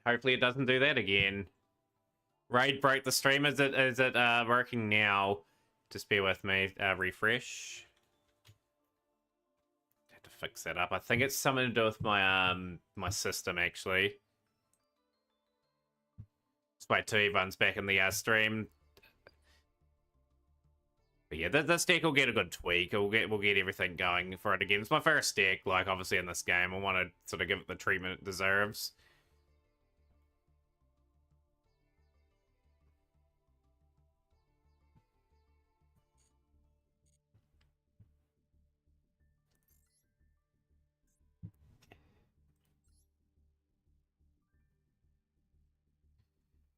Hopefully it doesn't do that again. Raid broke the stream. Is it working now? Just bear with me. Refresh. Have to fix that up. I think it's something to do with my my system actually. Let's wait till everyone's back in the stream. But yeah, this deck will get a good tweak. We'll get everything going for it again. It's my first deck, like obviously in this game. I want to sort of give it the treatment it deserves.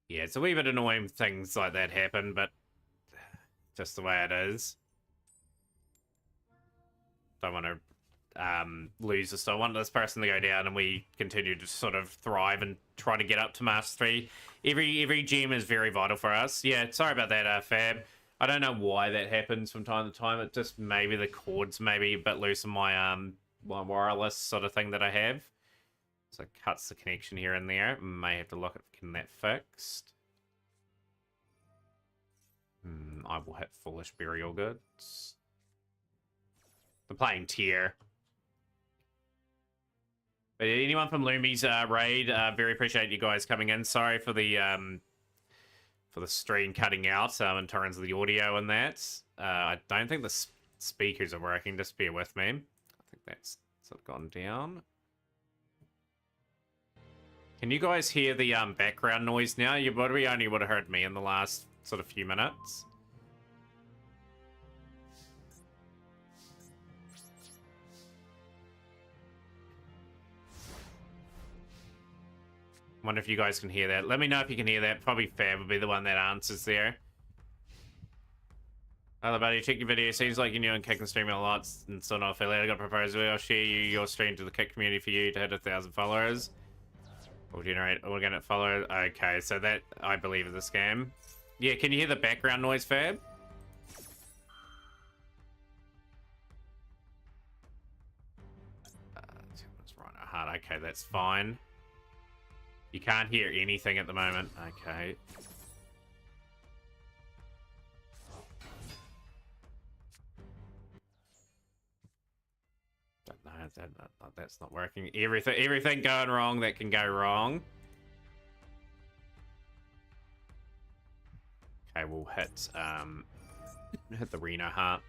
Yeah, it's a wee bit annoying things like that happen, but just the way it is. Don't want to lose this. I want this person to go down and we continue to sort of thrive and try to get up to Master 3. Every gem is very vital for us. Yeah, sorry about that, Fab. I don't know why that happens from time to time. It just maybe the cords maybe a bit loose on my my wireless sort of thing that I have. So it cuts the connection here and there. May have to look at getting that fixed. I will hit Foolish Burial Goods. I'm playing tier. But anyone from Lumi's raid, very appreciate you guys coming in. Sorry for the stream cutting out in terms of the audio and that. I don't think the speakers are working. Just bear with me. I think that's sort of gone down. Can you guys hear the background noise now? You probably only would have heard me in the last sort of few minutes. Wonder if you guys can hear that. Let me know if you can hear that. Probably Fab will be the one that answers there. Hello, buddy. Check your video. Seems like you're new and kicking streaming a lot and still not affiliated. I got a proposal. I'll share your stream to the Kick community for you to hit 1,000 followers. We'll generate organic followers. Okay, so that I believe is a scam. Yeah, can you hear the background noise, Fab? Right, okay, that's fine. You can't hear anything at the moment. Okay. No, that's not working. Everything going wrong that can go wrong. Okay, we'll hit the Reno Heart.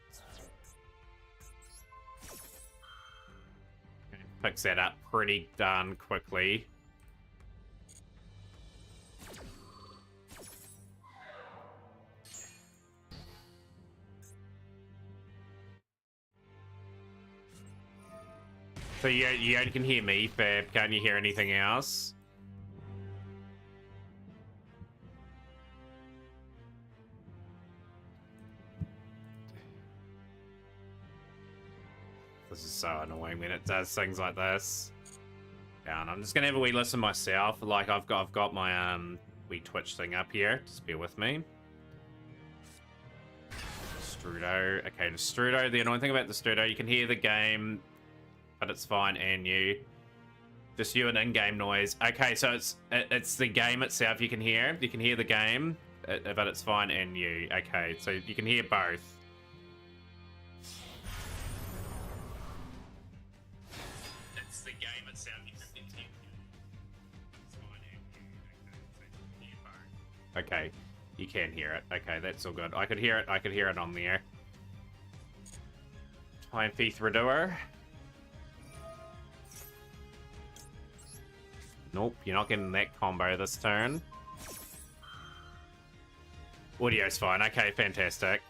Fix that up pretty darn quickly. So you only can hear me, Fab. Can't you hear anything else? This is so annoying when it does things like this. Down. I'm just gonna have a wee listen myself. Like I've got my wee Twitch thing up here. Just bear with me. Strudo. Okay, the Strudo. The annoying thing about the Strudo, you can hear the game, but it's fine, and you. Just you and in-game noise. Okay, so it's the game itself you can hear. You can hear the game, but it's fine, and you. Okay, so you can hear both. It's the game itself you can hear. It's fine, and you. Okay, you can hear it. Okay, that's all good. I could hear it. I could hear it on the air. Time Thief Redoer. Nope, you're not getting that combo this turn. Audio's fine. Okay, fantastic.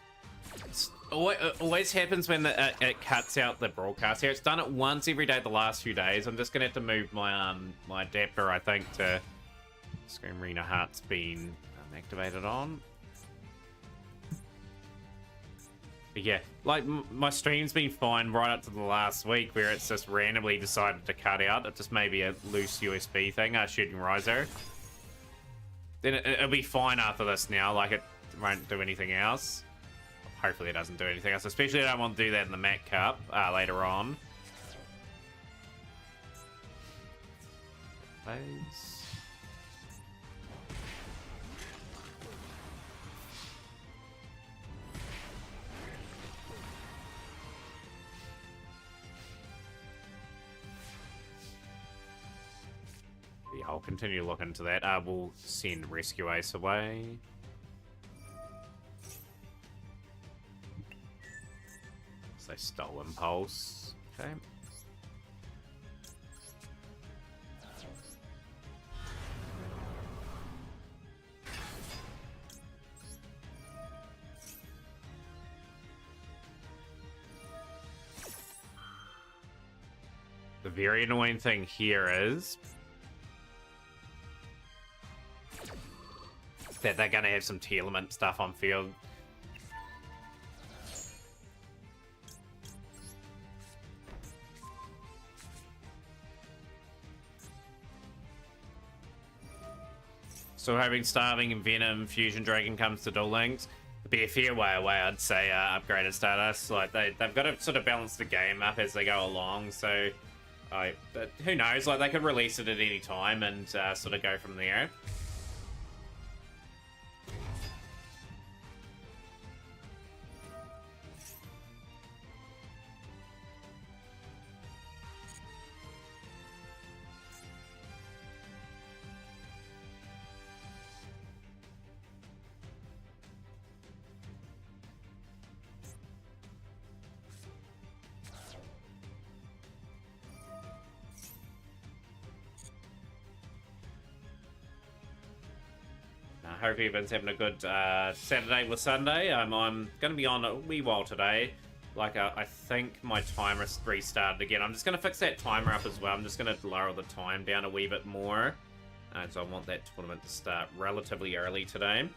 It always happens when it cuts out the broadcast here. It's done it once every day the last few days. I'm just gonna have to move my my adapter, I think, to Screen Arena Heart's been activated on. But yeah, like my stream's been fine right up to the last week where it's just randomly decided to cut out. It just may be a loose USB thing, shooting riser. Then it'll be fine after this now, like it won't do anything else. Hopefully it doesn't do anything else, especially I don't want to do that in the Mac Cup later on. Plays. I'll continue to look into that. We'll send Rescue Ace away. So they stole Impulse. Okay. The very annoying thing here is that they're going to have some T-element stuff on field. So having Starving and Venom, Fusion Dragon comes to Duel Links. It'd be a fair way away, I'd say, upgraded Stardust. Like, they've got to sort of balance the game up as they go along, so... but who knows, like, they could release it at any time and sort of go from there. I hope everyone's having a good Saturday with Sunday. I'm going to be on a wee while today. Like, I think my timer restarted again. I'm just going to fix that timer up as well. I'm just going to lower the time down a wee bit more. So I want that tournament to start relatively early today.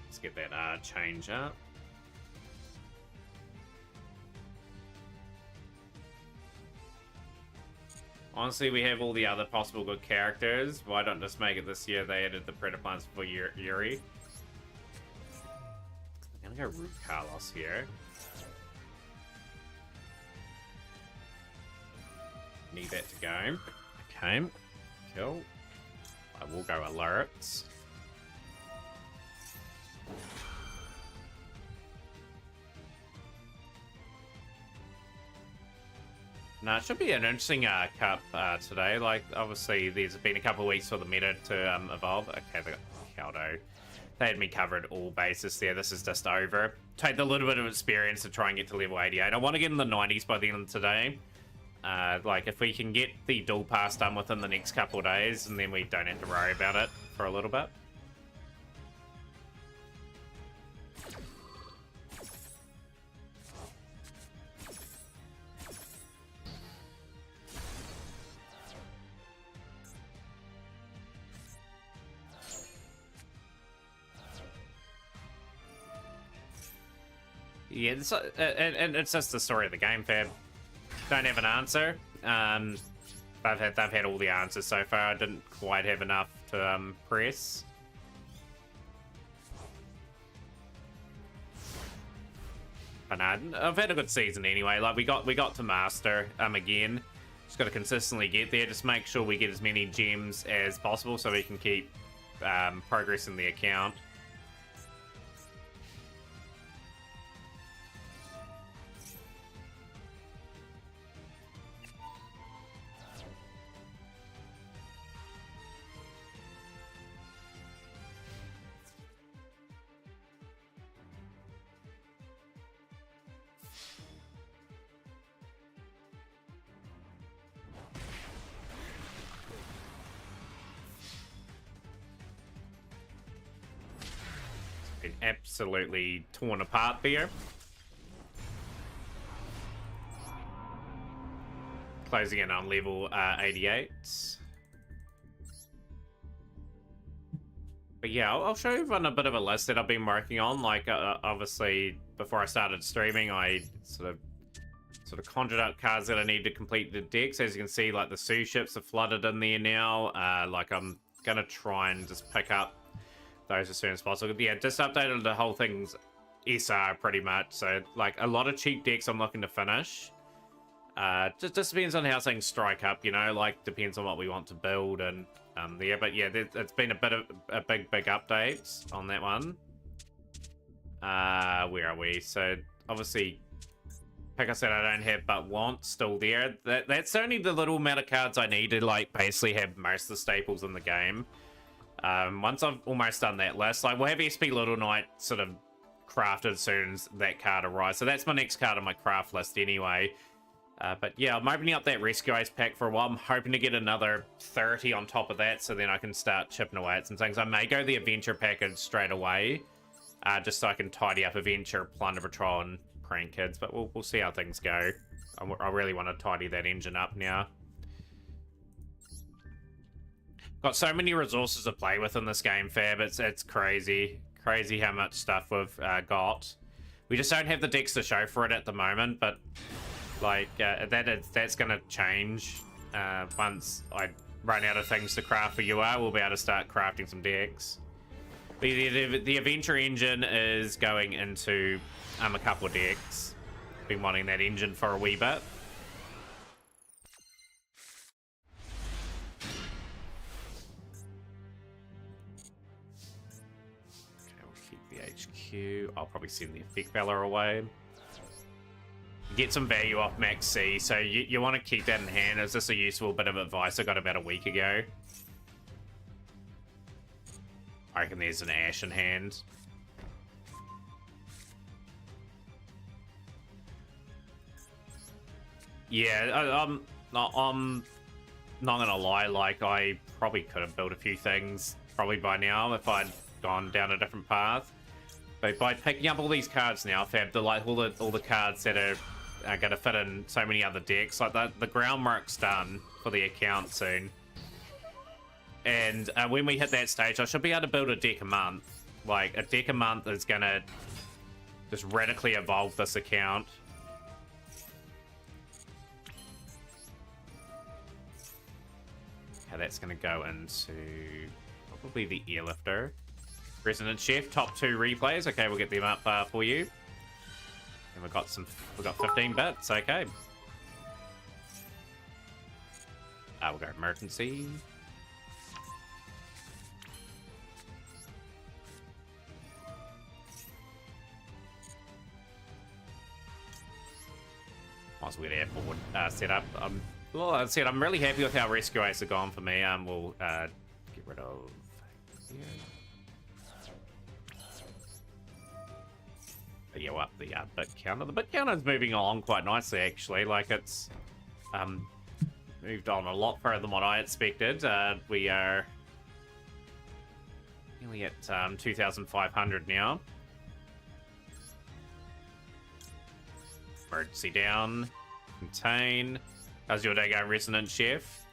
Let's get that change up. Honestly, we have all the other possible good characters. Why don't just make it this year? They added the Predaplants for Yuri. I'm gonna go Root Carlos here. Need that to go. Okay. Cool. I will go alerts. No, it should be an interesting cup today. Like, obviously, there's been a couple of weeks for the meta to evolve. Okay, they got Caldo. They had me covered all bases there. This is just over. Take a little bit of experience to try and get to level 88. I want to get in the 90s by the end of today. Like, if we can get the dual pass done within the next couple of days, and then we don't have to worry about it for a little bit. Yeah, and it's just the story of the game, fam. Don't have an answer. They've had all the answers so far. I didn't quite have enough to press. But no, I've had a good season anyway. Like, we got to master again. Just got to consistently get there. Just make sure we get as many gems as possible so we can keep progressing the account. Been absolutely torn apart there. Closing in on level 88. But yeah, I'll show everyone a bit of a list that I've been working on. Like, obviously, before I started streaming, I sort of conjured up cards that I need to complete the decks. As you can see, like, the Sioux ships are flooded in there now. Like, I'm gonna try and just pick up those as soon as possible. Yeah, just updated the whole thing's SR pretty much. So, like, a lot of cheap decks I'm looking to finish. Just depends on how things strike up, you know, like, depends on what we want to build and yeah, but yeah, it's been a bit of a big update on that one. Where are we? So obviously like I said, I don't have but want still there. That's only the little amount of cards I need to like basically have most of the staples in the game. Once I've almost done that list, like we'll have SP Little Knight sort of crafted as soon as that card arrives. So that's my next card on my craft list anyway. But yeah, I'm opening up that Rescue Ice pack for a while. I'm hoping to get another 30 on top of that, so then I can start chipping away at some things. I may go the Adventure package straight away, just so I can tidy up Adventure, Plunder Patrol, and Prank Kids. But we'll see how things go. I really want to tidy that engine up now. Got so many resources to play with in this game, Fab. It's crazy. Crazy how much stuff we've got. We just don't have the decks to show for it at the moment, but like that's gonna change once I run out of things to craft for UR. We'll be able to start crafting some decks. The Adventure engine is going into a couple of decks. Been wanting that engine for a wee bit. Okay, we'll keep the HQ. I'll probably send the Effect Valor away. Get some value off Max C, so you want to keep that in hand. It's just a useful bit of advice I got about a week ago. I reckon there's an Ash in hand. Yeah, I'm not gonna lie, like I probably could have built a few things probably by now if I'd gone down a different path. But by picking up all these cards now, Fab, all the cards that are going to fit in so many other decks, like the groundwork's done for the account soon. And when we hit that stage, I should be able to build a deck a month. Like, a deck a month is going to just radically evolve this account. Okay, that's going to go into probably the Airlifter. Resident Chef, top 2 replays. Okay, we'll get them up for you. And we've got 15 bits. Okay. We'll go Emergency. Might as well get airport set up. Well, as I said, I'm really happy with how Rescue Ace have gone for me. We'll get rid of here. But yeah, we'll up the bit counter. The bit counter is moving along quite nicely, actually. Like, it's moved on a lot further than what I expected. We are nearly at 2,500 now. Emergency down. Contain. How's your day going, Resident Chef?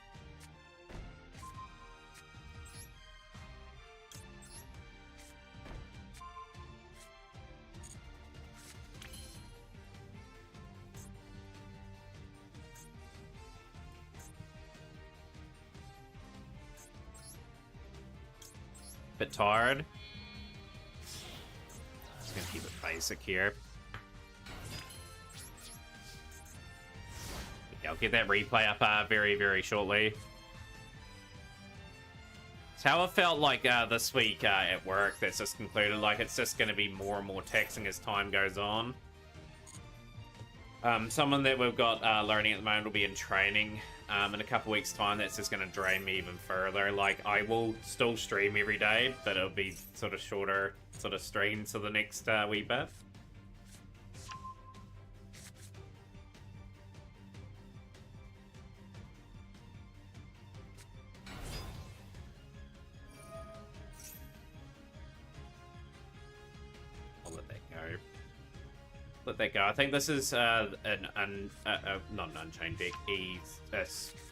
Bit tired. Just gonna keep it basic here. Yeah, I'll get that replay up very, very shortly. It's how I felt like this week at work that's just concluded. Like, it's just going to be more and more taxing as time goes on. Someone that we've got learning at the moment will be in training in a couple weeks' time. That's just going to drain me even further. Like, I will still stream every day, but it'll be sort of shorter sort of streams for the next wee bit. Let that go. I think this is not an Unchained deck,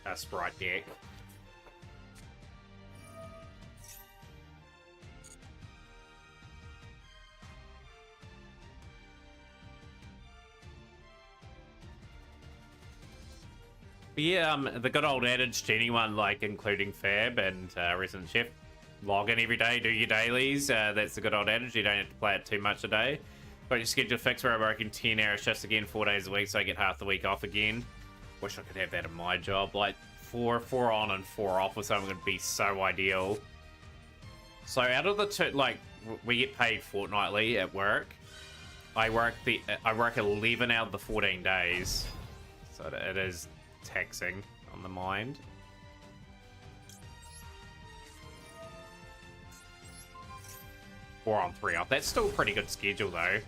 a Sprite deck. But yeah, the good old adage to anyone, like including Fab and Resident Chef, log in every day, do your dailies. That's the good old adage. You don't have to play it too much a day. But your schedule fixed where I'm working 10-hour shifts again 4 days a week, so I get half the week off again. Wish I could have that in my job. Like, four on and 4 off or something would be so ideal. So out of the two, like, we get paid fortnightly at work. I work 11 out of the 14 days, so it is taxing on the mind. Four on, 3 off. That's still a pretty good schedule though.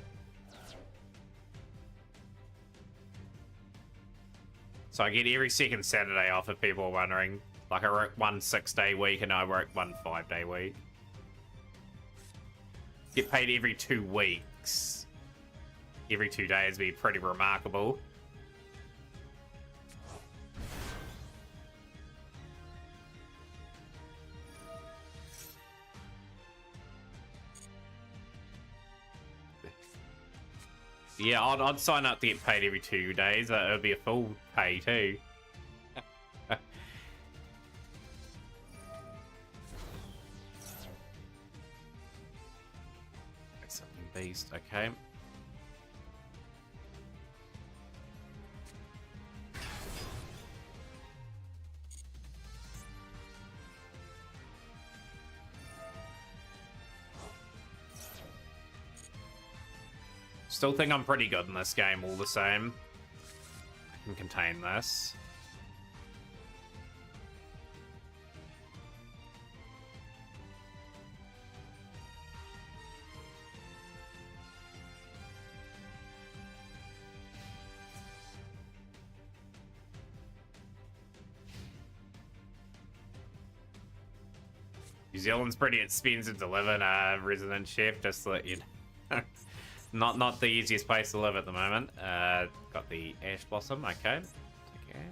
So I get every second Saturday off if people are wondering. Like I work 1 6-day week and I work 1 5-day week. Get paid every 2 weeks. Every 2 days would be pretty remarkable. Yeah, I'd sign up to get paid every 2 days. It would be a full pay too. Something beast, okay. Still think I'm pretty good in this game all the same. I can contain this. New Zealand's pretty expensive to live in, Resident Chef, just to let you know. Not the easiest place to live at the moment. Got the Ash Blossom, okay. Take Ash.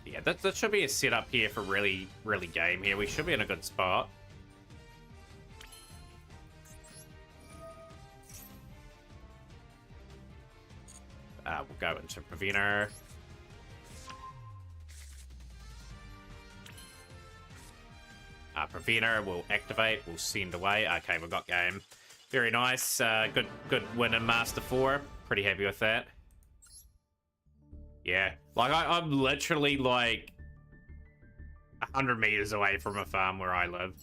Yeah, that should be a setup here for really game here. We should be in a good spot. We'll go into Preventer. Preventer will activate, we'll send away. Okay, we've got game. Very nice. Good win in Master 4. Pretty happy with that. Yeah, like I'm literally like 100 meters away from a farm where I live.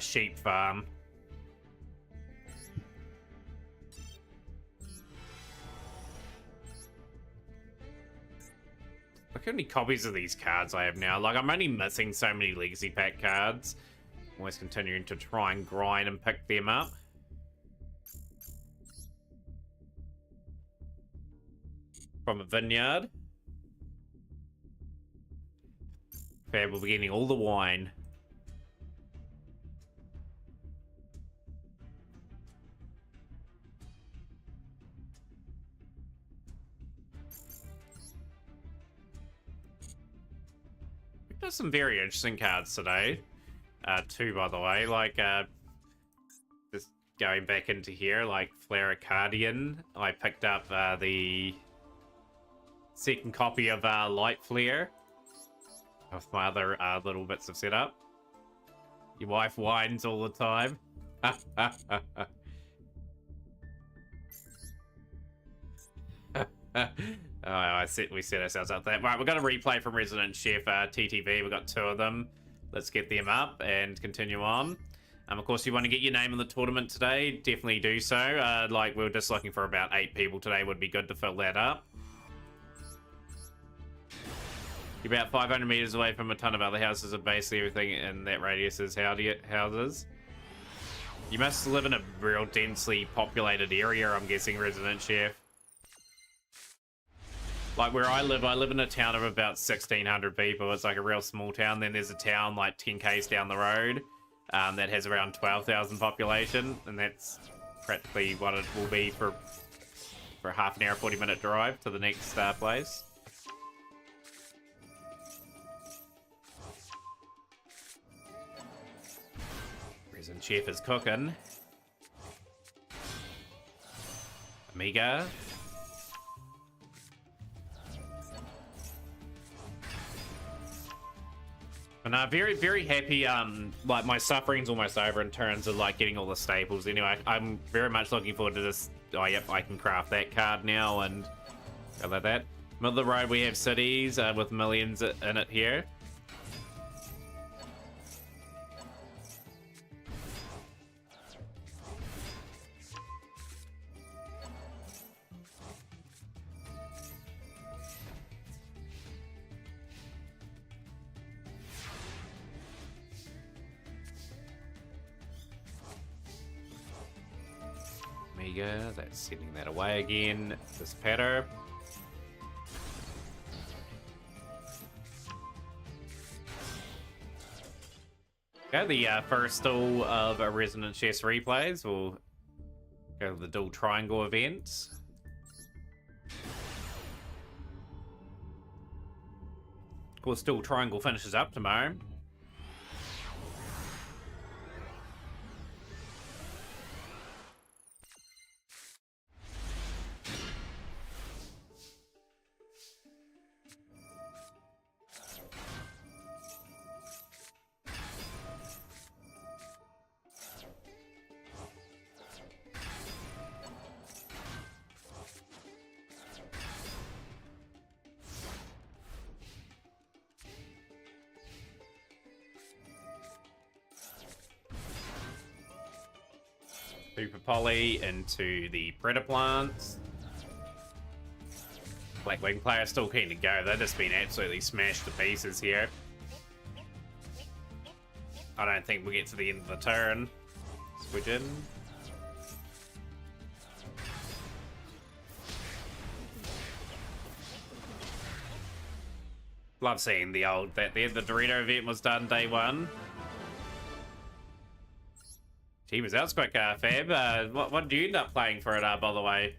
Sheep farm. Look how many copies of these cards I have now. Like, I'm only missing so many Legacy Pack cards. Always continuing to try and grind and pick them up. From a vineyard. Fab will be getting all the wine. There's some very interesting cards today. Too, by the way. Like, just going back into here, like Flaricardian. I picked up the second copy of Light Flare with my other little bits of setup. Your wife whines all the time. We set ourselves up there. Right, we've got a replay from Resident Chef TTV. We've got 2 of them. Let's get them up and continue on. Of course, if you want to get your name in the tournament today, definitely do so. Like, we were just looking for about 8 people today. Would be good to fill that up. You're about 500 meters away from a ton of other houses, and basically everything in that radius is houses. You must live in a real densely populated area, I'm guessing, Resident Chef. Like where I live in a town of about 1,600 people. It's like a real small town. Then there's a town like 10 k's down the road that has around 12,000 population, and that's practically what it will be for a half an hour, 40-minute drive to the next place. And Chef is cooking. Amiga. And I'm very, very happy. Like my suffering's almost over in terms of like getting all the staples. Anyway, I'm very much looking forward to this. Oh, yep, I can craft that card now and go like that. Middle of the road, we have cities with millions in it here. Amiga, that's sending that away again. This patter. Okay, the first duel of a Resonant Chess replays. We'll go to the dual triangle event. Of course, dual triangle finishes up tomorrow. Super Poly into the Predator plants. Blackwing player still keen to go. They've just been absolutely smashed to pieces here. I don't think we'll get to the end of the turn. Switch in. Love seeing the old that the Dorito event was done day one. He was out quick, Fab. What did you end up playing for it, by the way?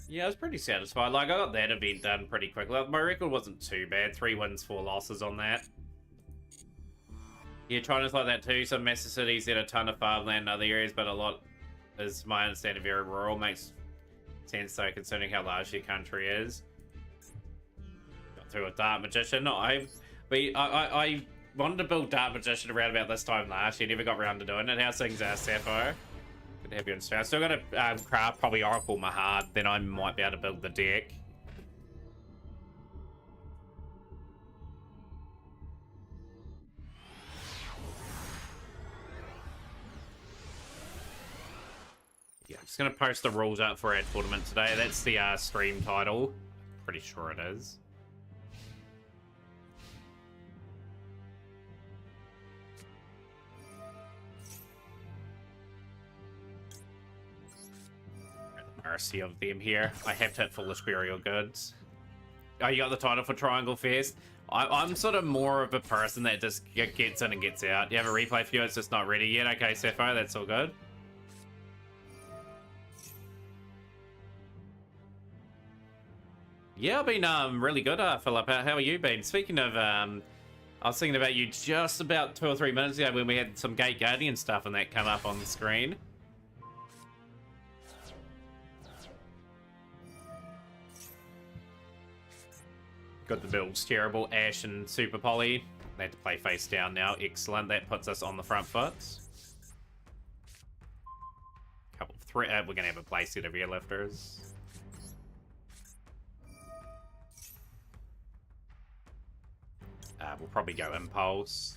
Yeah, I was pretty satisfied. Like, I got that event done pretty quickly. My record wasn't too bad. 3 wins, 4 losses on that. Yeah, China's like that too. Some massive cities get a ton of farmland in other areas, but a lot, is my understanding, very rural. Makes sense though, considering how large your country is. Got through a Dark Magician. I wanted to build Dark Magician around about this time last year. Never got around to doing it. How's things, Sapphire? Good to have you on stream. I still got to craft probably Oracle Mahad. Then I might be able to build the deck. Yeah, I'm just going to post the rules up for our tournament today. That's the stream title. Pretty sure it is. Mercy of them here. I have to hit Foolish Burial Goods. Oh, you got the title for Triangle Fest? I'm sort of more of a person that just gets in and gets out. You have a replay for you, it's just not ready yet. Okay, Sapphire, that's all good. Yeah, I've been really good, Philip. How are you been? Speaking of, I was thinking about you just about 2 or 3 minutes ago when we had some Gate Guardian stuff and that come up on the screen. Got the builds terrible. Ash and Super Poly. They have to play face down now. Excellent. That puts us on the front foot. Couple of three. We're gonna have a play set of airlifters. We'll probably go Impulse.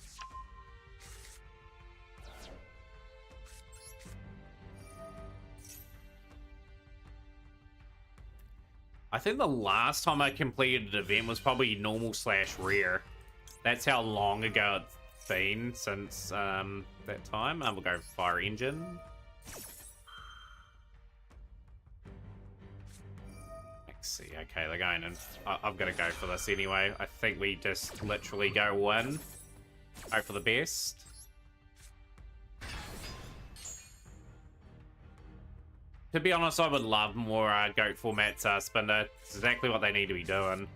I think the last time I completed an event was probably normal / rare. That's how long ago it's been since that time. We'll go Fire Engine. Let's see. Okay, they're going in. I've got to go for this anyway. I think we just literally go win. Hope for the best. To be honest, I would love more goat formats spinner. It's exactly what they need to be doing.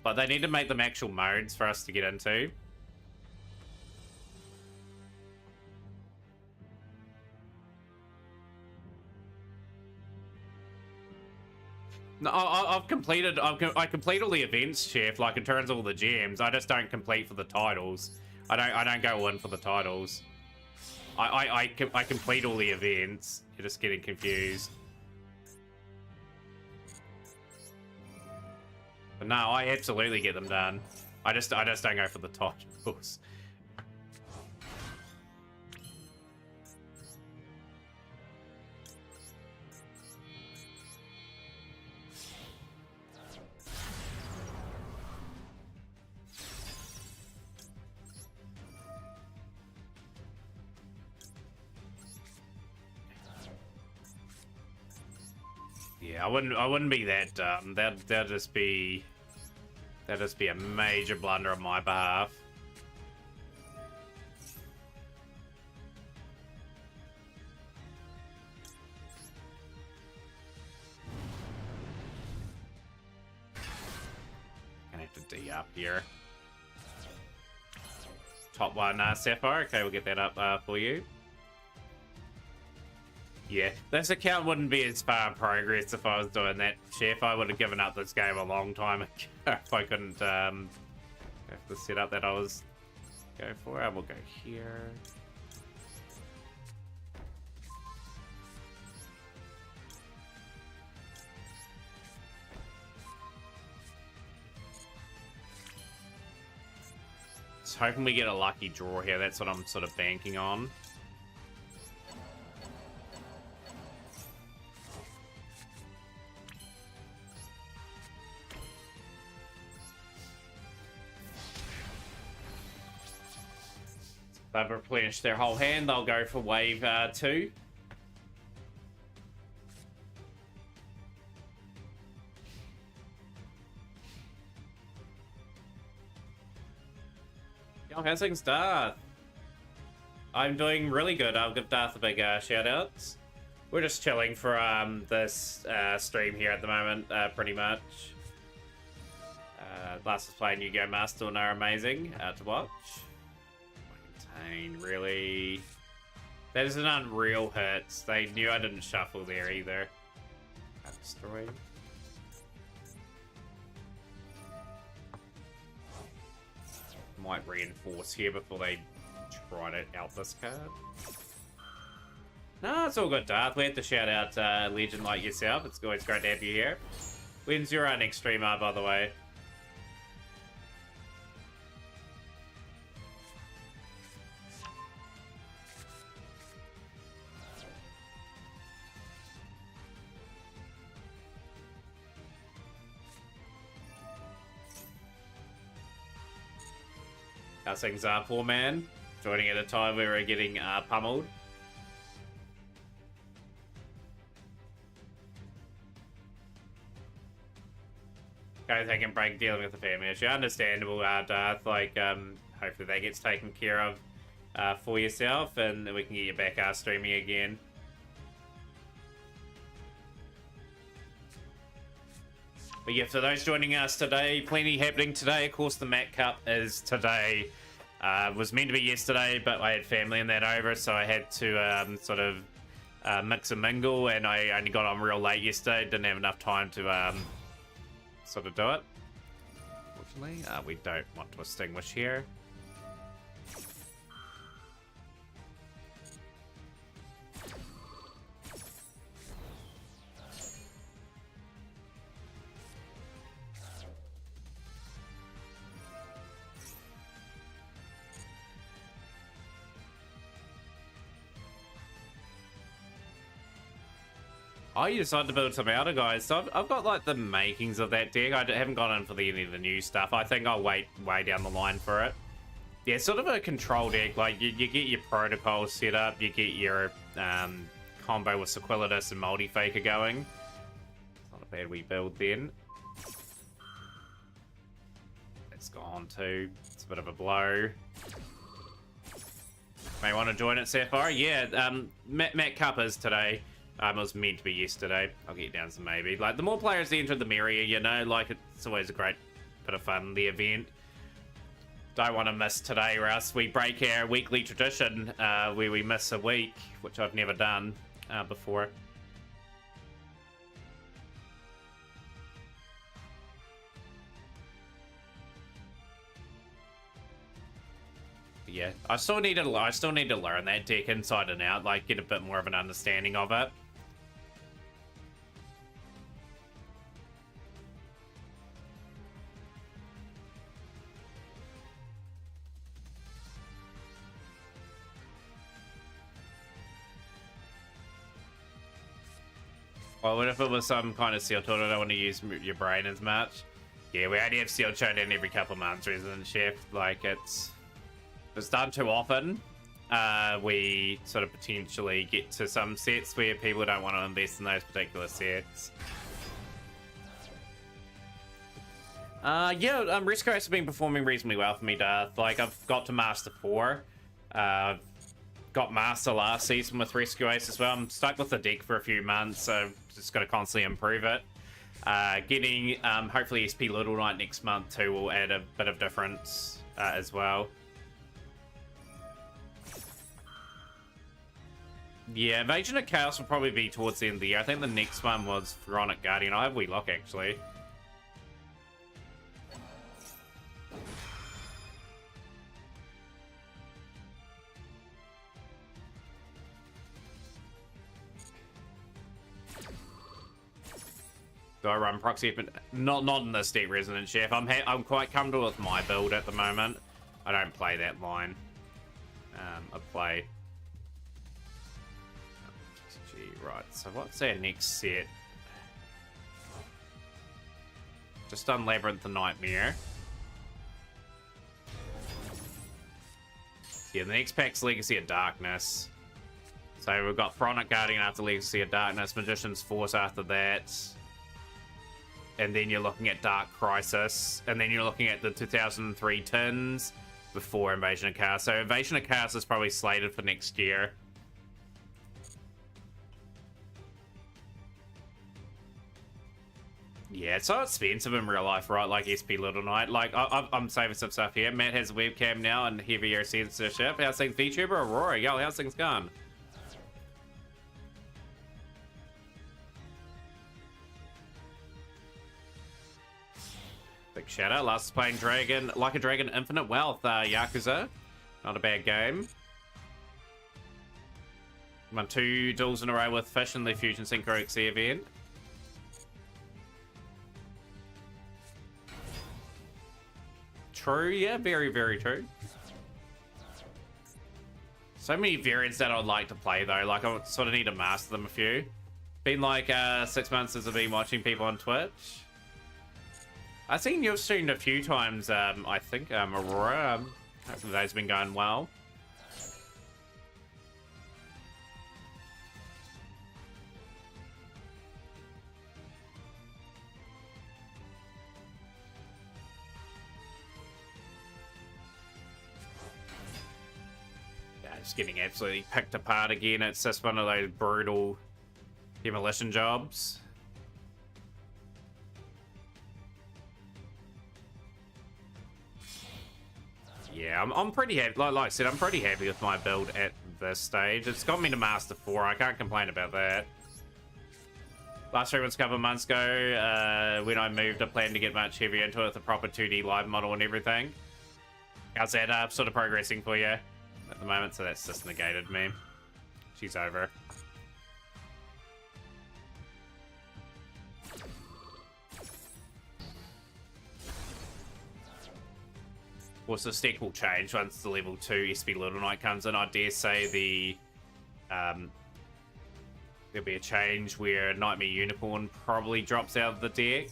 But they need to make them actual modes for us to get into. No, I've completed. I complete all the events, Chef. Like in terms of all the gems, I just don't complete for the titles. I don't go in for the titles. I complete all the events. You're just getting confused. But no, I absolutely get them done. I just don't go for the titles. Yeah, I wouldn't be that dumb. That'd just be a major blunder on my behalf. Gonna have to D up here. Top one, Sapphire. Okay, we'll get that up for you. Yeah, this account wouldn't be as far in progress if I was doing that, Chef. I would have given up this game a long time ago if I couldn't go for the setup that I was going for. I will go here. Just hoping we get a lucky draw here. That's what I'm sort of banking on. They've replenished their whole hand. They'll go for wave 2. Yo, how's things, Darth? I'm doing really good. I'll give Darth a big shout outs. We're just chilling for this stream here at the moment, pretty much. Last was playing Yugioh Meta, still no amazing to watch. Really, that is an unreal hit. They knew I didn't shuffle there either. Destroy. Might reinforce here before they try to out this card. No, it's all good, Darth. We have to shout out a legend like yourself. It's always great to have you here. When's your next streamer, by the way? How's things are, poor man? Joining at a time where we're getting pummeled. Go take a break dealing with the family issue. Understandable, Darth. Like, hopefully that gets taken care of for yourself, and then we can get you back streaming again. But yeah, for those joining us today, plenty happening today. Of course, the Mac Cup is today. Was meant to be yesterday, but I had family and that over, so I had to sort of mix and mingle, and I only got on real late yesterday. Didn't have enough time to sort of do it. Unfortunately, we don't want to extinguish here. Oh, you decided to build some outer guys. So I've got like the makings of that deck. I haven't gone in for any of the new stuff. I think I'll wait way down the line for it. Yeah, sort of a control deck. Like you get your protocol set up, you get your combo with Sequilitus and Multi-Faker going. It's not a bad wee build then. It's gone too. It's a bit of a blow. May want to join it, Sapphire. Yeah, Matt Cup is today. It was meant to be yesterday. I'll get down to maybe. Like, the more players that enter, the merrier, you know? Like, it's always a great bit of fun, the event. Don't want to miss today, or else we break our weekly tradition where we miss a week, which I've never done before. Yeah, I still need to learn that deck inside and out, like get a bit more of an understanding of it. Well, what if it was some kind of sealed tool? I don't want to use your brain as much. Yeah, we only have sealed showdown every couple of months, Resident Chef. Like, it's done too often. We sort of potentially get to some sets where people don't want to invest in those particular sets. Yeah, Risk Race has been performing reasonably well for me, Darth. Like, I've got to Master 4. Got Master last season with Rescue Ace as well. I'm stuck with the deck for a few months, so just got to constantly improve it. Getting, hopefully, SP Little Knight next month too will add a bit of difference as well. Yeah, Invasion of Chaos will probably be towards the end of the year. I think the next one was Pharaonic Guardian. I have Welock, actually. Do I run proxy? But not in this deck, Resident Chef. I'm quite comfortable with my build at the moment. I don't play that line. I play. Right. So what's our next set? Just done Labyrinth and Nightmare. Yeah, the next pack's Legacy of Darkness. So we've got Pharaonic Guardian after Legacy of Darkness, Magician's Force after that. And then you're looking at Dark Crisis. And then you're looking at the 2003 Tins before Invasion of Chaos. So Invasion of Chaos is probably slated for next year. Yeah, it's so expensive in real life, right? Like SP Little Knight. Like, I'm saving some stuff here. Matt has a webcam now and heavier censorship. How's things, VTuber? Aurora, yo, how's things going? Big shout out. Last playing Dragon, Like a Dragon Infinite Wealth, Yakuza. Not a bad game. Won 2 duels in a row with Fish in the Fusion Synchro XC event. True, yeah, very, very true. So many variants that I'd like to play though. Like, I sort of need to master them a few. Been like 6 months since I've been watching people on Twitch. I've seen you've streamed a few times, I think, Aurora. Hopefully the day's been going well. Just getting absolutely picked apart again. It's just one of those brutal demolition jobs. Yeah, I'm pretty happy. Like I said, I'm pretty happy with my build at this stage. It's got me to Master 4. I can't complain about that. Last stream was a couple of months ago. When I moved, I planned to get much heavier into it with a proper 2D live model and everything. How's that sort of progressing for you at the moment? So that's just negated me. She's over. Well, the stick will change once the level 2 SP Little Knight comes in. I dare say there'll be a change where Nightmare Unicorn probably drops out of the deck.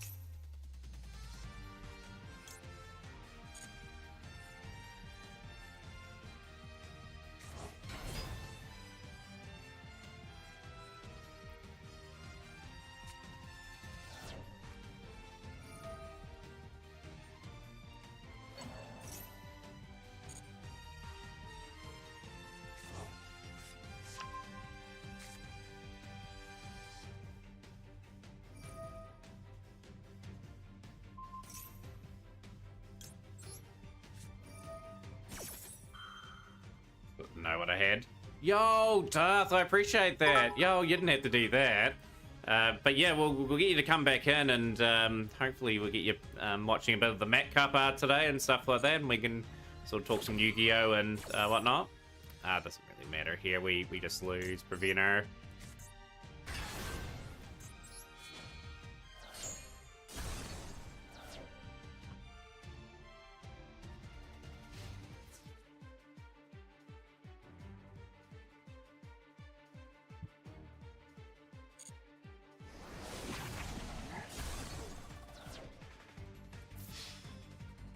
would have had. Yo, Darth, I appreciate that. Yo, you didn't have to do that. But yeah, we'll get you to come back in, and hopefully we'll get you watching a bit of the Mac Cup art today and stuff like that, and we can sort of talk some Yu-Gi-Oh and whatnot. Doesn't really matter here. We just lose Preventer.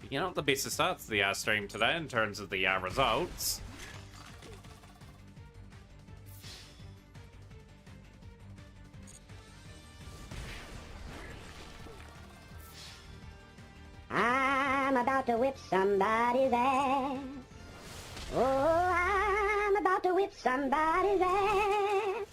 You know, the best of starts to the stream today in terms of the results. I'm about to whip somebody's ass. Oh, I'm about to whip somebody's ass.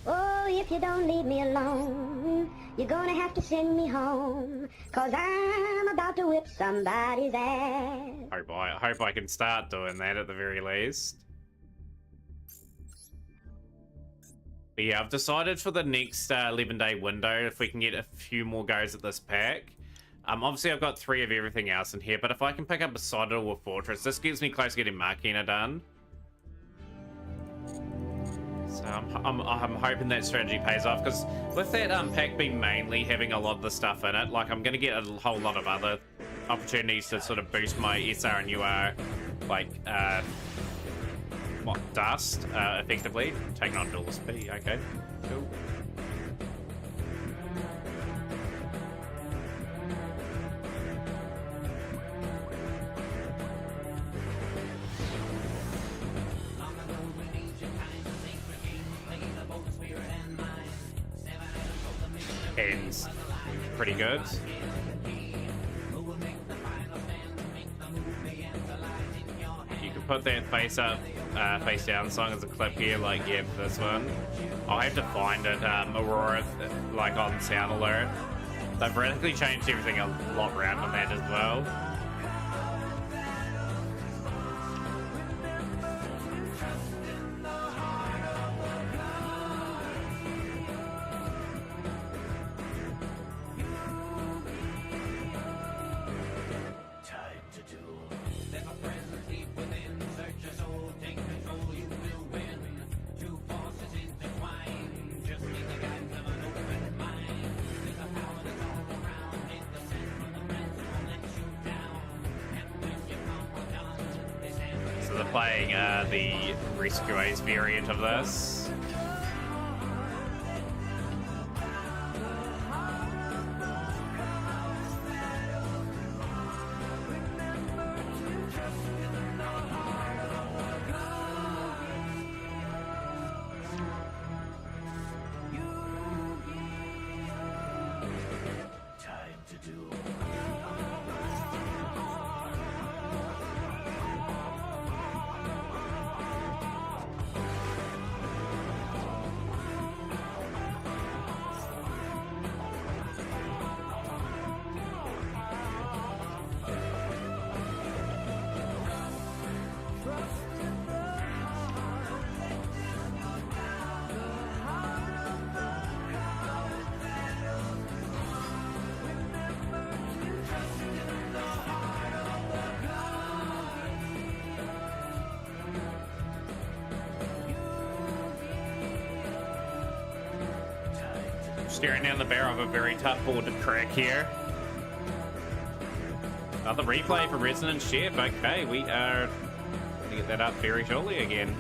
Oh, if you don't leave me alone, you're gonna have to send me home, 'cause I'm about to whip somebody's ass. I hope I can start doing that at the very least. But yeah, I've decided for the next 11-day window, if we can get a few more goes at this pack. Obviously I've got 3 of everything else in here, but if I can pick up a Citadel or Fortress, this gets me close to getting Machina done. So I'm hoping that strategy pays off, because with that pack being mainly having a lot of the stuff in it, like I'm going to get a whole lot of other opportunities to sort of boost my SR and UR, like, dust, effectively. Taking on dual speed, okay, cool. Ends pretty good. You can put that face up, face down song as a clip here, like yeah, this one. I'll have to find it. Aurora, like on Sound Alert. They've radically changed everything a lot around on that as well. Playing the Rescuers variant of this. Staring down the barrel of a very tough board to crack here. Another replay for Resonance Chef. Okay, we are going to get that up very shortly again.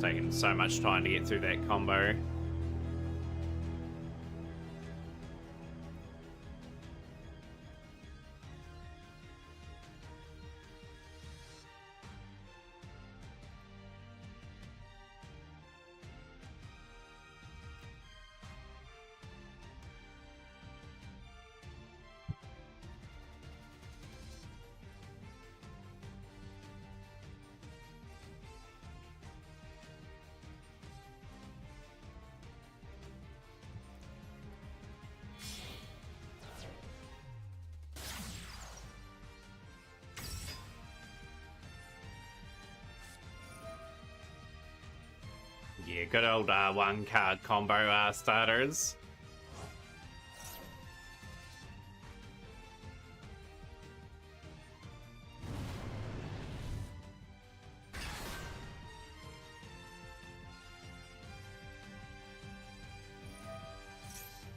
Taking so much time to get through that combo. Yeah, good old one card combo starters.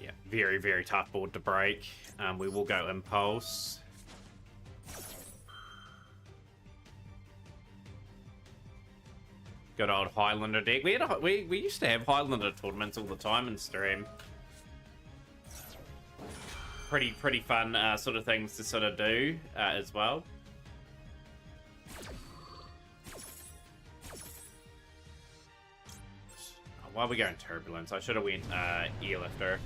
Yeah, very, very tough board to break. We will go Impulse. Good old Highlander deck. We used to have Highlander tournaments all the time in stream. Pretty fun sort of things to sort of do as well. Why are we going Turbulence? I should have went Airlifter.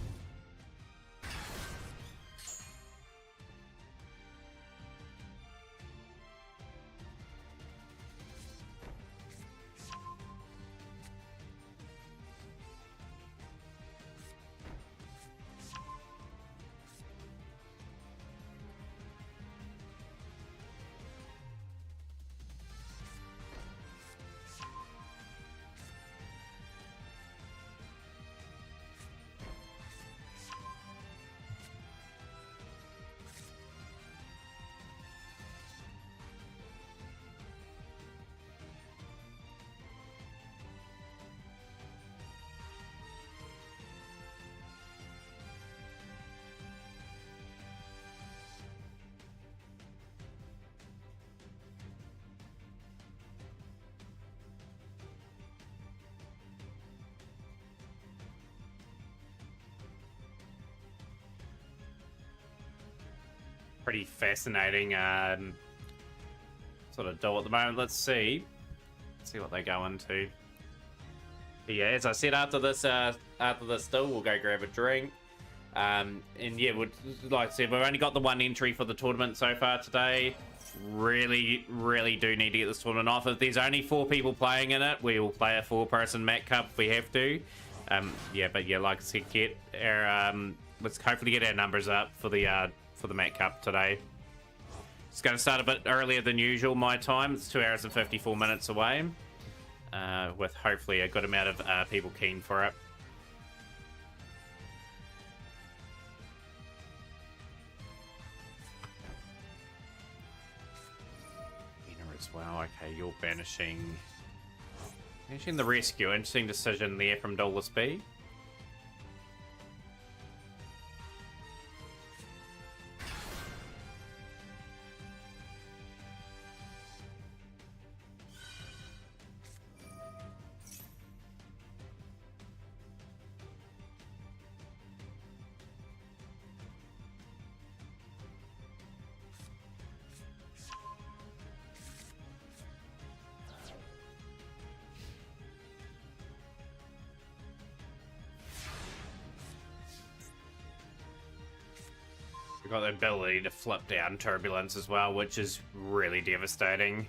Pretty fascinating sort of deal at the moment. Let's see what they go into. But yeah, as I said, after this deal, we'll go grab a drink. And yeah, like I said, we've only got the one entry for the tournament so far today. Really do need to get this tournament off. If there's only 4 people playing in it, we will play a 4-person Mat Cup if we have to. Yeah, but yeah, like I said, get our let's hopefully get our numbers up for the Mat Cup today. It's going to start a bit earlier than usual my time. It's 2 hours and 54 minutes away, with hopefully a good amount of people keen for it. As well. Okay, you're banishing the rescue. Interesting decision there from Dolus B. We've got the ability to flip down Turbulence as well, which is really devastating.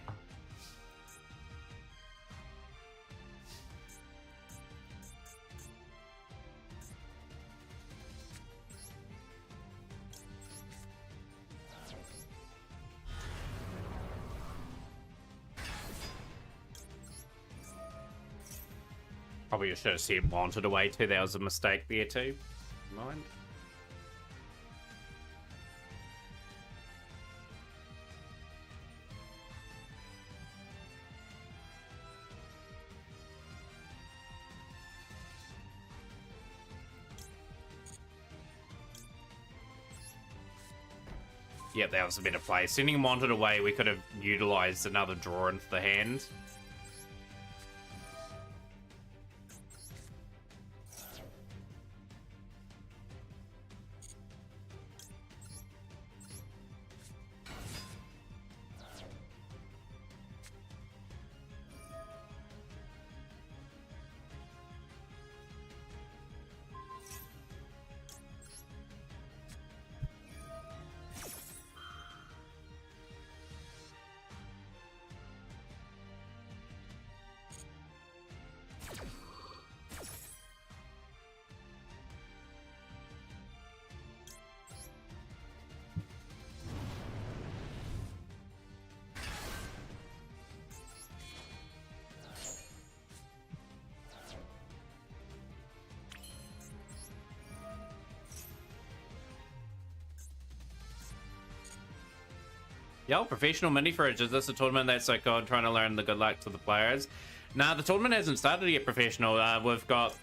Probably should have said wanted away too. That was a mistake there too. Mind. Yep, that was a better play. Sending him wanted away, we could have utilized another draw into the hand. Yo, professional mini fridge. Is this a tournament that's like God trying to learn the good luck to the players? Nah, the tournament hasn't started yet, professional. We've got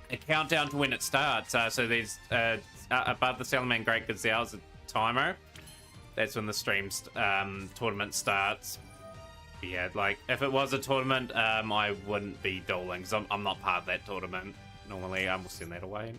a countdown to when it starts. So there's above the Salaman Great Gazelle's a timer. That's when the tournament starts. Yeah, like if it was a tournament, I wouldn't be dueling because I'm not part of that tournament. Normally, I will send that away.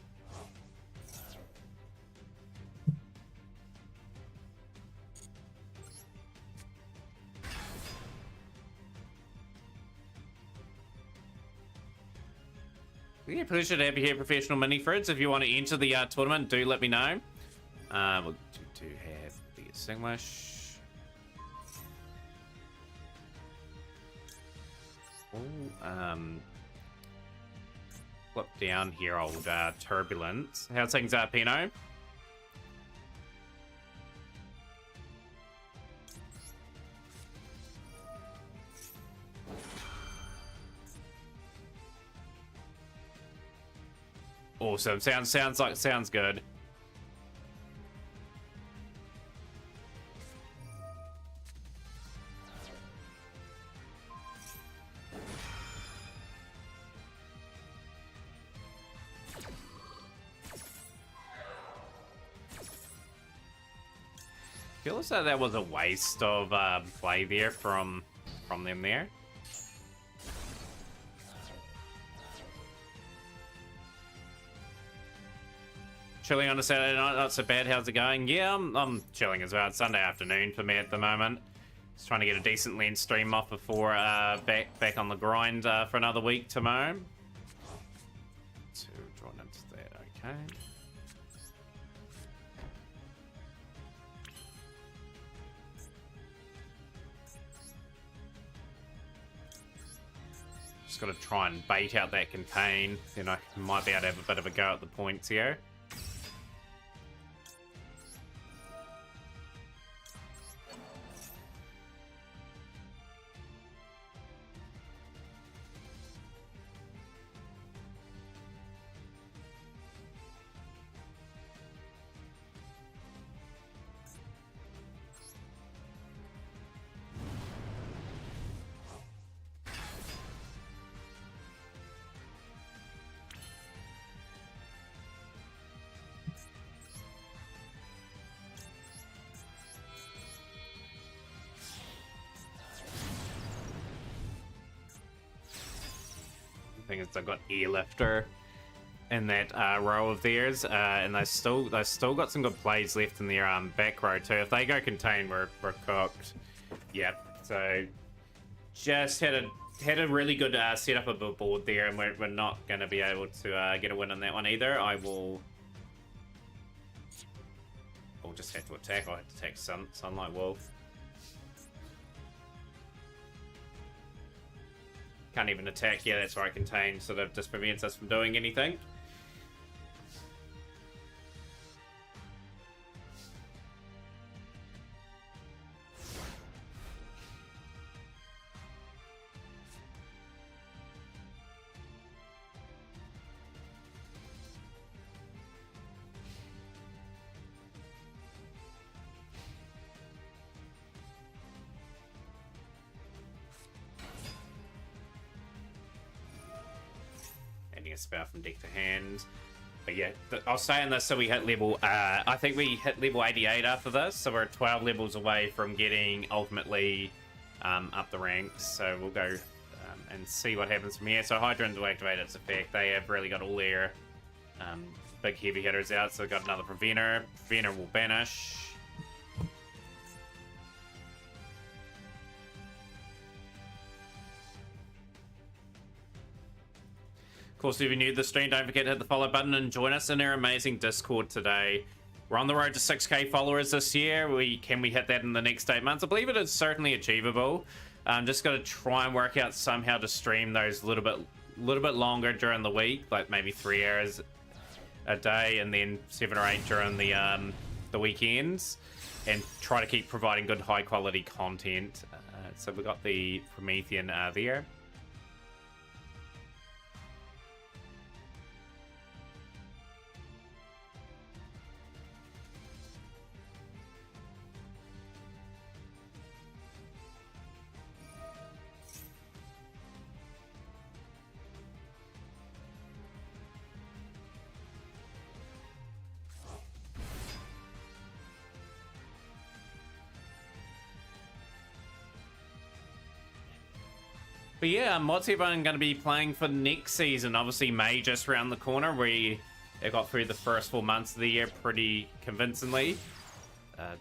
Yeah, pleasure to have you here, professional mini friends. If you want to enter the tournament, do let me know. We'll do have the English. Flip down here, old Turbulence. How's things, Pino? Awesome. Sounds good. Feels like that was a waste of play there from them there. Chilling on a Saturday night, not so bad. How's it going? Yeah, I'm chilling as well. It's Sunday afternoon for me at the moment. Just trying to get a decent lens stream off before back on the grind for another week tomorrow. So drawn into that, okay. Just got to try and bait out that contain. Then I might be able to have a bit of a go at the points here. I've got Airlifter in that row of theirs, and they still got some good plays left in their back row too. If they go contain, we're cooked. Yep. So just had a really good setup of a board there, and we're not going to be able to get a win on that one either. I'll just have to attack. I'll have to attack Sunlight Wolf. Can't even attack. Yeah, that's where I contain, so that just prevents us from doing anything. A spell from deck to hand, but yeah, I'll stay on this so we hit level I think we hit level 88 after this, so we're 12 levels away from getting ultimately up the ranks. So we'll go and see what happens from here. So Hydran will activate its effect. They have really got all their big heavy hitters out, so we've got another from Vener will banish. Of course, if you're new to the stream, don't forget to hit the follow button and join us in our amazing Discord today. We're on the road to 6k followers this year. Can we hit that in the next 8 months? I believe it is certainly achievable. Just got to try and work out somehow to stream those a little bit longer during the week, like maybe 3 hours a day, and then 7 or 8 during the weekends, and try to keep providing good high quality content. So we got the Promethean there. But yeah, what's everyone going to be playing for next season? Obviously, May just around the corner. They got through the first 4 months of the year pretty convincingly.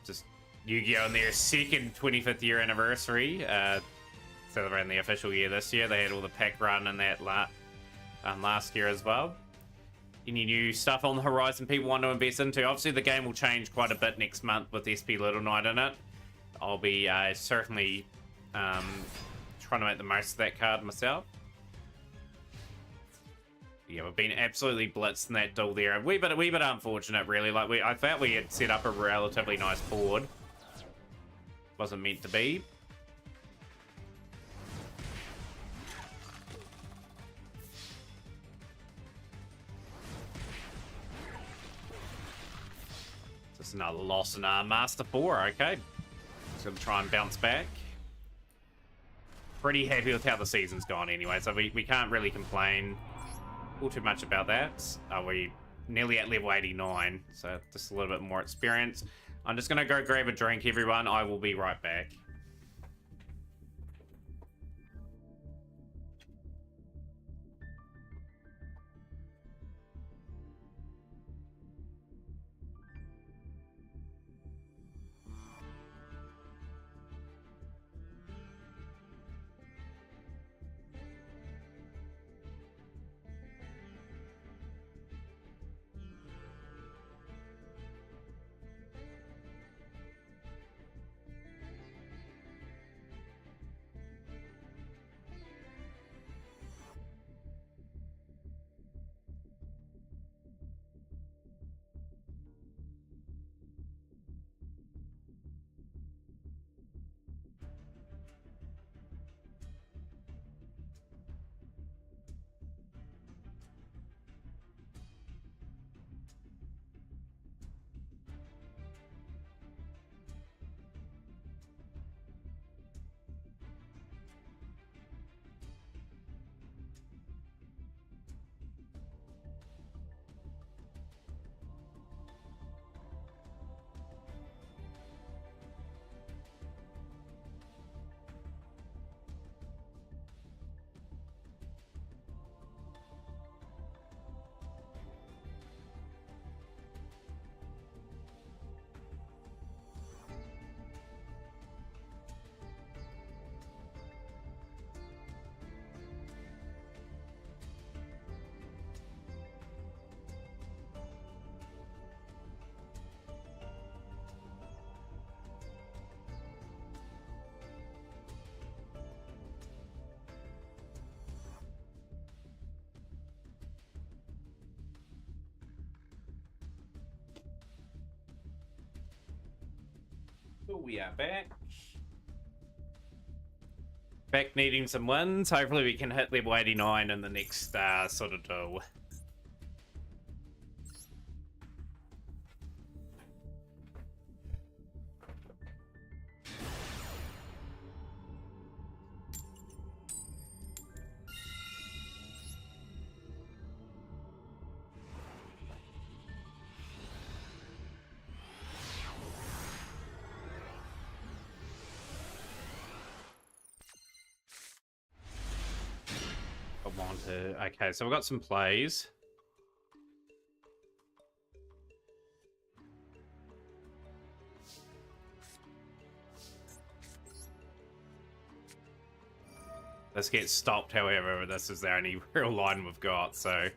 Just Yu-Gi-Oh! On their second 25th year anniversary. Celebrating the official year this year. They had all the pack run and that last year as well. Any new stuff on the horizon people want to invest into? Obviously, the game will change quite a bit next month with SP Little Night in it. I'll be certainly trying to make the most of that card myself. Yeah, we've been absolutely blitzed in that duel there. A wee bit unfortunate, really. Like I thought we had set up a relatively nice board. Wasn't meant to be. Just another loss in Master 4, okay. Just gonna try and bounce back. Pretty happy with how the season's gone anyway, so we can't really complain all too much about that. We nearly at level 89, so just a little bit more experience. I'm just gonna go grab a drink, everyone. I will be right back. We are back. Back needing some wins. Hopefully we can hit level 89 in the next sort of duel. Okay, so we've got some plays. This gets stopped, however, this is the only real line we've got, so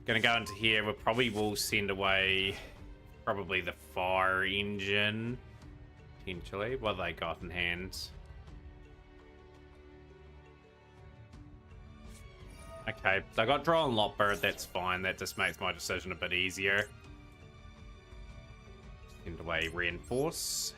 gonna go into here. We probably will send away probably the fire engine, potentially. What have they got in hand? Okay, I got draw on Lotbird, that's fine. That just makes my decision a bit easier. Send away Reinforce.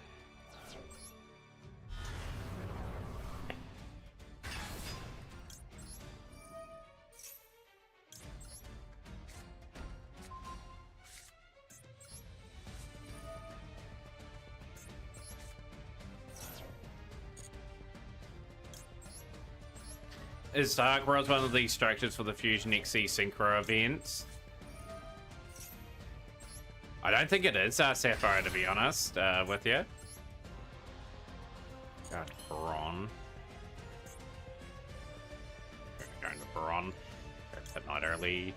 Is Dark Worlds one of these structures for the Fusion XC Synchro events? I don't think it is, Sapphire, to be honest, with you. Got Bron. we're on. At night early.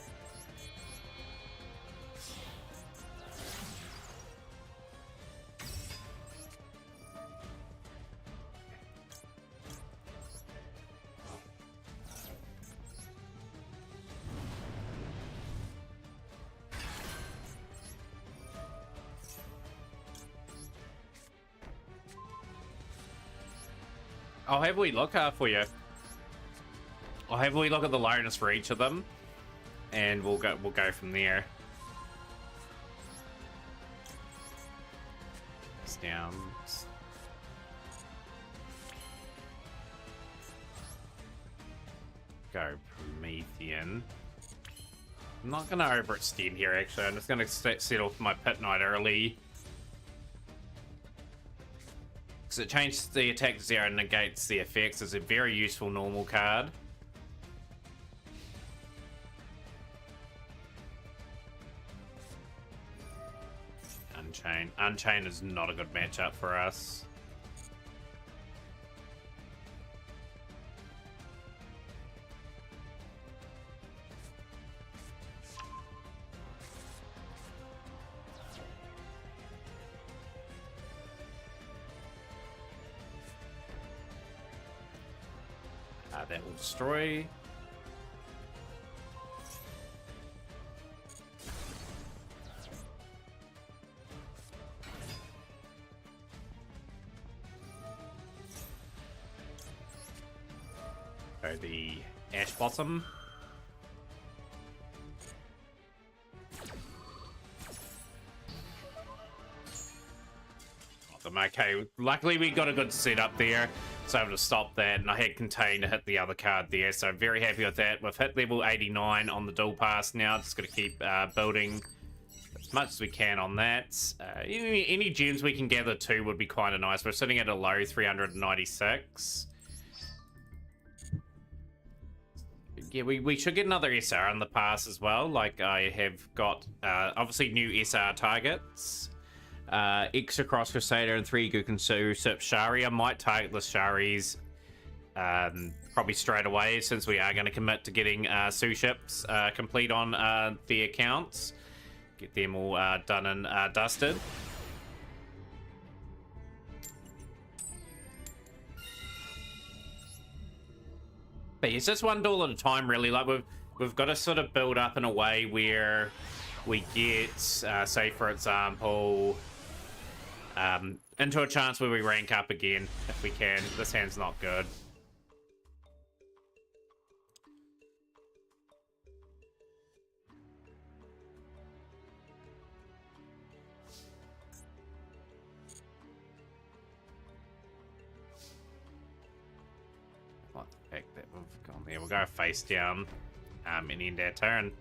I'll have a wee look for you. I'll have a wee look at the lowness for each of them, and we'll go from there. Down. Go Promethean. I'm not gonna overextend here. Actually, I'm just gonna settle for my pit knight early. So it changes the attack to 0 and negates the effects. It's a very useful normal card. Unchain. Unchain is not a good matchup for us. That will destroy. So the Ash Blossom. Okay, luckily we got a good setup there, so able to stop that, and I had Contain to hit the other card there, so I'm very happy with that. We've hit level 89 on the dual pass now, just got to keep building as much as we can on that. Any gems we can gather too would be kind of nice. We're sitting at a low 396. Yeah, we should get another SR on the pass as well. Like, I have got obviously new SR targets. Extra Cross Crusader and 3 Gukensu Sip Shari. I might target the Sharis probably straight away, since we are going to commit to getting Su ships complete on the accounts. Get them all done and dusted. But it's just one duel at a time, really. Like, we've got to sort of build up in a way where we get, say for example, into a chance where we rank up again if we can. This hand's not good. I like the fact that we've gone there. We'll go face down and end our turn.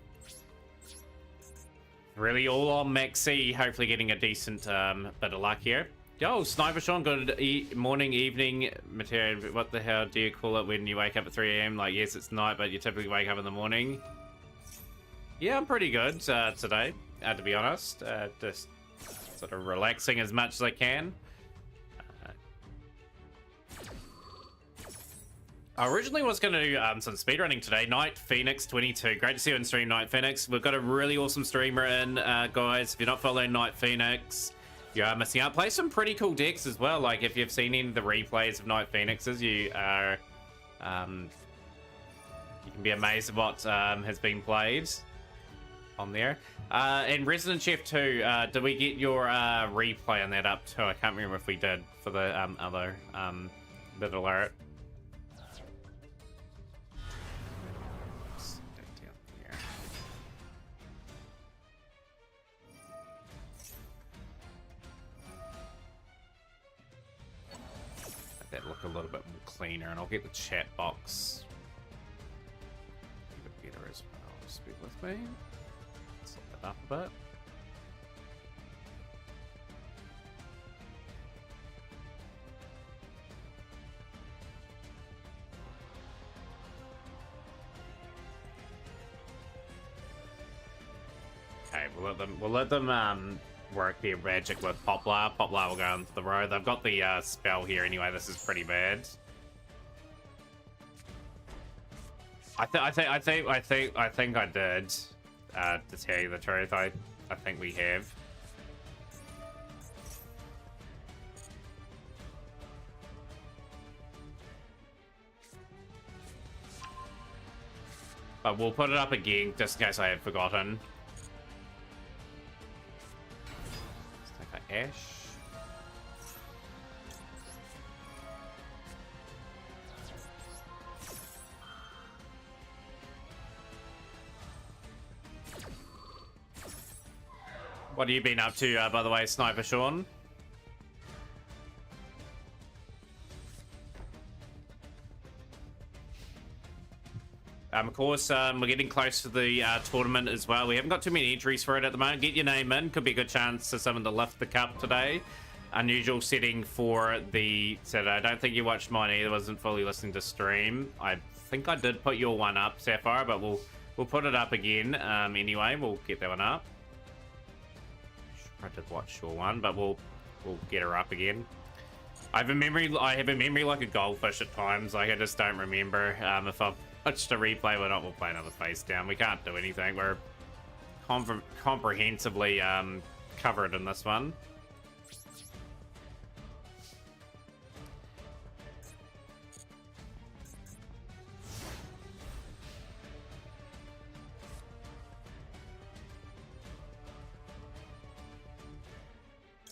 Really all on Maxi, hopefully getting a decent bit of luck here. Yo, Sniper Sean, good morning, evening, material. What the hell do you call it when you wake up at 3 AM? Like, yes, it's night, but you typically wake up in the morning. Yeah, I'm pretty good today, to be honest. Just sort of relaxing as much as I can. I originally was going to do some speedrunning today. Night Phoenix 22. Great to see you on stream, Night Phoenix. We've got a really awesome streamer in, guys. If you're not following Night Phoenix, you are missing out. Play some pretty cool decks as well. Like, if you've seen any of the replays of Night Phoenixes, you are... you can be amazed at what has been played on there. And Resident Chef 2, did we get your replay on that up too? I can't remember if we did for the other bit alert. That look a little bit more cleaner, and I'll get the chat box a bit better as well. Just be with me. Set that up a bit. Okay, we'll let them work their magic with Poplar. Poplar will go onto the road. They've got the spell here anyway. This is pretty bad. I think I did. To tell you the truth, I think we have. But we'll put it up again just in case I have forgotten. Let's take an Ash. What have you been up to, by the way, Sniper Sean? Of course, we're getting close to the tournament as well. We haven't got too many entries for it at the moment. Get your name in. Could be a good chance for someone to lift the cup today. Unusual setting for the Saturday. I don't think you watched mine either. Wasn't fully listening to stream. I think I did put your one up, Sapphire, but we'll put it up again. Anyway, we'll get that one up. I did watch your one, but we'll get her up again. I have a memory like a goldfish at times. Like I just don't remember if I've watched a replay or not. We'll play another face down. We can't do anything. We're comprehensively covered in this one.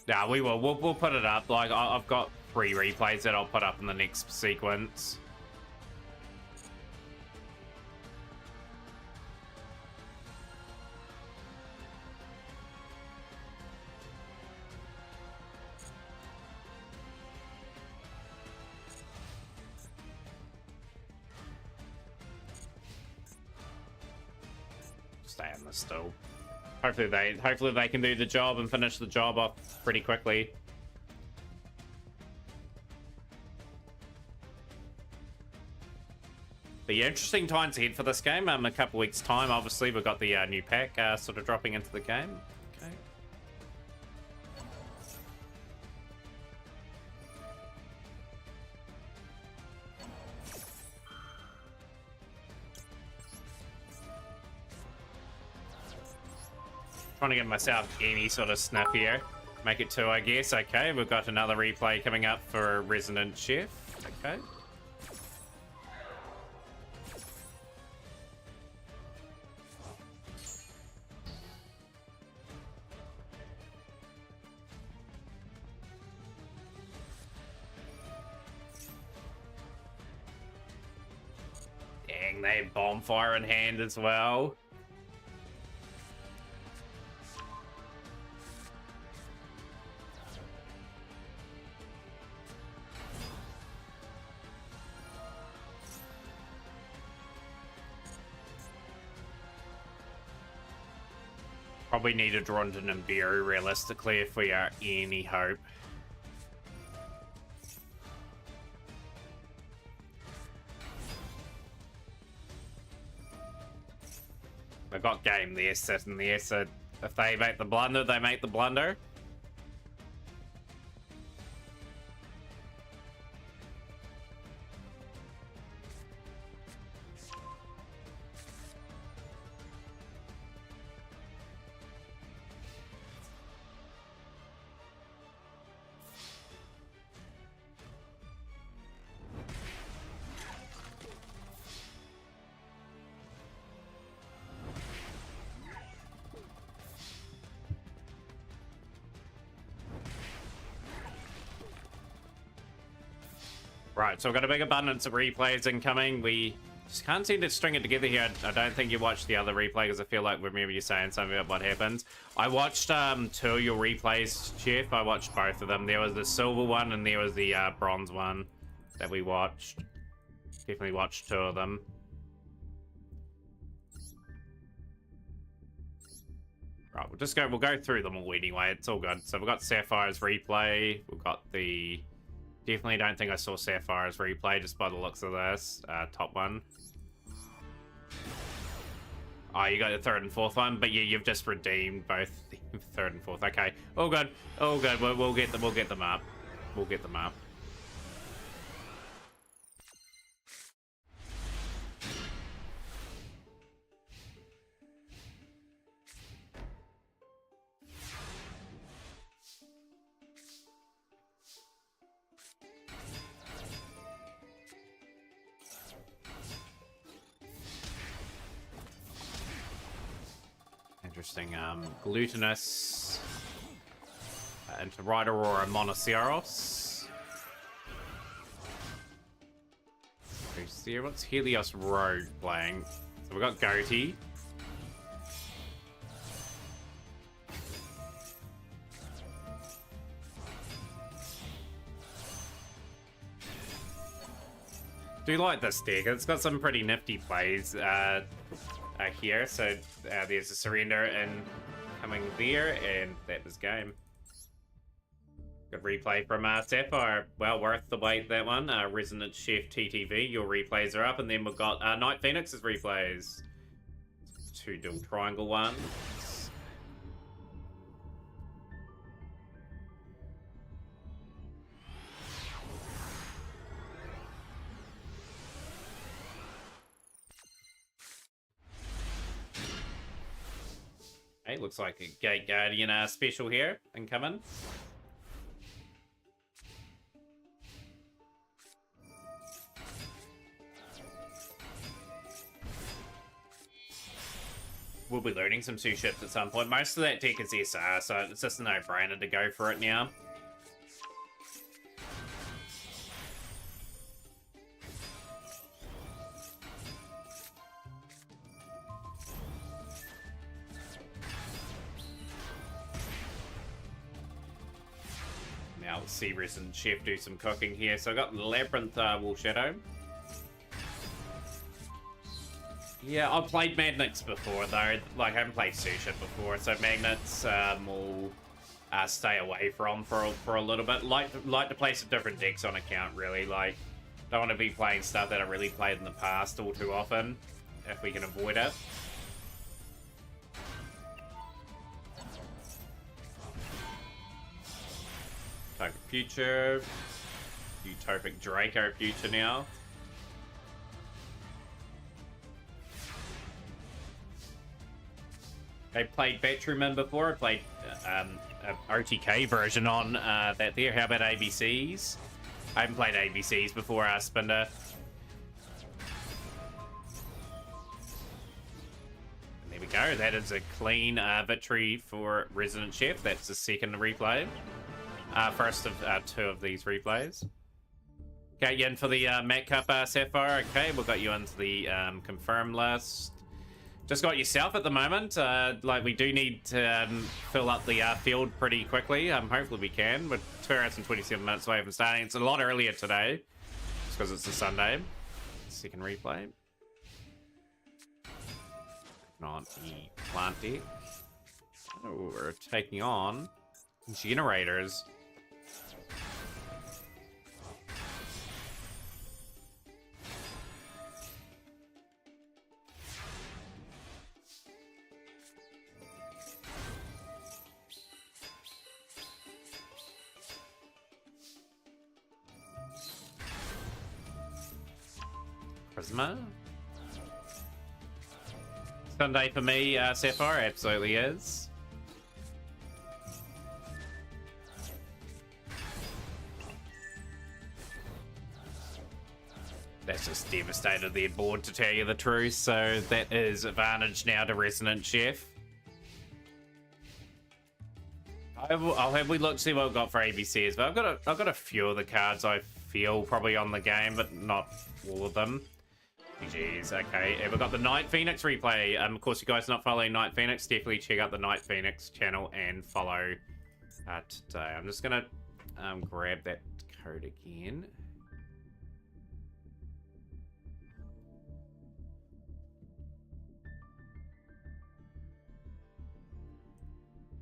Yeah, we will. We'll put it up. Like I've got 3 replays that I'll put up in the next sequence. Stay in this still. Hopefully they can do the job and finish the job off pretty quickly. But yeah, interesting times ahead for this game. A couple weeks time, obviously we've got the new pack sort of dropping into the game. Okay. Trying to get myself any sort of sniff here. Make it 2, I guess. Okay, we've got another replay coming up for Resident Chef. Okay. Dang, they have bonfire in hand as well. Probably need to draw into Nibiru realistically if we are any hope. They've got game there sitting there, so if they make the blunder, they make the blunder. Right, so we've got a big abundance of replays incoming. We just can't seem to string it together here. I don't think you watched the other replay because I feel like remember you saying something about what happens. I watched 2 of your replays, Chef. I watched both of them. There was the silver one and there was the bronze one that we watched. Definitely watched 2 of them. Right, we'll go through them all anyway. It's all good. So we've got Sapphire's replay. We've got the... Definitely don't think I saw Sapphire's replay just by the looks of this. Top one. Oh, you got the 3rd and 4th one, but yeah, you've just redeemed both the 3rd and 4th. Okay, all good, all good. We'll get them up. We'll get them up. . interesting. Glutinous. Into Right Aurora Monoceros. Who's here? What's Helios Rogue playing? So we've got Goatee. Do like this deck. It's got some pretty nifty plays here. So there's a Surrender coming there, and that was game. Good replay from Sapphire. Well worth the wait, that one. Resonant Chef TTV, your replays are up. And then we've got Night Phoenix's replays. 2 dual triangle ones. Hey, looks like a Gate Guardian special here incoming. We'll be learning some Sue ships at some point. Most of that deck is SR, so it's just a no-brainer to go for it now. Now we'll see Resident Chef do some cooking here. So I got Labyrinth Wall Shadow. Yeah, I've played Magnets before though. Like I haven't played Suship before, so Magnets will stay away from for a little bit. Like to play some different decks on account, really. Like don't want to be playing stuff that I really played in the past all too often, if we can avoid it. Utopic Future, Utopic Draco Future now. I played Batteryman before. I played an OTK version on that there. How about ABCs? I haven't played ABCs before, Spinder. And there we go. That is a clean victory for Resident Chef. That's the second replay. First of 2 of these replays. Okay, you in for the Mac Cup Sapphire? Okay, we've got you into the confirm list. Just got yourself at the moment. Like, we do need to fill up the field pretty quickly. Hopefully we can. We're 2 hours and 27 minutes away from starting. It's a lot earlier today, just because it's a Sunday. Second replay. Not the plant deck. Oh, we're taking on generators. Prisma. Sunday for me, Sapphire, absolutely is. That's just devastated their board, to tell you the truth, so that is advantage now to Resonant Chef. I'll have we look, see what we've got for ABC as well. I've got a few of the cards I feel probably on the game, but not all of them. GG's, okay. And we've got the Night Phoenix replay. Of course, you guys not following Night Phoenix, definitely check out the Night Phoenix channel and follow today. I'm just gonna grab that code again.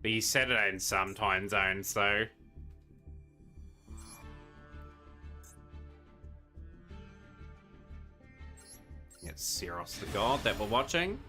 Be Saturday in some time zones, so. It's Seros the God that we're watching.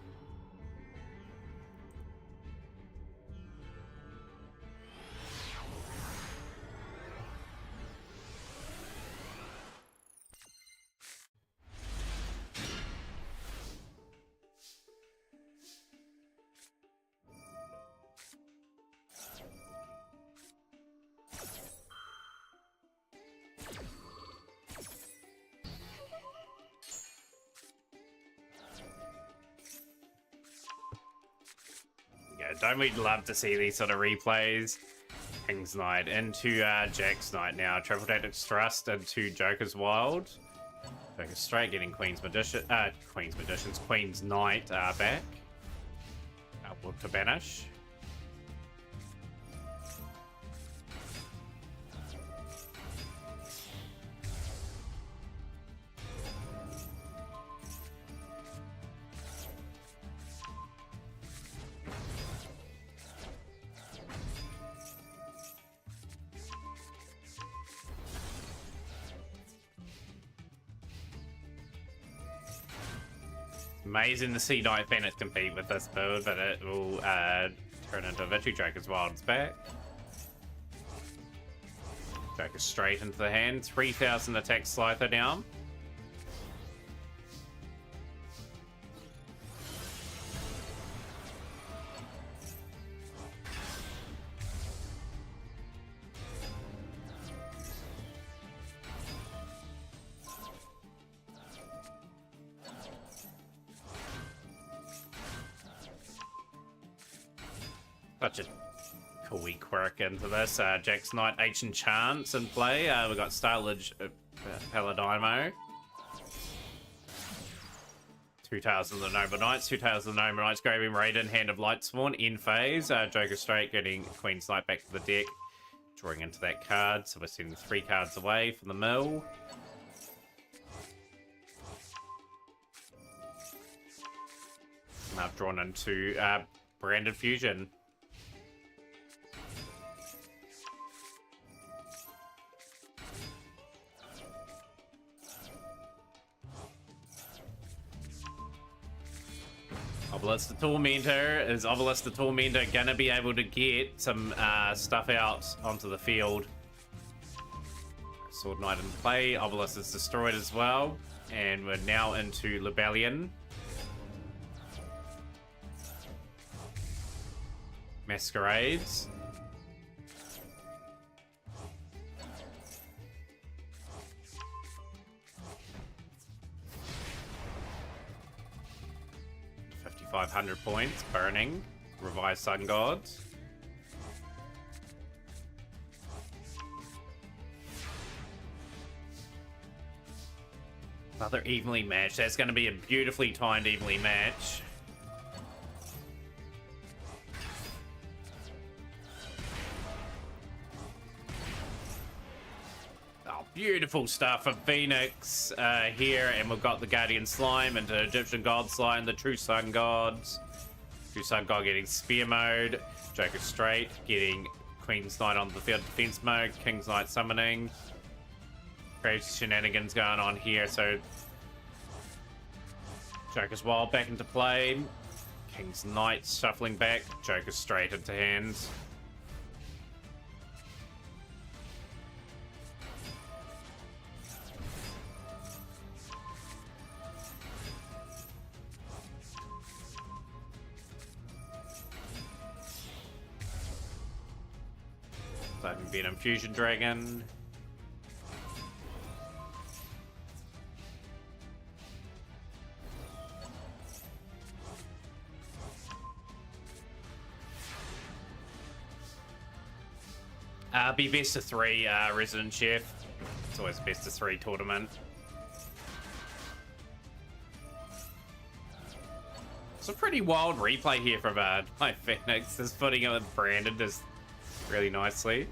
don't we love to see these sort of replays? King's Knight into Jack's Knight now. Triple Tactics Thrust into Joker's Wild. Joker's Straight getting Queen's Knight back. Will to banish. Amazing to see Knight Bennett compete with this build, but it will turn into Victory Joker's Wild's back. Joker straight into the hand. 3,000 attack Slifer now. Such a cool wee quirk into this. Jack's Knight Ancient Chance in play. We've got Starledge Paladimo. 2 Tales of the Noble Knights. 2 Tales of the Noble Knights. Graving Raiden, Hand of Lightsworn in phase. Joker Straight getting Queen's Knight back to the deck. Drawing into that card. So we're sending 3 cards away from the mill. And I've drawn into Branded Fusion. Obelisk the Tormentor. Is Obelisk the Tormentor gonna be able to get some stuff out onto the field? Sword Knight in play. Obelisk is destroyed as well. And we're now into Libellion. Masquerades. $500 points. Burning. Revised Sun Gods. Another evenly matched. That's going to be a beautifully timed evenly match. Oh, beautiful stuff from Phoenix here. And we've got the Guardian Slime into Egyptian God Slime, the True Sun Gods. True Sun God getting Spear mode. Joker Straight getting Queen's Knight on the field defense mode. King's Knight summoning. Crazy shenanigans going on here. So Joker's Wild back into play. King's Knight shuffling back. Joker Straight into hands. Venom Fusion Dragon. Be best of 3 Resident Chef. It's always best of 3 tournament. It's a pretty wild replay here from my Phoenix. Just putting it with Brandon just really nicely.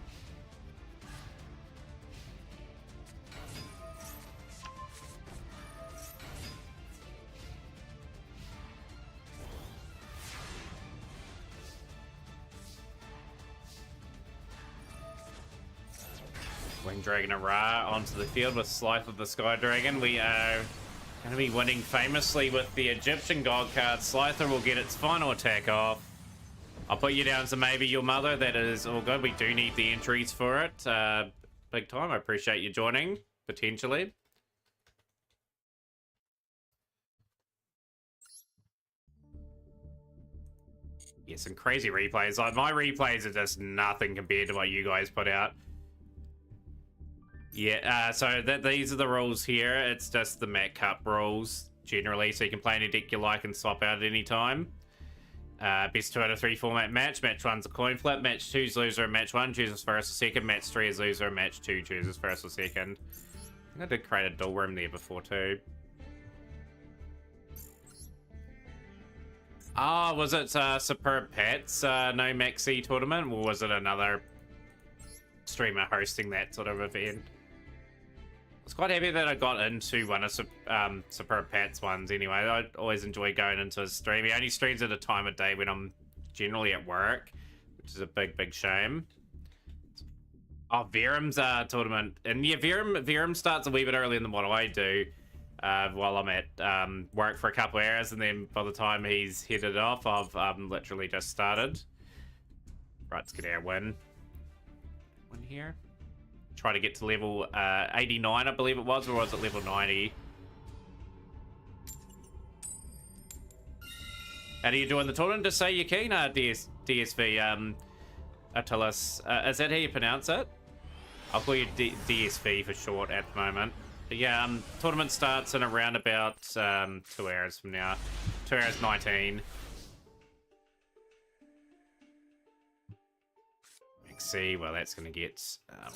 Winged Dragon Ra onto the field with Slice of the Sky Dragon. We are going to be winning famously with the Egyptian God card. Slicer will get its final attack off. I'll put you down to maybe your mother. That is all good. We do need the entries for it. Big time. I appreciate you joining, potentially. Yeah, some crazy replays. Like, my replays are just nothing compared to what you guys put out. Yeah, so these are the rules here. It's just the Mat Cup rules, generally, so you can play any deck you like and swap out at any time. Best 2 out of 3 format match. Match 1's a coin flip. Match 2's loser of match 1 chooses first or second. Match 3 is loser of match 2 chooses first or second. I think I did create a dual room there before too. Ah, was it Superb Pets No Maxi tournament, or was it another streamer hosting that sort of event? I was quite happy that I got into one of Superb Pets ones anyway. I always enjoy going into his stream. He only streams at a time of day when I'm generally at work, which is a big shame. Oh, Virum's tournament. And yeah, Virum starts a wee bit earlier than what I do. While I'm at work for a couple of hours, and then by the time he's headed off, I've literally just started. Right, let's get our win here. Try to get to level 89, I believe it was, or was it level 90? How are you doing the tournament? Just say you're keen, DSV, Attilas. Is that how you pronounce it? I'll call you DSV for short at the moment. But yeah, tournament starts in around about 2 hours from now. 2 hours 19. Max C, well that's going to get...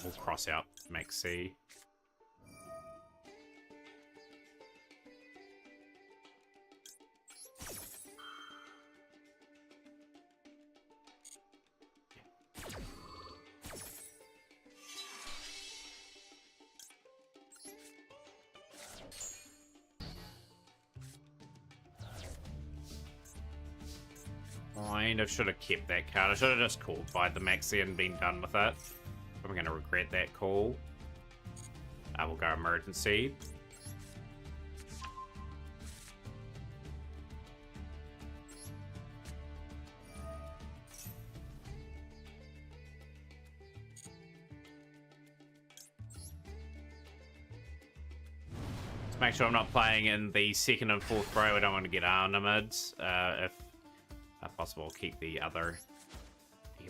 we'll cross out Max C. I should have kept that card. I should have just called by the Maxi and been done with it. I'm going to regret that call. I will go emergency. Let's make sure I'm not playing in the second and fourth row. I don't want to get armaments. If possible, I'll keep the other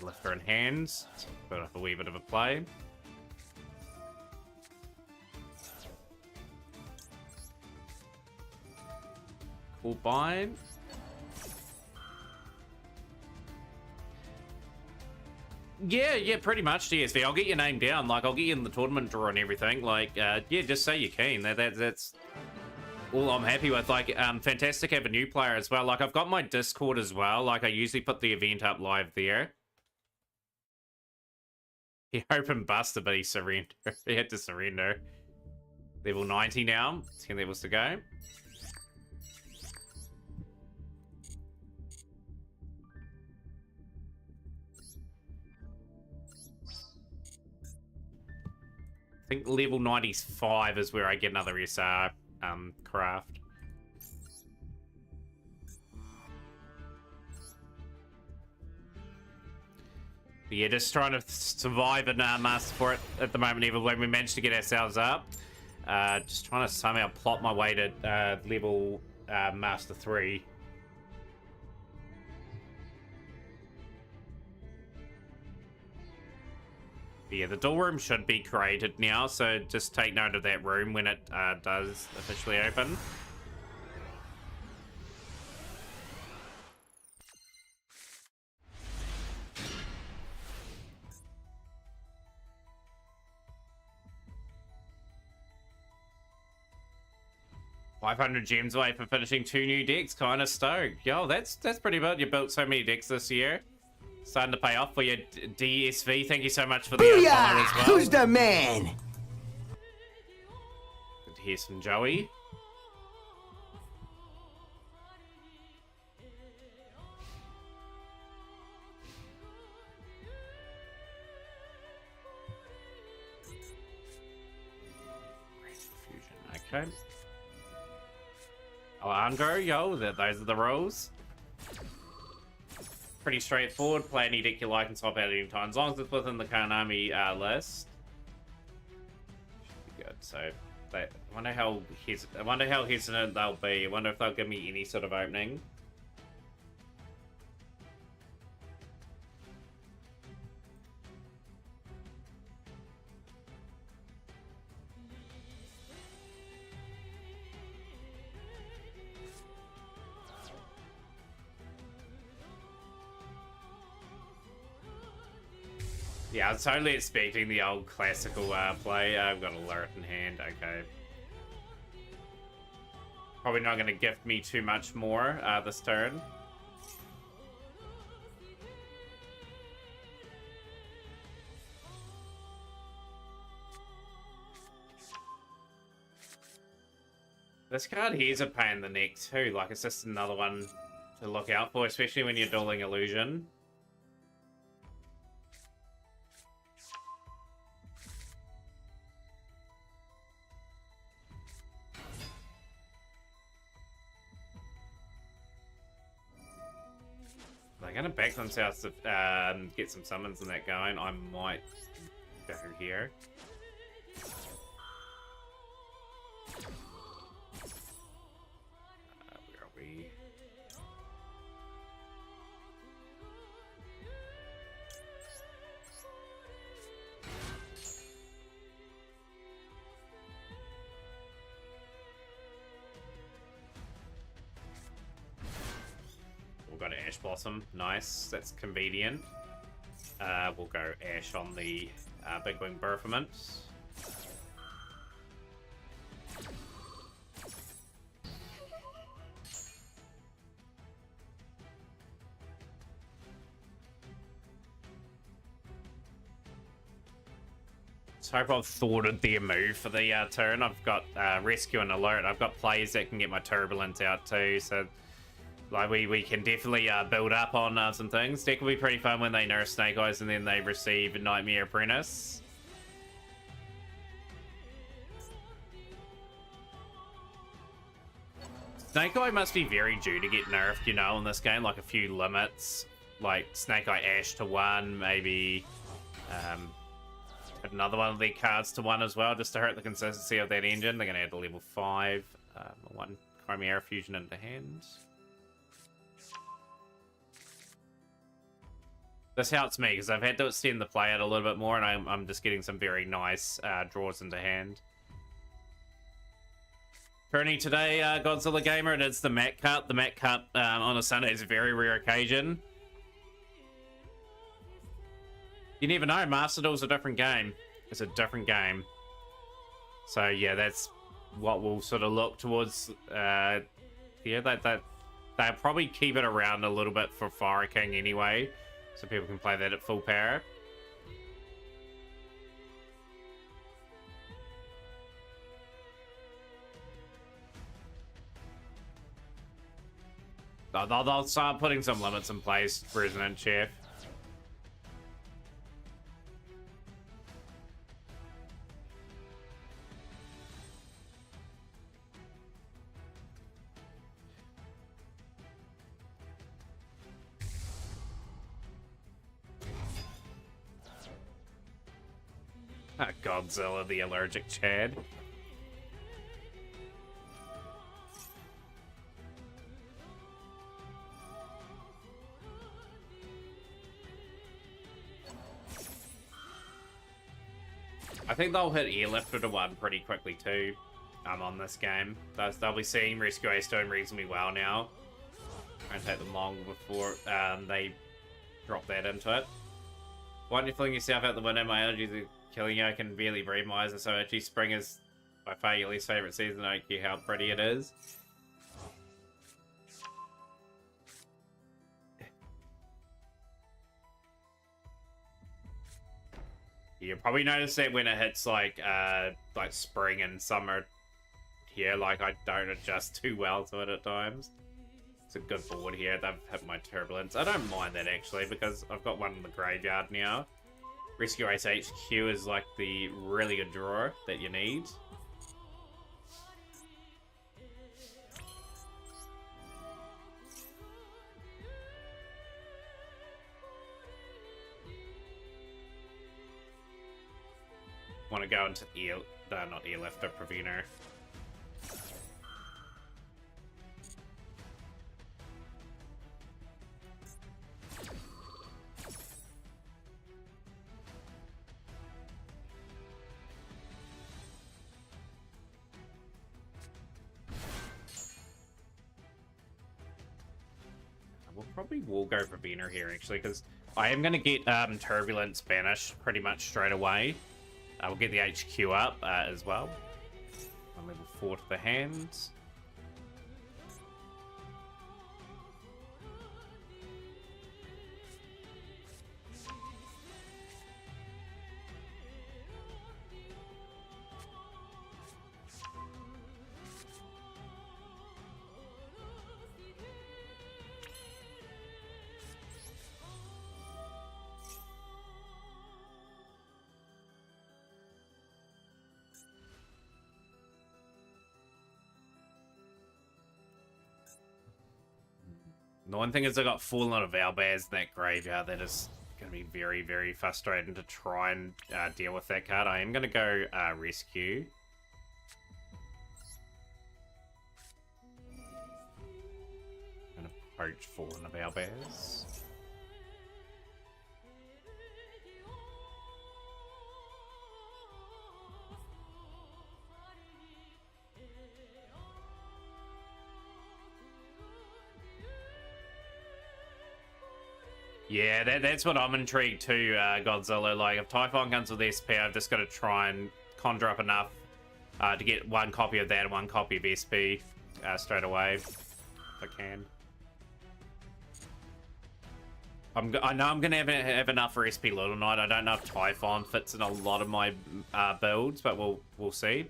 lifter in hands. Put up a wee bit of a play. Cool bind. Yeah, pretty much, DSV. I'll get your name down. Like, I'll get you in the tournament draw and everything. Like, yeah, just say you're keen. That's all I'm happy with. Like, fantastic to have a new player as well. Like, I've got my Discord as well. Like, I usually put the event up live there. He opened Buster, but he surrendered. He had to surrender. Level 90 now. 10 levels to go. I think level 95 is where I get another SR craft. But yeah, just trying to survive and master for it at the moment, even when we managed to get ourselves up. Just trying to somehow plot my way to level Master 3. But yeah, the dual room should be created now, so just take note of that room when it does officially open. $500 gems away for finishing 2 new decks. Kind of stoked. Yo, that's pretty good. You built so many decks this year. Starting to pay off for your DSV. Thank you so much for the follow as well. Who's the man? Good to hear some Joey. Okay. Oh, Ango, yo, those are the roles. Pretty straightforward. Play any deck you like and swap out at any time, as long as it's within the current army list. Should be good. So, I wonder how hesitant they'll be. I wonder if they'll give me any sort of opening. Yeah, I was totally expecting the old classical play. I've got alert in hand. Okay. Probably not going to gift me too much more this turn. This card here's a pain in the neck too. Like, it's just another one to look out for, especially when you're dueling illusion. They're gonna back themselves to get some summons in that going. I might go here. Where are we? We'll go to Ash Blossom. Nice. That's convenient. We'll go Ash on the Big Wing Berthament. Let's hope I've thwarted their move for the turn. I've got Rescue and Alert. I've got plays that can get my Turbulence out too, so like we can definitely build up on some things. Deck will be pretty fun when they nerf Snake Eyes and then they receive Nightmare Apprentice. Snake Eye must be very due to get nerfed, you know, in this game. Like a few limits, like Snake Eye Ash to 1, maybe another one of the cards to 1 as well, just to hurt the consistency of that engine. They're going to add to level 5. 1 Chimera Fusion into hand. This helps me, because I've had to extend the play out a little bit more, and I'm just getting some very nice draws into hand. Currently today, Godzilla Gamer, and it's the Mac Cup. The Mac Cup on a Sunday is a very rare occasion. You never know, Master Duel's a different game. It's a different game. So yeah, that's what we'll sort of look towards. Yeah, they'll probably keep it around a little bit for Fire King anyway, so people can play that at full power. They'll start putting some limits in place, Resonant Chef. Godzilla, the allergic Chad. I think they'll hit Airlifter to 1 pretty quickly too. On this game, they'll be seeing Rescue Ace doing reasonably well now. Won't take them long before they drop that into it. Why don't you fling yourself out the window? My allergies are killing you. I can barely breathe. My eyes are so itchy. Spring is by far your least favorite season. I don't care how pretty it is. You'll probably notice that when it hits like spring and summer here, like I don't adjust too well to it at times. It's a good board here. They've hit my Turbulence. I don't mind that actually, because I've got one in the graveyard now. Rescue Ace HQ is like the really good draw that you need. Want to go into not Airlifter, Preventer. We'll probably will go for Preventer here actually, because I am going to get Turbulence banished pretty much straight away. We'll get the HQ up as well. On level 4 to the hands. The one thing is I got full lot of Owlbears in that graveyard. That is going to be very, very frustrating to try and deal with that card. I am going to go Rescue. I'm going to poach Fallen of Owlbears. Yeah, that's what I'm intrigued too, Godzilla. Like, if Typhon comes with SP, I've just got to try and conjure up enough to get one copy of that and one copy of SP straight away, if I can. I know I'm going to have enough for SP Little Knight. I don't know if Typhon fits in a lot of my builds, but we'll see.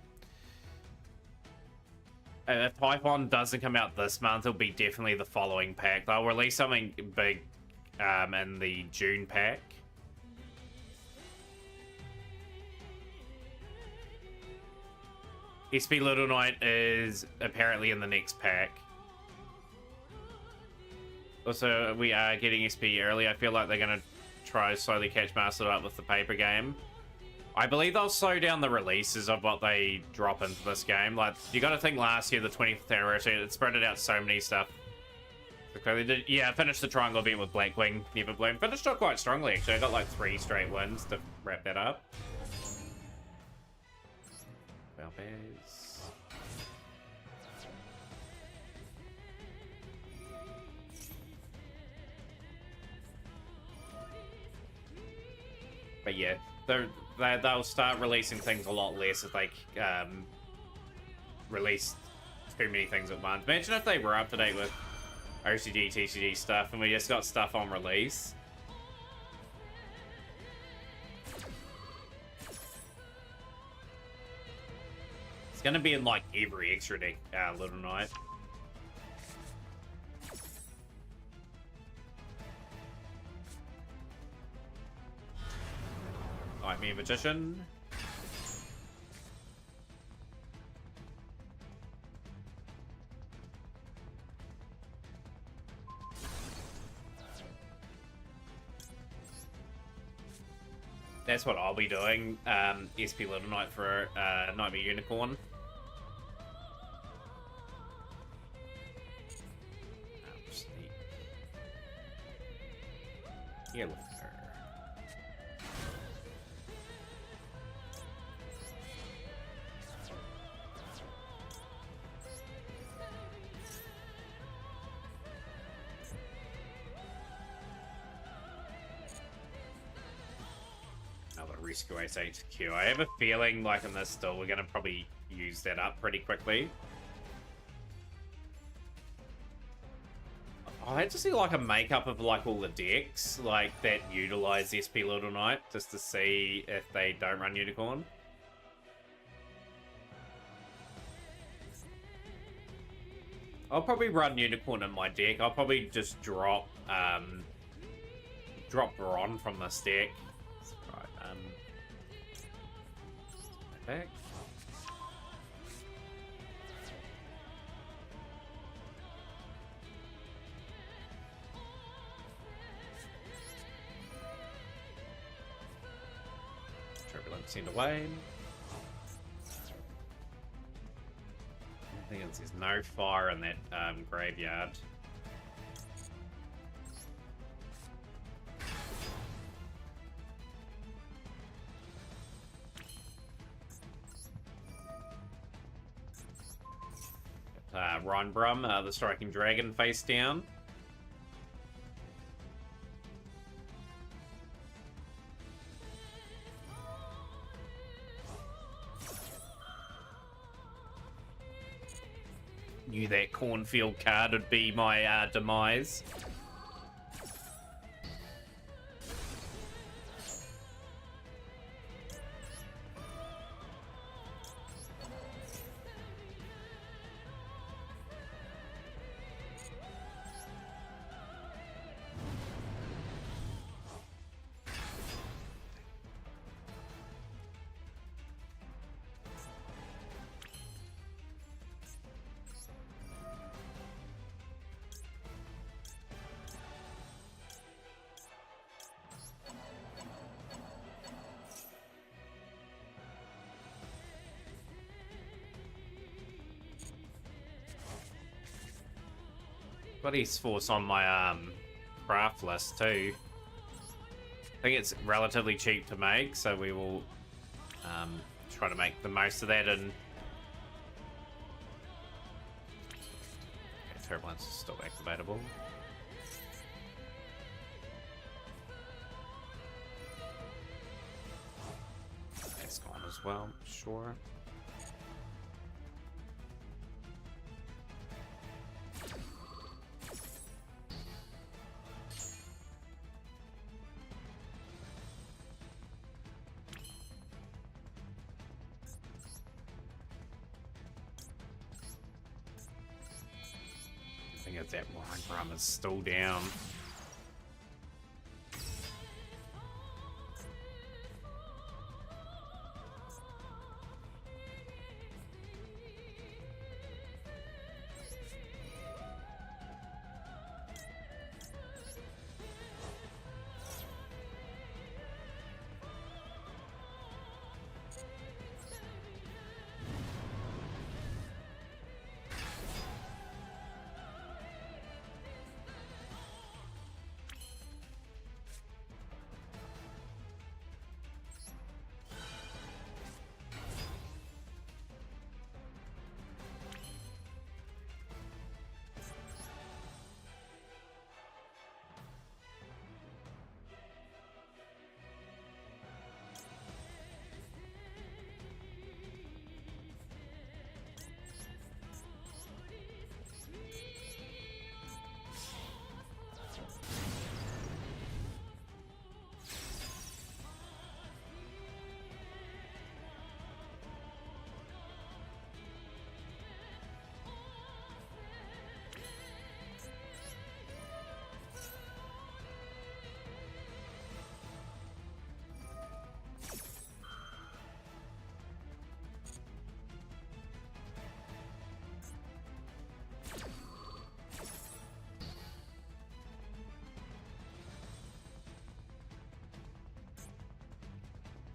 If Typhon doesn't come out this month, it'll be definitely the following pack. They'll release something big in the June pack. SP Little Knight is apparently in the next pack. Also, we are getting SP early. I feel like they're going to try to slowly catch Master up with the paper game. I believe they'll slow down the releases of what they drop into this game. Like, you got to think last year, the 20th anniversary, it spread out so many stuff. Yeah, I finished the triangle event with Blackwing, Never Bloom. Finished it quite strongly, actually. I got like 3 straight wins to wrap that up. Owlbears. But yeah, they'll start releasing things a lot less if they release too many things at once. Imagine if they were up to date with OCG, TCG stuff, and we just got stuff on release. It's gonna be in like every extra deck, Little Knight. Nightmare Magician. That's what I'll be doing. SP Little Knight for Nightmare Unicorn. Here, look. Rescue Ace HQ. I have a feeling, like in this still, we're going to probably use that up pretty quickly. I had to see like a makeup of like all the decks like that utilize SP Little Knight just to see if they don't run Unicorn. I'll probably run Unicorn in my deck. I'll probably just drop Bron from this deck. Back. Turbulence sent away. I think there's no fire in that graveyard. Ron Brum, the Striking Dragon face down. Knew that cornfield card would be my demise. Got East Force on my craft list too. I think it's relatively cheap to make, so we will try to make the most of that. And okay, Turbulence is still activatable. That's gone as well, sure. That line run is still down.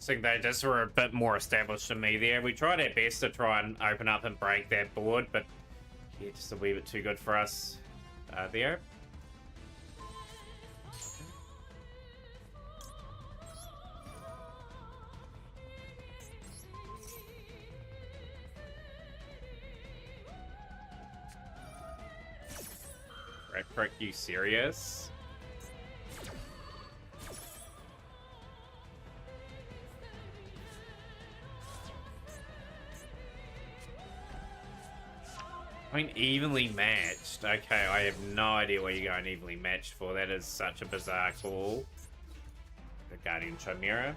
I think they just were a bit more established than me there. We tried our best to try and open up and break that board, but yeah, just a wee bit too good for us there. Right, Prick, you serious? I mean, evenly matched. Okay, I have no idea what you're going evenly matched for. That is such a bizarre call. The Guardian Chimera.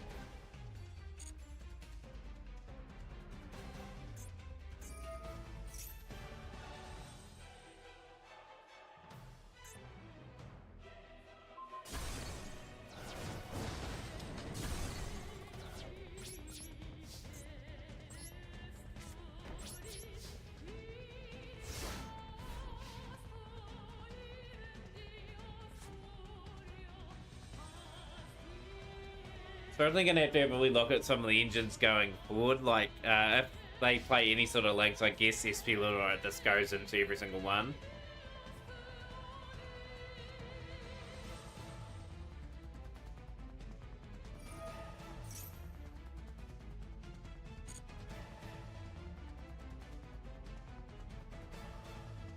Certainly going to have to really look at some of the engines going forward. Like, if they play any sort of links, I guess SP Little just goes into every single one.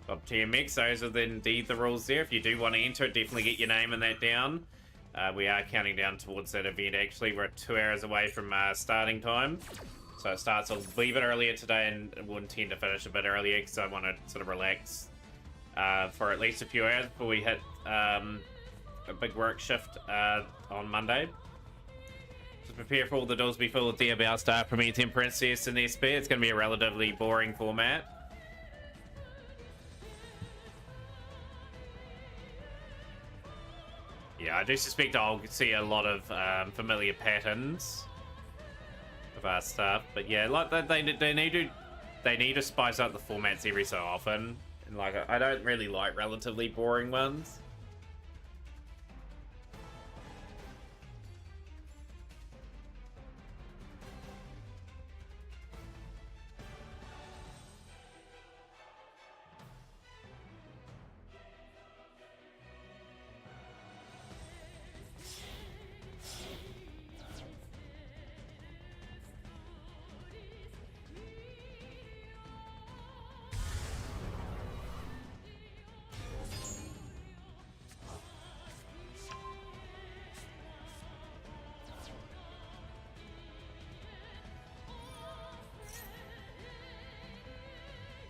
Top tier mix, those are indeed the rules there. If you do want to enter it, definitely get your name in that down. We are counting down towards that event, actually. We're 2 hours away from starting time. So it starts a wee bit earlier today, and we'll intend to finish a bit earlier because I want to sort of relax for at least a few hours before we hit a big work shift on Monday. To prepare for all the doors to be full of DBL Star, Promethean Princess, and SP. It's going to be a relatively boring format. Yeah, I do suspect I'll see a lot of familiar patterns of our stuff, but yeah, like they need to spice up the formats every so often, and like I don't really like relatively boring ones.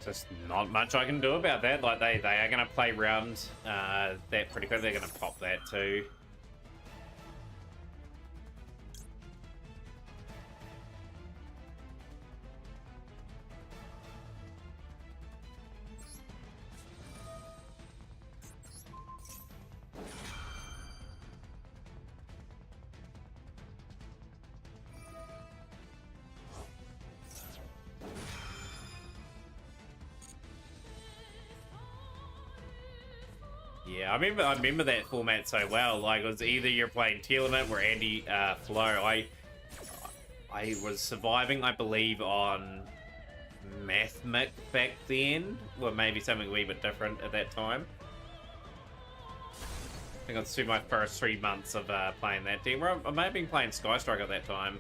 Just not much I can do about that. Like they are gonna play around that pretty quick. They're gonna pop that too. Yeah, I remember that format so well. Like, it was either you're playing Telement or Andy Flow. I was surviving, I believe, on Mathmic back then, or maybe something a wee bit different at that time. I think I was through my first 3 months of playing that team. I may have been playing Skystrike at that time.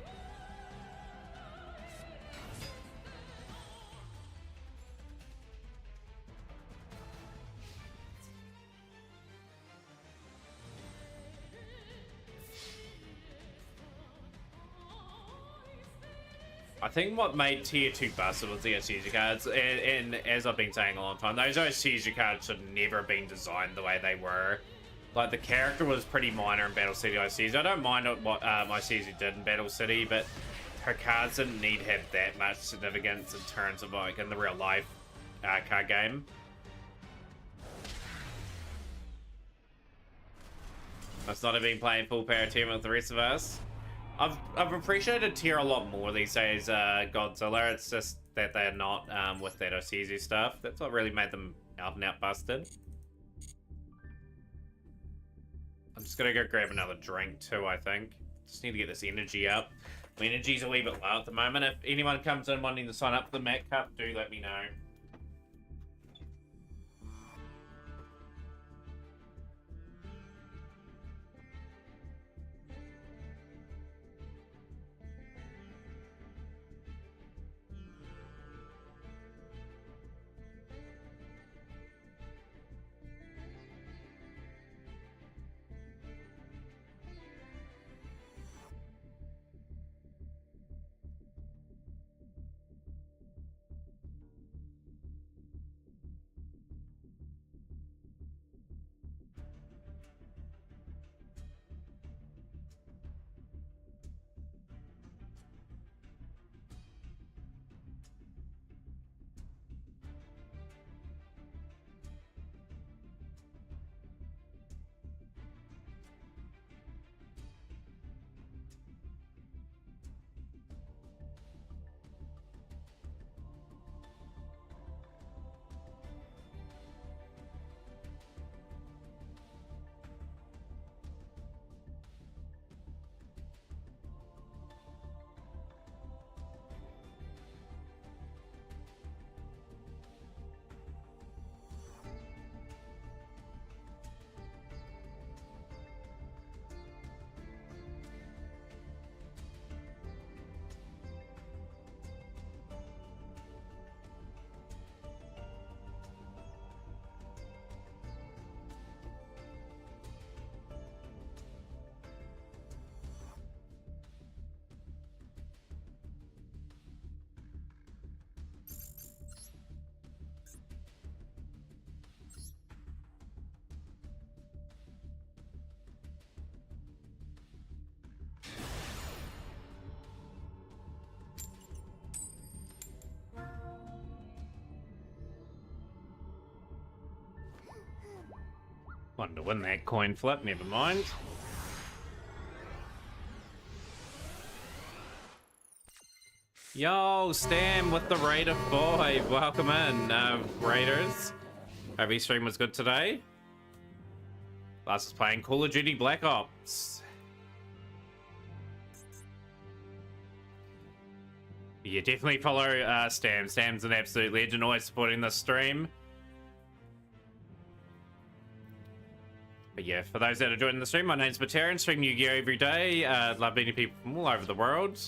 I think what made Tier 2 busted was the Seizure cards, and as I've been saying a long time, those Seizure cards should never have been designed the way they were. Like, the character was pretty minor in Battle City Seizure. I don't mind what my Seizure did in Battle City, but her cards didn't need to have that much significance in terms of, like, in the real life card game. Must not have been playing full power team with the rest of us. I've appreciated Tier a lot more these days, Godzilla. It's just that they're not with that Osizu stuff. That's what really made them out and out busted. I'm just gonna go grab another drink too, I think. Just need to get this energy up. My energy's a wee bit low at the moment. If anyone comes in wanting to sign up for the Mac Cup, do let me know. win that coin flip, never mind. Yo, Stam with the Raider 5. Welcome in, Raiders. Hope your stream was good today. Last is playing Call of Duty Black Ops. Yeah, definitely follow Stam. Stam's an absolute legend, always supporting this stream. But yeah, for those that are joining the stream, my name's Batarian, stream Yu-Gi-Oh every day. Love meeting people from all over the world.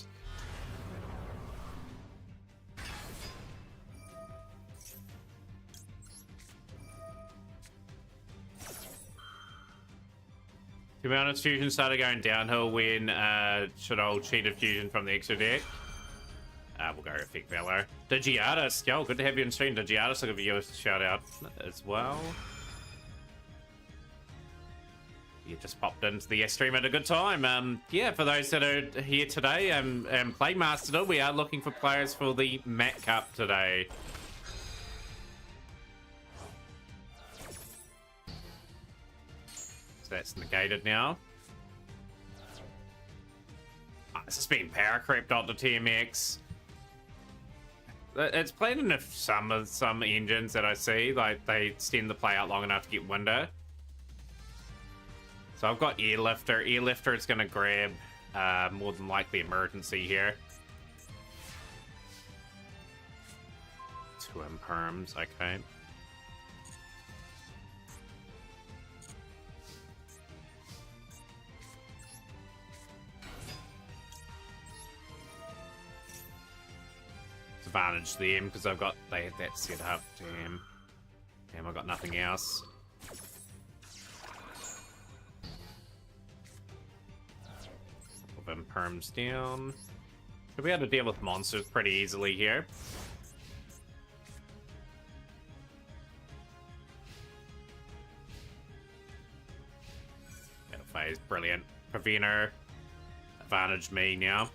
To be honest, Fusion started going downhill when Shadol cheated Fusion from the extra deck. We'll go Effect Valor. Digiartis, yo, good to have you on stream. Digiartis, I'll give you a shout out as well. You just popped into the stream at a good time. Yeah, for those that are here today and play Mastered, we are looking for players for the Mat Cup today. So that's negated now. This has been power crept onto TMX. It's played in some engines that I see, like they extend the play out long enough to get window. So I've got Airlifter. Airlifter is going to grab more than likely Emergency here. 2 Imperms, okay. Advantage them because I've got they had that set up. Damn, I've got nothing else. Perms down. Should be able to deal with monsters pretty easily here. Battle phase, brilliant. Preventer advantage me now.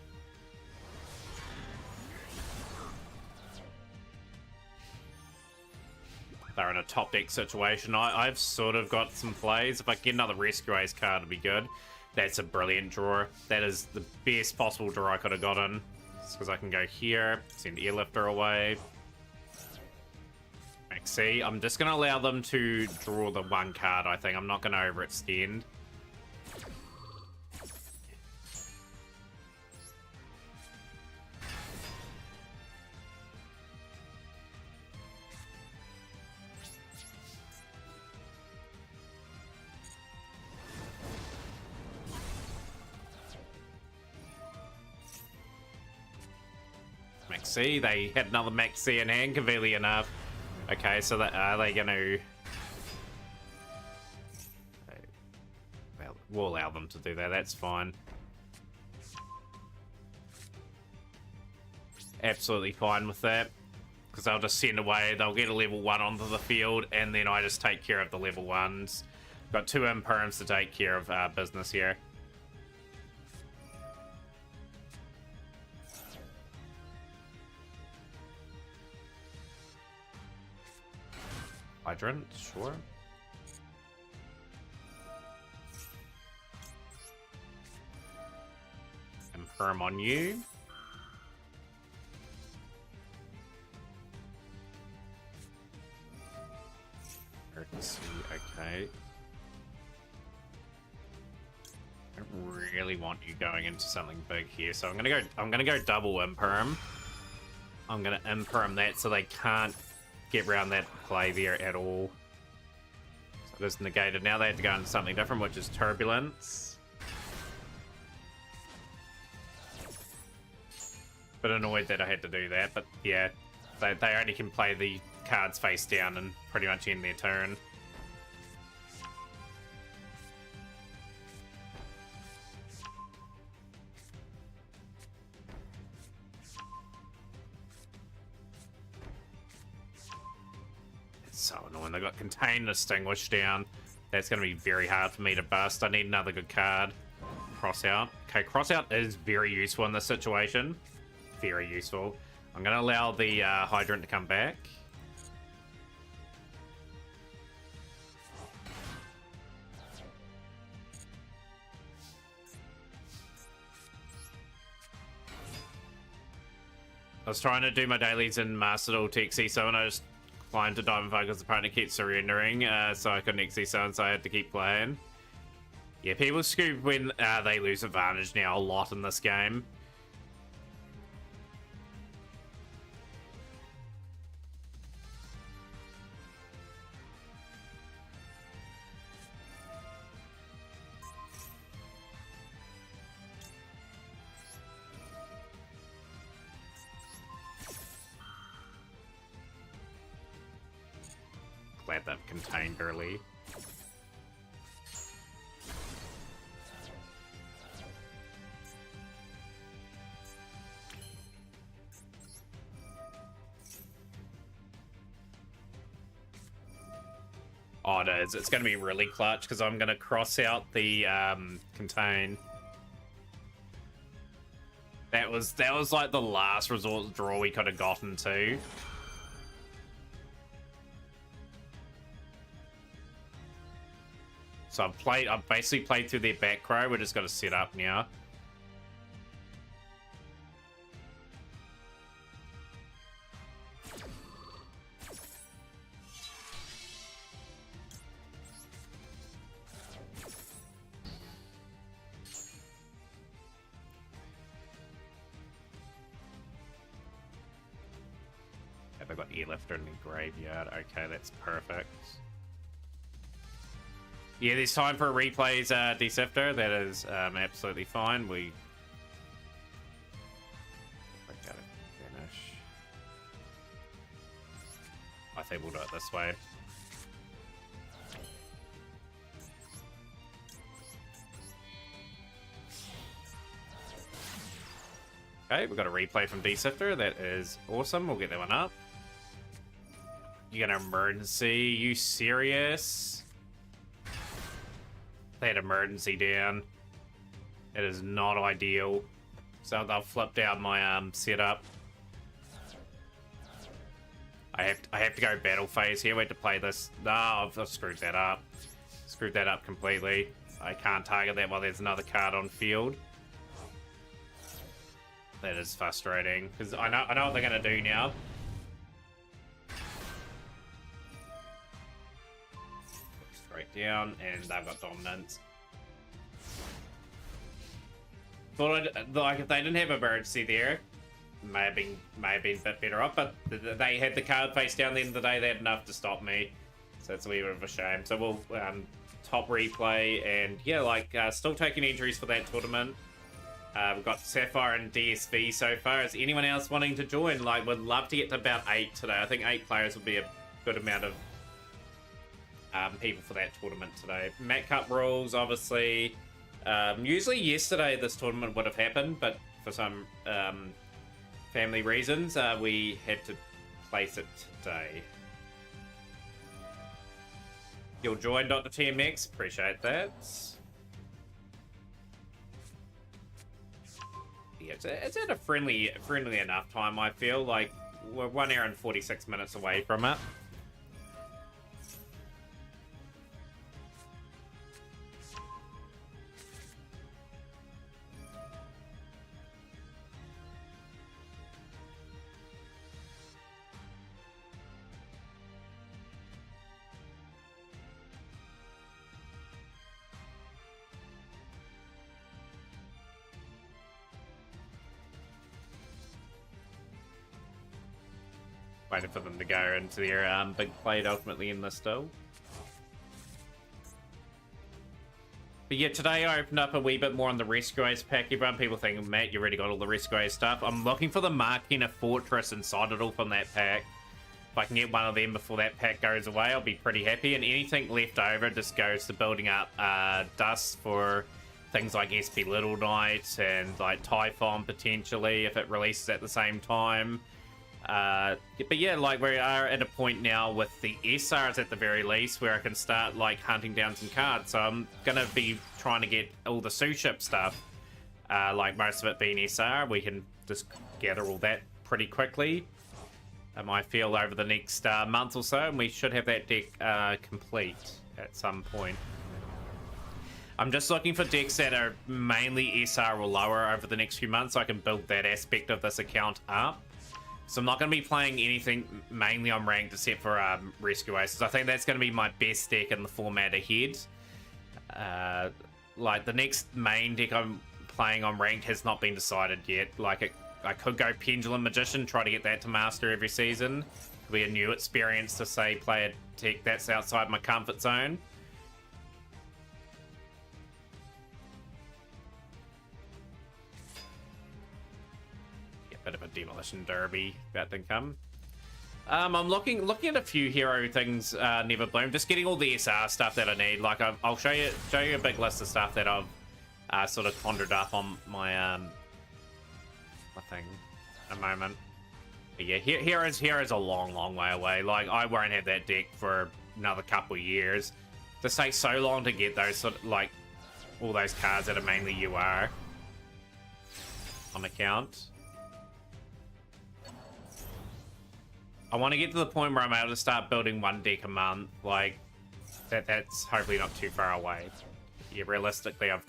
They're in a top deck situation. I've sort of got some plays. If I get another Rescue Ace card, it'd be good. That's a brilliant draw. That is the best possible draw I could have gotten. Because I can go here, send Airlifter away. Maxi, I'm just going to allow them to draw the 1 card, I think. I'm not going to overextend. Maxi, they had another Maxi in hand, conveniently enough. Okay, so that, are they going to... Well, we'll allow them to do that, that's fine. Absolutely fine with that. Because they'll just send away, they'll get a level 1 onto the field, and then I just take care of the level 1s. Got 2 Imperms to take care of business here. Hydrant, sure. Imperm on you. Emergency, okay. I don't really want you going into something big here, so I'm gonna go double Imperm. I'm gonna Imperm that so they can't get around that play there at all. So it is negated. Now they have to go into something different, which is Turbulence. Bit annoyed that I had to do that, but yeah, they only can play the cards face down and pretty much end their turn. So annoying. They got Contain, Extinguish down. That's going to be very hard for me to bust. I need another good card. Cross out. Okay, Cross out is very useful in this situation. Very useful. I'm going to allow the Hydrant to come back. I was trying to do my dailies in Master Duel to XC Summon. I just climbed to Diamond 5 because the partner kept surrendering, so I couldn't XC Summon, so I had to keep playing. Yeah, people scoop when they lose advantage now a lot in this game. Glad they've contained early. Oh, it is. It's going to be really clutch because I'm going to cross out the contain. That was like the last resort draw we could have gotten to. So I've basically played through their back row. We're just got to set up now. Have I got Airlifter in the graveyard? Okay, that's perfect. Yeah, there's time for replays, Deceptor. That is absolutely fine. We gotta finish. I think we'll do it this way. Okay, we've got a replay from Deceptor. That is awesome. We'll get that one up. You got an emergency? You serious? That emergency down. It is not ideal. So they'll flip down my setup. I have to go battle phase here. We have to play this. No, I've screwed that up. Screwed that up completely. I can't target that while there's another card on field. That is frustrating because I know what they're gonna do now. Straight down, and they've got dominance. Thought like if they didn't have emergency there, may have been a bit better off. But they had the card face down. At the end of the day, they had enough to stop me, so it's a wee bit of a shame. So we'll top replay, and yeah, like still taking entries for that tournament. We've got Sapphire and DSV so far. Is anyone else wanting to join? Like, would love to get to about 8 today. I think 8 players would be a good amount of people for that tournament today. Mat Cup rules, obviously. Usually yesterday this tournament would have happened, but for some family reasons, we had to place it today. You'll join Dr. TMX. Appreciate that. Yeah, it's at a friendly enough time, I feel. Like, we're 1 hour and 46 minutes away from it. Waiting for them to go into their big plate ultimately in this still. But yeah, today I opened up a wee bit more on the Rescue Ace pack. Everyone, people think, Matt, you already got all the Rescue Ace stuff. I'm looking for the Markina Fortress inside it all from that pack. If I can get one of them before that pack goes away, I'll be pretty happy. And anything left over just goes to building up dust for things like SP Little Knight and like Typhon potentially if it releases at the same time. But yeah, like we are at a point now with the SRs at the very least where I can start like hunting down some cards. So I'm gonna be trying to get all the sous ship stuff, like most of it being SR. We can just gather all that pretty quickly. I feel over the next month or so, and we should have that deck complete at some point. I'm just looking for decks that are mainly SR or lower over the next few months so I can build that aspect of this account up. So I'm not going to be playing anything mainly on ranked except for Rescue Aces. I think that's going to be my best deck in the format ahead. Like, the next main deck I'm playing on ranked has not been decided yet. Like, I could go Pendulum Magician, try to get that to master every season. It'll be a new experience to, say, play a deck that's outside my comfort zone. Bit of a demolition derby about to come. I'm looking at a few hero things. Never Bloom, just getting all the SR stuff that I need. Like I'll show you a big list of stuff that I've sort of conjured up on my my thing a moment. But yeah, heroes a long way away. Like I won't have that deck for another couple of years. This takes so long to get those sort of like all those cards that are mainly UR on account. I want to get to the point where I'm able to start building one deck a month. Like, that's hopefully not too far away. Yeah, realistically, I've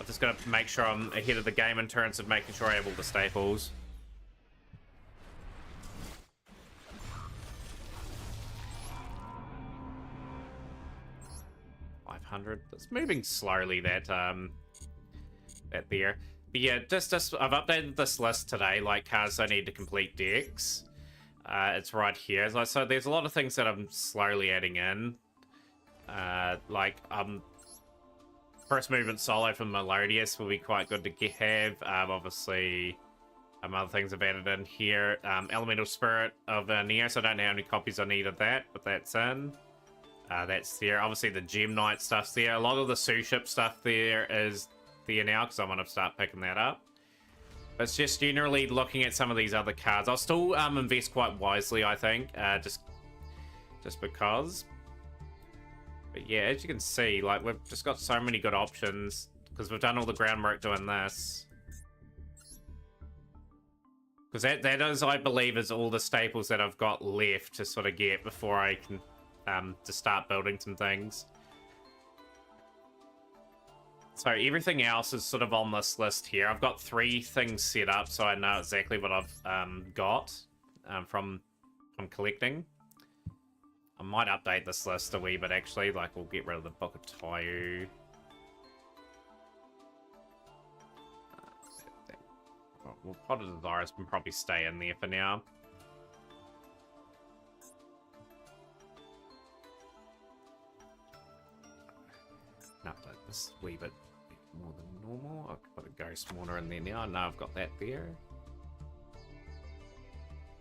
just got to make sure I'm ahead of the game in terms of making sure I have all the staples. 500. It's moving slowly, that there. But yeah, just I've updated this list today, like cards I need to complete decks. It's right here. So there's a lot of things that I'm slowly adding in. Like, first movement solo from Melodious will be quite good to have. Obviously, other things I've added in here. Elemental Spirit of Neos. I don't know how many copies I need of that, but that's in. That's there. Obviously, the Gem Knight stuff's there. A lot of the Sue Ship stuff there is there now, because I want to start picking that up. It's just generally looking at some of these other cards. I'll still invest quite wisely, I think, just because. But yeah, as you can see, like, we've just got so many good options because we've done all the groundwork doing this. Because that is, I believe, is all the staples that I've got left to sort of get before I can to start building some things. So everything else is sort of on this list here. I've got 3 things set up, so I know exactly what I've got from collecting. I might update this list a wee bit, actually. Like, we'll get rid of the Book of Taiyu. Well, Pot of Desires can probably stay in there for now. Update this wee bit more than normal. I've got a Ghost Mourner in there now. Now I've got that there.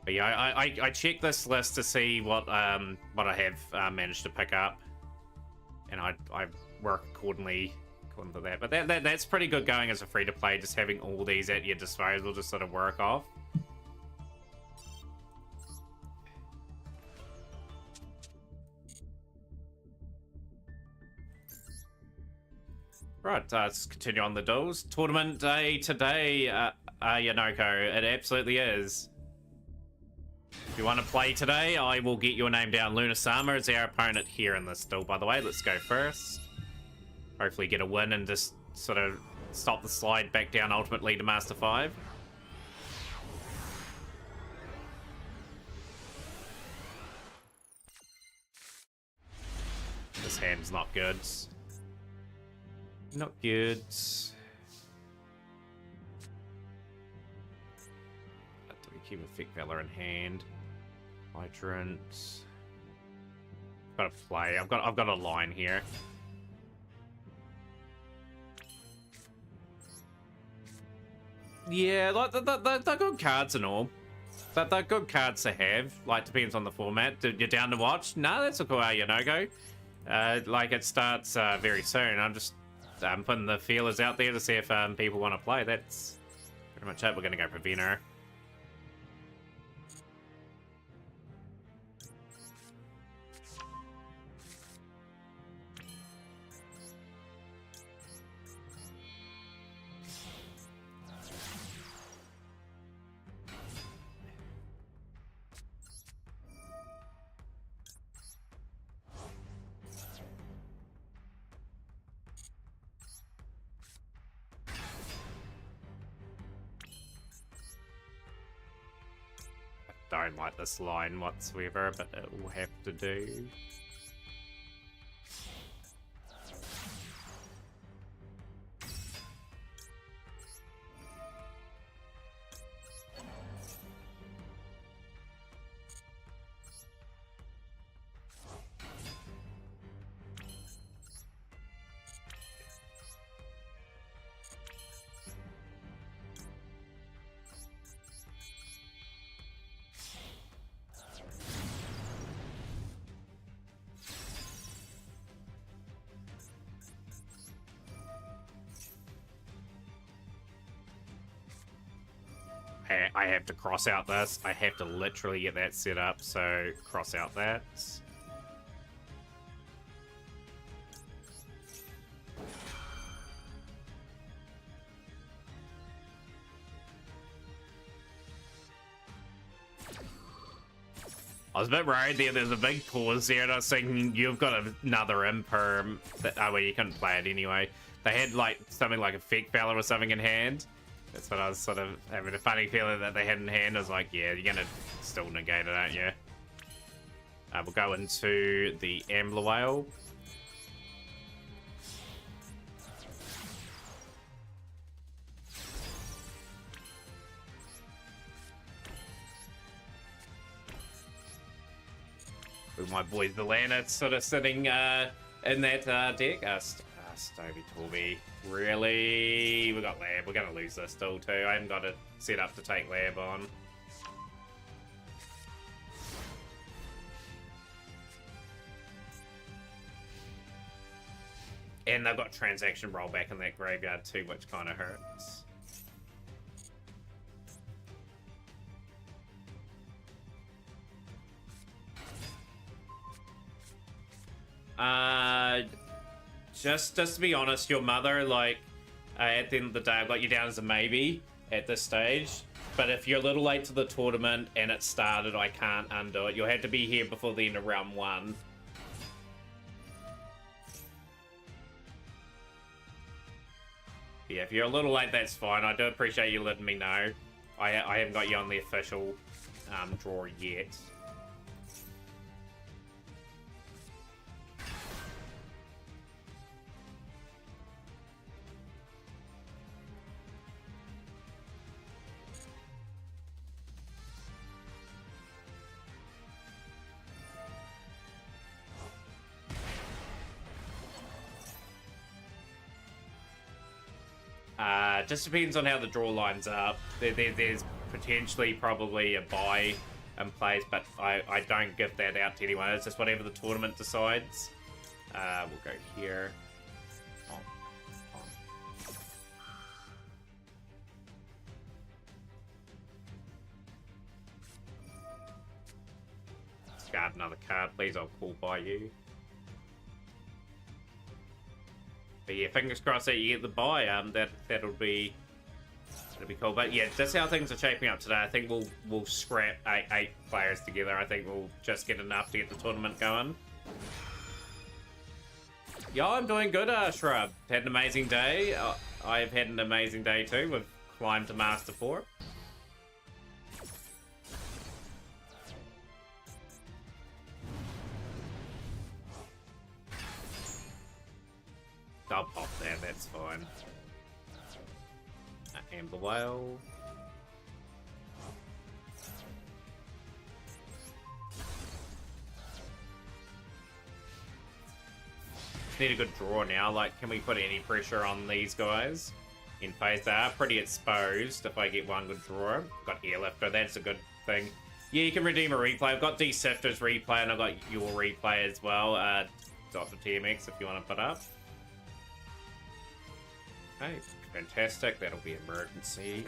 But yeah, I check this list to see what I have managed to pick up, and I work accordingly to that. But that's pretty good going as a free to play. Just having all these at your disposal to sort of work off. Right, let's continue on the duels. Tournament day today, Yanoko. It absolutely is. If you want to play today, I will get your name down. Luna Sama is our opponent here in this duel, by the way. Let's go first. Hopefully get a win and just sort of stop the slide back down ultimately to Master 5. This hand's not good. Not good. Do we keep a Thick Valor in hand? Hydrant. Got to play. I've got a line here. Yeah, like they're good cards and all. They're good cards to have. Like, depends on the format. You're down to watch? No, that's a cool no-go. Like, it starts very soon. I'm just putting the feelers out there to see if people want to play. That's pretty much it. We're going to go for Venner. don't like this line whatsoever, but it will have to do. I have to cross out this. I have to literally get that set up, so cross out that. I was a bit worried there. There's a big pause there, and I was thinking you've got another imperm that well, you couldn't play it anyway. They had like something like a Fake Valor or something in hand. That's what I was sort of having a funny feeling that they had in hand. I was like, yeah, you're gonna still negate it, aren't you? We'll go into the Ambler Whale. With my boys, the Lanets sort of sitting in that deck. Stovey Torby. Really? We got Lab. We're going to lose this still too. I haven't got it set up to take Lab on. And they've got transaction rollback in that graveyard too, which kind of hurts. Just to be honest, your mother, like, at the end of the day, I've got you down as a maybe at this stage. But if you're a little late to the tournament and it started, I can't undo it. You'll have to be here before the end of round 1. Yeah, if you're a little late, that's fine. I do appreciate you letting me know. I haven't got you on the official draw yet. Just depends on how the draw lines up. There's potentially probably a buy in place, but I don't give that out to anyone. It's just whatever the tournament decides. We'll go here. Discard another card, please. I'll call by you. But yeah, fingers crossed that you get the buy. That'll be cool. But yeah, that's how things are shaping up today. I think we'll scrap eight players together. I think we'll just get enough to get the tournament going. Yeah, I'm doing good, Shrub. Had an amazing day. I've had an amazing day too. We've climbed to Master 4. I'll pop that, that's fine. Amber Whale. Need a good draw now. Like, can we put any pressure on these guys? In phase, they are pretty exposed if I get one good draw. Got Airlifter, that's a good thing. Yeah, you can redeem a replay. I've got D-Sifter's replay and I've got your replay as well. Dr. TMX if you want to put up. Okay, fantastic. That'll be emergency.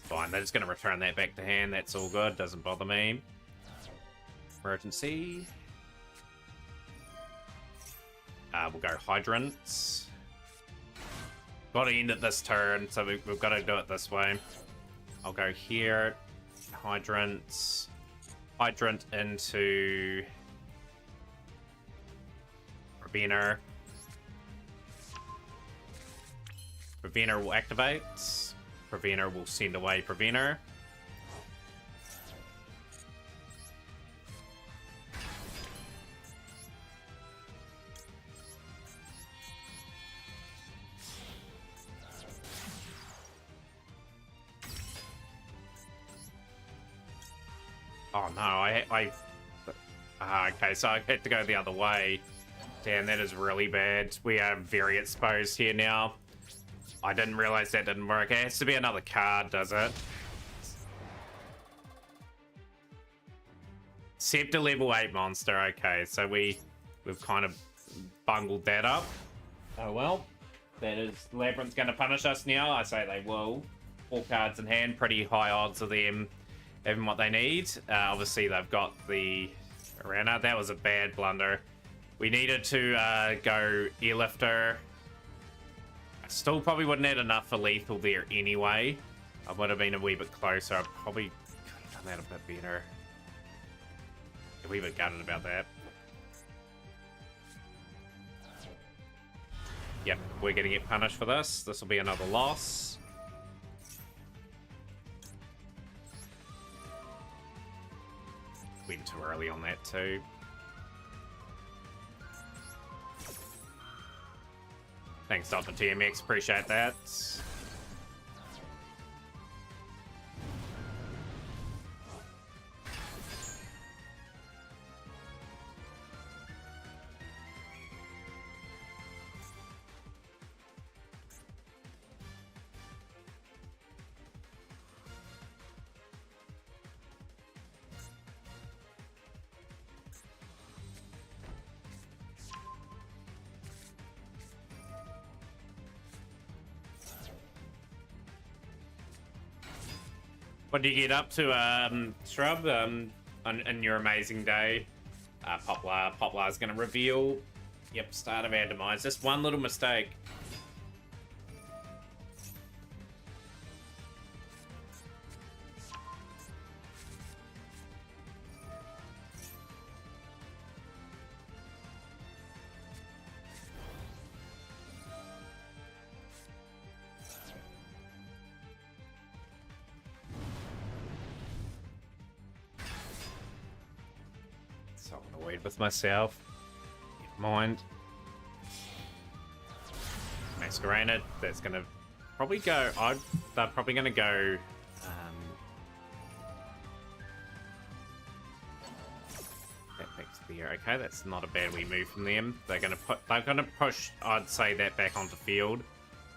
Fine, they're just going to return that back to hand. That's all good. Doesn't bother me. Emergency. We'll go Hydrants. Got to end it this turn, so we've got to do it this way. I'll go here. Hydrants. Hydrant into Preventer. Preventer will activate. Preventer will send away Preventer. Oh no, okay, so I had to go the other way. Damn, that is really bad. We are very exposed here now. I didn't realize that didn't work. It has to be another card, does it? Scepter level 8 monster. Okay, so we've kind of bungled that up. Oh well. That is... Labyrinth's going to punish us now. I say they will. 4 cards in hand. Pretty high odds of them having what they need. Obviously, they've got the... Arena. That was a bad blunder. We needed to go Airlifter. I still probably wouldn't have enough for lethal there anyway. I would have been a wee bit closer. I probably could have done that a bit better. A wee bit gutted about that. Yep, we're going to get punished for this. This will be another loss. Went too early on that too. Thanks, Dr. TMX. Appreciate that. What do you get up to, Shrub, in your amazing day? Poplar's going to reveal. Yep, start of our demise. Just one little mistake. With myself. Never mind. Masquerade. That's gonna probably go. They're probably gonna go. That makes clear. Okay, that's not a bad wee move from them. They're gonna put. They're gonna push. I'd say that back onto field,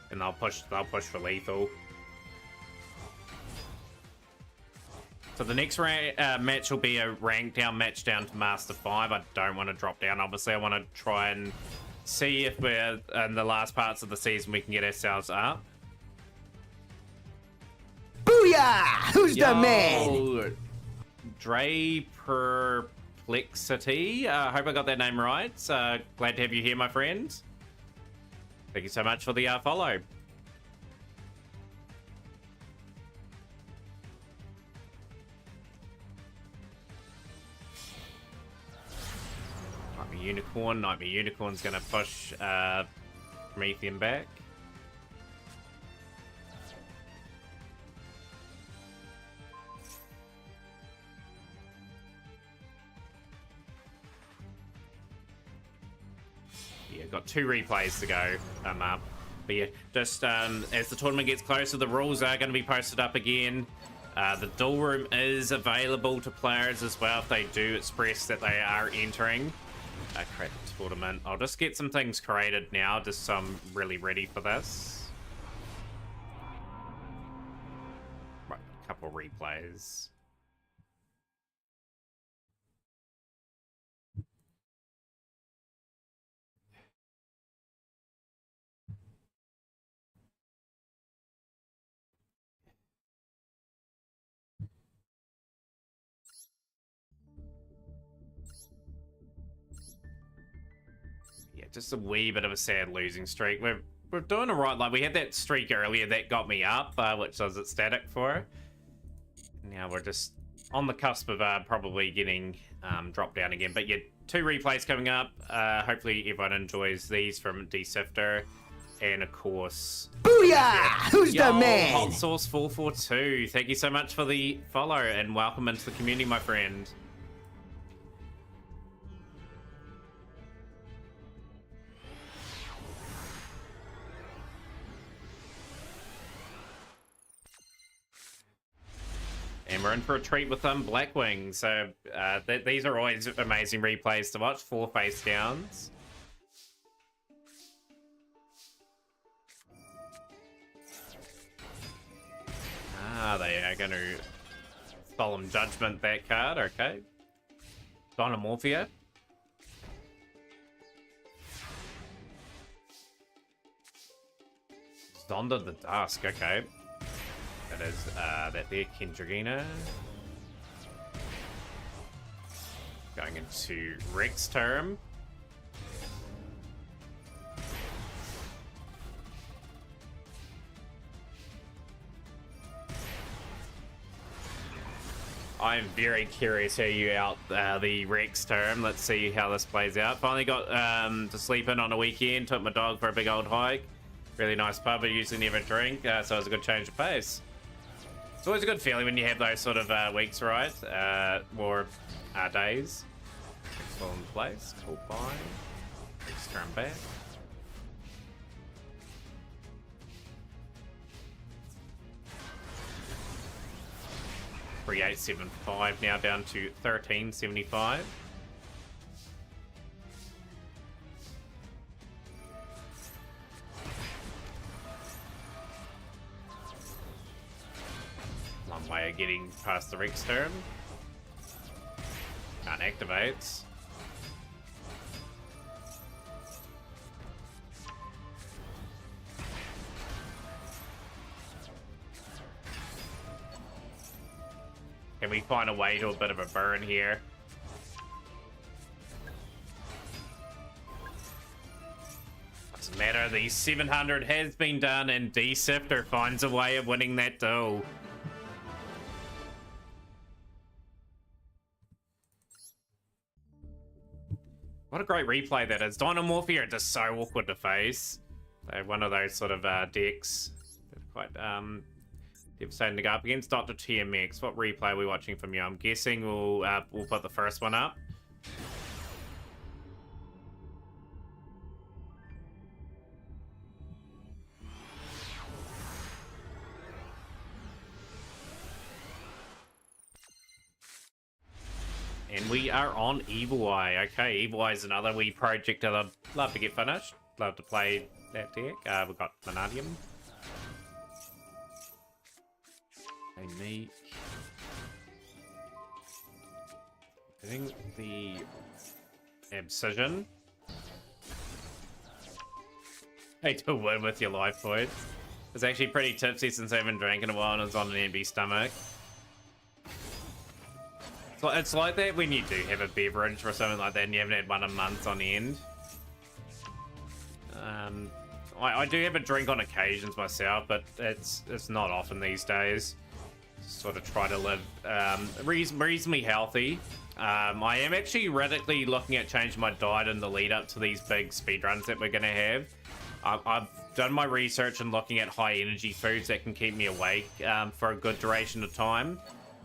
and they'll push. They'll push for lethal. So the next match will be a rank down match down to Master 5. I don't want to drop down. Obviously, I want to try and see if we're in the last parts of the season we can get ourselves up. Booyah! Who's the man? Dre Perplexity. I hope I got that name right. Glad to have you here, my friend. Thank you so much for the follow. Nightmare Unicorn's gonna push Promethean back. Yeah, got 2 replays to go. Up. But yeah, just as the tournament gets closer, the rules are going to be posted up again. The duel room is available to players as well if they do express that they are entering. Create the tournament. I'll just get some things created now, just so I'm really ready for this. Right, a couple replays. Yeah, just a wee bit of a sad losing streak. We're doing alright. Like, we had that streak earlier that got me up, which I was ecstatic for. Now we're just on the cusp of probably getting dropped down again. But yeah, 2 replays coming up. Hopefully everyone enjoys these from D-Sifter. And of course... Booyah! Who's the man? Hot Sauce 442. Thank you so much for the follow and welcome into the community, my friend. And we're in for a treat with Blackwing. So these are always amazing replays to watch. 4 face downs. They are going to Solemn Judgment that card. Okay. Dynamorphia. Zonda the Dusk. Okay. That is that there, Kendragina. Going into Rex term. I'm very curious how you out the Rex term. Let's see how this plays out. Finally got to sleep in on a weekend. Took my dog for a big old hike. Really nice pub. I usually never drink, so it was a good change of pace. It's always a good feeling when you have those sort of weeks, right? Or days. All in place. Pull by. Turn back. $3,875 now down to $1,375. Long way of getting past the Rex turn. Can't activate. Can we find a way to a bit of a burn here? Doesn't matter, the 700 has been done and D-Sifter finds a way of winning that duel. What a great replay that is. Dynamorphia are just so awkward to face. They're one of those sort of decks that are quite devastating to go up against. Dr. TMX, what replay are we watching from you? I'm guessing we'll put the first one up. And we are on Evil Eye. Okay, Evil Eye is another wee project that I'd love to get finished. Love to play that deck. We've got Vanadium. Make. I think the Abscission. Hey, to win with your life points. It's actually pretty tipsy since I haven't drank in a while and it's on an empty stomach. So it's like that when you do have a beverage or something like that and you haven't had one in months on end. I do have a drink on occasions myself, but it's not often these days. Sort of try to live reasonably healthy. I am actually radically looking at changing my diet in the lead up to these big speedruns that we're going to have. I've done my research and looking at high energy foods that can keep me awake for a good duration of time,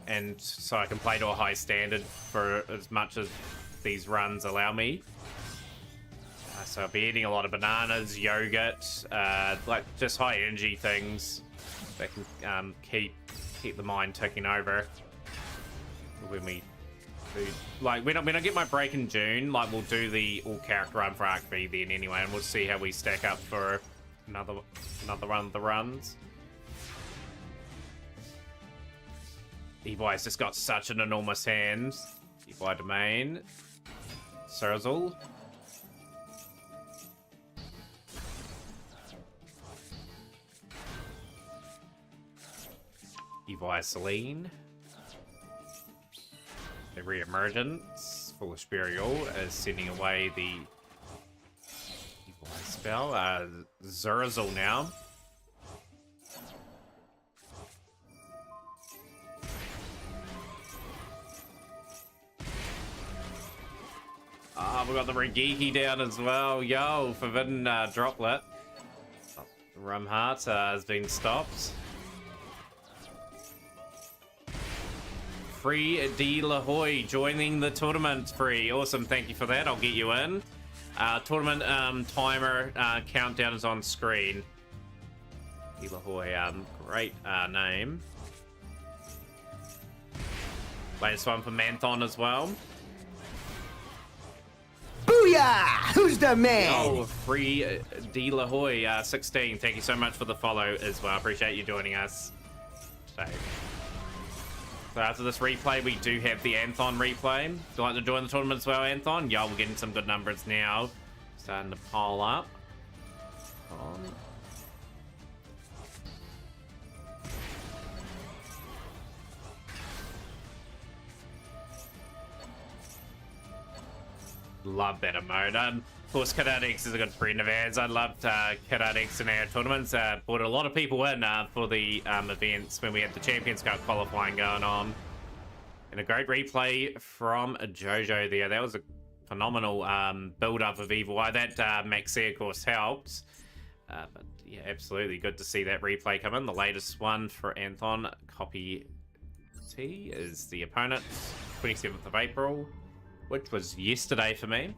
and so I can play to a high standard for as much as these runs allow me. So I'll be eating a lot of bananas, yogurt, like just high energy things that can keep the mind ticking over. When we do, like, when I get my break in June, like, we'll do the all character run for Arc B then anyway, and we'll see how we stack up for another one of the runs. Evi's just got such an enormous hand. Evi Domain. Surzel. Evi Celine. The Reemergence. Foolish Burial is sending away the Spell, Zurzel now. We got the Regiki down as well. Yo, Forbidden Droplet. Rumheart has been stopped. Free De La Hoy joining the tournament. Free. Awesome. Thank you for that. I'll get you in. Tournament timer countdown is on screen. De La Hoy, great name. Latest one for Manthon as well. Booyah! Who's the man? Oh, free De La Hoy 16. Thank you so much for the follow as well. Appreciate you joining us. So after this replay, we do have the Anthon replay. Do you like to join the tournament as well, Anthon? Yeah, we're getting some good numbers now. Starting to pile up. Love that emote. Of course, Kidx is a good friend of ours. I loved Kidx in our tournaments. Brought a lot of people in for the events when we had the Champions Cup qualifying going on. And a great replay from Jojo there. That was a phenomenal build-up of Evil Eye. That Maxi, of course, helped. But yeah, absolutely good to see that replay come in. The latest one for Anthon, Copy T, is the opponent, 27th of April. Which was yesterday for me.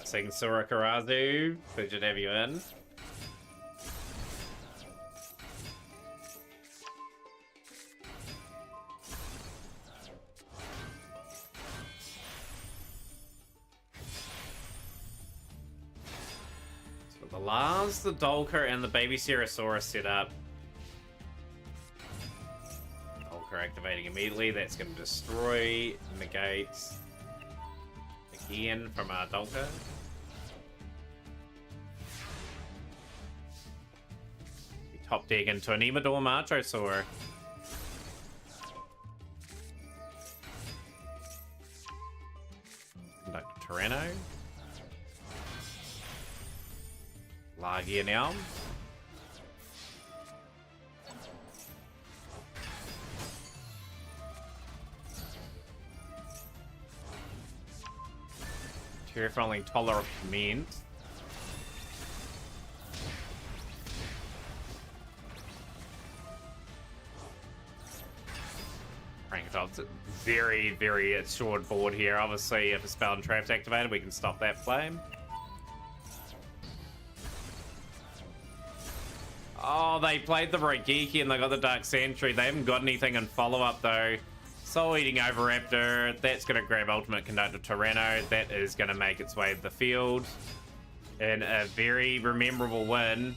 Seeing Sora Karazu, pleasure to have you in. The Lars, the Dolker, and the Baby Cerosaurus set up. Dolker activating immediately. That's going to destroy, negate again from our Dolker. We top deck into an Emador Marchosaur. Conduct Tyranno. Lagia now. Terrifying Tolerant Command. Frankfurt's very, very short board here. Obviously, if a spell and trap's activated, we can stop that flame. Oh, they played the Regiki and they got the Dark Sentry. They haven't got anything in follow-up, though. Soul Eating Oviraptor. That's going to grab Ultimate Conductor Tyranno. That is going to make its way to the field in a very memorable win.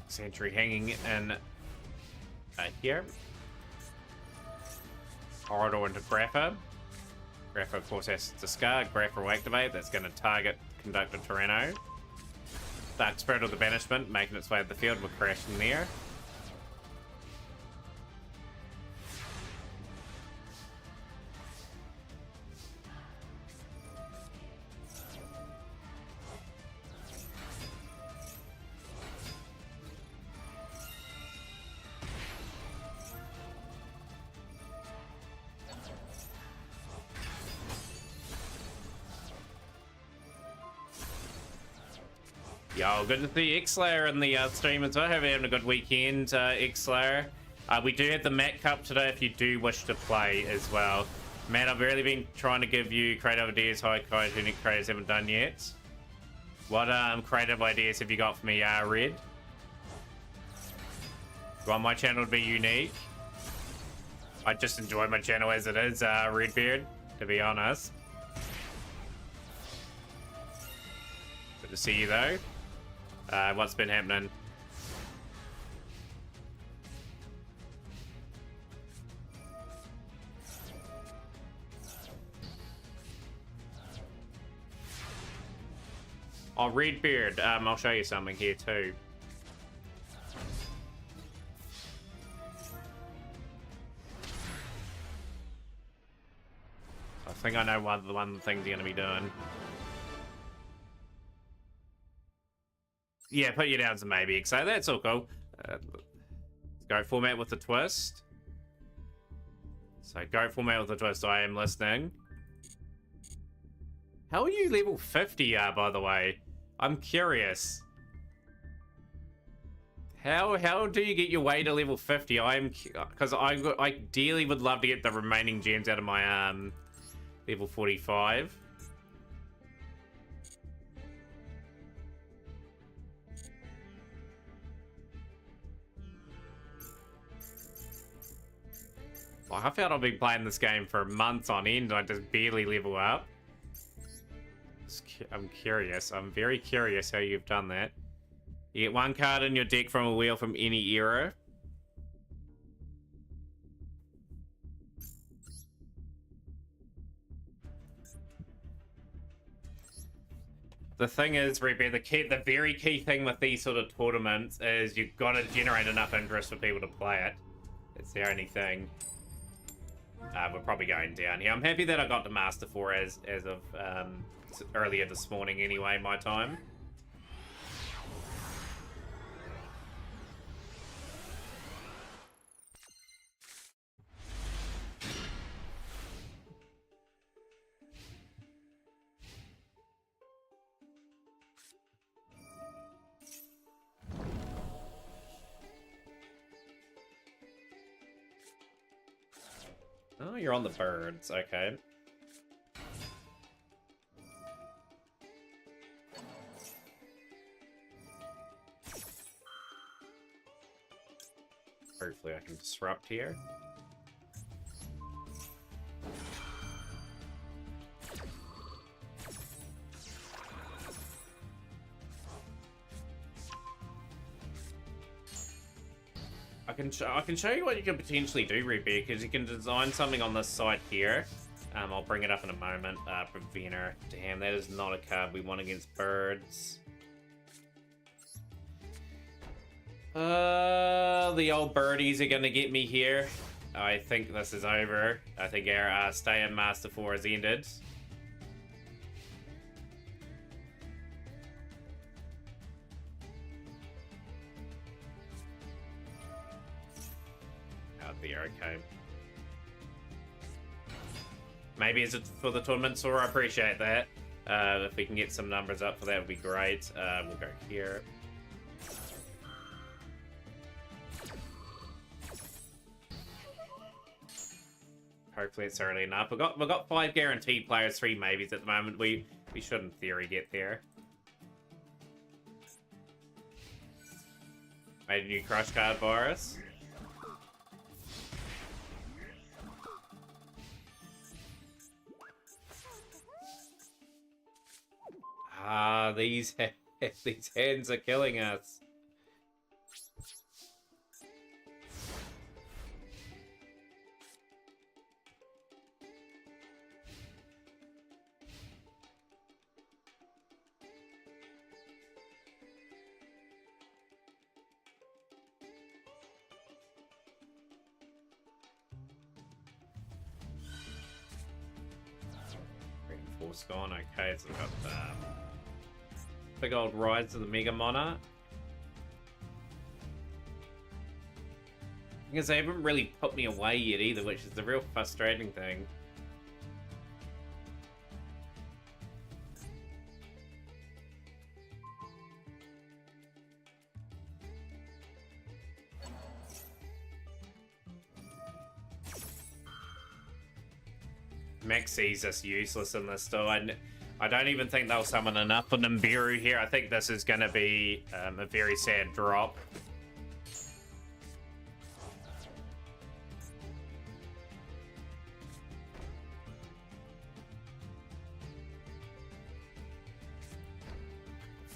Sentry hanging in here. Corridor into Grappa. Grappa, of course, has to discard. Grappa will activate. That's going to target Conductor Tyranno. Dark Spirit of the Banishment making its way to the field. We're crashing there. Yo, good to see X-Slayer in the stream as well. Hope you're having a good weekend, X-Slayer. We do have the Matt Cup today if you do wish to play as well. Matt, I've really been trying to give you creative ideas how unique creators haven't done yet. What creative ideas have you got for me, Red? You want my channel to be unique? I just enjoy my channel as it is, Redbeard, to be honest. Good to see you though. What's been happening? Oh, Redbeard. I'll show you something here too. I think I know one of the things you're going to be doing. Yeah, put you down as a maybe. So that's all cool. Let's go format with the twist. So go format with the twist. I am listening. How are you level 50, by the way? I'm curious. How do you get your way to level 50? Because I ideally would love to get the remaining gems out of my level 45. Like, I felt I've been playing this game for months on end. I just barely level up. I'm curious. I'm very curious how you've done that. You get one card in your deck from a wheel from any era. The thing is, Rebbe, the very key thing with these sort of tournaments is you've got to generate enough interest for people to play it. It's the only thing. We're probably going down here. I'm happy that I got to Master 4 as of earlier this morning anyway, my time. Oh, you're on the birds. Okay. Hopefully I can disrupt here. I can show you what you can potentially do, Ruby, because you can design something on this side here. I'll bring it up in a moment. Preventer. Damn, that is not a card we want against birds. The old birdies are gonna get me here. I think this is over. I think our stay in Master 4 has ended. Okay. Maybe is it for the tournament, so I appreciate that. If we can get some numbers up for that, would be great. We'll go here. Hopefully it's early enough. We've got 5 guaranteed players, 3 maybes at the moment. We should in theory get there. Made a new crush card for us. Ah, these hands are killing us. Reinforce gone. Okay, so we've got big old rides to the Mega Monarch. Because they haven't really put me away yet either, which is the real frustrating thing. Max sees us useless in this though. I don't even think they'll summon enough for Nibiru here. I think this is going to be a very sad drop.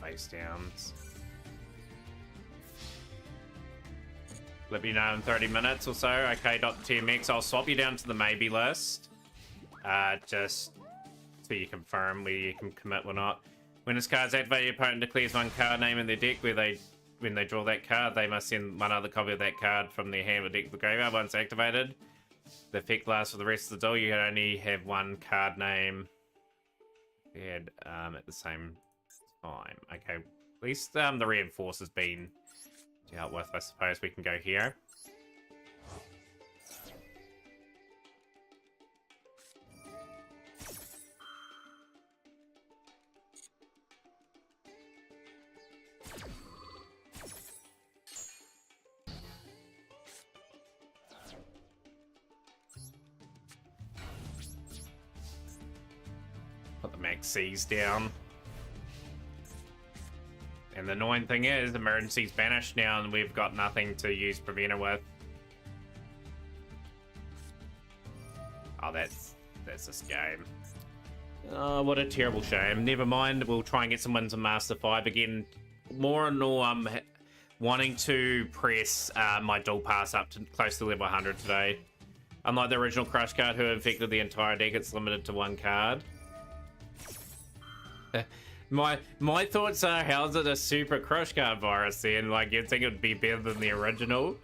face downs. Let me know in 30 minutes or so. Okay, .tmx, I'll swap you down to the maybe list. Just so you confirm whether you can commit or not. When this card's activated, your opponent declares one card name in their deck when they draw that card, they must send one other copy of that card from their hand or deck to the graveyard once activated. The effect lasts for the rest of the duel. You can only have one card name at the same time. Okay, at least the reinforce has been dealt with. I suppose we can go here. Put the max C's down. And the annoying thing is, emergency's banished now, and we've got nothing to use Preventer with. Oh, that's this game. Oh, what a terrible shame. Never mind, we'll try and get some wins in Master 5 again. More and more, I'm wanting to press my dual pass up to close to level 100 today. Unlike the original Crush card, who infected the entire deck, it's limited to one card. My thoughts are, how's it a super Crush card virus then? Like, you'd think it would be better than the original.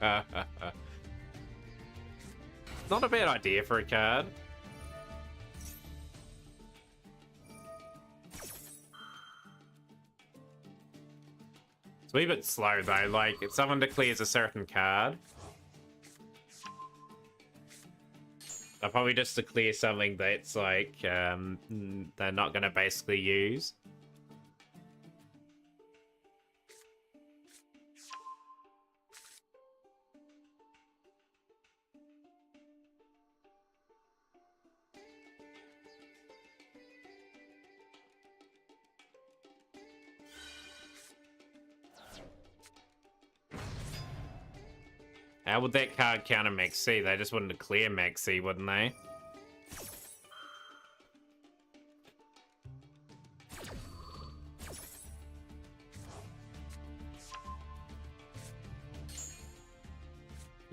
Not a bad idea for a card. It's a wee bit slow though, like if someone declares a certain card, they'll probably just declare something that's like they're not going to basically use. How would that card counter Max C? They just wouldn't declare Max C, wouldn't they?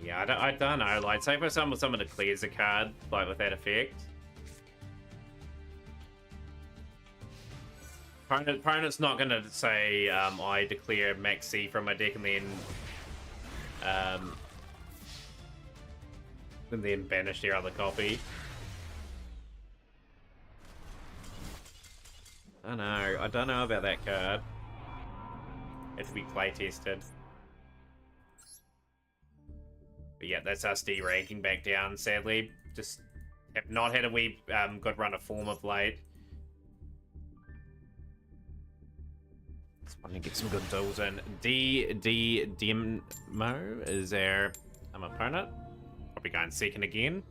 Yeah, I don't know. Like, say for someone declares a card, like with that effect. Opponent's not going to say, I declare Max C from my deck and then banish their other copy. I don't know about that card. It should be play tested. But yeah, that's us de-ranking back down, sadly. Just have not had a wee good run of form of late. Just want to get some good duels in. Demo is our opponent. Probably going second again.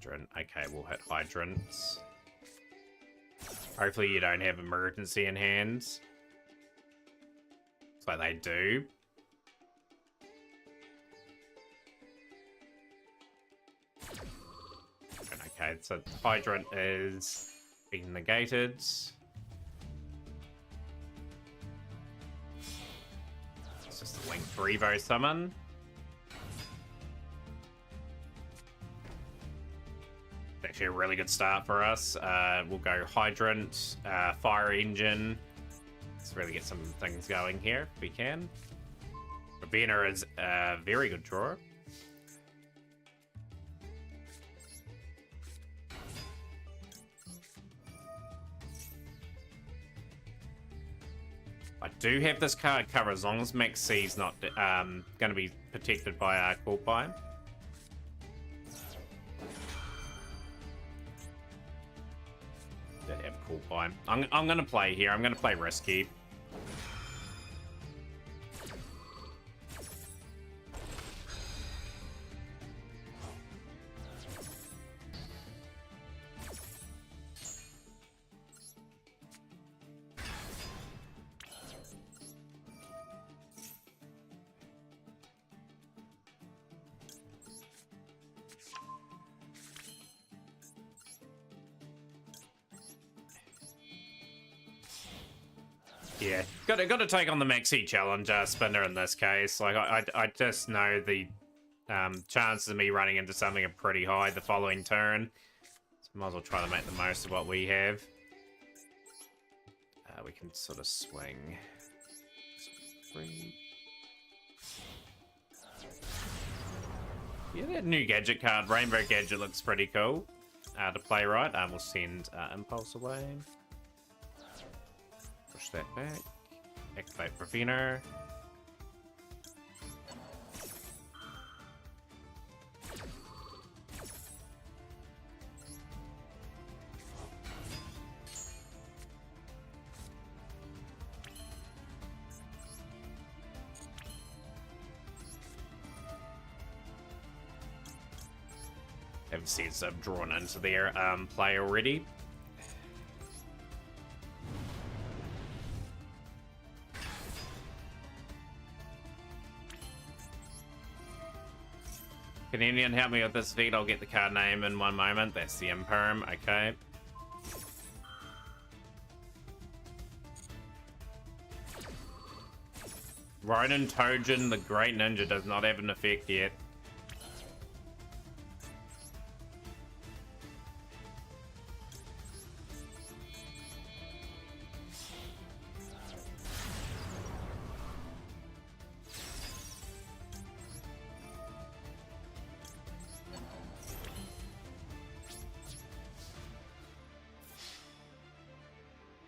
Hydrant. Okay, we'll hit hydrants. Hopefully you don't have emergency in hands. So they do. Okay, so hydrant is being negated. It's just a Link Revo summon. Actually a really good start for us. We'll go hydrant, fire engine. Let's really get some things going here if we can. Preventer is a very good drawer. I do have this card covered as long as Max C is not going to be protected by our Corpine. Did have cool buy. I'm gonna play here. I'm gonna play risky. Yeah, got to take on the Maxi challenge spinner in this case. Like I just know the chances of me running into something are pretty high the following turn. So might as well try to make the most of what we have. We can sort of swing. Yeah, that new gadget card, Rainbow Gadget, looks pretty cool to play right. We'll send Impulse away. Push that back. Activate Preventer. Have seeds I've drawn into their play already. Can anyone help me with this feed? I'll get the card name in one moment. That's the Imperm, okay. Ronin Tojin, the Great Ninja, does not have an effect yet.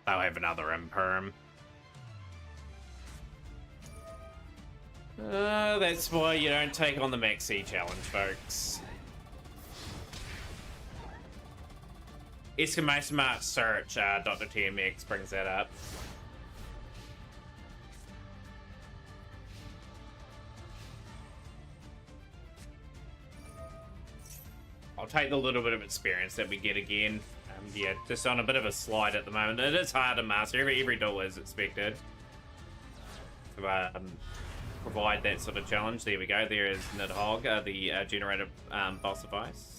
They'll have another Imperm. That's why you don't take on the Maxi challenge, folks. Exclamation mark search, Dr. TMX brings that up. I'll take the little bit of experience that we get again. Yeah, just on a bit of a slide at the moment. It is hard to master. Every duel is expected to provide that sort of challenge. There we go. There is Nidhogg, the generator boss device.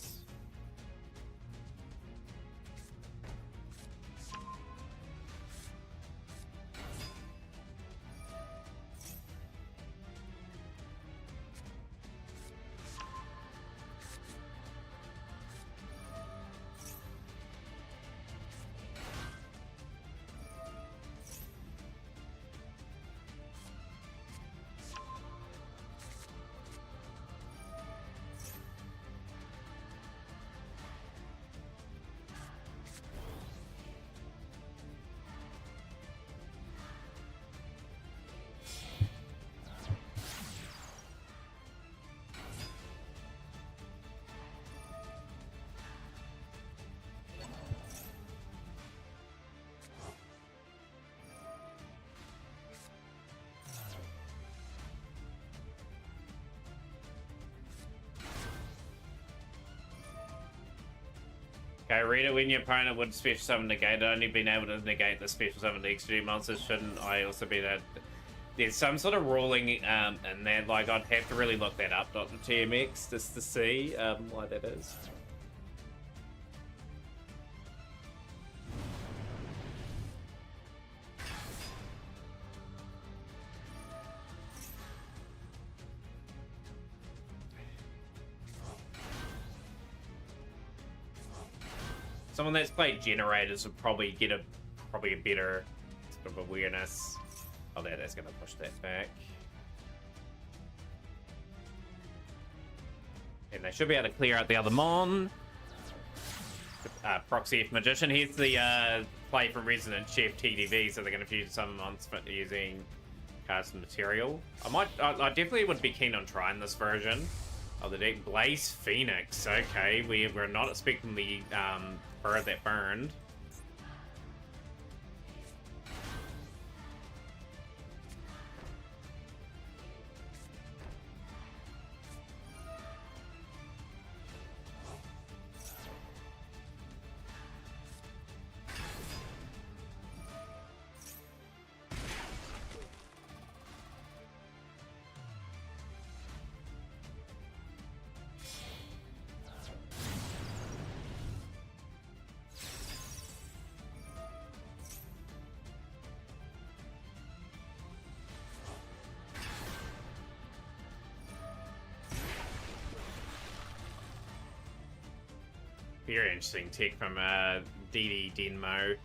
Okay, read it. When your opponent would special summon negate, only being able to negate the special summon the extra monsters, shouldn't I also be that? There's some sort of ruling in that, like, I'd have to really look that up, Dr. TMX, just to see why that is. Someone that's played generators would probably get a better sort of awareness. Oh, that's going to push that back. And they should be able to clear out the other Mon. Proxy F Magician. Here's the play from Resident Chef TDV, so they're going to fuse some monster using cards and material. I definitely would be keen on trying this version of the deck. Blaze Phoenix. Okay, we're not expecting the bird that burned. Very interesting tech from DD Denmo.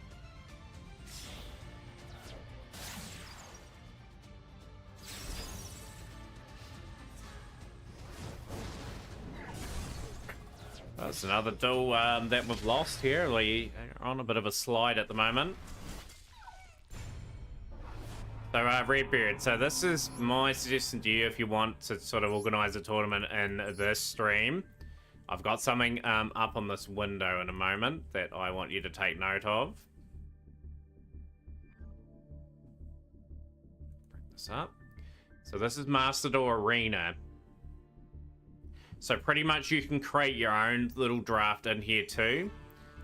That's another duel that we've lost here. We are on a bit of a slide at the moment. So Redbeard, so this is my suggestion to you if you want to sort of organise a tournament in this stream. I've got something up on this window in a moment that I want you to take note of. Bring this up. So this is Master Duel Arena. So pretty much you can create your own little draft in here too,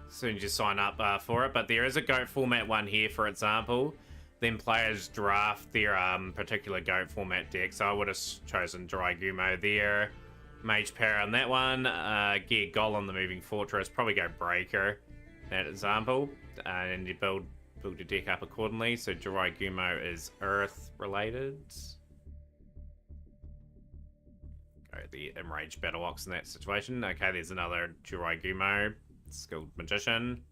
as soon as you sign up for it. But there is a GOAT format one here, for example. Then players draft their particular GOAT format deck. So I would have chosen Yugioh there. Mage Power on that one. Gear Golem, the Moving Fortress. Probably go Breaker, that example. And you build your deck up accordingly. So Yugioh is Earth related. The Enraged Battle Ox in that situation. Okay, there's another Yugioh, Skilled Magician.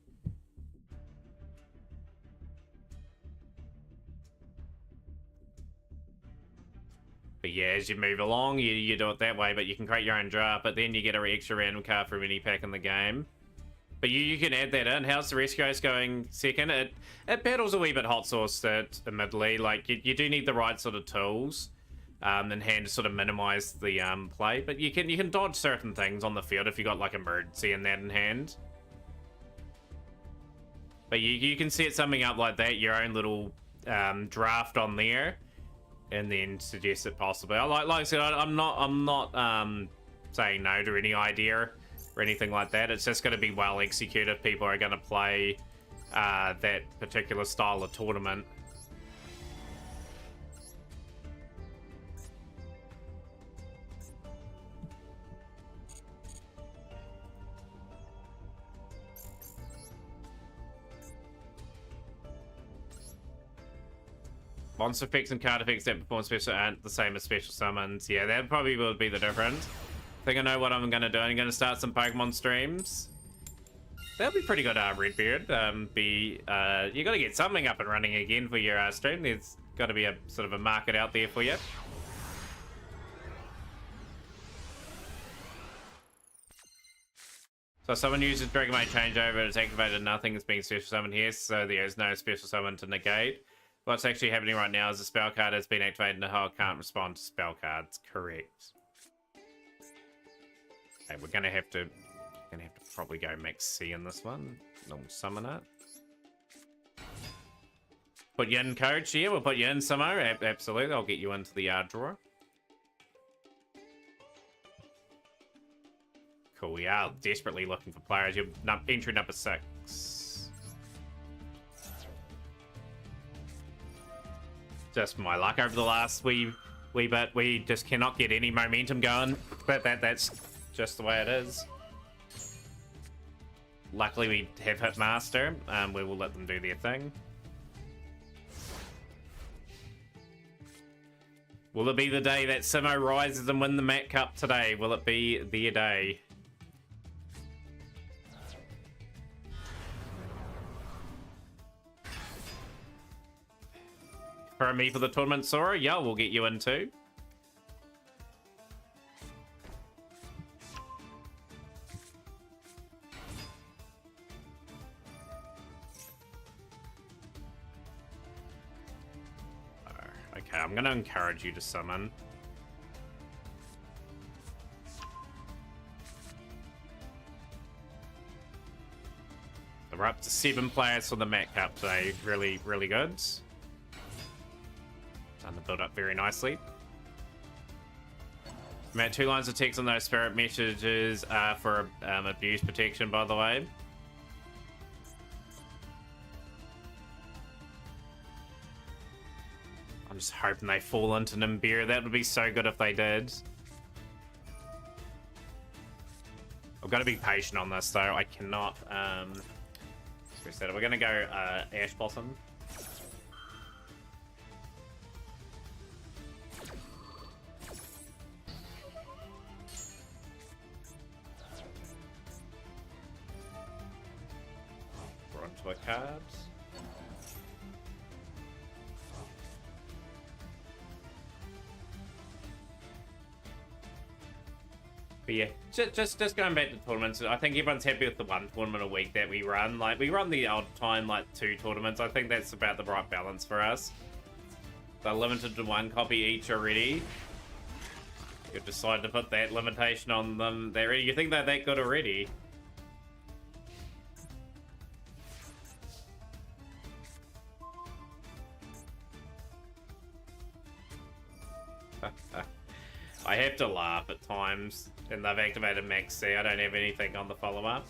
But yeah, as you move along, you do it that way, but you can create your own draft, but then you get an extra random card from any pack in the game. But you can add that in. How's the Rescue Host going second? It battles a wee bit hot sauce, admittedly. Like, you do need the right sort of tools in hand to sort of minimize the play, but you can dodge certain things on the field if you got like emergency and that in hand. But you can set something up like that, your own little draft on there, and then suggest it possibly. Like I said, I'm not saying no to any idea or anything like that. It's just going to be well executed if people are going to play that particular style of tournament. Monster effects and card effects that perform special aren't the same as special summons. Yeah, that probably would be the difference. I think I know what I'm going to do. I'm going to start some Pokemon streams. That'll be pretty good, Redbeard. You got to get something up and running again for your stream. There's got to be a sort of a market out there for you. So if someone uses Dragon Maid Changeover, it's activated, nothing is being special summoned here, so there is no special summon to negate. What's actually happening right now is the spell card has been activated and the hull can't respond to spell cards. Correct. Okay, we're gonna have to probably go max C in this one. Normal summon it. Put you in, coach. Yeah, we'll put you in, Samo. Absolutely, I'll get you into the drawer. Cool. We are desperately looking for players. You're entry number 6. Just my luck over the last wee bit. We just cannot get any momentum going, but that's just the way it is. Luckily, we have hit Master. We will let them do their thing. Will it be the day that Simo rises and win the Mat Cup today? Will it be their day? For me for the tournament, Sora? Yeah, we'll get you in too. Okay, I'm gonna encourage you to summon. So we're up to 7 players for the Mat Cup today. Really, really good. Starting to build up very nicely. Matt, 2 lines of text on those spirit messages for abuse protection, by the way. I'm just hoping they fall into Nimbira. That would be so good if they did. I've got to be patient on this, though. I cannot stress that. We're going to go Ash Blossom. onto our cards. But yeah, just going back to tournaments, I think everyone's happy with the one tournament a week that we run. Like, we run the odd time, like 2 tournaments. I think that's about the right balance for us. They're limited to 1 copy each already. You've decided to put that limitation on them. You think they're that good already? I have to laugh at times, and they've activated Max C. I don't have anything on the follow-up.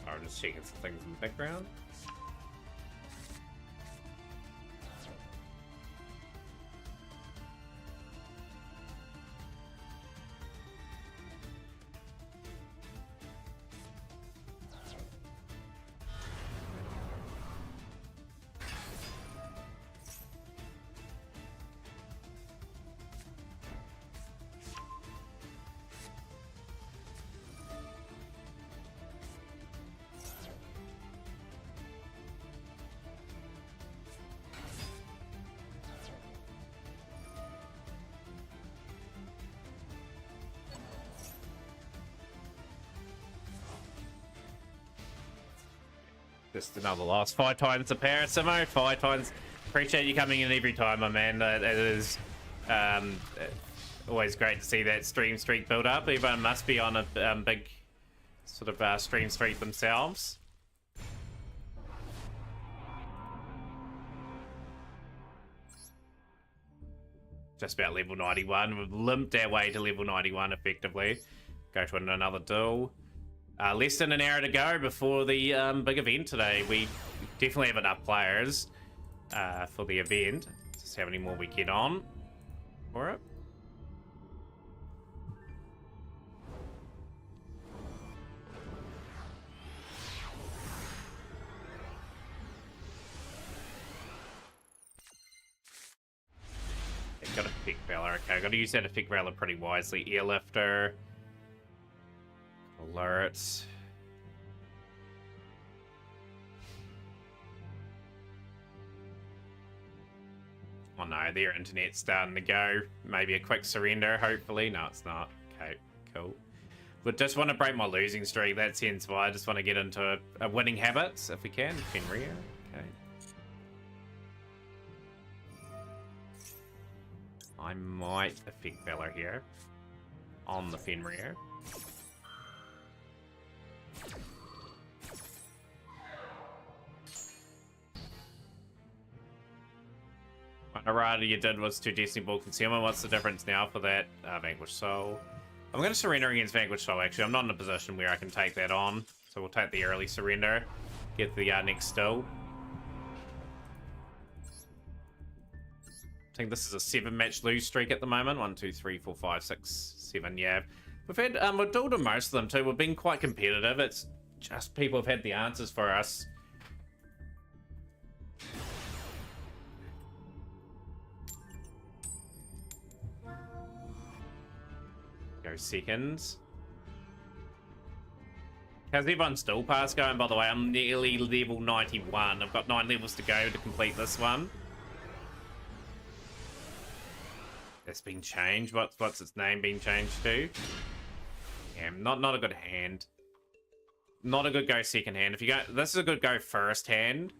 I'm just checking some things in the background. Just another loss. 5 times to Parasimo, 5 times. Appreciate you coming in every time, my man. It is always great to see that stream streak build up. Everyone must be on a big sort of stream streak themselves. Just about level 91. We've limped our way to level 91 effectively. Go to another duel. Less than an hour to go before the big event today. We definitely have enough players for the event. Just how many more we get on for it. Got to pick Valor. Okay, I've got to use that to pick Valor pretty wisely. Airlifter. Alerts. Oh no, their internet's starting to go. Maybe a quick surrender, hopefully. No, it's not. Okay, cool. But just want to break my losing streak. That's hence why I just want to get into a winning habit, if we can. Fenrir. Okay. I might affect Valor here on the Fenrir. What errata you did was to Destiny Ball Concealment. What's the difference now for that? Vanquish Soul. I'm going to surrender against Vanquish Soul, actually. I'm not in a position where I can take that on. So we'll take the early surrender. Get the next still. I think this is a 7-match lose streak at the moment. 1, 2, 3, 4, 5, 6, 7. Yeah, we've had we've dueled to most of them too. We've been quite competitive. It's just people have had the answers for us. Go seconds. How's everyone's duel pass going, by the way? I'm nearly level 91. I've got 9 levels to go to complete this one. It's been changed. What's its name been changed to? Yeah, not a good hand. Not a good go second hand. If you go, this is a good go first hand.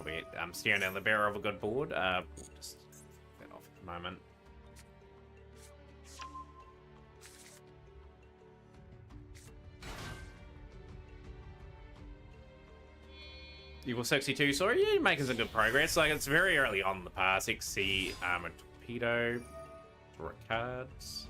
Wait, I'm staring down the barrel of a good board. We'll just get that off at the moment. Equal 62, sorry, yeah, you're making some good progress. Like, it's very early on in the pass. XC, Armored Torpedo, draw cards.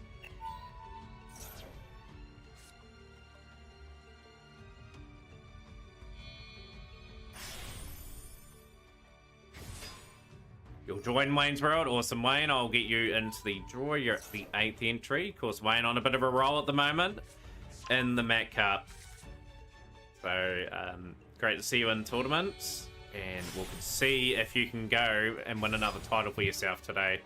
You'll join Wayne's World. Awesome, Wayne. I'll get you into the draw. You're at the 8th entry. Of course, Wayne on a bit of a roll at the moment. in the Mac Cup. So, great to see you in tournaments, and we'll see if you can go and win another title for yourself today.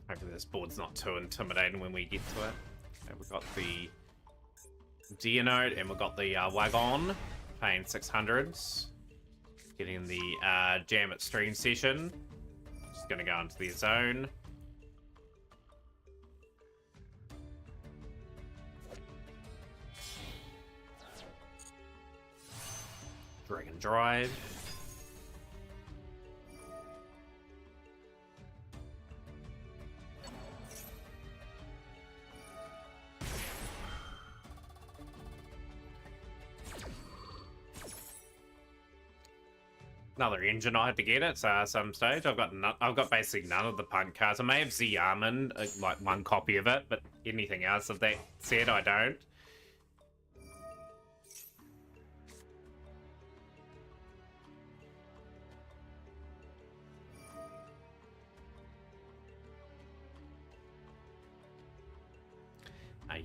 Hopefully this board's not too intimidating when we get to it. Okay, we've got the Dianote and we've got the Wagon, paying 600s. Getting the Jam at Stream session. Just going to go into the zone. Drag and drive. Another engine I had to get at some stage. I've got basically none of the punk cards. I may have Z Armand, like one copy of it, but anything else of that set I don't.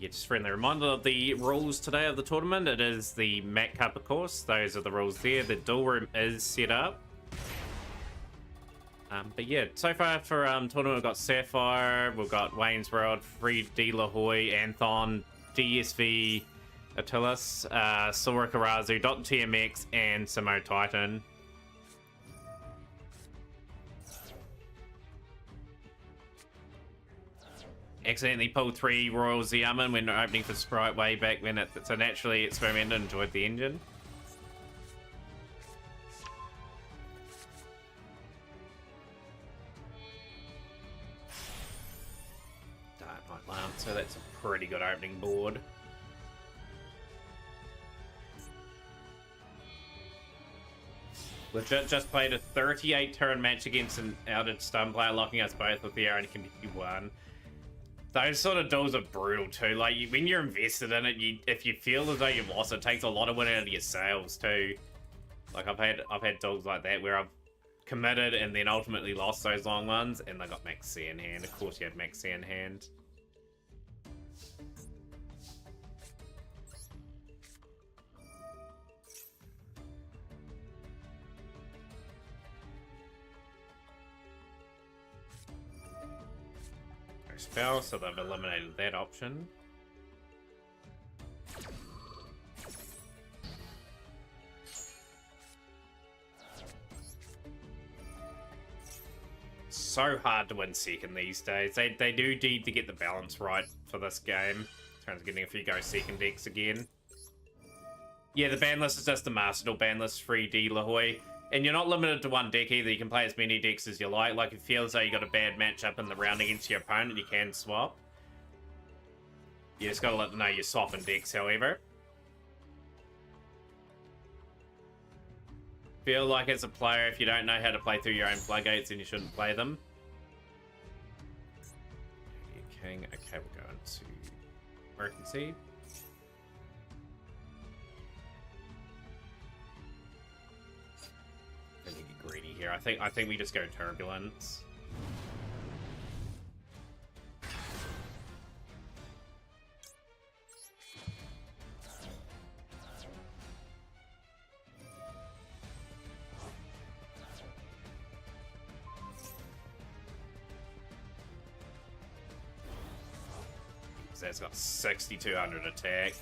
Just friendly reminder of the rules today of the tournament. It is the Mac Cup, of course. Those are the rules there. The duel room is set up. But yeah, so far for tournament, we've got Sapphire, we've got Wayne's World, Free D La Hoy, Anthon, DSV, Attilas, Sora Karazu, Dr. TMX, and Samo Titan. Accidentally pulled 3 Royal Xiamen when opening for Sprite way back when it so naturally experimented and enjoyed the engine. Dark Knight Lance, so that's a pretty good opening board. Legit just played a 38 turn match against an outed stun player, locking us both with the Aaron Continue 1. Those sort of duels are brutal too. Like when you're invested in it, if you feel as though you've lost, it takes a lot of winning out of your sails too. Like I've had duels like that where I've committed and then ultimately lost those long ones, and I got Max C in hand. Of course, you had Max C in hand. Spell, so they've eliminated that option. So hard to win second these days. They do need to get the balance right for this game. In terms of getting a few go second decks again. Yeah, the ban list is just the Master Duel ban list, free D La Hoy. And you're not limited to one deck either. You can play as many decks as you like. Like, if it feels like you got a bad matchup in the round against your opponent, you can swap. You just gotta let them know you soften decks, however. Feel like as a player, if you don't know how to play through your own floodgates, then you shouldn't play them. King. Okay, we'll go into American Seed. Let me get greedy here. I think we just go Turbulence. That's got 6,200 attack.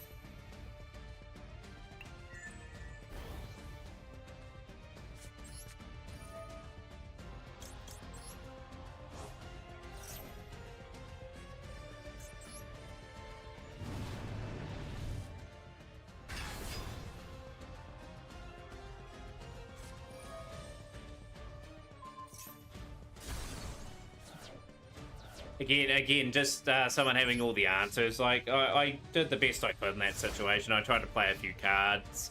Again, just someone having all the answers. Like, I did the best I could in that situation. I tried to play a few cards.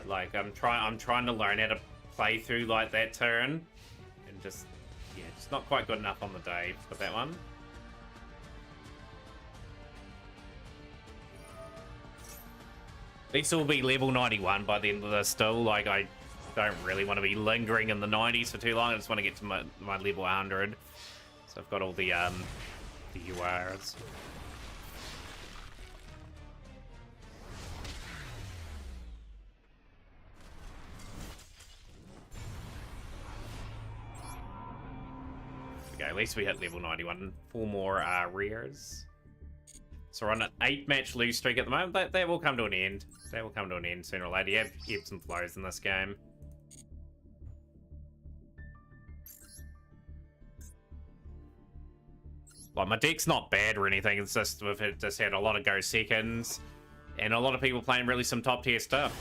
Like, I'm trying to learn how to play through like that turn, and Just, yeah, just not quite good enough on the day for that one. These will be level 91 by the end of this still. Like, I don't really want to be lingering in the 90s for too long. I just want to get to my level 100. So I've got all the URs. Okay, at least we hit level 91. 4 more rears. So we're on an 8-match lose streak at the moment. That will come to an end. That will come to an end sooner or later. You have ebbs and flows in this game. Like, my deck's not bad or anything. It's just we've just had a lot of go seconds. And a lot of people playing really some top tier stuff.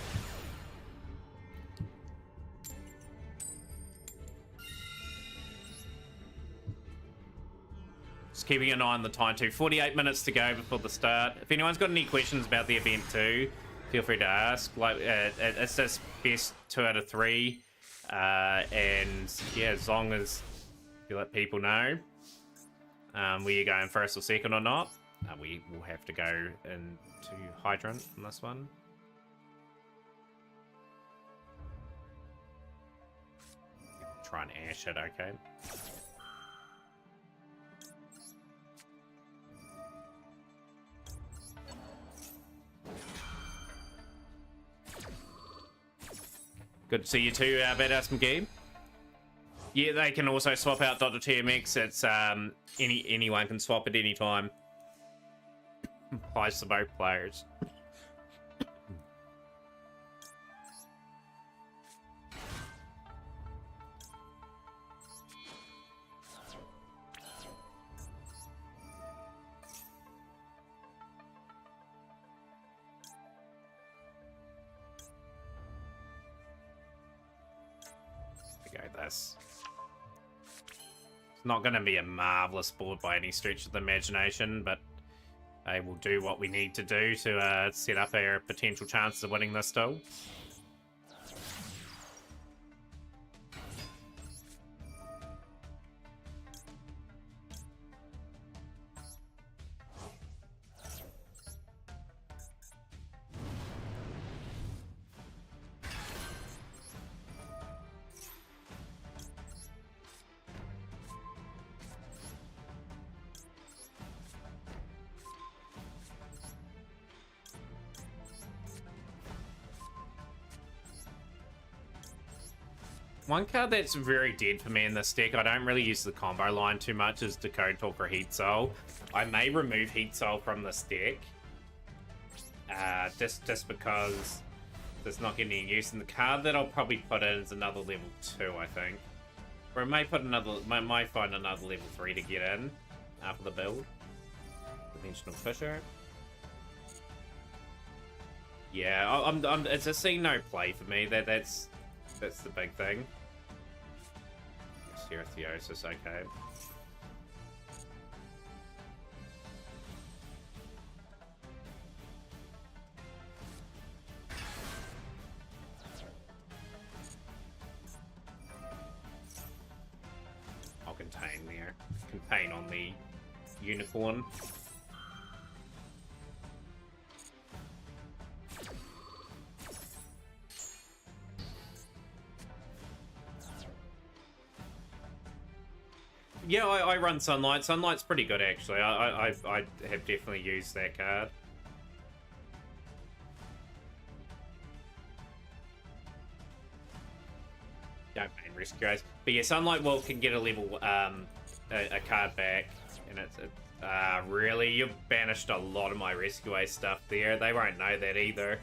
Just keeping an eye on the time too. 48 minutes to go before the start. If anyone's got any questions about the event too, feel free to ask. Like, it's just best 2 out of 3. And yeah, as long as you let people know where you're going first or second or not, we will have to go into Hydrant on this one. Try and ash it, okay. Good to see you too, Badass McGee. Yeah, they can also swap out Dr. TMX. It's anyone can swap at any time. Applies to both players. Okay, this. It's not going to be a marvelous board by any stretch of the imagination, but I will do what we need to do to set up our potential chances of winning this still. One card that's very dead for me in this deck, I don't really use the combo line too much, is Decode Talk or Heat Soul. I may remove Heat Soul from this deck, just because it's not getting any use. And the card that I'll probably put in is another level 2, I think. Or I may put another, might find another level 3 to get in after the build. Dimensional Fisher. Yeah, it's a see no play for me. That's the big thing. Theosis, okay. I'll contain there. Contain on the unicorn. Yeah, I run Sunlight. Sunlight's pretty good, actually. I have definitely used that card. Don't main Rescue Ace. But yeah, Sunlight can get a level, a card back. And it's really, you've banished a lot of my Rescue Ace stuff there. They won't know that either.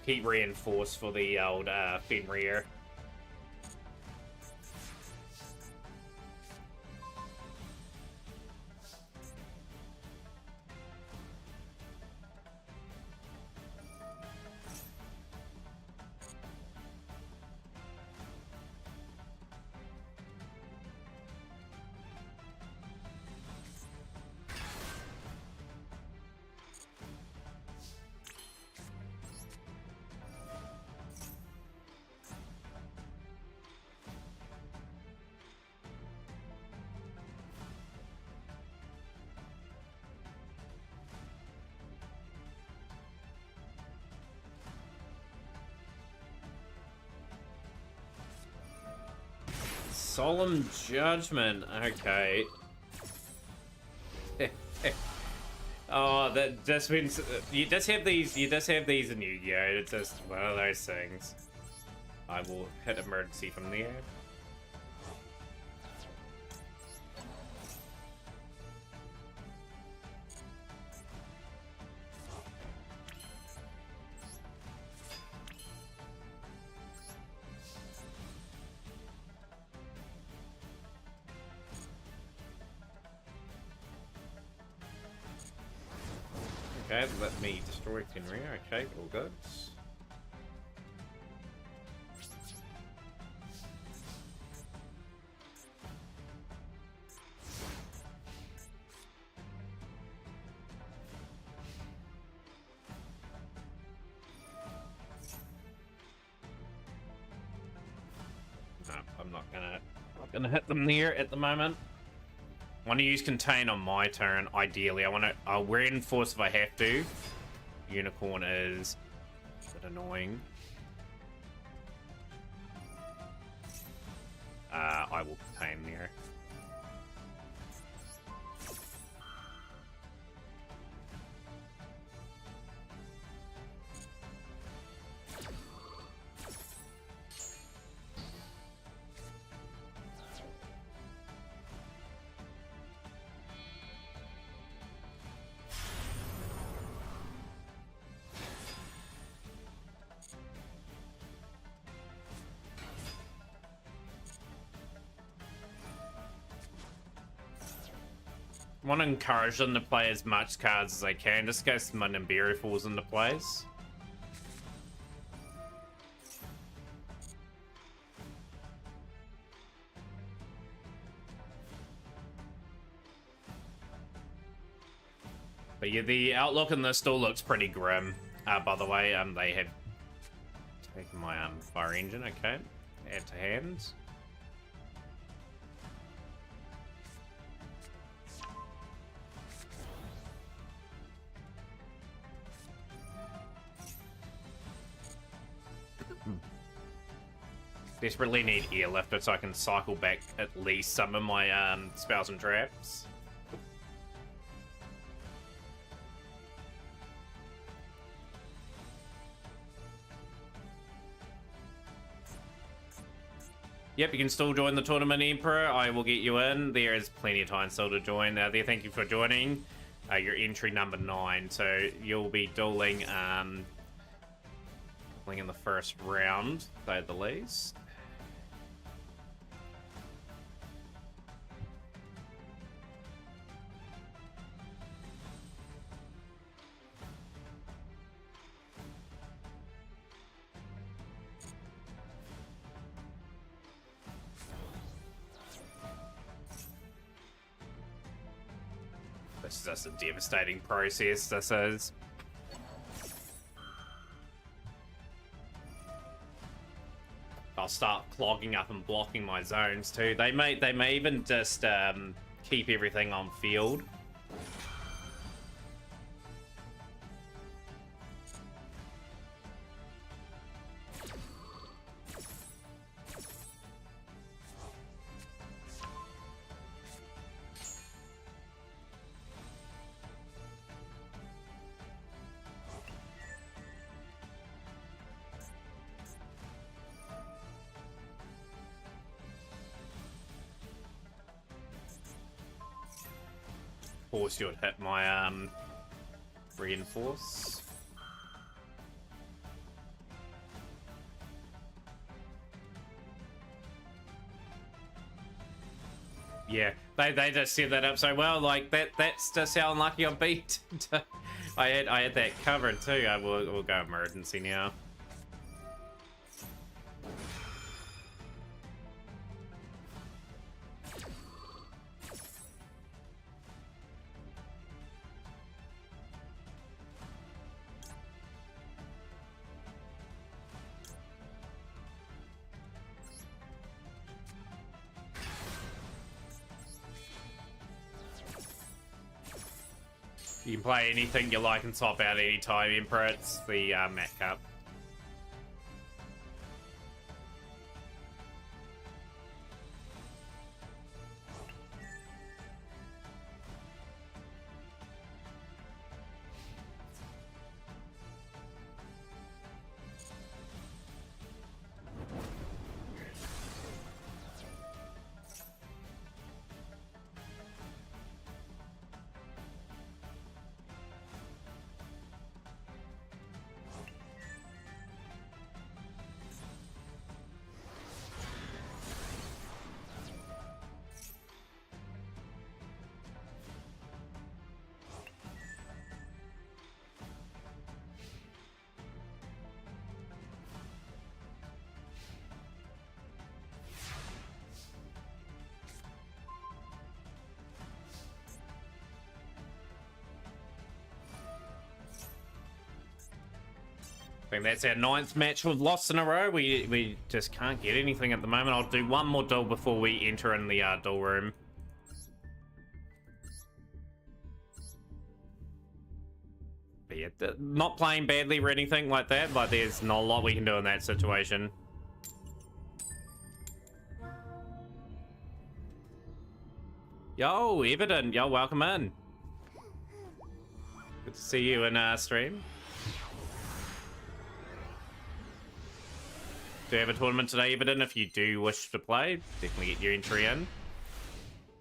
Keep reinforced for the old Fenrir. Solemn Judgment. Okay. Oh, that just means you just have these. You just have these in Yu-Gi-Oh. It's just one of those things. I will hit emergency from there. Okay, let me destroy Tenria. Okay, all good. No, I'm not gonna hit them there at the moment. I want to use contain on my turn. Ideally, I'll reinforce if I have to. Unicorn is a bit annoying. I will contain there. I want to encourage them to play as much cards as they can, just in case Nibiru falls into place. But yeah, the outlook in this still looks pretty grim. By the way, they have taken my fire engine. Okay, add to hands. Desperately need airlifter so I can cycle back at least some of my spells and traps. Yep, you can still join the tournament, Emperor. I will get you in. There is plenty of time still to join. There, thank you for joining. Your entry number 9, so you'll be dueling in the first round, to say the least. This is just a devastating process, this is. I'll start clogging up and blocking my zones too. They may even just keep everything on field. Force you to hit my reinforce. Yeah, they just set that up so well. Like that's just how unlucky I've been. I had that covered too. We'll go emergency now. You can play anything you like and swap out any time, Emperor. It's the Mat Cup. think that's our 9th match we've lost in a row. We just can't get anything at the moment. I'll do one more duel before we enter in the duel room. But yeah, not playing badly or anything like that. Like, there's not a lot we can do in that situation. Yo, Everton. Yo, welcome in. Good to see you in stream. Do have a tournament today, Everton. If you do wish to play, definitely get your entry in.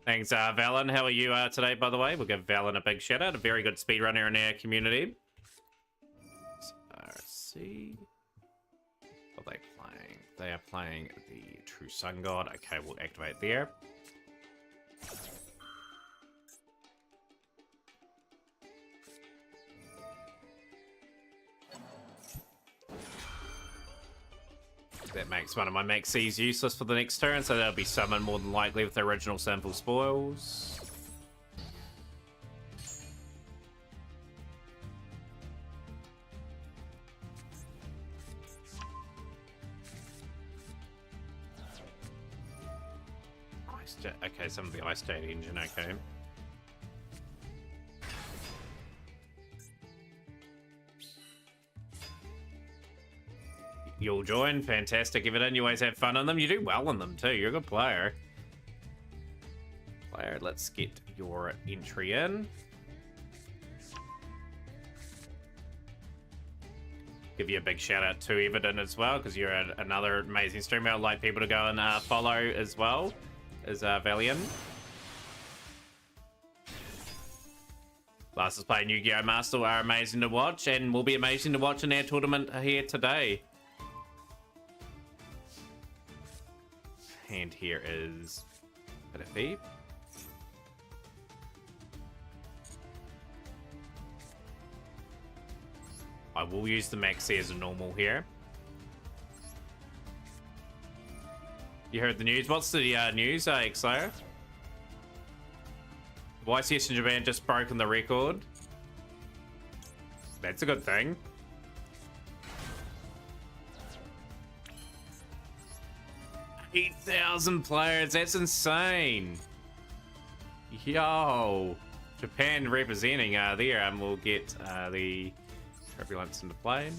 Thanks, Valen. How are you today, by the way? We'll give Valen a big shout out. A very good speedrunner in our community. Let's see. What are they playing? They are playing the True Sun God. Okay, we'll activate there. That makes one of my Maxies useless for the next turn, so they'll be summoned more than likely with the original Sinful Spoils. Okay, some of the Ice Jade engine, okay. You'll join. Fantastic, Everton. You always have fun on them. You do well on them, too. You're a good player. Let's get your entry in. Give you a big shout out to Everton as well, because you're another amazing streamer. I'd like people to go and follow as well as Valiant. Last is playing Yugioh Meta are amazing to watch, and will be amazing to watch in our tournament here today. And here is Pitify. I will use the Maxi as a normal here. You heard the news? What's the news, Xlayer? YCS in Japan just broken the record. That's a good thing. 8,000 players, that's insane. Yo, Japan representing there, and we'll get the turbulence into play.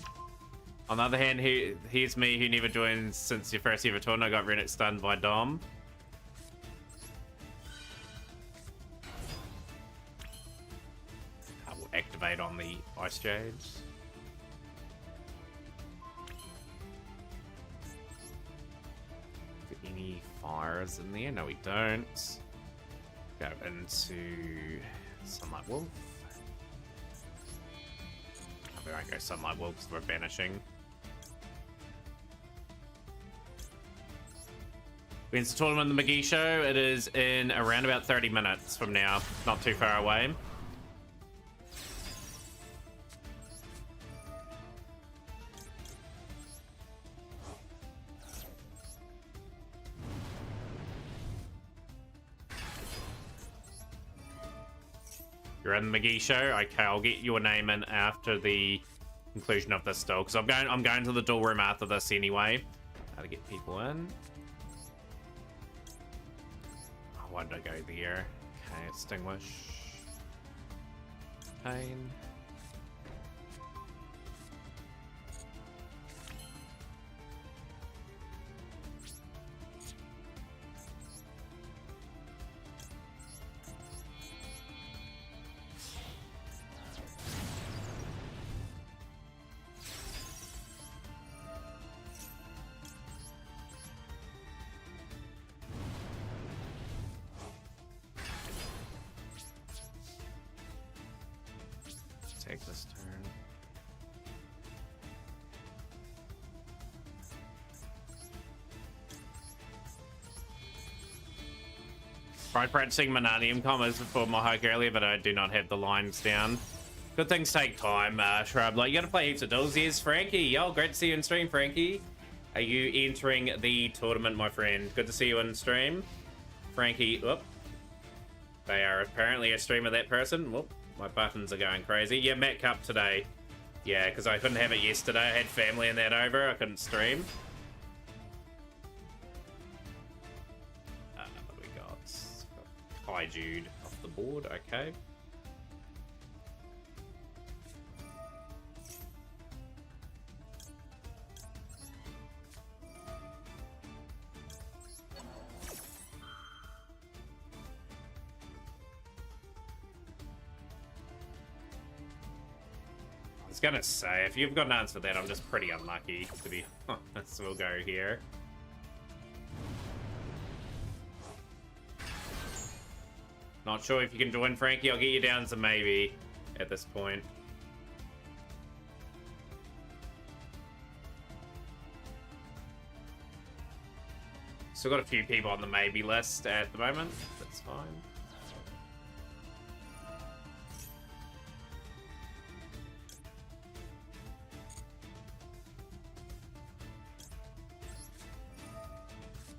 On the other hand, here's me who never joined since your first ever tournament. I got Rennet stunned by Dom. I will activate on the Ice Jades. Any fires in there? No, we don't. Go into Sunlight Wolf. Oh, we won't go Sunlight Wolf because we're banishing. When's the tournament in the McGee show? It is in around about 30 minutes from now. Not too far away. You're in the McGee show? Okay, I'll get your name in after the conclusion of this duel, because I'm going to the duel room after this anyway. How to get people in. Oh, why did I go there? Okay, extinguish. Pain. Take this turn. Tried practicing Mananium combos before my hike earlier, but I do not have the lines down. Good things take time, Shrub. Like, you gotta play heaps of duels. Yes, Frankie. Yo, great to see you in stream, Frankie. Are you entering the tournament, my friend? Good to see you in stream. Frankie, whoop. They are apparently a streamer, that person. Whoop. My buttons are going crazy. Yeah, Matt Cup today. Yeah, because I couldn't have it yesterday. I had family and that over. I couldn't stream. What do we got? Hi Jude off the board. Okay. I was gonna say, if you've got an answer for that, I'm just pretty unlucky to be honest. We'll go here. Not sure if you can join, Frankie. I'll get you down to maybe at this point. Still got a few people on the maybe list at the moment. That's fine.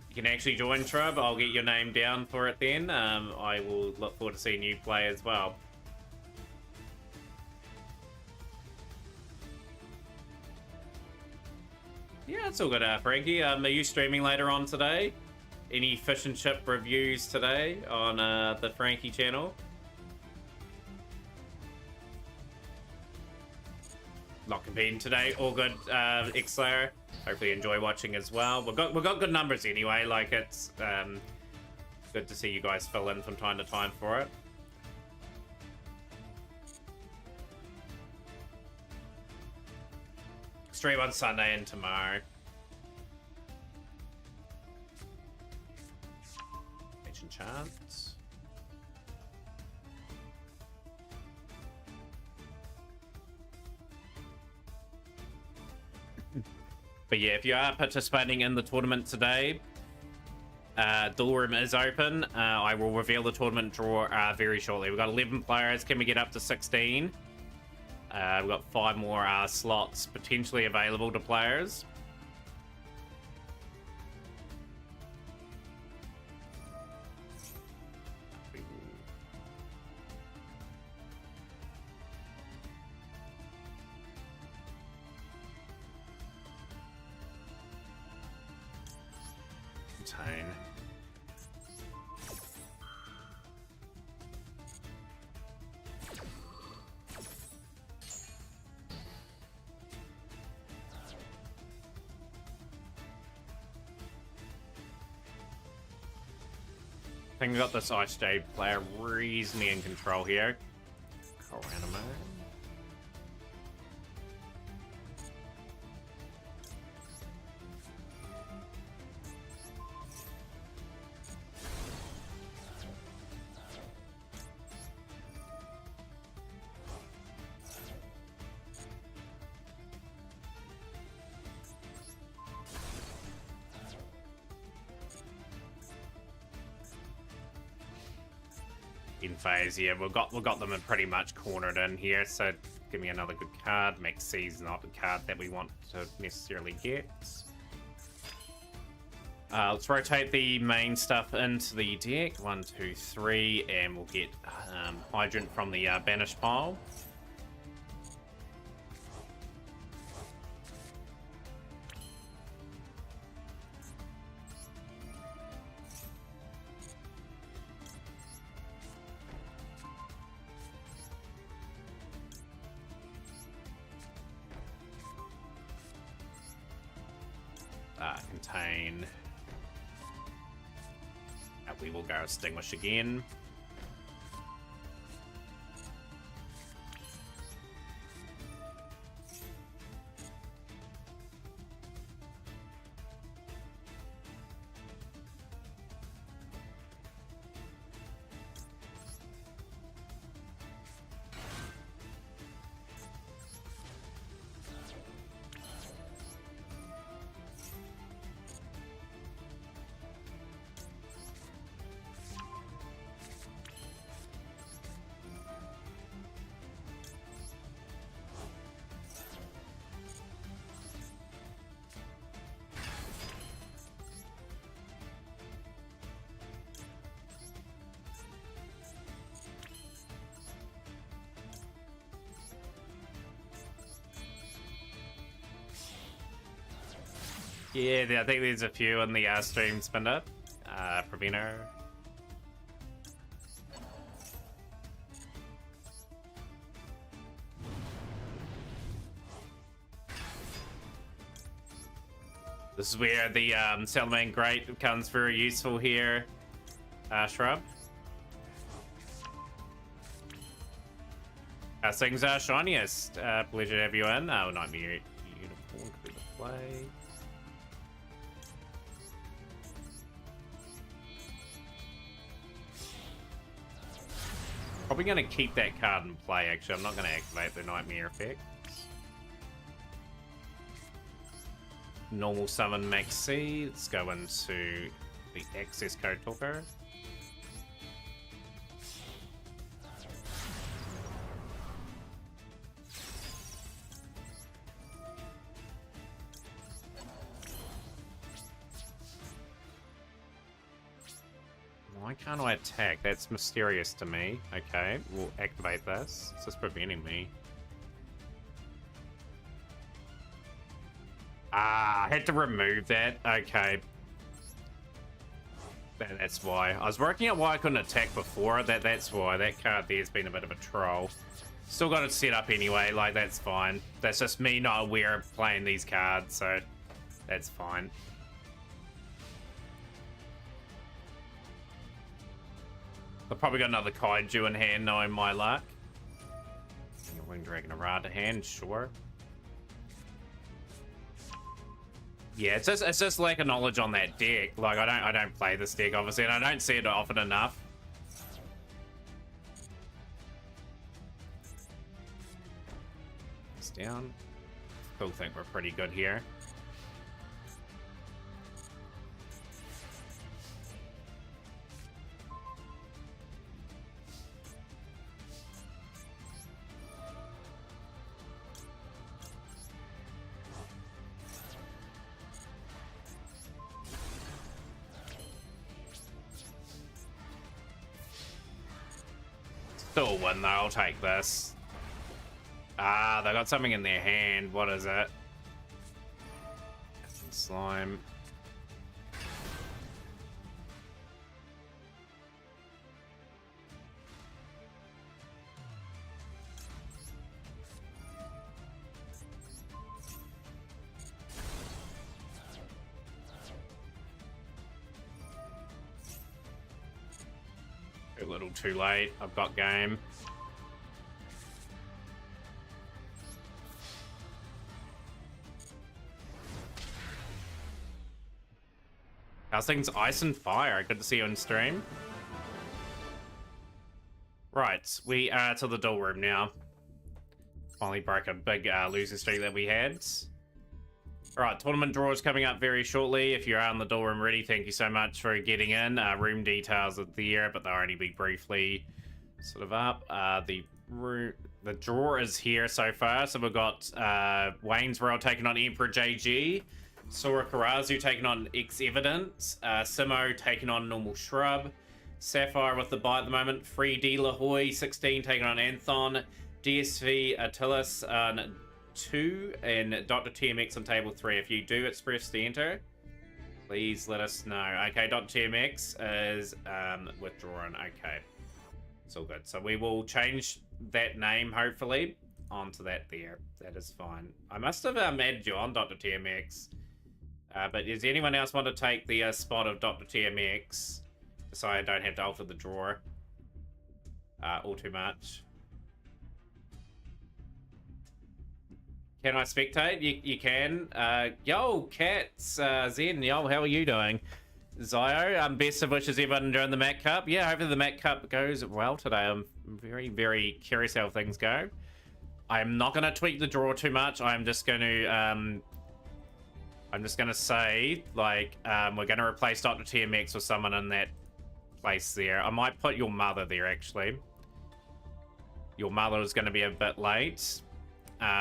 You can actually join, Trub. I'll get your name down for it then. I will look forward to seeing you play as well. Yeah, it's all good, Frankie. Are you streaming later on today? Any fish and chip reviews today on the Frankie channel? Not competing today. All good, X-Slayer. Hopefully you enjoy watching as well. We've got good numbers anyway. Like, it's good to see you guys fill in from time to time for it. Stream on Sunday and tomorrow. Ancient chants. But yeah, if you are participating in the tournament today, duel room is open. I will reveal the tournament draw very shortly. We've got 11 players. Can we get up to 16? We've got 5 more slots potentially available to players. Contain. I think we got this Ice Jade player reasonably in control here. Coranimo. In phase, yeah, we've got them pretty much cornered in here, so give me another good card. Max C's not a card that we want to necessarily get. Let's rotate the main stuff into the deck. 1, 2, 3, and we'll get Hydrant from the banished pile. Contain. We will go Extinguish again. Yeah, I think there's a few in the stream spinner. Provino. This is where the Salamander Great becomes very useful here. Shrub. How's things, Shiniest? Pleasure to have you in. Oh, Nightmare Unicorn could be the play. Probably going to keep that card in play, actually. I'm not going to activate the Nightmare effect. Normal summon Maxi. Let's go into the access code talker. Why can't I attack? That's mysterious to me. Okay, we'll activate this. It's just preventing me. Ah, I had to remove that. Okay. That's why. I was working out why I couldn't attack before. That's why. That card there's been a bit of a troll. Still got it set up anyway. Like, that's fine. That's just me not aware of playing these cards, so that's fine. I've probably got another Kaiju in hand, knowing my luck. Winged Dragon Arata hand, sure. Yeah, it's just lack of knowledge on that deck. Like, I don't play this deck, obviously, and I don't see it often enough. It's down. Still think we're pretty good here. Still win though, I'll take this. Ah, they got something in their hand. What is it? Slime. A little too late. I've got game. How's things? Ice and Fire. Good to see you on stream. Right, we are to the duel room now. Finally broke a big losing streak that we had. Alright, tournament draws coming up very shortly. If you're on the duel room ready, thank you so much for getting in. Room details of the year, but they'll only be briefly sort of up. The draw is here so far. So we've got Wayne's World taking on Emperor JG. Sora Karazu taking on X-Evidence. Simo taking on Normal Shrub. Sapphire with the bye at the moment. Free D Lahoy 16 taking on Anthon. DSV Attilas 2 and Dr. TMX on table 3. If you do express the enter, please let us know. Okay, Dr. TMX is withdrawn. Okay, it's all good. So we will change that name hopefully onto that there. That is fine. I must have added you on Dr. TMX. But does anyone else want to take the spot of Dr. TMX so I don't have to alter the drawer all too much? Can I spectate? You can. Yo, Cats, Zen, yo, how are you doing? Zio, best of wishes everyone during the Mac Cup. Yeah, hopefully the Mac Cup goes well today. I'm very, very curious how things go. I'm not going to tweak the draw too much. I'm just going to say, like, we're going to replace Dr. TMX with someone in that place there. I might put your mother there, actually. Your mother is going to be a bit late.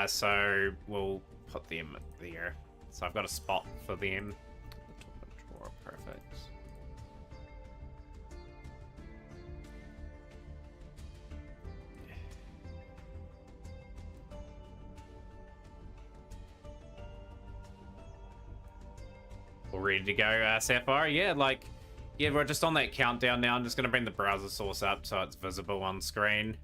So we'll put them there. So I've got a spot for them. Perfect. ready to go, Sapphire. Yeah, like, yeah, we're just on that countdown now. I'm just going to bring the browser source up so it's visible on screen.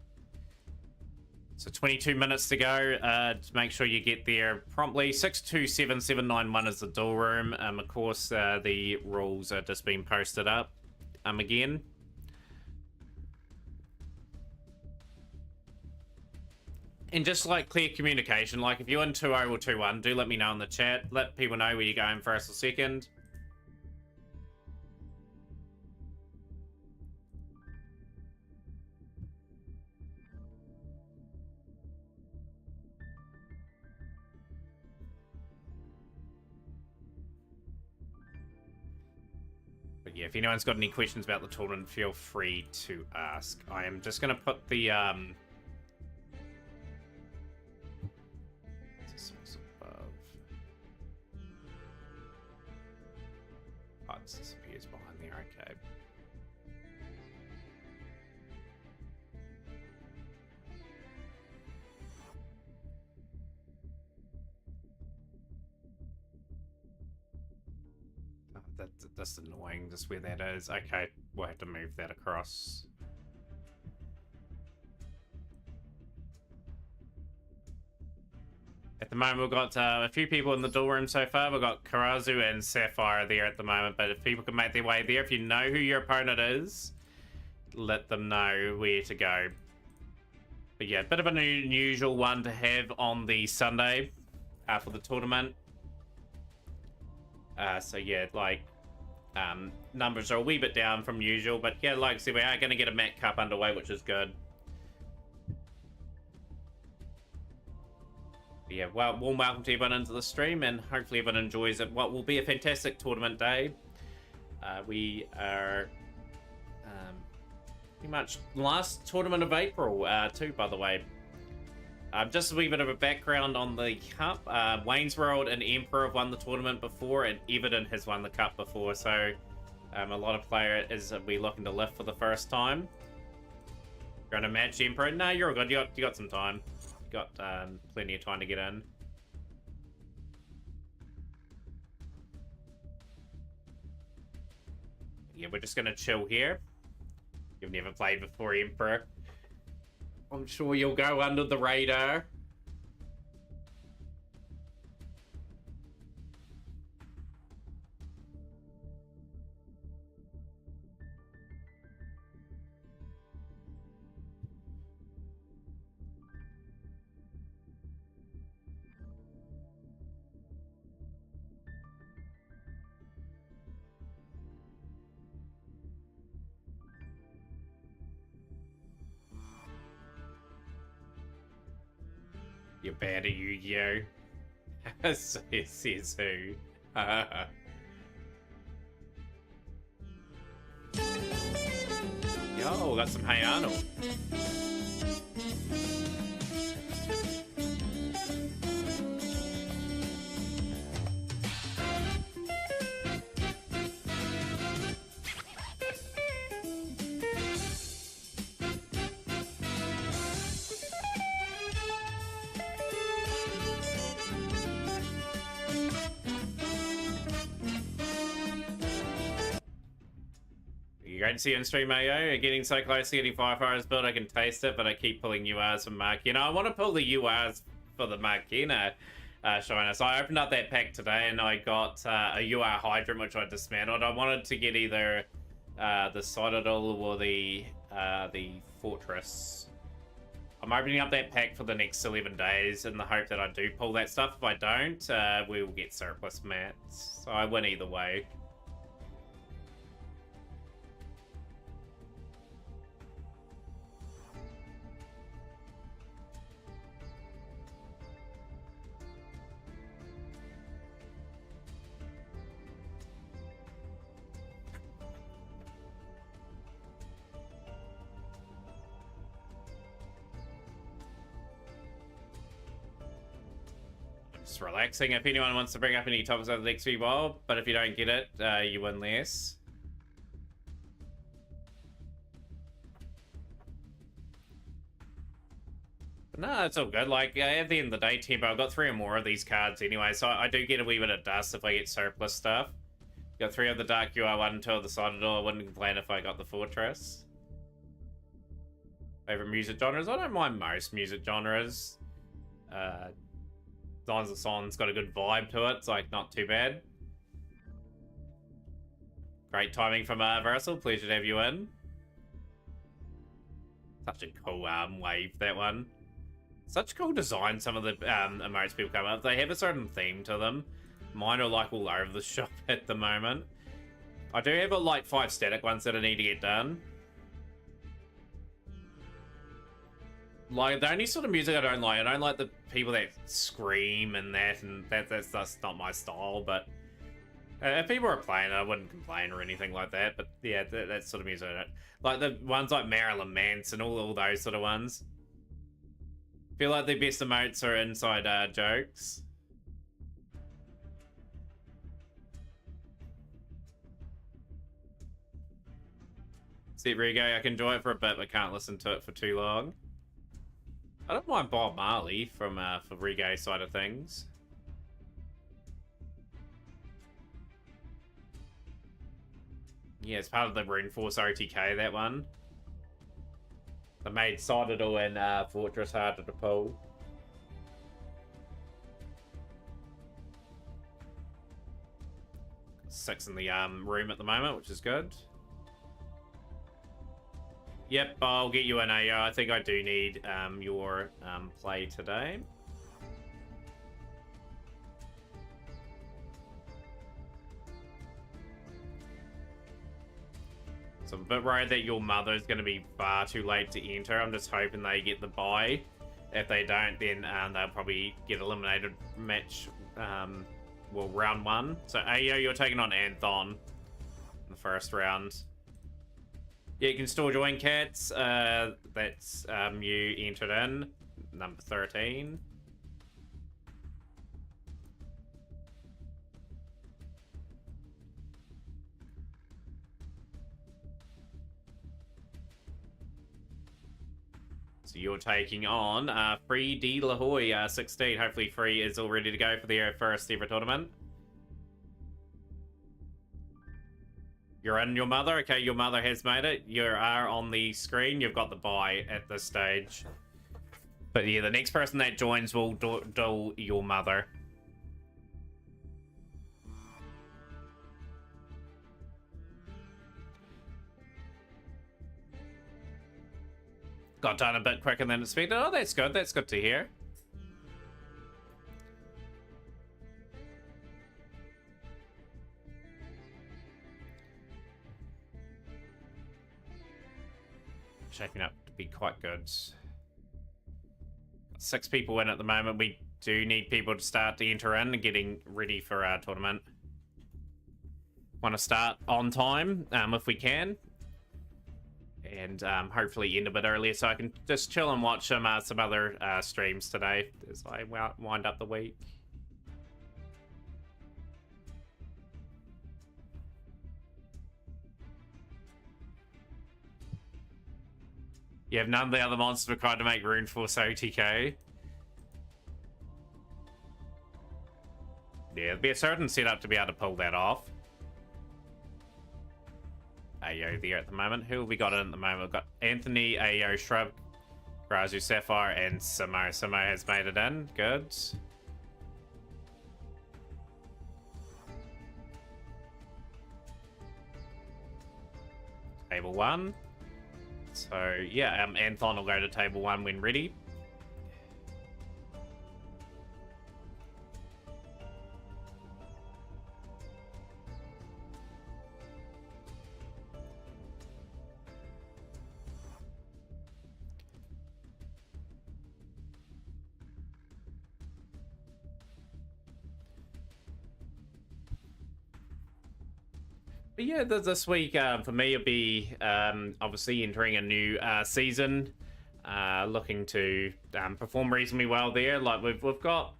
So 22 minutes to go. To make sure you get there promptly. 627791 is the duel room. Of course, the rules are just being posted up again. And just like clear communication, like if you're in 2-0 or 2-1, do let me know in the chat. Let people know where you're going first or second. But yeah, if anyone's got any questions about the tournament, feel free to ask. I am just going to put the oh, it disappears behind there, okay. Oh, that's annoying, just where that is. Okay, we'll have to move that across. At the moment, we've got a few people in the duel room so far. We've got Karazu and Sapphire there at the moment, but if people can make their way there, if you know who your opponent is, let them know where to go. But yeah, a bit of an unusual one to have on the Sunday for the tournament. So yeah, like, numbers are a wee bit down from usual, but yeah, like I said, we are going to get a Mac Cup underway, which is good. Yeah, well, warm welcome to everyone into the stream, and hopefully everyone enjoys it. What will be a fantastic tournament day. We are pretty much last tournament of April, too, by the way. Just a wee bit of a background on the cup. Wayne's World and Emperor have won the tournament before, and Everton has won the cup before, so a lot of players will be looking to lift for the first time. You're going to match Emperor? No, you're all good. You got some time. Got plenty of time to get in. Yeah, we're just gonna chill here. You've never played before, Emperor. I'm sure you'll go under the radar. You're bad at Yu-Gi-Oh! Says who? Yo, got some Hey Arnold. Great to see you on stream, Mayo. Getting so close to getting Firefire's build, I can taste it, but I keep pulling URs from Markina. I want to pull the URs for the Markina, Shiner. So I opened up that pack today, and I got a UR Hydrant, which I dismantled. I wanted to get either the Citadel or the Fortress. I'm opening up that pack for the next 11 days in the hope that I do pull that stuff. If I don't, we will get surplus mats. So I win either way. Just relaxing. If anyone wants to bring up any topics over the next few while, but if you don't get it, you win less. But no, it's all good. Like, at the end of the day, Tempo, I've got 3 or more of these cards anyway, so I do get a wee bit of dust if I get surplus stuff. Got 3 of the Dark UI, 1 and 2 of the Sided Door. I wouldn't complain if I got the Fortress. Favorite music genres? I don't mind most music genres. As long as the song's got a good vibe to it, it's like not too bad. Great timing from Versal. Pleasure to have you in. Such a cool wave, that one. Such cool design, some of the emotes people come up. They have a certain theme to them. Mine are like all over the shop at the moment. I do have like 5 static ones that I need to get done. Like, the only sort of music I don't like the people that scream and that's just not my style, but if people are playing it, I wouldn't complain or anything like that, but yeah, that sort of music. Like the ones like Marilyn Manson, all those sort of ones. Feel like the best emotes are inside jokes. See, Rigo, I can enjoy it for a bit, but can't listen to it for too long. I don't mind Bob Marley from for Rigo side of things. Yeah, it's part of the Rune Force OTK, that one. They made Citadel and Fortress harder to pull. Six in the room at the moment, which is good. Yep, I'll get you an AO. I think I do need your play today. So I'm a bit worried that your mother is going to be far too late to enter. I'm just hoping they get the bye. If they don't, then they'll probably get eliminated match, well, round 1. So AO, you're taking on Anthon in the first round. Yeah, you can still join, Cats. That's you entered in, number 13. So you're taking on Free D La Hoy, 16. Hopefully Free is all ready to go for their first ever tournament. You're in, your mother? Okay, your mother has made it. You are on the screen. You've got the bye at this stage. But yeah, the next person that joins will duel your mother. Got done a bit quicker than expected. Oh, that's good. That's good to hear. Shaping up to be quite good. 6 people in at the moment. We do need people to start to enter in and getting ready for our tournament. Want to start on time if we can. And hopefully end a bit earlier so I can just chill and watch some other streams today as I wind up the week. You have none of the other monsters required to make Rune Force OTK. Yeah, there'll be a certain setup to be able to pull that off. AO there at the moment. Who have we got in at the moment? We've got Anthony, AO, Shrub, Grazu, Sapphire, and Samo. Samo has made it in. Good. Table 1. So, yeah, Anthon will go to table 1 when ready. But yeah, this week for me will be obviously entering a new season, looking to perform reasonably well there. Like we've got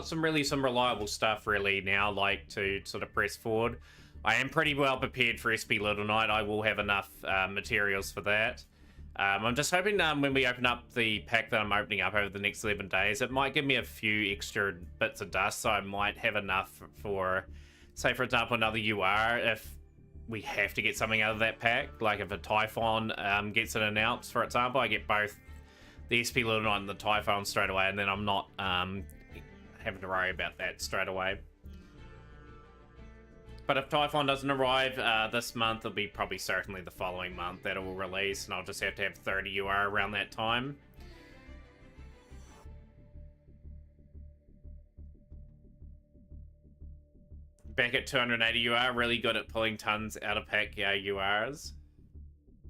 some reliable stuff really now, like to sort of press forward. I am pretty well prepared for SP Little Night. I will have enough materials for that. I'm just hoping when we open up the pack that I'm opening up over the next 11 days, it might give me a few extra bits of dust, so I might have enough for say for example another UR, if we have to get something out of that pack, like if a Typhon gets it announced, for example, I get both the SP Little Knight and the Typhon straight away, and then I'm not having to worry about that straight away. But if Typhon doesn't arrive this month, it'll be probably certainly the following month that it will release, and I'll just have to have 30 UR around that time. Back at 280 UR, really good at pulling tons out of pack URs.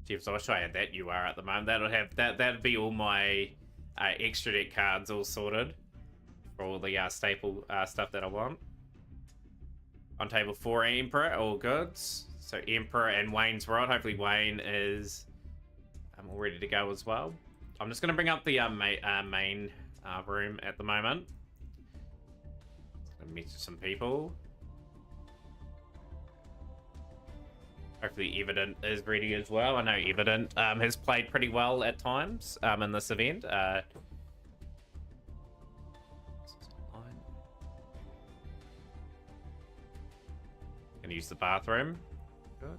Jeez, I wish I had that UR at the moment. That'd be all my extra deck cards all sorted for all the staple stuff that I want. On table 4, Emperor, all goods. So Emperor and Wayne's World. Hopefully Wayne is all ready to go as well. I'm just going to bring up the main room at the moment. Meet some people. Hopefully Evident is ready as well. I know Evident has played pretty well at times in this event. Gonna use the bathroom. Good.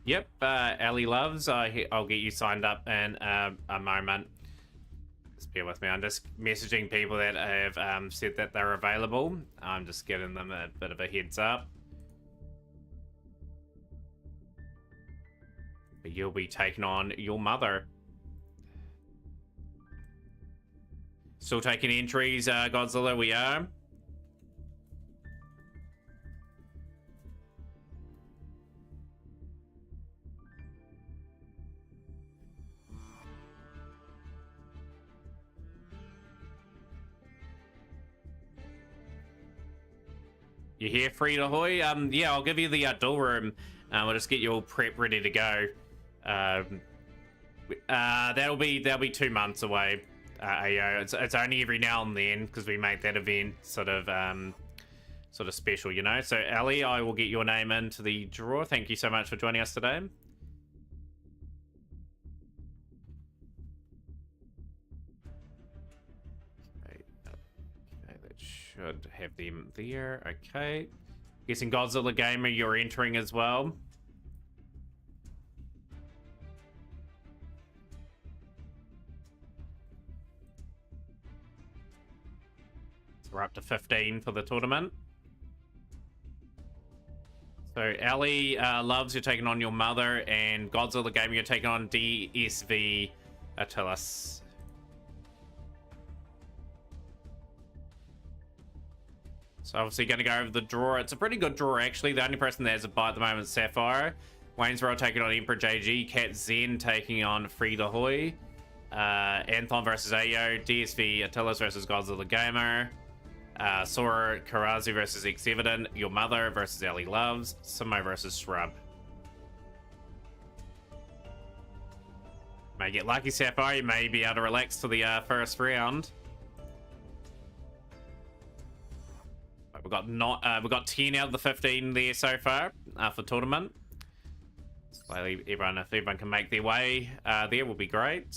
Yep, Ellie Loves, I'll get you signed up in a moment. Just bear with me. I'm just messaging people that have said that they're available. I'm just giving them a bit of a heads up. But you'll be taking on your mother. Still taking entries, Godzilla, we are. You here, Frida Hoy? Yeah, I'll give you the dual room. We'll just get you all prep ready to go. That'll be 2 months away. It's only every now and then because we make that event sort of special, you know. So Ali, I will get your name into the draw. Thank you so much for joining us today. Should have them there. Okay. Guessing Godzilla Gamer, you're entering as well. So we're up to 15 for the tournament. So Ali Loves, you're taking on your mother, and Godzilla Gamer, you're taking on DSV Attilas. So obviously going to go over the draw. It's a pretty good draw, actually. The only person that has a bite at the moment is Sapphire. Wayne's World taking on Emperor JG. Cat Zen taking on Frida Hoy. Anthon versus Ayo. DSV Attilas versus Godzilla Gamer. Sora Karazu versus X-Evident. Your Mother versus Ellie Loves. Simo versus Shrub. May get lucky, Sapphire. You may be able to relax to the first round. We've got 10 out of the 15 there so far for tournament. Slowly, if everyone can make their way there, will be great.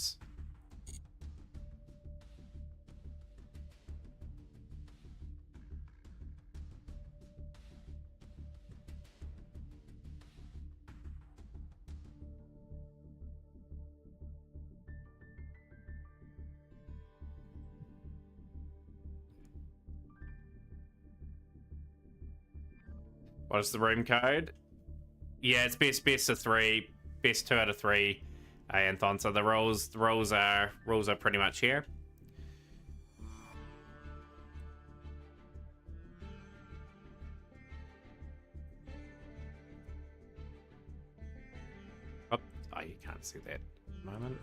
What is the room code? Yeah, it's best of 3, best 2 out of 3, Anthon. So the rules are pretty much here. Oh, you can't see that at the moment.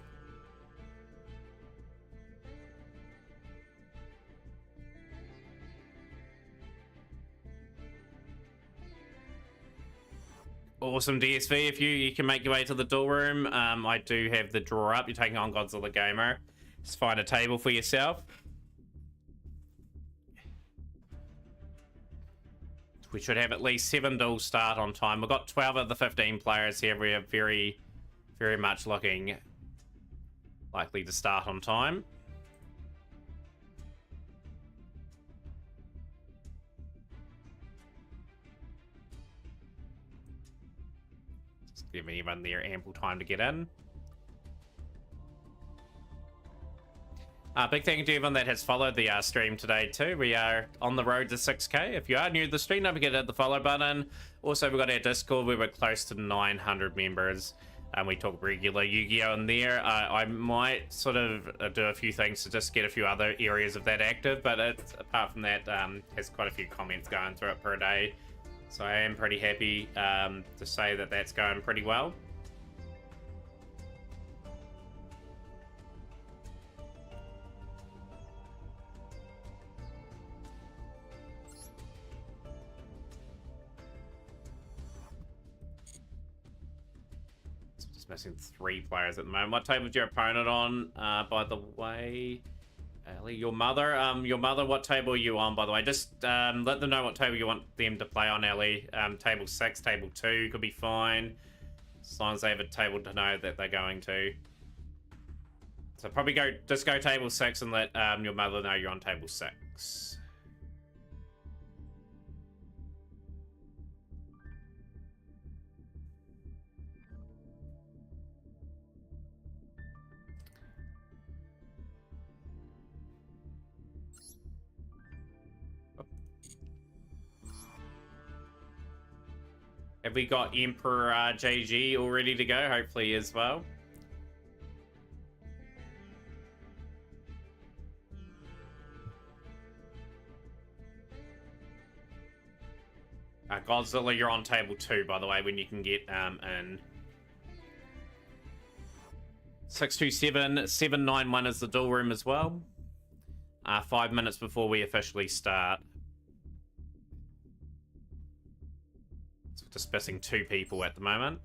Awesome, DSV. If you can make your way to the duel room, I do have the draw up. You're taking on Godzilla Gamer. Just find a table for yourself. We should have at least 7 duels start on time. We've got 12 of the 15 players here. We are very, very much looking likely to start on time. Just give anyone there ample time to get in. Big thank you to everyone that has followed the stream today too. We are on the road to 6K. If you are new to the stream, don't forget to hit the follow button. Also, we've got our Discord. We were close to 900 members. And we talk regular Yu-Gi-Oh! In there. I might sort of do a few things to just get a few other areas of that active. But apart from that, has quite a few comments going through it per day. So I am pretty happy to say that that's going pretty well. Missing 3 players at the moment. What table is your opponent on? By the way, Ellie, your mother. What table are you on? By the way, just let them know what table you want them to play on. Ellie, table 6, table 2 could be fine, as long as they have a table to know that they're going to. So probably go table 6 and let your mother know you're on table 6. Have we got Emperor JG all ready to go? Hopefully as well. Godzilla, you're on table 2, by the way, when you can get in. 627 791 is the duel room as well. 5 minutes before we officially start. Just missing 2 people at the moment.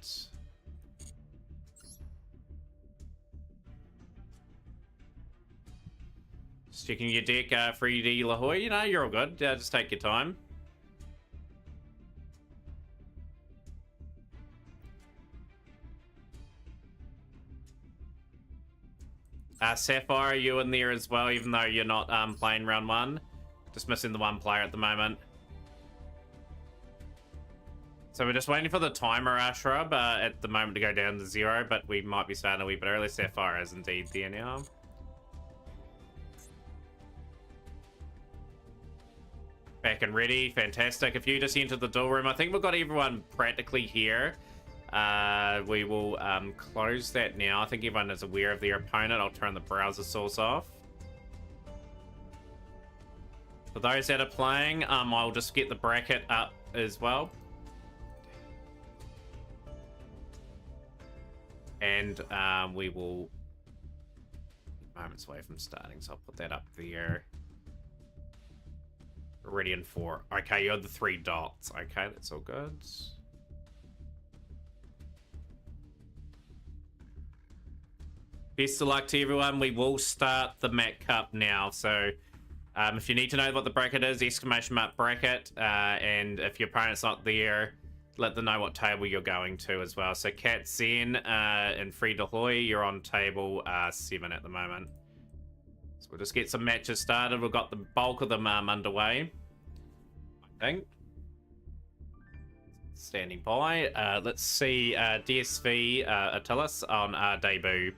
Just checking your deck, 3D La Jolla. You know, you're all good. Just take your time. Sapphire, are you in there as well, even though you're not playing round 1? Just missing the 1 player at the moment. So we're just waiting for the timer, Shrub, at the moment to go down to 0, but we might be starting a wee bit early. Sapphire is indeed there now. Back and ready, fantastic. If you just enter the duel room, I think we've got everyone practically here. We will close that now. I think everyone is aware of their opponent. I'll turn the browser source off. For those that are playing, I'll just get the bracket up as well. And we will... moments away from starting, so I'll put that up there. Ready in 4. Okay, you're the 3 dots. Okay, that's all good. Best of luck to everyone. We will start the Mac Cup now. So if you need to know what the bracket is, exclamation mark bracket. And if your opponent's not there, let them know what table you're going to as well. So Cat Zen and Free Dehoy, you're on table 7 at the moment. So we'll just get some matches started. We've got the bulk of them underway, I think. Standing by. Let's see DSV Attilas on debut.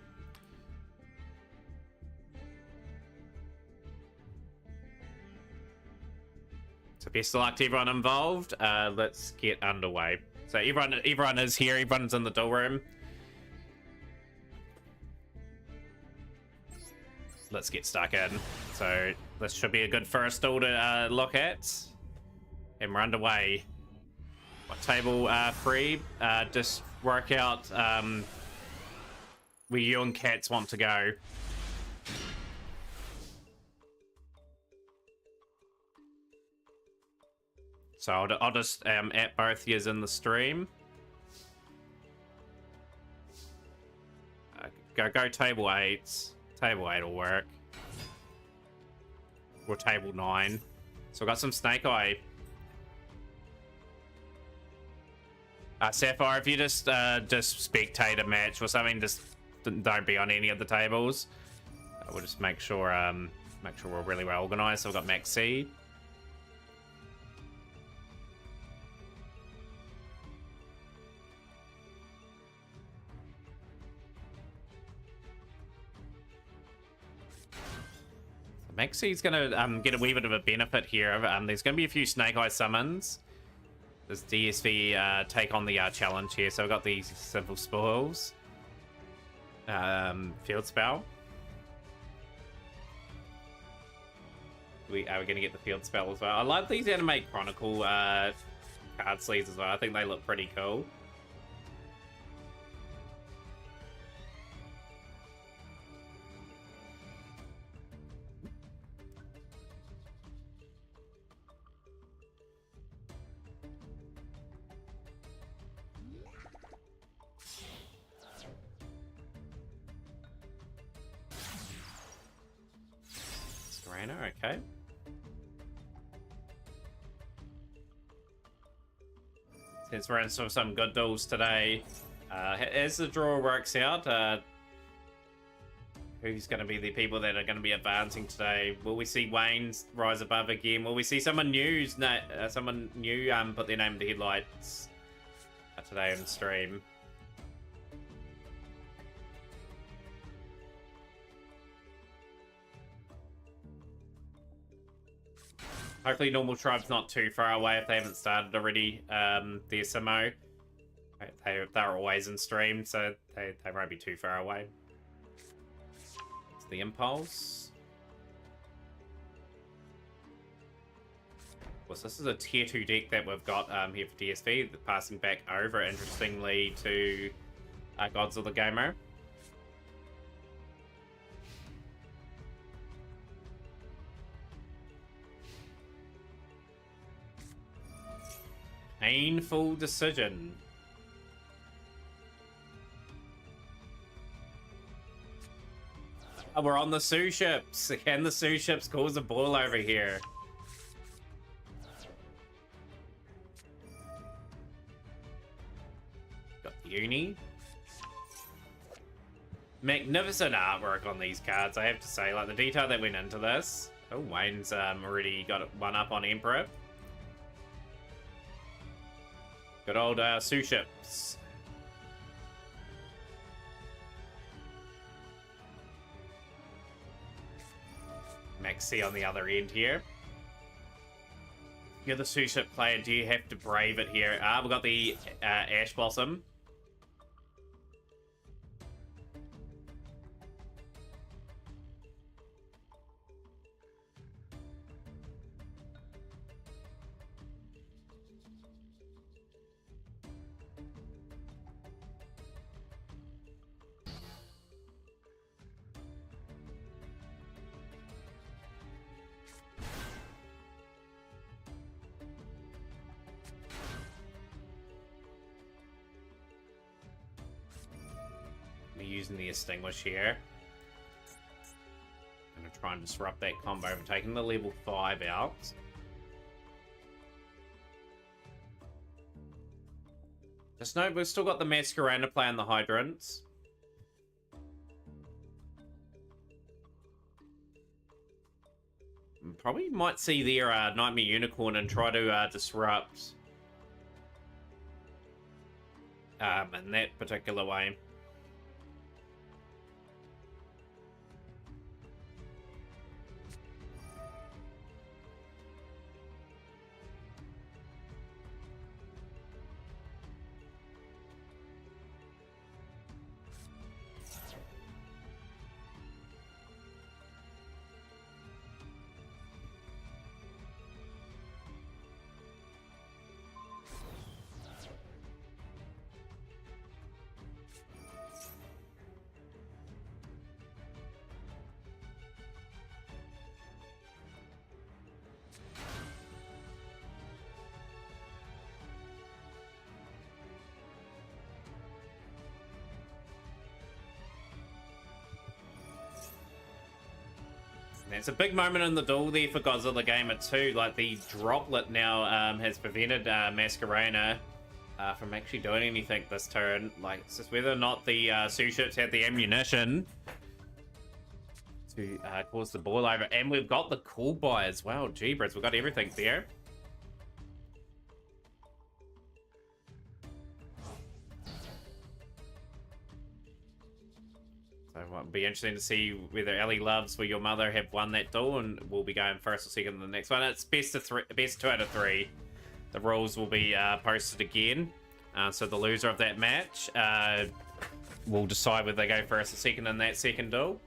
So best of luck to everyone involved. Let's get underway. So everyone is here. Everyone's in the duel room. Let's get stuck in. So this should be a good first duel to look at. And we're underway. What table 3? Just work out where you and Cats want to go. So I'll just at both yous in the stream. Go table 8. Table 8 will work. Or table 9. So we've got some Snake Eye. Sapphire, if you just spectate a match or something, just don't be on any of the tables. We'll just make sure we're really well organized. So we've got Max C. Maxi's gonna get a wee bit of a benefit here. There's gonna be a few Snake Eye summons. Does DSV take on the challenge here? So I've got these simple spoils. Field spell. Are we gonna get the field spell as well? I like these Anime Chronicle card sleeves as well. I think they look pretty cool. Okay. Since we're in some good duels today, as the draw works out, who's going to be the people that are going to be advancing today? Will we see Wayne rise above again? Will we see someone new put their name in the headlights today on stream? Hopefully Normal Tribe's not too far away if they haven't started already, the SMO. They're always in stream, so they won't be too far away. It's the Impulse. Of course, this is a tier 2 deck that we've got here for DSV, passing back over, interestingly, to Gods of the Gamer. Painful decision. Oh, we're on the Sioux ships. Can the Sioux ships cause a ball over here? Got the Uni. Magnificent artwork on these cards, I have to say. Like, the detail that went into this. Oh, Wayne's already got one up on Emperor. Good old Sioux ships. Maxi on the other end here. You're the Sioux ship player. Do you have to brave it here? We've got the Ash Blossom. Using the Extinguish here. I'm going to try and disrupt that combo of taking the level 5 out. Just note, we've still got the Masquerander play on the Hydrants. Probably might see their Nightmare Unicorn and try to disrupt in that particular way. It's a big moment in the duel there for Godzilla Gamer too. Like the droplet now has prevented Masquerena from actually doing anything this turn. Like it's just whether or not the Sioux ships had the ammunition to cause the boil over. And we've got the cool buy as well. Jeebers, we've got everything there. So it'll be interesting to see whether Ellie Loves Will Your Mother have won that duel, and we'll be going first or second in the next one. It's best of three, best 2 out of 3. The rules will be posted again. So the loser of that match will decide whether they go first or second in that second duel.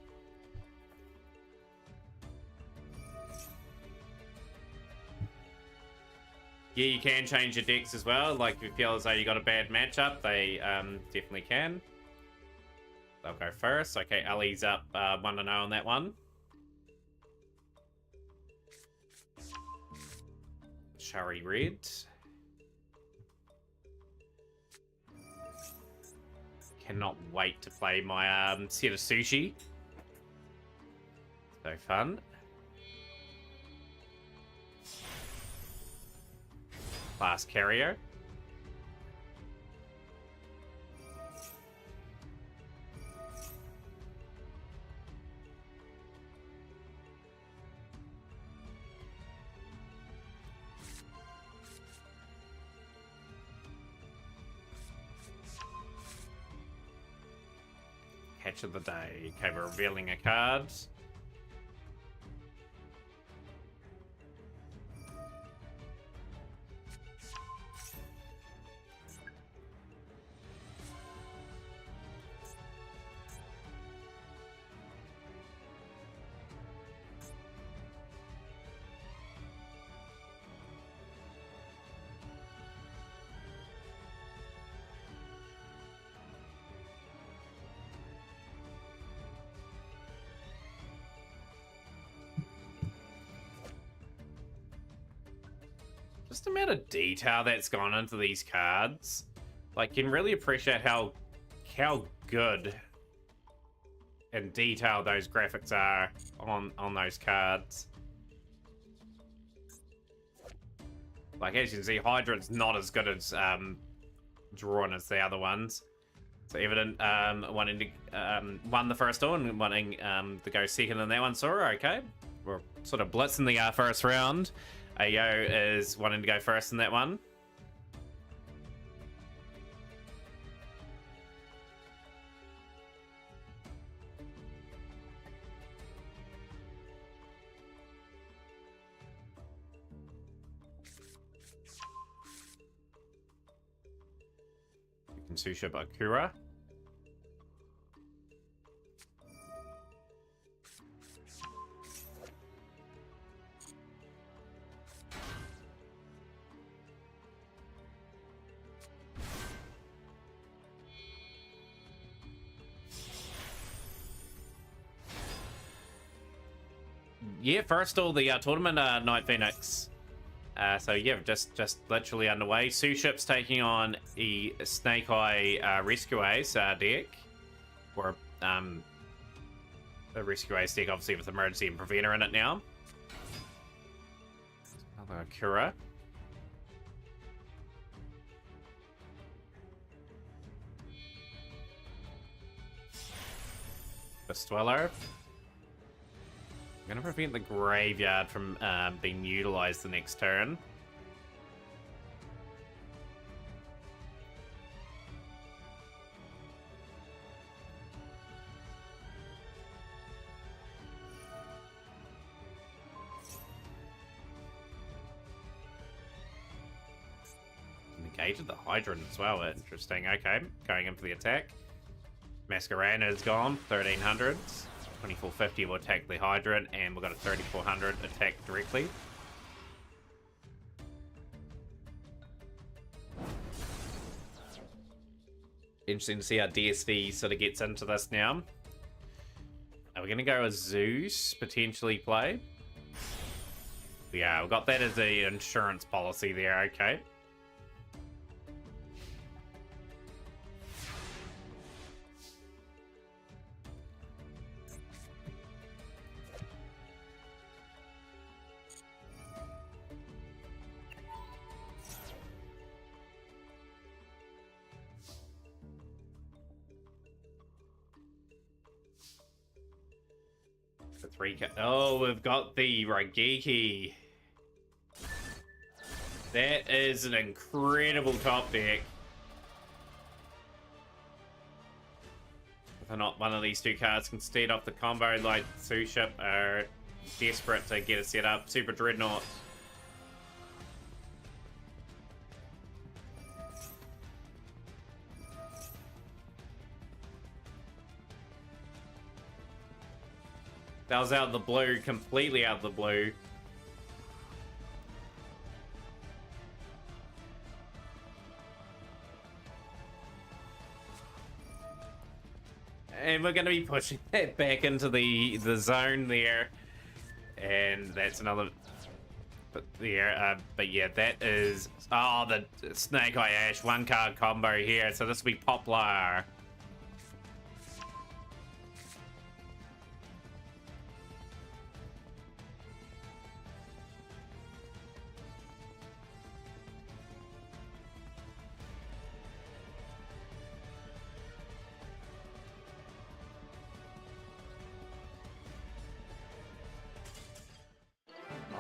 Yeah, you can change your decks as well. Like if you feel as though you got a bad matchup, they definitely can. They'll go first. Okay, Ellie's up 1-0 on that one. Shari red. Cannot wait to play my set of sushi. So fun. Class carrier. Catch of the day. Okay, we're revealing a card. Just the amount of detail that's gone into these cards. Like, you can really appreciate how good and detailed those graphics are on those cards. Like, as you can see, Hydra's not as good as drawn as the other ones. So evident wanting to won the first duel and wanting to go second in that one. Sora, okay. We're sort of blitzing the first round. Ayo is wanting to go first in that one. You can Susha Bakura. Yeah, first all the tournament, Night Phoenix. So yeah, just literally underway. Sioux ships taking on the Snake Eye Rescue Ace deck, or the Rescue Ace deck, obviously with Emergency and Preventer in it now. Another Akura. The Dweller. I'm going to prevent the graveyard from being utilized the next turn. Negated the Hydrant as well. Interesting. Okay, going in for the attack. Masquerena is gone. 1300s. 2450 will attack the Hydrant, and we've got a 3400 attack directly. Interesting to see how DSV sort of gets into this now. Are we going to go with Zeus, potentially play? Yeah, we've got that as the insurance policy there, okay. The 3K. Oh, we've got the Raigeki. That is an incredible top deck. Whether or not one of these two cards can stead off the combo, like Suship are desperate to get it set up. Super Dreadnought. That was out of the blue, completely out of the blue. And we're going to be pushing that back into the zone there. And that's another... But yeah, that is... Oh, the Snake Eye Ash one card combo here. So this will be Poplar.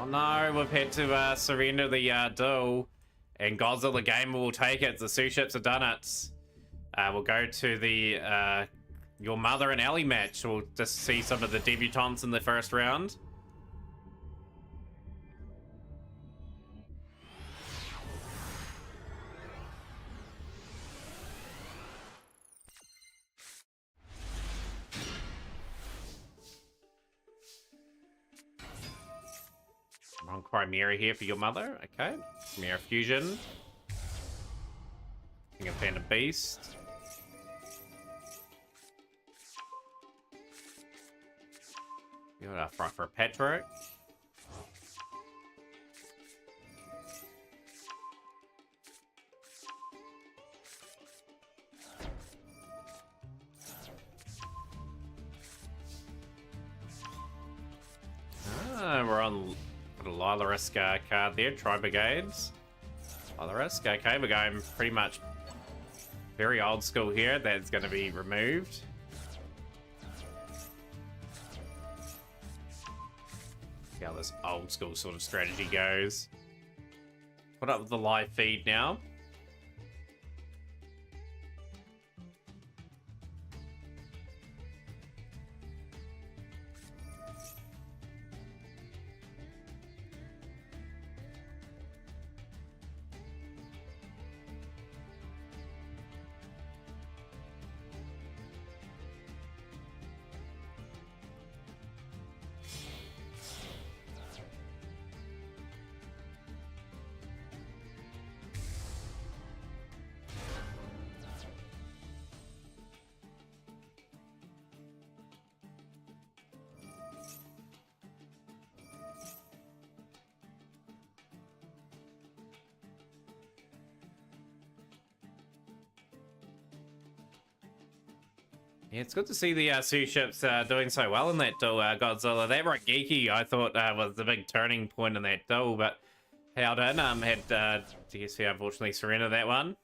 Oh no, we've had to surrender the duel, and Godzilla Gamer will take it. The Suships have done it. We'll go to the Your Mother and Ellie match. We'll just see some of the debutantes in the first round. Wrong Chimera here for Your Mother. Okay. Chimera Fusion. King of Panda Beast. You got a front for Patrick. We're on a Lylarisk card there, Tri-Brigades. Lylarisk, okay, we're going pretty much very old school here. That's going to be removed. See how this old school sort of strategy goes. Put up with the live feed now. Yeah, it's good to see the Suships doing so well in that duel, Godzilla. That Raigeki, I thought, was the big turning point in that duel, but held in. Had DSV unfortunately surrender that one.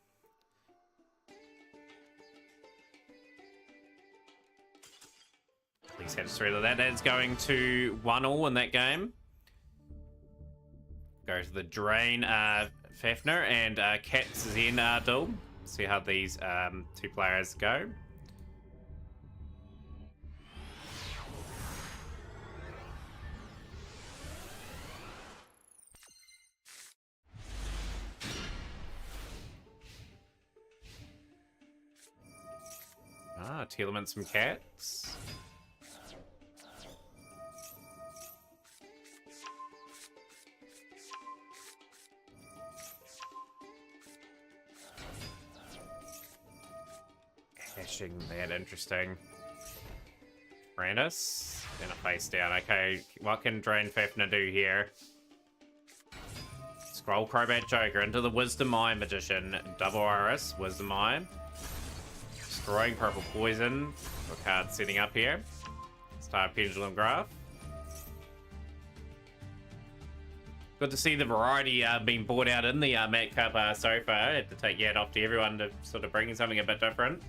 Please had to surrender that. That's going to 1-1 in that game. Go to the Drain, Fafnir, and Kat's Zen duel. See how these two players go. Telements from Cats. Caching that, interesting. Brandis, then a face down. Okay, what can Drain Fafnir do here? Scroll Crobat Joker into the Wisdom Eye Magician. Double Iris, Wisdom Eye. Destroying Purple Poison. A card setting up here. Start Pendulum Graph. Good to see the variety being brought out in the Mat Cup so far. I had to take your hat off to everyone to sort of bring something a bit different.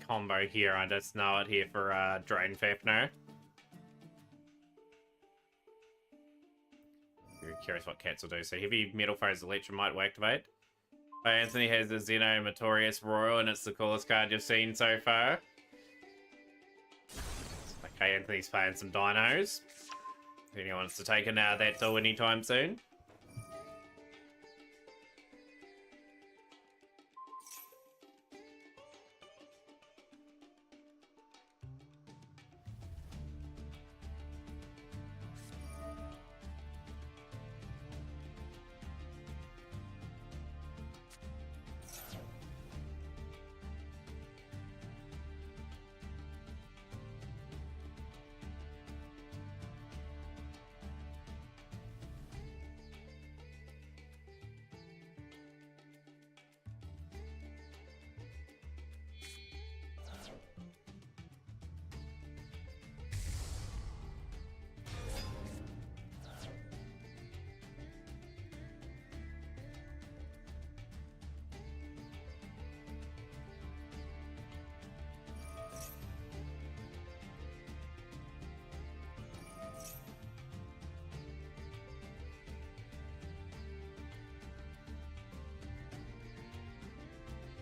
combo here. I just know it here for Drain Fafner. Very curious what cats will do. So heavy metal phase Electromite will activate. Oh, Anthony has the Xeno Notorious Royal, and it's the coolest card you've seen so far. Okay, Anthony's playing some dinos. If anyone wants to take that duel anytime soon.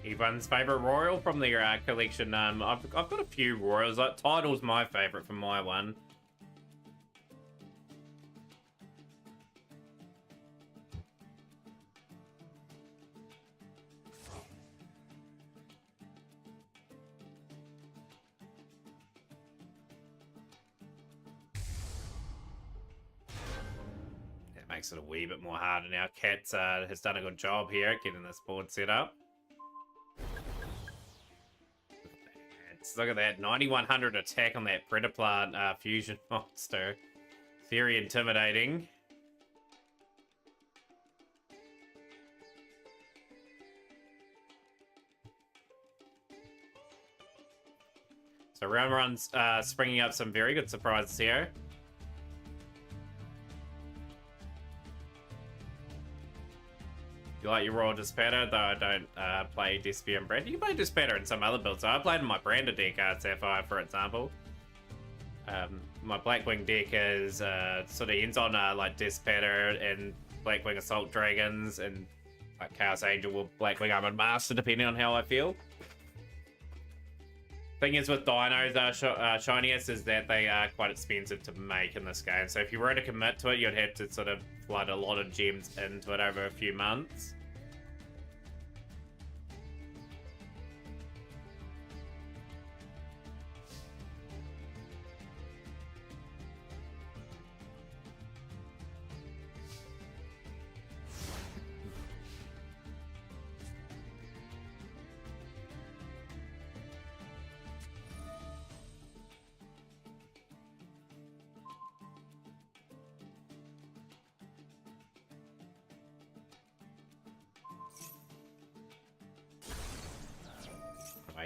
Everyone's favorite royal from the collection. I've got a few royals. Like Title's my favorite from my one. That makes it a wee bit more harder now. Cats has done a good job here getting this board set up. Look at that, 9100 attack on that Predaplant fusion monster. Very intimidating. So round runs springing up some very good surprises here. You like your Royal Dispatter, though I don't play Despia and Brand. You can play Dispatter in some other builds. I played in my Branded deck, Sapphire, for example. My Blackwing deck is sort of ends on like Dispatter and Blackwing Assault Dragons and like Chaos Angel with Blackwing Armored Master, depending on how I feel. Thing is with dinos, shiniest is that they are quite expensive to make in this game. So if you were to commit to it, you'd have to sort of flood a lot of gems into it over a few months.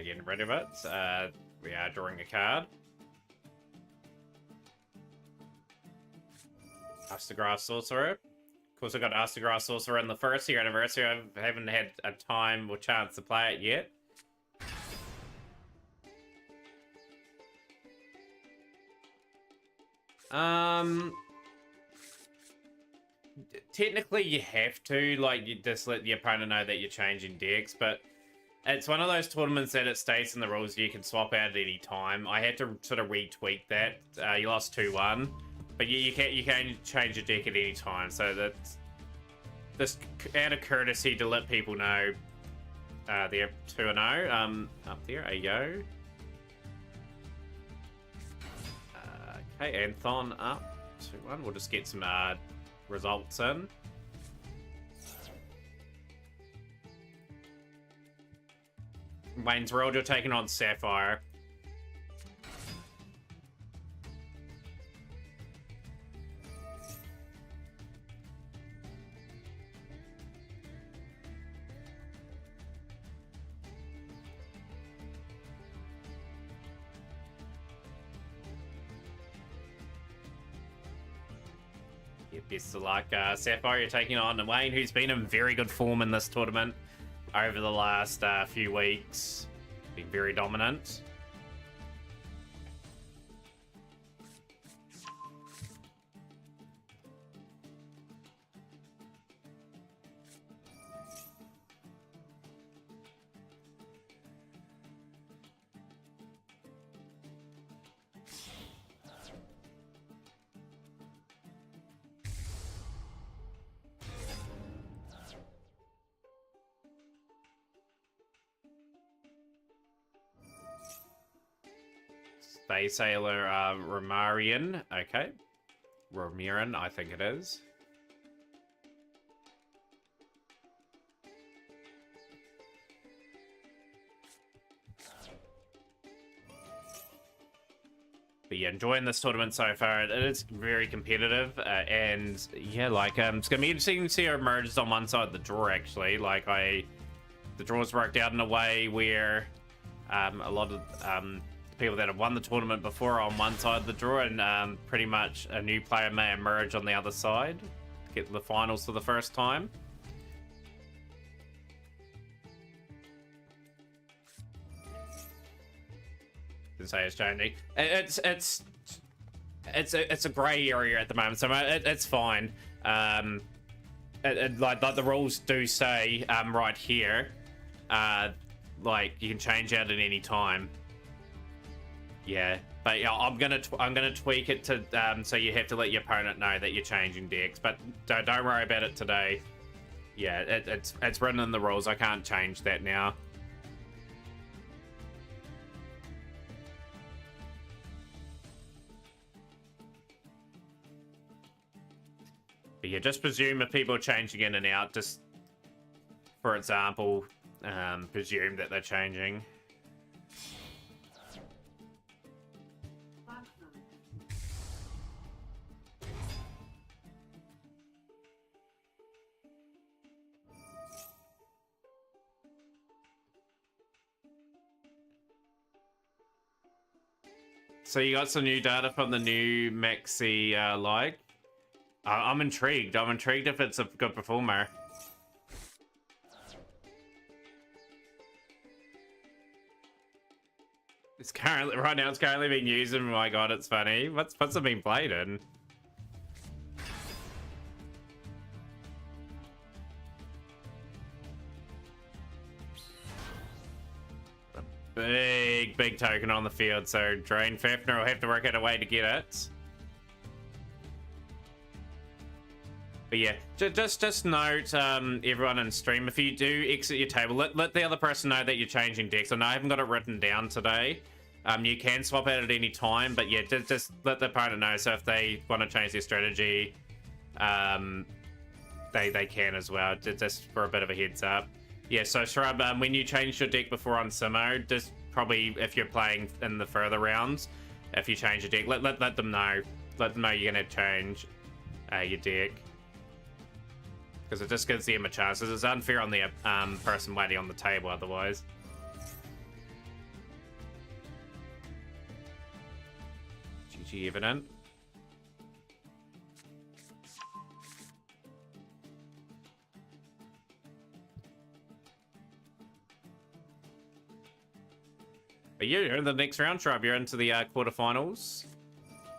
Getting rid of it. We are drawing a card. Astagrass Sorcerer. Of course, I got Astagrass Sorcerer in the first year anniversary. I haven't had a time or chance to play it yet. Technically, you have to. Like, you just let the opponent know that you're changing decks, but it's one of those tournaments that it states in the rules you can swap out at any time. I had to sort of retweak that. You lost 2-1, but you can change your deck at any time. So that's just out of courtesy to let people know they're 2-0. Up there, Ayo. Okay, Anthon up 2-1. We'll just get some results in. Wayne's World, you're taking on Sapphire. Yeah, best of luck. Sapphire, you're taking on Wayne, who's been in very good form in this tournament over the last few weeks. Being very dominant. Space Sailor Romarian. Okay. Romiran, I think it is. But yeah, enjoying this tournament so far. It is very competitive, and yeah, like it's gonna be interesting to see how it emerges on one side of the draw. Actually, like the draw's worked out in a way where a lot of people that have won the tournament before are on one side of the draw, and pretty much a new player may emerge on the other side, get to the finals for the first time. Didn't say it's changing. It's a grey area at the moment, so it's fine. Like the rules do say right here, like you can change out at any time. Yeah, but yeah, I'm gonna tweak it to so you have to let your opponent know that you're changing decks, but don't worry about it today. Yeah, it's written in the rules. I can't change that now. But yeah, just presume if people are changing in and out, just for example, presume that they're changing. So you got some new data from the new Maxi like. I'm intrigued. I'm intrigued if it's a good performer. It's currently right now. It's currently being used, and my god, it's funny. What's it being played in? Big token on the field, so Drain Fafnir will have to work out a way to get it. But yeah, just note, everyone in stream, if you do exit your table, let the other person know that you're changing decks. I know I haven't got it written down today. You can swap out at any time, but yeah, just let the opponent know. So if they want to change their strategy, they can as well, just for a bit of a heads up. Yeah, so Shrub, when you change your deck before on Simo, just probably if you're playing in the further rounds, if you change your deck, let them know. Let them know you're going to change your deck. Because it just gives them a chance. It's unfair on the person waiting on the table otherwise. GG evident. But you're in the next round, Shrub. You're into the quarterfinals.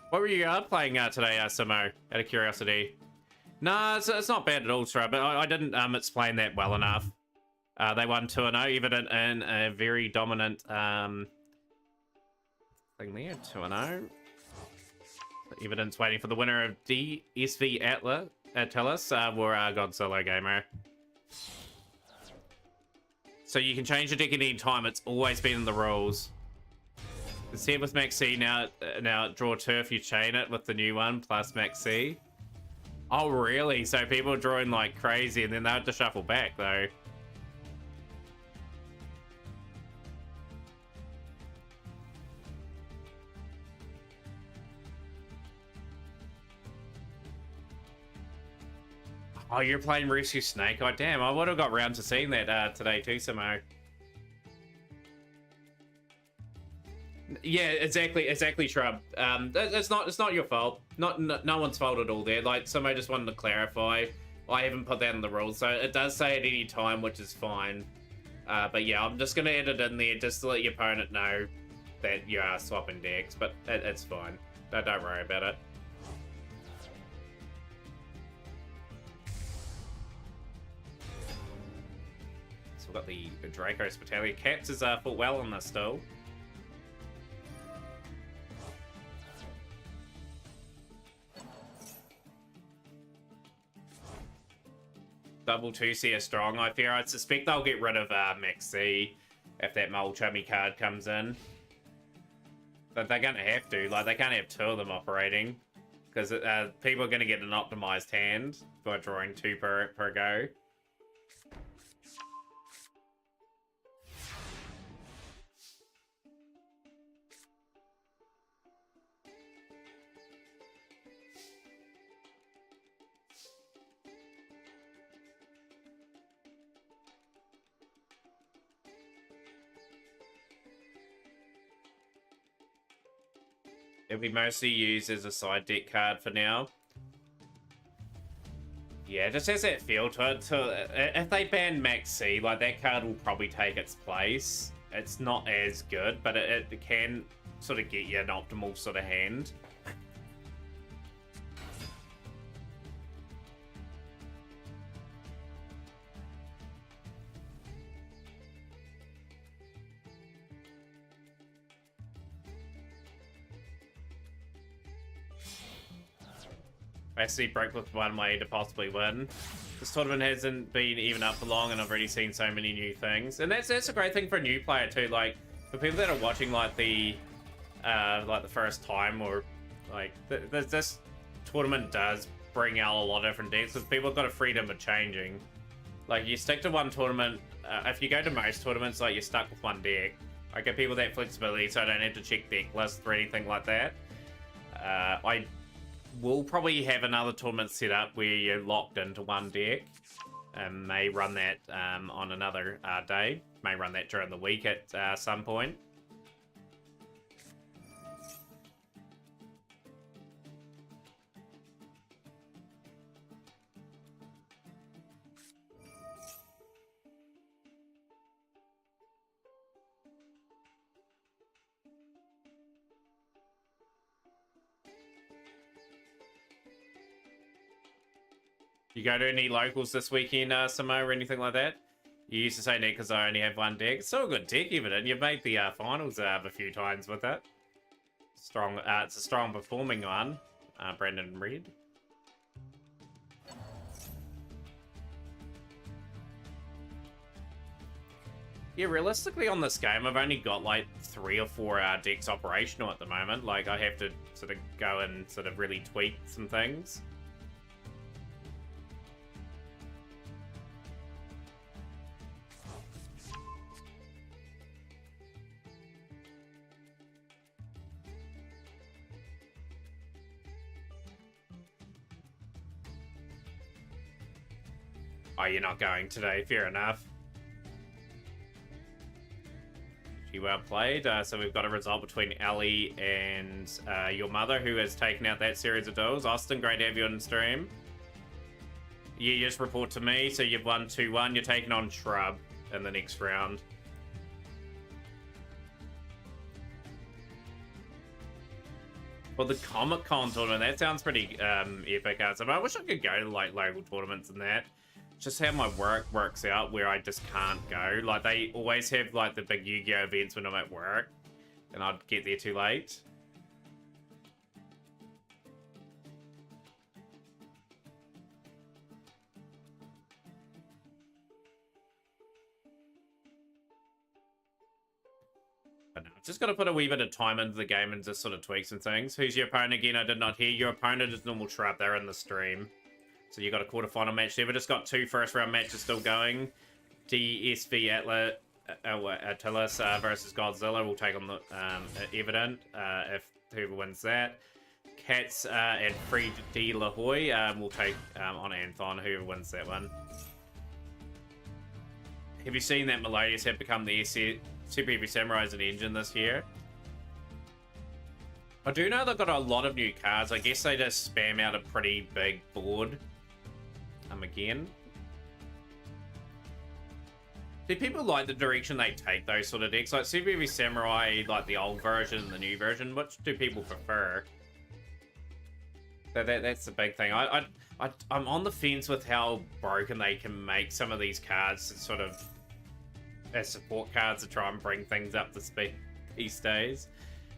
What were you playing today, Simo? Out of curiosity. No, it's not bad at all, Shrub. But I didn't explain that well enough. They won 2-0, evident in a very dominant thing there. 2-0. Evidence waiting for the winner of DSV Atlas, were Godzilla Gamer. So you can change your deck at any time. It's always been in the rules. It's here with Max C. Now draw turf, you chain it with the new one plus Max C. Oh, really? So people are drawing like crazy, and then they have to shuffle back, though. Oh, you're playing Rescue Snake? Oh, damn. I would have got round to seeing that today too, Samo. Yeah, exactly, Shrub. It's not your fault. No one's fault at all there. Like, Samo just wanted to clarify. I haven't put that in the rules, so it does say at any time, which is fine. But yeah, I'm just gonna edit in there just to let your opponent know that you are swapping decks, but it's fine. Don't worry about it. So we've got the Draco's Battalion. Cats has fought well on this still. Double 2C is strong, I fear. I suspect they'll get rid of Max C if that Mole Chummy card comes in. But they're going to have to. Like, they can't have two of them operating. Because people are going to get an optimized hand by drawing two per go. It'll be mostly used as a side deck card for now. Yeah, it just has that feel to it. If they ban Max C, like, that card will probably take its place. It's not as good, but it can sort of get you an optimal sort of hand. I see Breakbook one way to possibly win. This tournament hasn't been even up for long, and I've already seen so many new things. And that's a great thing for a new player too. Like, for people that are watching like the first time, or like this tournament does bring out a lot of different decks because people have got a freedom of changing. Like, you stick to one tournament. If you go to most tournaments, like, you're stuck with one deck. I give people that flexibility, so I don't have to check deck lists or anything like that. We'll probably have another tournament set up where you're locked into one deck. May run that on another day. May run that during the week at some point. You go to any locals this weekend, Samo, or anything like that? You used to say that because I only have one deck. It's still a good deck, even, and you've made the finals a few times with it. Strong. It's a strong performing one. Brandon Reed. Yeah, realistically on this game, I've only got like 3 or 4 decks operational at the moment. Like, I have to sort of go and sort of really tweak some things. Oh, you're not going today. Fair enough. Well played. So we've got a result between Ellie and your mother, who has taken out that series of duels. Austin, great to have you on stream. You just report to me. So you've won 2-1. You're taking on Shrub in the next round. Well, the Comic-Con tournament, that sounds pretty epic. So I wish I could go to like local tournaments and that. Just how my work works out, where I just can't go. Like, they always have like the big Yu-Gi-Oh events when I'm at work, and I'd get there too late. But no, just got to put a wee bit of time into the game and just sort of tweak some things. Who's your opponent again? I did not hear. Your opponent is Normal Shrub. They're in the stream. So you got a quarterfinal match there. We just got 2 first-round matches still going. DSV Atlas versus Godzilla will take on the Evident if whoever wins that. Cats and Free D La Hoy will take on Anthon, whoever wins that one. Have you seen that Melodious have become the Super Heavy Samurai as an engine this year? I do know they've got a lot of new cards. I guess they just spam out a pretty big board. Again. Do people like the direction they take those sort of decks? Like Super Heavy Samurai, like the old version and the new version, which do people prefer? That's the big thing. I'm on the fence with how broken they can make some of these cards sort of as support cards to try and bring things up to speed these days.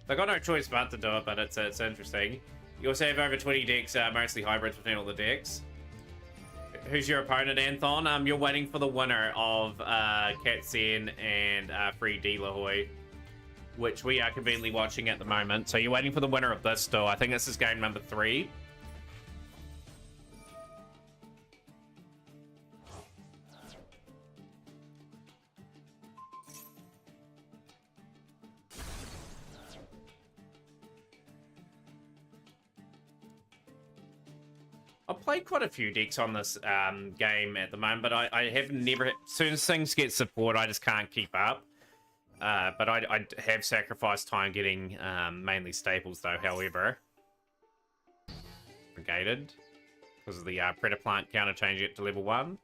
They got no choice but to do it, but it's interesting. You also have over 20 decks, mostly hybrids between all the decks. Who's your opponent, Anthon? You're waiting for the winner of Katzen and Free De La Hoy, which we are conveniently watching at the moment. So you're waiting for the winner of this still. I think this is game number 3. I've played quite a few decks on this game at the moment, but I have never... As soon as things get support, I just can't keep up. But I have sacrificed time getting mainly staples, though, however. Negated. Because of the Predator Plant counter changing it to level 1.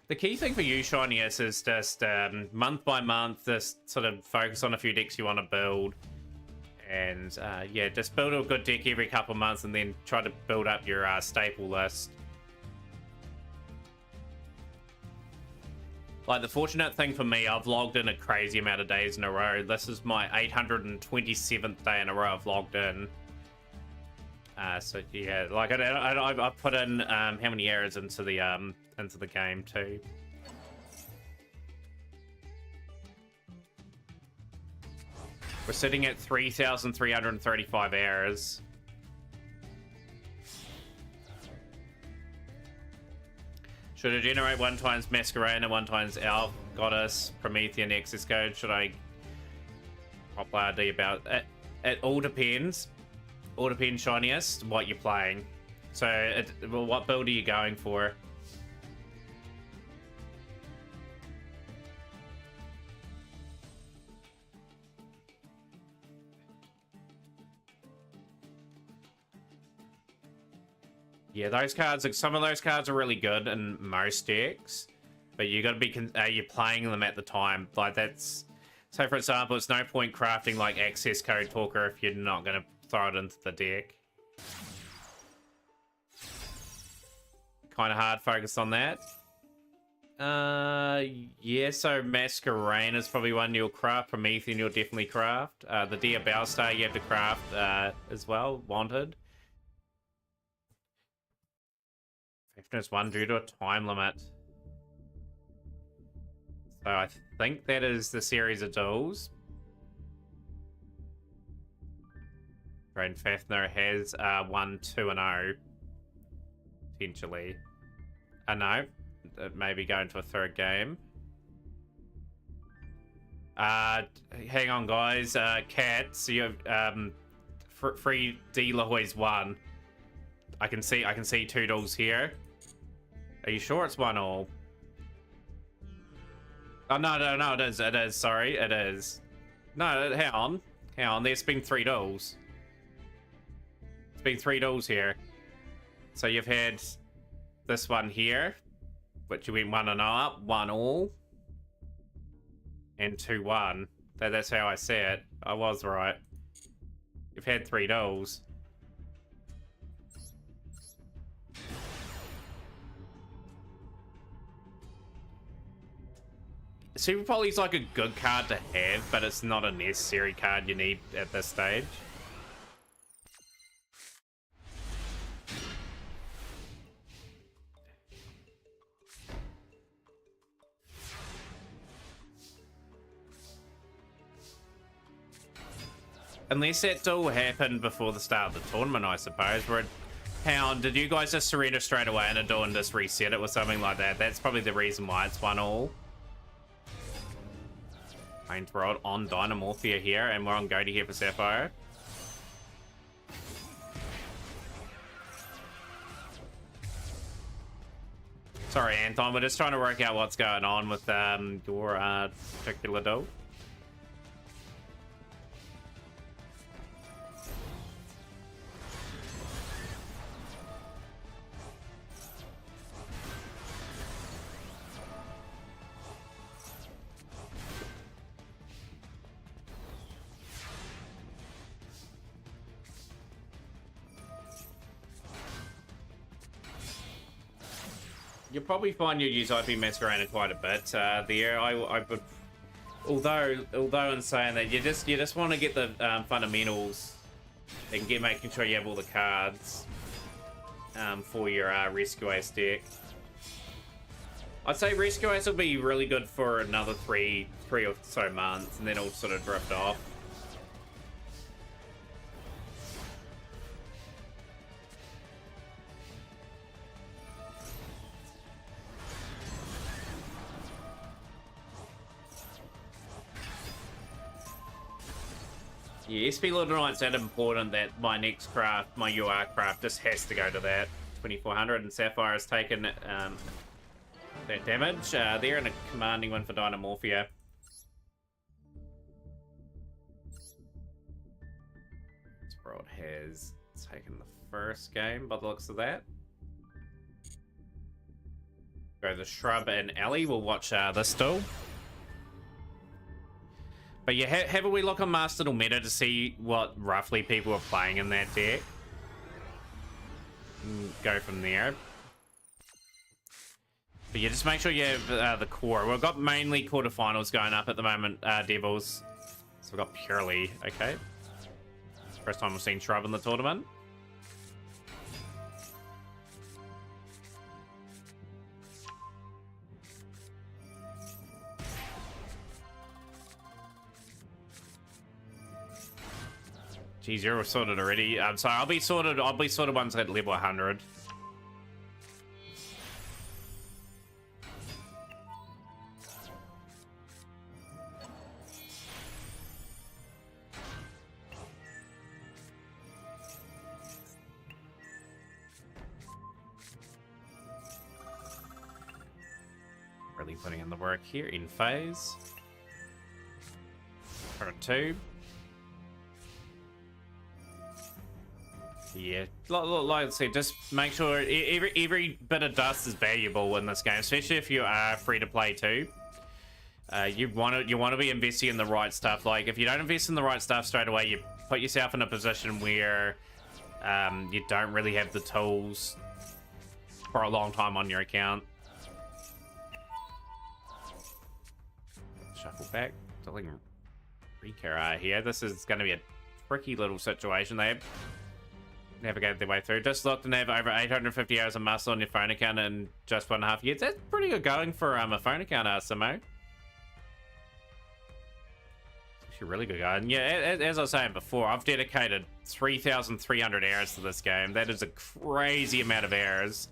The key thing for you, Shiniest, is just month by month, just sort of focus on a few decks you want to build. And yeah, just build a good deck every couple of months and then try to build up your staple list. Like, the fortunate thing for me, I've logged in a crazy amount of days in a row. This is my 827th day in a row I've logged in. So yeah, like I put in how many errors into the game too. We're sitting at 3,335 errors. Should I generate 1 times Masquerade, 1 times Elf, Goddess, Promethean, Access Code? Should I pop RD about it? It all depends. All depends, Shiniest, what you're playing. So, well, what build are you going for? Yeah, those cards, some of those cards are really good in most decks, but you got to be, you're playing them at the time. Like, that's, so for example, it's no point crafting like Access Code Talker if you're not going to throw it into the deck. Kind of hard focused on that. Yeah, so Masquerade is probably one you'll craft. Promethean you'll definitely craft. The Dear Bowstar you have to craft as well, wanted. Fifth one due to a time limit. So I think that is the series of duels. Brain Fafner has 1, 2, and 0. Potentially. No. It may be going to a 3rd game. Hang on, guys. Cat, so you have Free De La Hoy's 1. I can see 2 duels here. Are you sure it's 1 all? Oh, no, it is, sorry, it is. No, hang on, there's been 3 duels. It's been 3 duels here. So you've had this one here, which you went 1 and up, 1 all, and 2-1. That's how I see it. I was right. You've had 3 duels. Super Poly's like a good card to have, but it's not a necessary card you need at this stage. Unless that duel happened before the start of the tournament, I suppose. Hound, did you guys just surrender straight away in a duel and just reset it with something like that? That's probably the reason why it's 1 all. Paint Rod on Dynamorphia here, and we're on Goaty here for Sapphire. Sorry, Anton, we're just trying to work out what's going on with your particular duel. You'll probably find you'll use IP Masquerade quite a bit there. I would, although in saying that, you just want to get the fundamentals and making sure you have all the cards for your Rescue Ace deck. I'd say Rescue Ace will be really good for another three or so months, and then it'll sort of drift off. Yeah, SP Lord Knight's that important that my next craft, my UR craft, just has to go to that 2400, and Sapphire has taken that damage. They're in a commanding one for Dynamorphia. This world has taken the first game by the looks of that. Go the Shrub and Alley. We'll watch this still. But yeah, have a wee look on Master Meta to see what roughly people are playing in that deck. And go from there. But yeah, just make sure you have the core. We've got mainly quarterfinals going up at the moment, Devils. So we've got Purely, okay. First time we've seen Shrub in the tournament. Geez, you're sorted already. So I'll be sorted once at level 100. Really putting in the work here in phase. Turn 2. Yeah, like I said, just make sure every bit of dust is valuable in this game, especially if you are free to play too. You want to be investing in the right stuff. Like if you don't invest in the right stuff straight away, you put yourself in a position where you don't really have the tools for a long time on your account. Shuffle back, dealing Rikara here. This is going to be a tricky little situation. They have navigated their way through. Just looked and have over 850 hours of muscle on your phone account in just 1.5 years. That's pretty good going for a phone account, Samo. Actually, really good guy. And yeah, as I was saying before, I've dedicated 3,300 hours to this game. That is a crazy amount of hours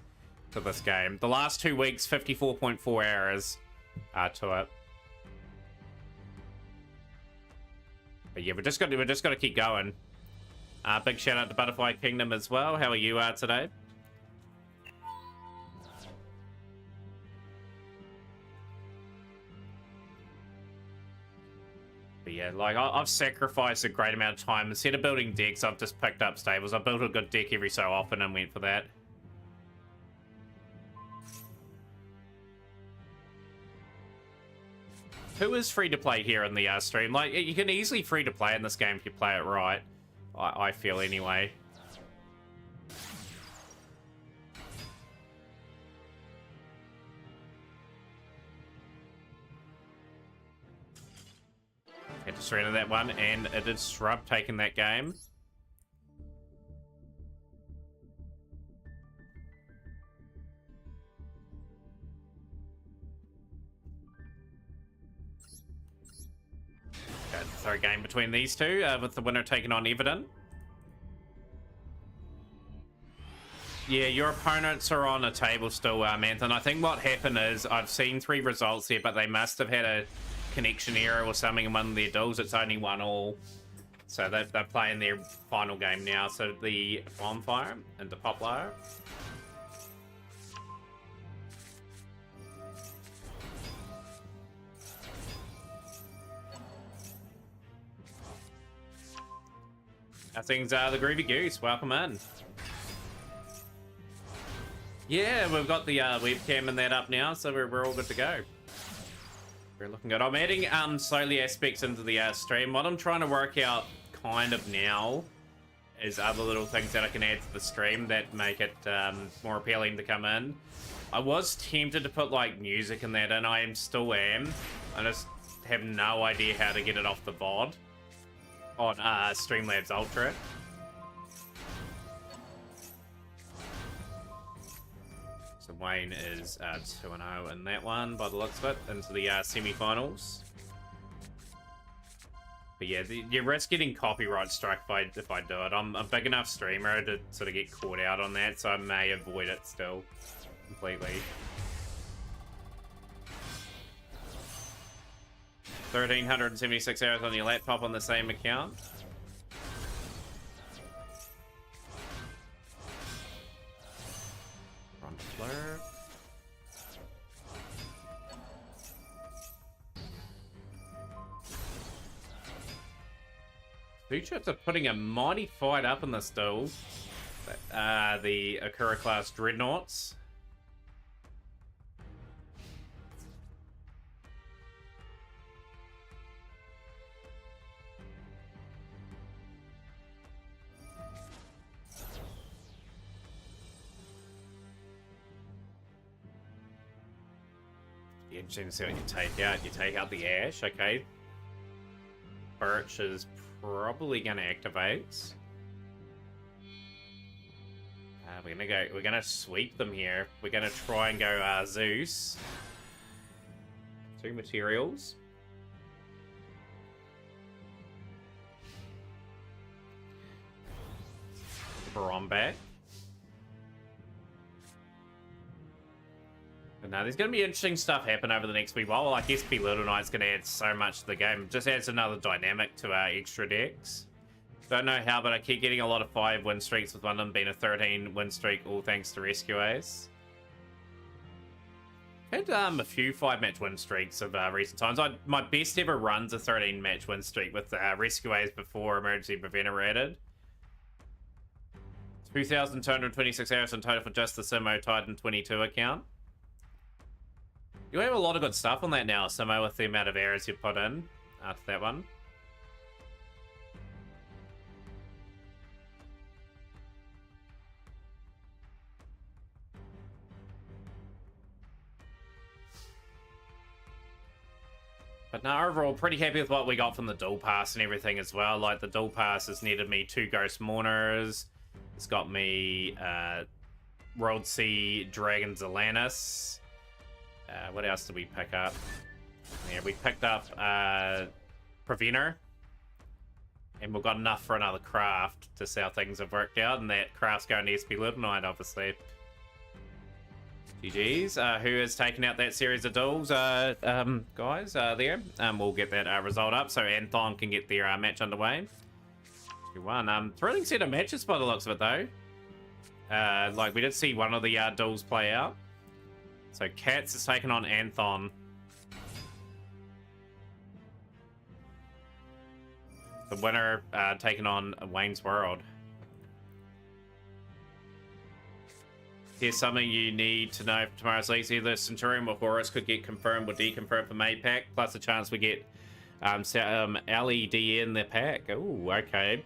to this game. The last 2 weeks, 54.4 hours to it. But yeah, we're just got to keep going. Big shout out to Butterfly Kingdom as well. How are you today? But yeah, like I've sacrificed a great amount of time. Instead of building decks, I've just picked up stables. I built a good deck every so often and went for that. Who is free to play here in the stream? Like, you can easily free to play in this game if you play it right. I feel anyway. Had to surrender that one, and it is Shrub taking that game. Throw a game between these two, with the winner taking on Evident. Yeah, your opponents are on a table still, Manthan. I think what happened is I've seen 3 results here, but they must have had a connection error or something in one of their duels. It's only 1-1. So they're playing their final game now. So the Bonfire and the Poplar. How things are, the Groovy Goose? Welcome in. Yeah, we've got the webcam and that up now, so we're all good to go. We're looking good. I'm adding slowly aspects into the stream. What I'm trying to work out kind of now is other little things that I can add to the stream that make it more appealing to come in. I was tempted to put like music in that, and I still am. I just have no idea how to get it off the VOD on Streamlabs Ultra. So Wayne is 2-0 in that one by the looks of it, into the semi-finals. But yeah, you risk getting copyright strike if I do it. I'm a big enough streamer to sort of get caught out on that, so I may avoid it still completely. 1,376 hours on your laptop on the same account. Run Fleur. Two chips are putting a mighty fight up in this duel. The Akura class Dreadnoughts. Interesting to see what you take out. You take out the Ash, okay. Birch is probably going to activate. We're gonna sweep them here. We're gonna try and go Zeus. 2 materials. Baron back. But now there's going to be interesting stuff happen over the next wee while. Like SP Little Knight's going to add so much to the game. Just adds another dynamic to our extra decks. Don't know how, but I keep getting a lot of 5 win streaks, with one of them being a 13 win streak, all thanks to Rescue Ace. Had a few 5-match win streaks of recent times. My best ever run's a 13-match win streak with Rescue Ace before Emergency Preventer were added. 2,226 hours in total for just the Simo Titan 22 account. You have a lot of good stuff on that now, Simo, with the amount of errors you put in after that one. But no, overall, pretty happy with what we got from the dual pass and everything as well. Like, the dual pass has netted me 2 Ghost Mourners. It's got me World Sea Dragon Zalanis. What else did we pick up? Yeah, we picked up Preventer. And we've got enough for another craft to see how things have worked out. And that craft's going to SP Little Knight, obviously. GG's. Who has taken out that series of duels, guys, there. We'll get that result up so Anthon can get their match underway. 2-1. Thrilling set of matches by the looks of it, though. Like, we did see one of the duels play out. So Cats is taking on Anthon. The winner taking on Wayne's World. Here's something you need to know for tomorrow's leagues. Either Centurion or Horus could get confirmed or deconfirmed for May pack, plus a chance we get LED in their pack. Oh, okay.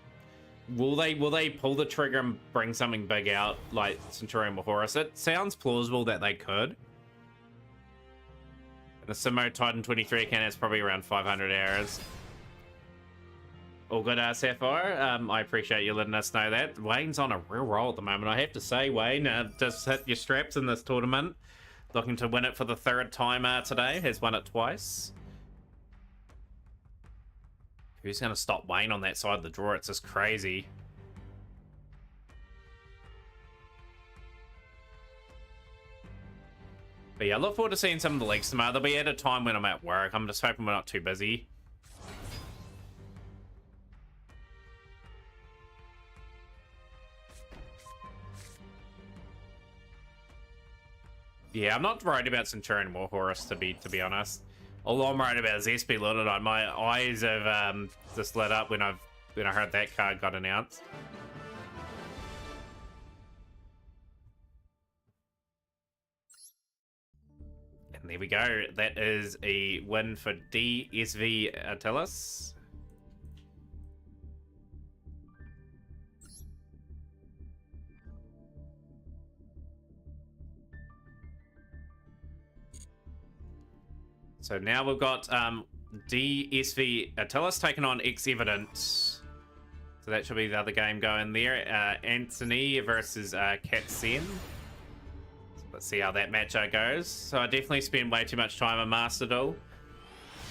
Will they pull the trigger and bring something big out like Centurion or Horus? It sounds plausible that they could. The Simo Titan 23 account has probably around 500 errors. All good, Sapphire. I appreciate you letting us know that. Wayne's on a real roll at the moment. I have to say, Wayne, just hit your straps in this tournament. Looking to win it for the 3rd time today. Has won it twice. Who's going to stop Wayne on that side of the draw? It's just crazy. But yeah, I look forward to seeing some of the leagues tomorrow. They'll be at a time when I'm at work. I'm just hoping we're not too busy. Yeah, I'm not worried about Centurion War Horus, to be honest. All I'm worried about is SP Little Knight. My eyes have just lit up when I heard that card got announced. And there we go. That is a win for DSV Attilas. So now we've got DSV Attilas taking on X Evidence. So that should be the other game going there. Anthony versus Katsen. Let's see how that matchup goes. So I definitely spend way too much time on Master Duel.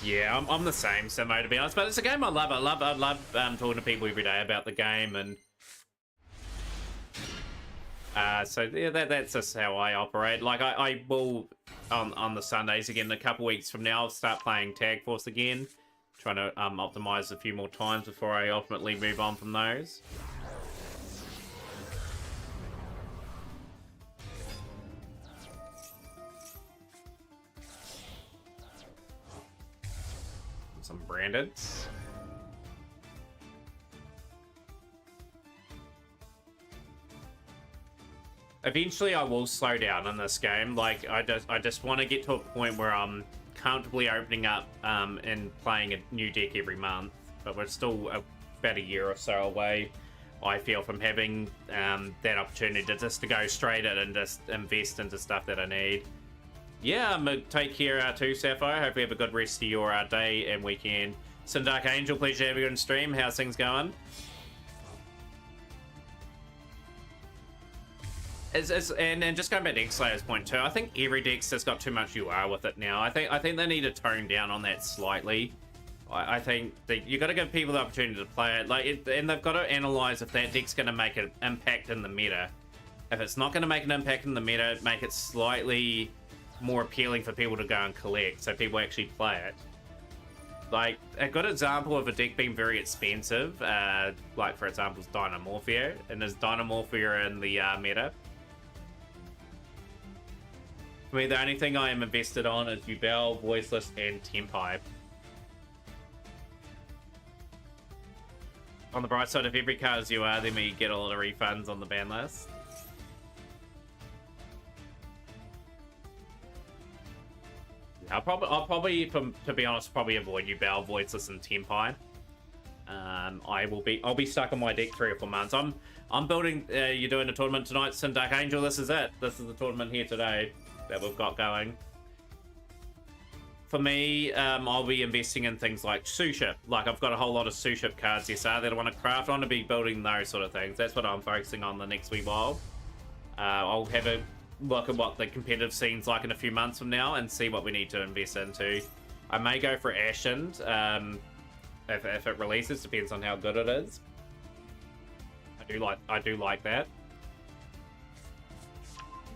Yeah, I'm the same, Simo, to be honest. But it's a game I love. I love talking to people every day about the game, and so yeah, that's just how I operate. Like I will on the Sundays again. A couple weeks from now, I'll start playing Tag Force again, trying to optimize a few more times before I ultimately move on from those. Some branded. Eventually I will slow down in this game. Like I just want to get to a point where I'm comfortably opening up and playing a new deck every month, but we're still about a year or so away, I feel, from having that opportunity to just to go straight in and just invest into stuff that I need. Yeah, take care too, Sapphire. Hope you have a good rest of your day and weekend. Dark Angel, pleasure having you on stream. How's things going? And just going back to X-Slayer's point too, I think every deck's just got too much UR with it now. I think they need to tone down on that slightly. I think that you got to give people the opportunity to play it, and they've got to analyze if that deck's going to make an impact in the meta. If it's not going to make an impact in the meta, make it slightly more appealing for people to go and collect, so people actually play it. Like, a good example of a deck being very expensive, like for example, is Dynamorphia, and there's Dynamorphia in the meta. For me, the only thing I am invested on is Yubel, Voiceless, and Tempai. On the bright side, if every card is UR, then we get a lot of refunds on the ban list. I'll probably, to be honest, probably avoid Yubel, Voiceless, and Tempai. I'll be stuck on my deck 3 or 4 months. I'm building. You're doing a tournament tonight, Dark Angel. This is it. This is the tournament here today that we've got going. For me, I'll be investing in things like Suship. Like, I've got a whole lot of Suship cards that I want to craft. I want to be building those sort of things. That's what I'm focusing on the next wee while. I'll have a look at what the competitive scene's like in a few months from now and see what we need to invest into. I may go for Ashened if it releases. Depends on how good it is. I do like that.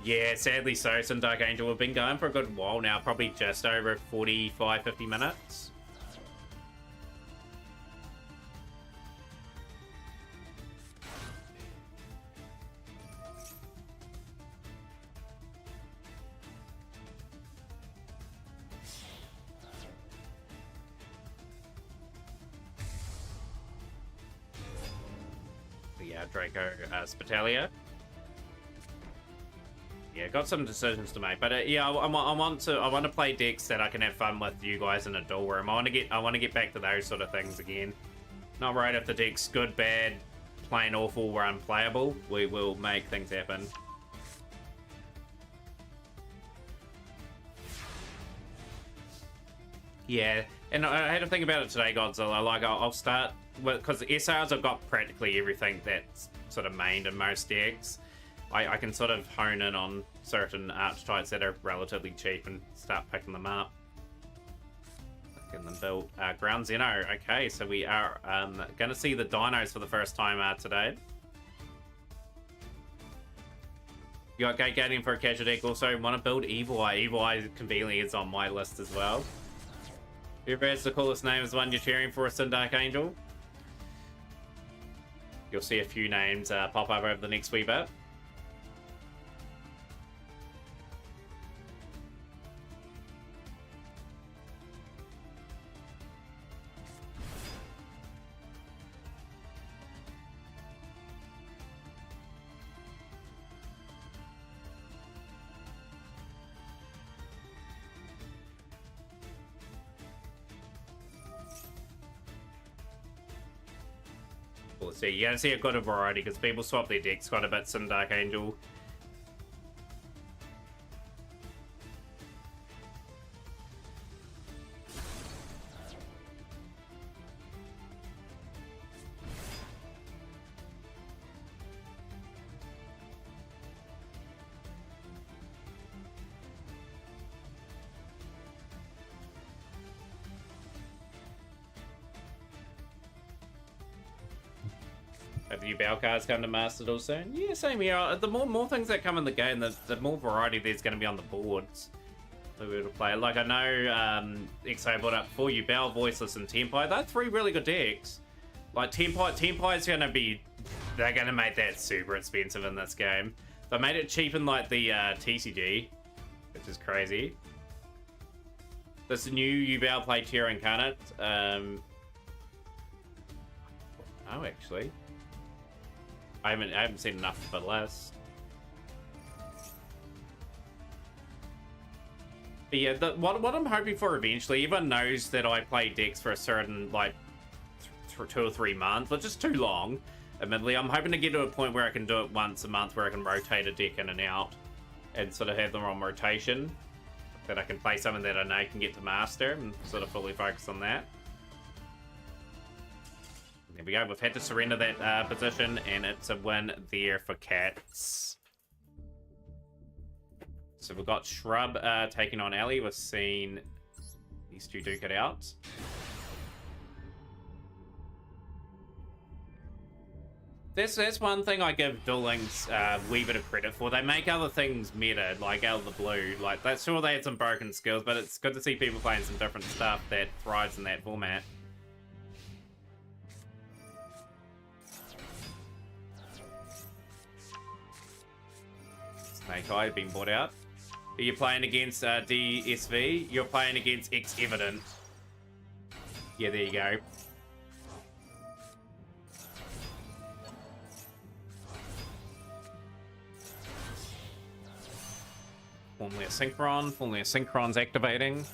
Yeah, sadly so. Dark Angel, we've been going for a good while now, probably just over 45-50 minutes. Yeah, Draco Spitalia. Yeah, got some decisions to make, but yeah, I want to play decks that I can have fun with you guys in a duel room. I want to get back to those sort of things again. Not right if the deck's good, bad, plain awful, or unplayable. We will make things happen. Yeah, and I had to think about it today, Godzilla. Like, I'll start because the SRs, I've got practically everything that's sort of mained in most decks. I can sort of hone in on certain archetypes that are relatively cheap and start picking them up. Getting them built. Ground Zeno. Okay, so we are going to see the dinos for the first time today. You got Gate Guardian for a casual deck. Also, want to build Evil Eye. Evil Eye conveniently is on my list as well. Whoever has the coolest name is the one you're cheering for, Dark Angel. You'll see a few names pop up over the next wee bit. We'll see. You're going to see a good variety because people swap their decks quite a bit, Dark Angel. Hope the new Bell cards come to Master Duel soon. Yeah, same here. The more things that come in the game, the more variety there's going to be on the boards that we're able to play. Like, I know XO brought up for you, Bell, Voiceless, and Tenpai. They're 3 really good decks. Like, Tenpai's going to be... They're going to make that super expensive in this game. They made it cheap in, like, the TCG, which is crazy. This new Yubao play Terra Incarnate. Oh, actually. I haven't seen enough of it less. But yeah, what I'm hoping for eventually, everyone knows that I play decks for a certain, like, 2 or 3 months, which is too long, admittedly. I'm hoping to get to a point where I can do it once a month, where I can rotate a deck in and out, and sort of have them on rotation. That I can play something that I know can get to Master, and sort of fully focus on that. There we go, we've had to surrender that position, and it's a win there for Cats. So we've got Shrub taking on Ellie. We've seen these two duke it out. That's one thing I give Duel Links a wee bit of credit for. They make other things meta, like out of the blue. Like, that's sure they had some broken skills, but it's good to see people playing some different stuff that thrives in that format. Snake Eye being bought out. Are you playing against DSV? You're playing against X Evident. Yeah, there you go. Formerly a Synchron's activating.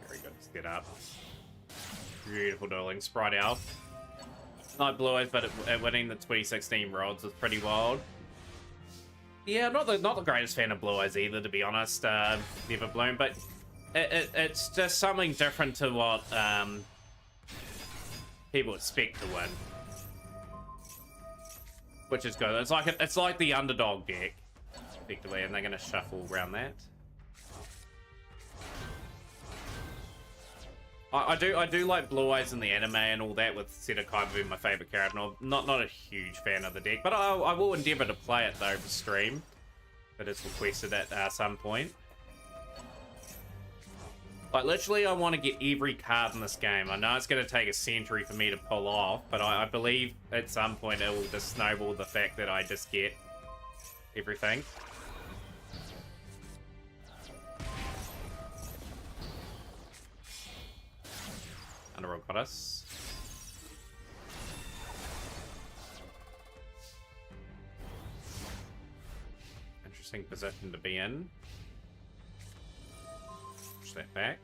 Very good, let's get up. Beautiful dueling, Sprite out. Not Blue Eyes, but winning the 2016 Worlds was pretty wild. Yeah, not the greatest fan of Blue Eyes either, to be honest. Never Bloom, but it's just something different to what people expect to win, which is good. It's like the underdog deck, effectively, and they're going to shuffle around that. I do like Blue Eyes in the anime and all that, with Sedakai being my favorite character. I'm not a huge fan of the deck, but I will endeavor to play it though for stream. That is requested at some point. Like, literally, I want to get every card in this game. I know it's going to take a century for me to pull off, but I believe at some point it will just snowball the fact that I just get everything. Underworld Goddess. Interesting position to be in. That back.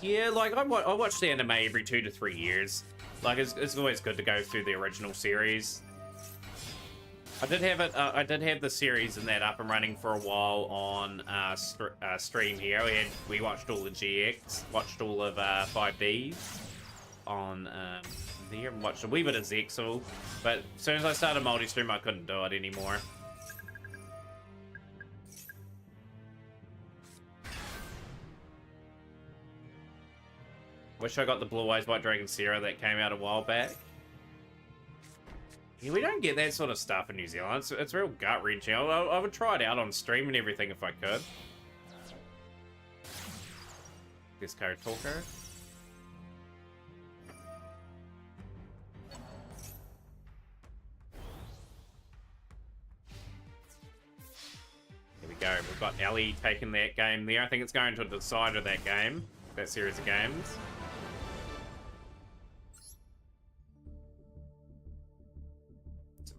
Yeah, like I watch the anime every 2 to 3 years. Like, it's always good to go through the original series. I did have the series and that up and running for a while on stream here. We watched all the GX, watched all of 5Ds on there, and watched a wee bit of Zexal. But as soon as I started multi-stream, I couldn't do it anymore. Wish I got the Blue Eyes White Dragon Zero that came out a while back. Yeah, we don't get that sort of stuff in New Zealand. It's real gut-wrenching. I would try it out on stream and everything if I could. This code talker. Here we go. We've got Ellie taking that game there. I think it's going to the side of that game, that series of games.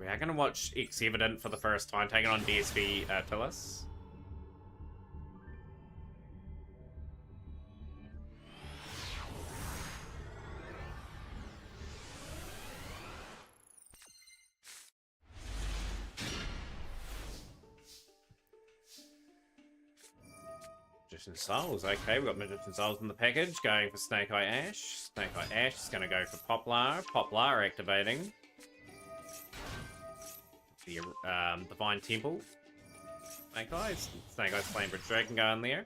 We are going to watch X Evident for the first time, taking on DSV Tillis. Magician Souls, okay, we've got Magician Souls in the package, going for Snake Eye Ash. Snake Eye Ash is going to go for Poplar. Poplar activating. The Divine Temple. Snake Eyes. Snake Eyes playing Bridge Dragon going there.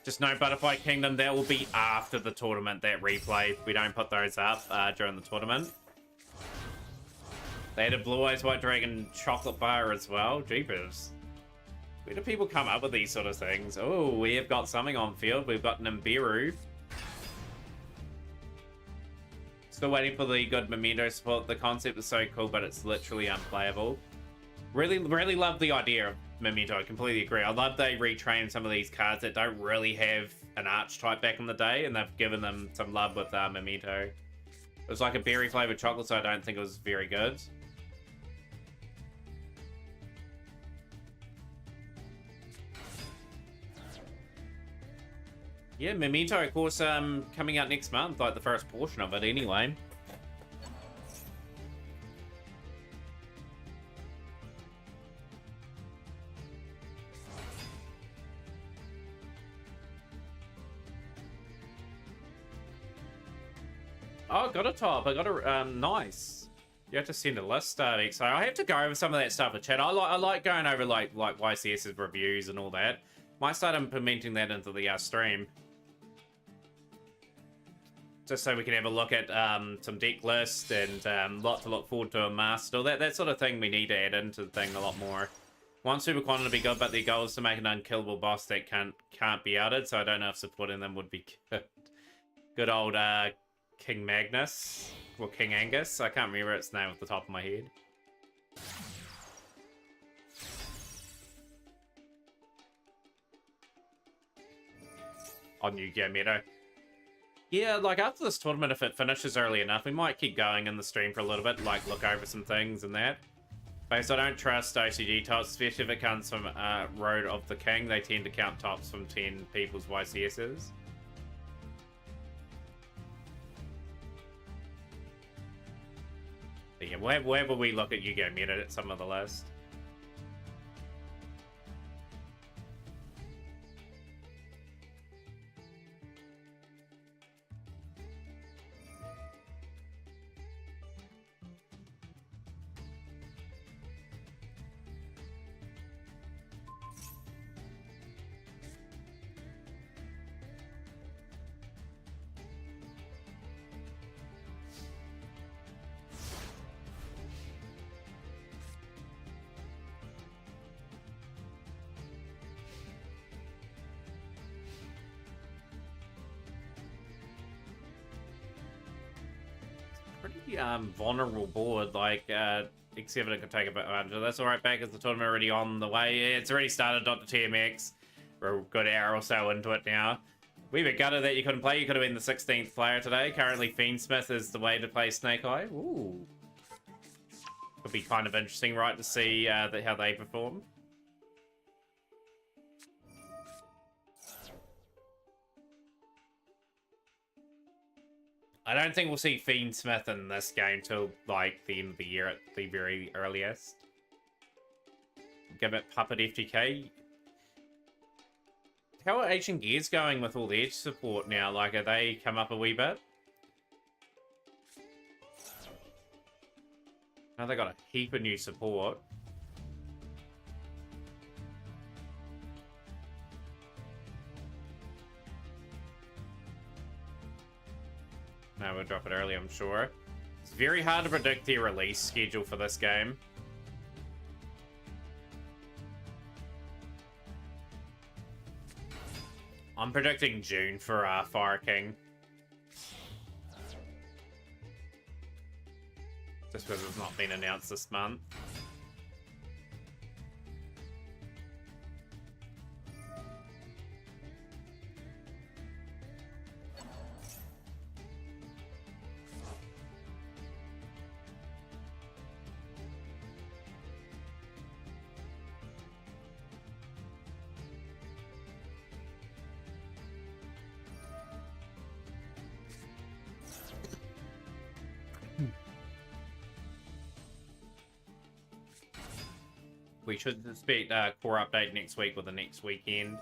Just no Butterfly Kingdom. That will be after the tournament, that replay. We don't put those up during the tournament. They had a Blue Eyes White Dragon chocolate bar as well. Jeepers. Where do people come up with these sort of things? Oh, we have got something on field. We've got Nibiru. Still waiting for the good Memento support. The concept is so cool, but it's literally unplayable. Really love the idea of Memento. I completely agree. I love they retrained some of these cards that don't really have an archetype back in the day, and they've given them some love with Memento. It was like a berry flavored chocolate, so I don't think it was very good. Yeah, Memento, of course, coming out next month, like the first portion of it anyway. Oh, got a top. I got a nice. You have to send a list, so I have to go over some of that stuff in chat. I like going over like YCS's reviews and all that. Might start implementing that into the stream, just so we can have a look at some deck lists and lot to look forward to a master. That sort of thing we need to add into the thing a lot more. One super quantum to be good, but their goal is to make an unkillable boss that can't be outed. So I don't know if supporting them would be good. Good old King Magnus, or King Angus. I can't remember its name off the top of my head. On Yugioh Meta. Yeah, like after this tournament, if it finishes early enough, we might keep going in the stream for a little bit, like look over some things and that. Because I don't trust OCG tops, especially if it comes from Road of the King. They tend to count tops from 10 people's YCSs. Yeah, wherever we look at Yugioh Meta at some of the list. Pretty vulnerable board, like except it could take a bit under. That's alright, back as the tournament already on the way. Yeah, it's already started, Dr. TMX. We're a good hour or so into it now. We were gutted that you couldn't play. You could have been the 16th player today. Currently Fiendsmith is the way to play Snake Eye. Ooh. Could be kind of interesting, right, to see how they perform. I don't think we'll see Fiendsmith in this game till like the end of the year at the very earliest. Give it Puppet FTK. How are Ancient Gears going with all the edge support now? Like, are they come up a wee bit? Now they got a heap of new support. No, we'll drop it early, I'm sure. It's very hard to predict the release schedule for this game. I'm predicting June for Fire King. Just because it's not been announced this month. We should expect core update next week or the next weekend.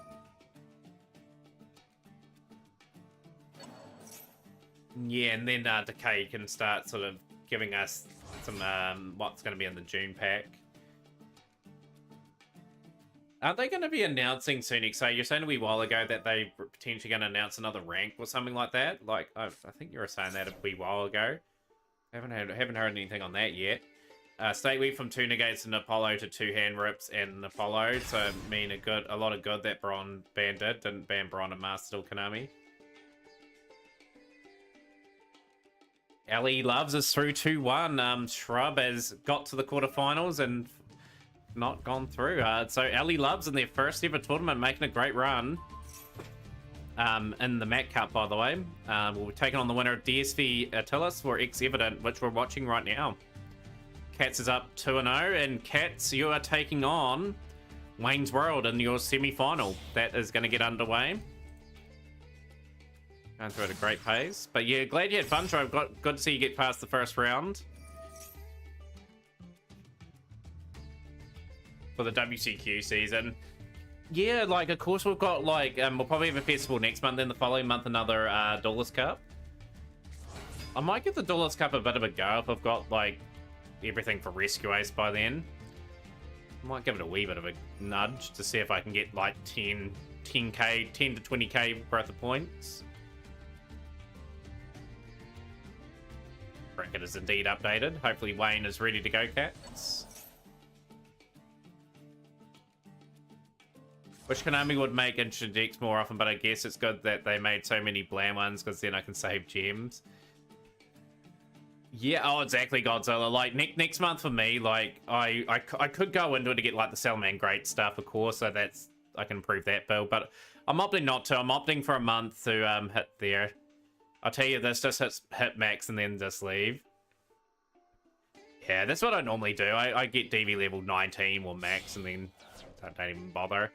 Yeah, and then Decay can start sort of giving us some what's going to be in the June pack. Aren't they going to be announcing soon? So you're saying a wee while ago that they were potentially going to announce another rank or something like that. Like I think you were saying that a wee while ago. Haven't heard anything on that yet. State week from 2 negates and Apollo to 2 hand rips and Apollo. So I mean a lot of good that Bron ban did. Didn't ban Bron and Master Duel Konami. Ellie Loves is through 2-1. Shrub has got to the quarterfinals and not gone through. So Ellie Loves in their first ever tournament, making a great run. In the Mac Cup, by the way. We'll be taking on the winner of DSV Attilas for X Evident, which we're watching right now. Cats is up 2-0, and Cats, you are taking on Wayne's World in your semi-final. That is going to get underway. Going through at a great pace. But yeah, glad you had fun, Shrub. Good to see you get past the first round. For the WCQ season. Yeah, like, of course we've got, like, we'll probably have a festival next month, then the following month another Duelist Cup. I might give the Duelist Cup a bit of a go if I've got, like, everything for Rescue Ace by then. I might give it a wee bit of a nudge to see if I can get, like, 10 to 20k worth of points. Bracket is indeed updated. Hopefully Wayne is ready to go, Cats. Which Konami would make interesting decks more often, but I guess it's good that they made so many bland ones because then I can save gems. Yeah, oh, exactly, Godzilla. Like, next month for me, like, I could go into it to get, like, the Salaman Great stuff, of course, so that's, I can improve that build, but I'm opting not to. I'm opting for a month to hit there. I'll tell you this, just hit max and then just leave. Yeah, that's what I normally do. I get DV level 19 or max and then don't even bother.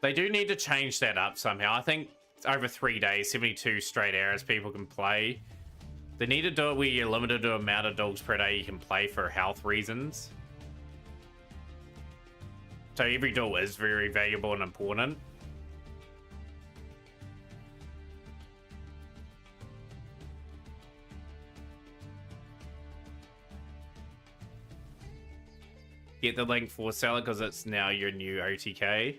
They do need to change that up somehow. I think over 3 days, 72 straight hours people can play. They need to do it where you're limited to the amount of dogs per day you can play for health reasons. So every duel is very valuable and important. Get the link for Salad because it's now your new OTK.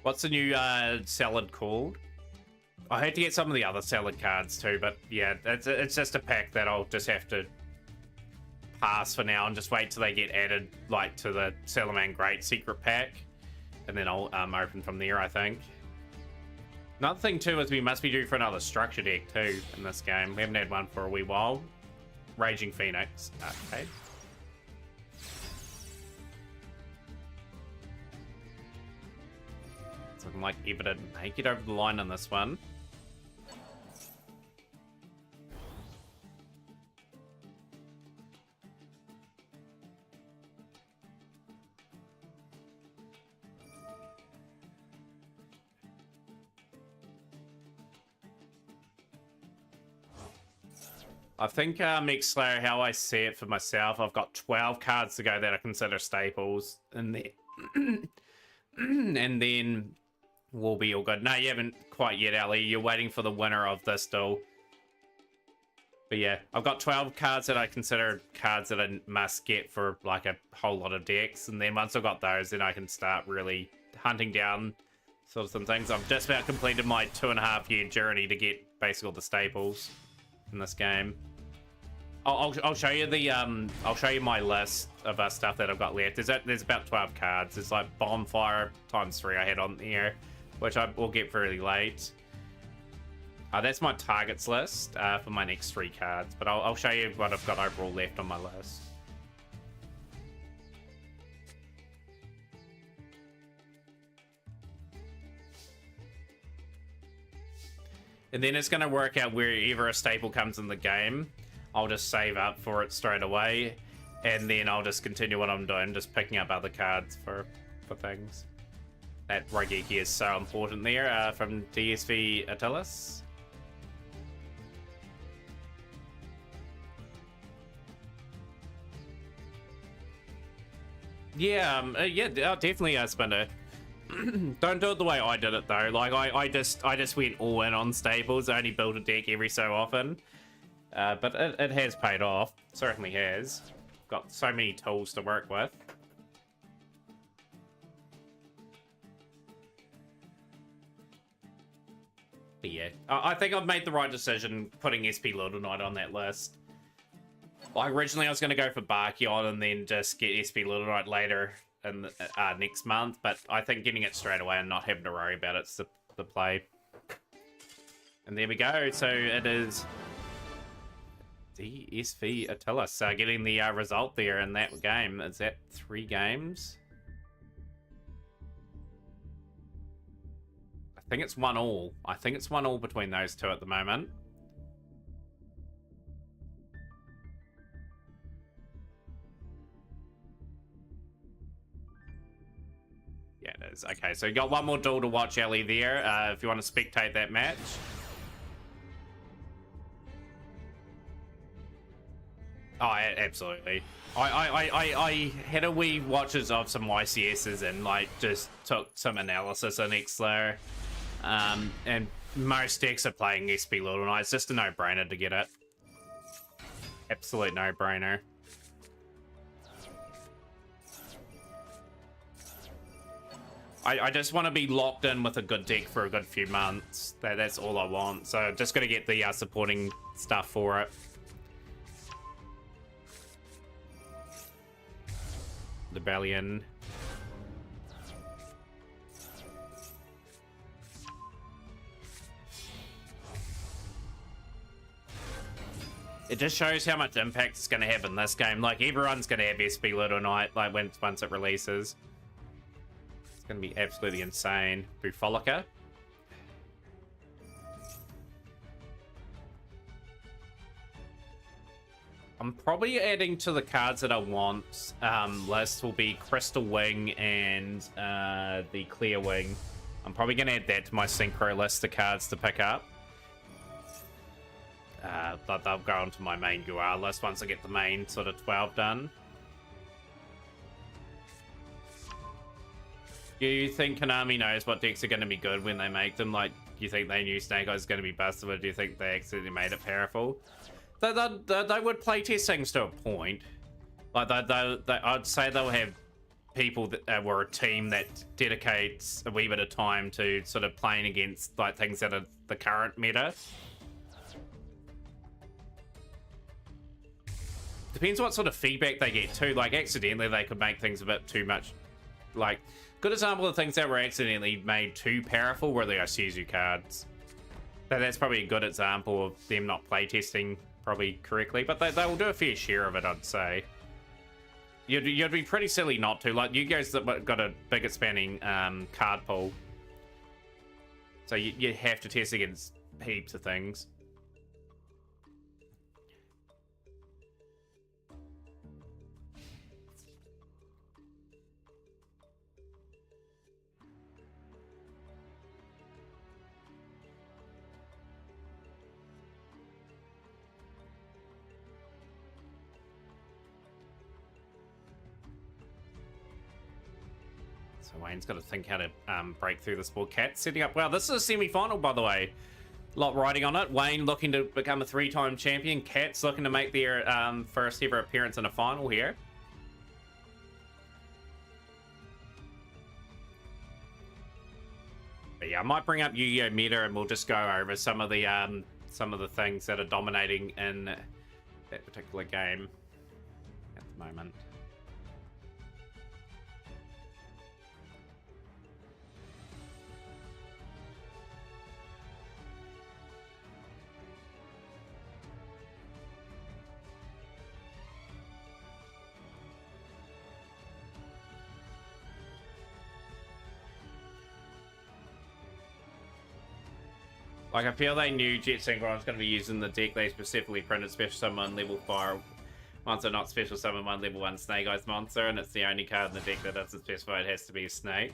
What's the new salad called? I had to get some of the other salad cards too, but yeah, it's just a pack that I'll just have to pass for now and just wait till they get added, like, to the Salaman Great secret pack, and then I'll open from there, I think. Another thing too is we must be due for another structure deck too in this game. We haven't had one for a wee while. Raging Phoenix. Okay. It's looking like Evident make it over the line on this one. I think Mixlayer, how I see it for myself, I've got 12 cards to go that I consider staples, and then and then we'll be all good. No, you haven't quite yet, Ali. You're waiting for the winner of this duel. But yeah, I've got 12 cards that I consider cards that I must get for like a whole lot of decks, and then once I've got those, then I can start really hunting down sort of some things. I've just about completed my 2.5-year journey to get basically all the staples in this game. I'll show you the I'll show you my list of stuff that I've got left. There's about 12 cards. It's like Bonfire ×3 I had on here, which I will get fairly late. That's my targets list for my next 3 cards, but I'll show you what I've got overall left on my list. And then it's going to work out wherever a staple comes in the game. I'll just save up for it straight away, and then I'll just continue what I'm doing, just picking up other cards for things. That Raigeki is so important there from DSV Attilas. Yeah, yeah, definitely Spinner. Don't do it the way I did it though. Like I just went all in on staples. I only built a deck every so often. But it has paid off. Certainly has. Got so many tools to work with. But yeah, I think I've made the right decision putting SP Little Knight on that list. Like, originally I was going to go for Barkion and then just get SP Little Knight later in next month, but I think getting it straight away and not having to worry about it's the play. And there we go. So it is DSV Attila. So getting the result there in that game. Is that 3 games? I think it's 1-1. I think it's 1-1 between those two at the moment. Yeah, it is. Okay, so you got one more duel to watch, Ellie, there, if you want to spectate that match. Oh, absolutely. I had a wee watches of some YCSs and, like, just took some analysis on Xler. And most decks are playing SP Little Knight. It's just a no-brainer to get it. Absolute no-brainer. I just want to be locked in with a good deck for a good few months. That's all I want. So just got to get the supporting stuff for it. Rebellion. It just shows how much impact it's going to have in this game. Like, everyone's going to have SP Little Knight, like, once it releases. It's going to be absolutely insane. Bufolica. I'm probably adding to the cards that I want list will be Crystal Wing and the Clear Wing. I'm probably going to add that to my Synchro list of cards to pick up. But they'll go onto my main UR list once I get the main sort of 12 done. Do you think Konami knows what decks are going to be good when they make them? Like, do you think they knew Snake Eyes was going to be busted, or do you think they accidentally made it powerful? They would playtest things to a point. Like, I'd say they'll have people that were a team that dedicates a wee bit of time to sort of playing against, like, things that are the current meta. Depends what sort of feedback they get too. Like, accidentally they could make things a bit too much. Like, good example of things that were accidentally made too powerful were the Isuzu cards. So that's probably a good example of them not playtesting probably correctly, but they will do a fair share of it, I'd say. You'd be pretty silly not to. Like, you guys that got a big expanding card pool, so you have to test against heaps of things. So Wayne's got to think how to break through this board. Cat setting up. Wow, this is a semi-final, by the way. A lot riding on it. Wayne looking to become a 3-time champion. Cat's looking to make their first ever appearance in a final here. But yeah, I might bring up Yugioh Meta and we'll just go over some of the things that are dominating in that particular game at the moment. Like, I feel they knew Jet Synchron was going to be using the deck. They specifically printed Special Summon level 4 monster, not Special Summon 1 level 1 Snake Eyes monster, and it's the only card in the deck that doesn't specify it has to be a snake.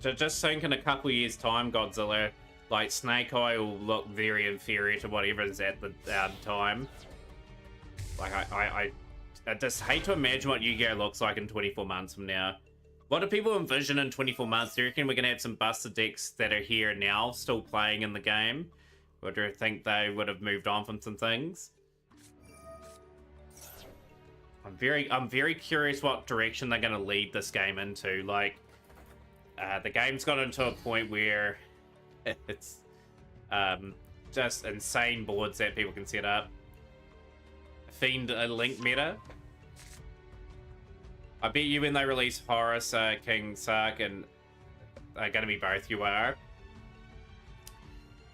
Just think in a couple years' time, Godzilla, like Snake Eye will look very inferior to whatever is at the time. Like I just hate to imagine what Yu-Gi-Oh looks like in 24 months from now. What do people envision in 24 months? Do you reckon we're gonna have some busted decks that are here now, still playing in the game? Or do you think they would have moved on from some things? I'm very curious what direction they're gonna lead this game into. Like, the game's got into a point where it's just insane boards that people can set up. Fiend Link meta. I bet you when they release Horus, King Sark, and are going to be both, you are.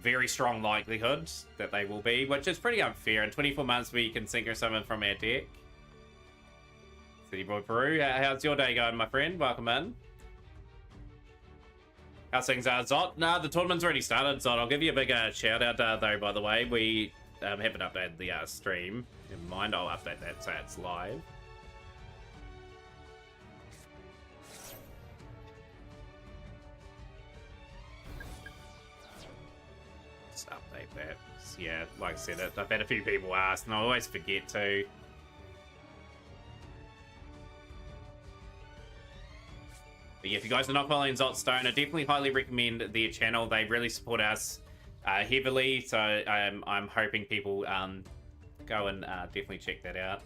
Very strong likelihood that they will be, which is pretty unfair. In 24 months, we can synchro summon from our deck. City Boy Peru, how's your day going, my friend? Welcome in. How's things are, Zot? Nah, the tournament's already started, Zot. I'll give you a big shout out, though, by the way. We haven't updated the stream. Never mind, I'll update that so it's live. Just update that. Yeah, like I said, I've had a few people ask, and I always forget to. But yeah, if you guys are not following Zot Stone, I definitely highly recommend their channel. They really support us heavily, so I'm hoping people go and definitely check that out.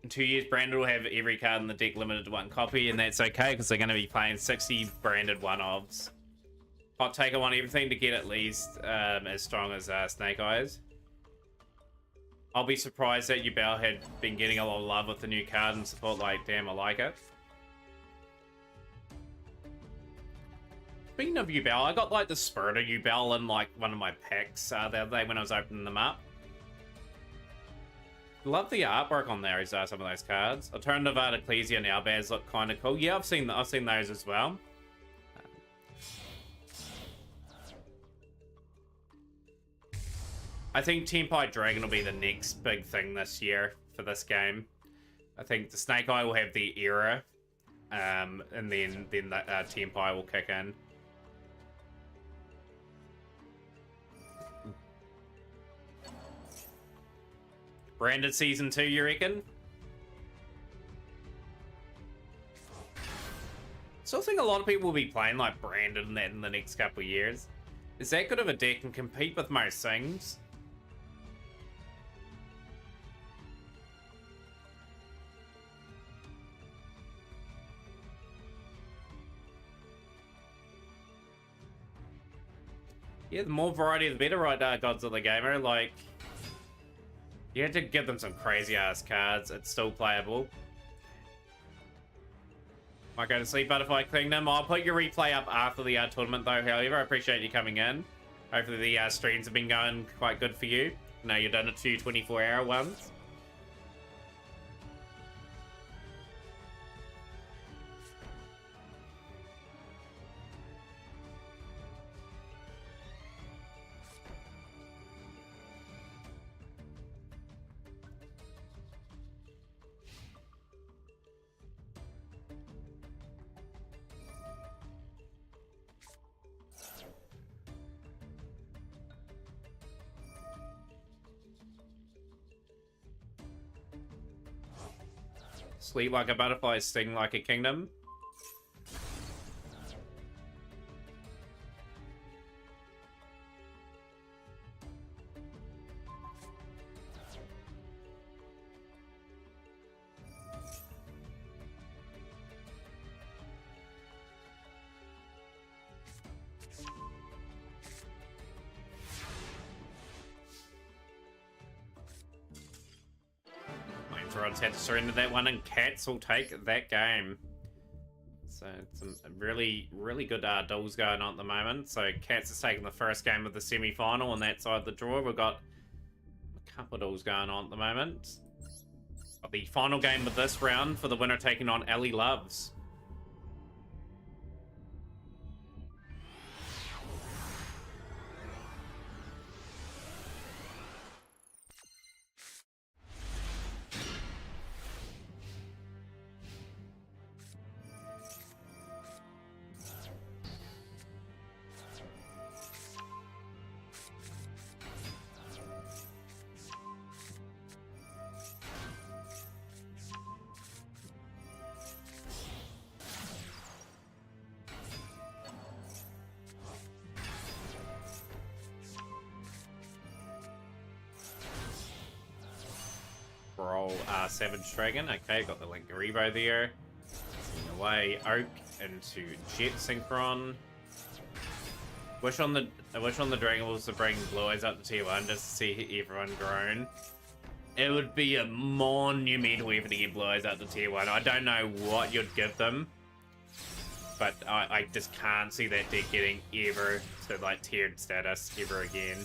In 2 years, Branded will have every card in the deck limited to one copy, and that's okay because they're going to be playing 60 branded one-ofs. Hot take, I want everything to get at least as strong as Snake Eyes. I'll be surprised that Yubel had been getting a lot of love with the new card and support. Like, damn, I like it. Speaking of Yubel, I got like the Spirit of Yubel in like one of my packs the other day when I was opening them up. Love the artwork on there, some of those cards. Alternative Art Ecclesia and Albaz look kind of cool. Yeah, I've seen those as well. I think Tempai Dragon will be the next big thing this year for this game. I think the Snake Eye will have the era, and then the Tempai will kick in. Branded Season 2, you reckon? Still think a lot of people will be playing like Branded and that in the next couple of years. Is that good of a deck and compete with most things? Yeah, the more variety the better, right, Godzilla Gamer? Like, you had to give them some crazy-ass cards. It's still playable. Might go to sleep, Butterfly Kingdom. I'll put your replay up after the tournament, though, however. I appreciate you coming in. Hopefully the streams have been going quite good for you. No, you've done a few 24-hour ones. Sleep like a butterfly, sting like a kingdom. Flamethrowers had to surrender that one, and Cats will take that game. So some really good duels going on at the moment. So Cats is taking the first game of the semi-final on that side of the draw. We've got a couple of duels going on at the moment. Got the final game of this round for the winner taking on Ellie Loves. Brawl Savage Dragon. Okay, got the Link Garibo there. Sending away Oak into Jet Synchron. Wish on the Dragon Balls to bring Blue Eyes up to tier 1 just to see everyone groan. It would be a monumental effort to get Blue Eyes up to tier 1. I don't know what you'd give them, but I just can't see that deck getting ever to like tiered status ever again.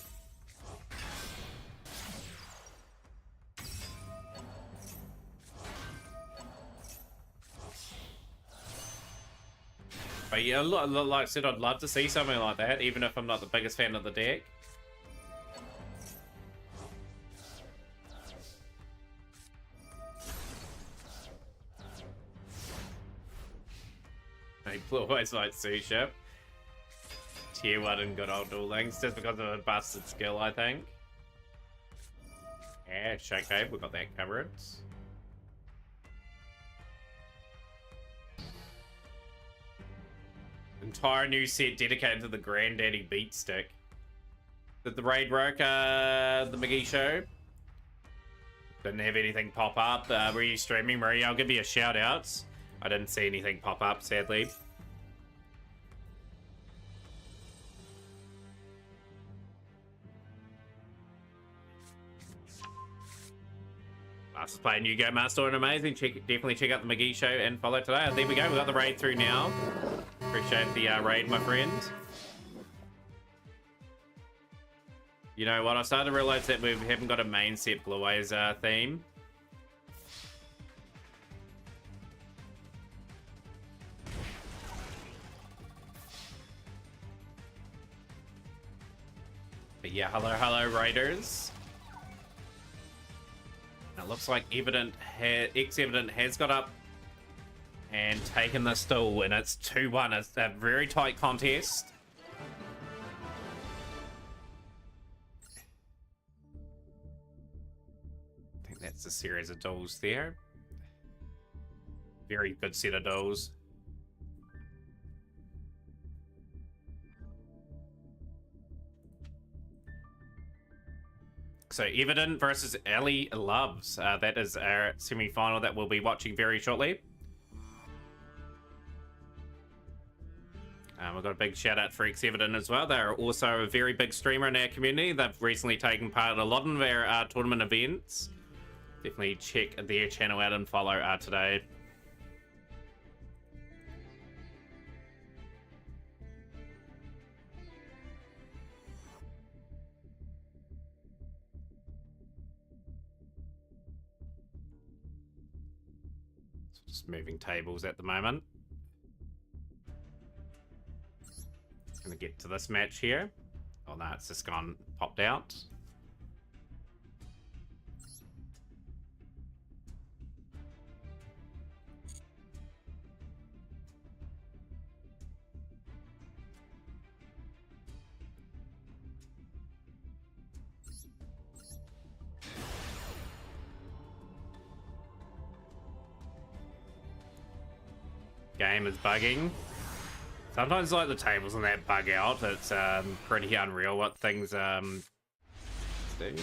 But yeah, like I said, I'd love to see something like that, even if I'm not the biggest fan of the deck. He always like Suship. Tier 1 and good old Duel Links, just because of a busted skill, I think. Yeah, Shake Cave, we got that covered. Entire new set dedicated to the Granddaddy Beat Stick. Did the raid work, the McGee show? Didn't have anything pop up. Were you streaming, Marie? I'll give you a shout out. I didn't see anything pop up, sadly. Us playing Yugioh Meta and amazing. Definitely check out the McGee show and follow today. There we go. We got the raid through now. Appreciate the raid, my friend. You know what? I started to realize that we haven't got a main set Blue Eyes theme. But yeah, hello, raiders. It looks like Evident has got up and taken this duel, and it's 2-1. It's a very tight contest. I think that's a series of duels there. Very good set of duels. So Evident versus Ellie Loves. That is our semi-final that we'll be watching very shortly. We've got a big shout out for Evident as well. They're also a very big streamer in our community. They've recently taken part in a lot of our tournament events. Definitely check their channel out and follow today. Just moving tables at the moment. Gonna get to this match here. Oh no, it's just popped out. Game is bugging. Sometimes like the tables and that bug out. It's pretty unreal what things do.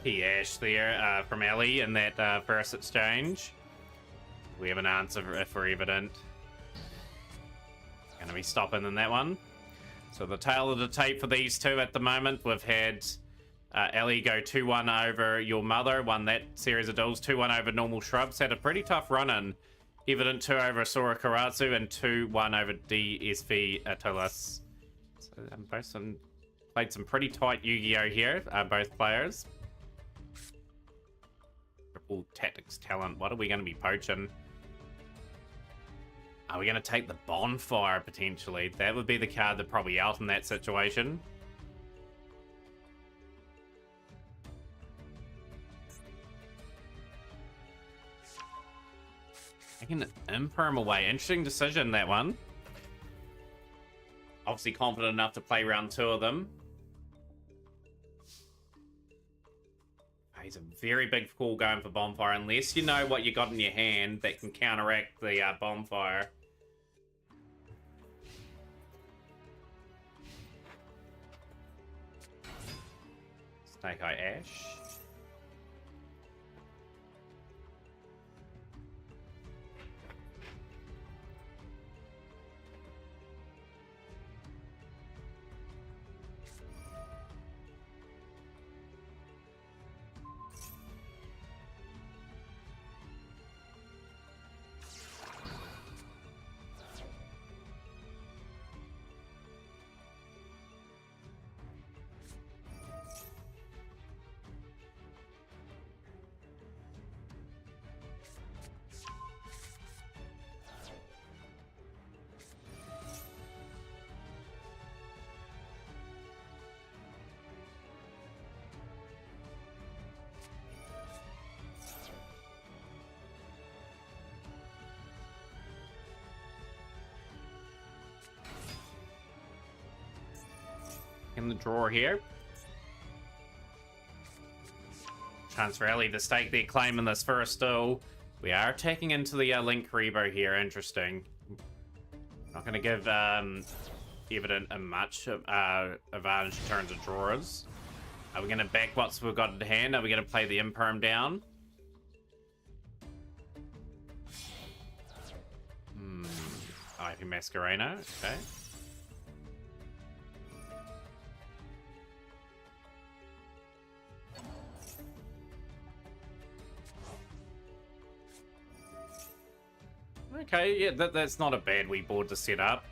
Ash there from Ellie in that first exchange. We have an answer for Evident. Gonna be stopping in that one. So the tail of the tape for these two at the moment, we've had Ellie go 2-1 over Your Mother, won that series of duels, 2-1 over Normal Shrubs, had a pretty tough run-in. Evident 2 over Sora Karatsu and 2-1 over DSV Atolas. So both played some pretty tight Yu-Gi-Oh here, both players. Triple Tactics Talent, what are we going to be poaching? Are we going to take the Bonfire, potentially? That would be the card that probably out in that situation. Taking an Imperm away. Interesting decision, that one. Obviously confident enough to play round 2 of them. He's a very big call going for Bonfire, unless you know what you got in your hand that can counteract the Bonfire. Snake Eye Ash. In the drawer here. Chance for Ellie to stake their claim in this first duel. We are taking into the Link Rebo here. Interesting. Not going to give Evident a much advantage in terms of drawers. Are we going to back what we've got in hand? Are we going to play the Imperm down? IP Masquerena. Okay. Okay, yeah, that's not a bad wee board to set up.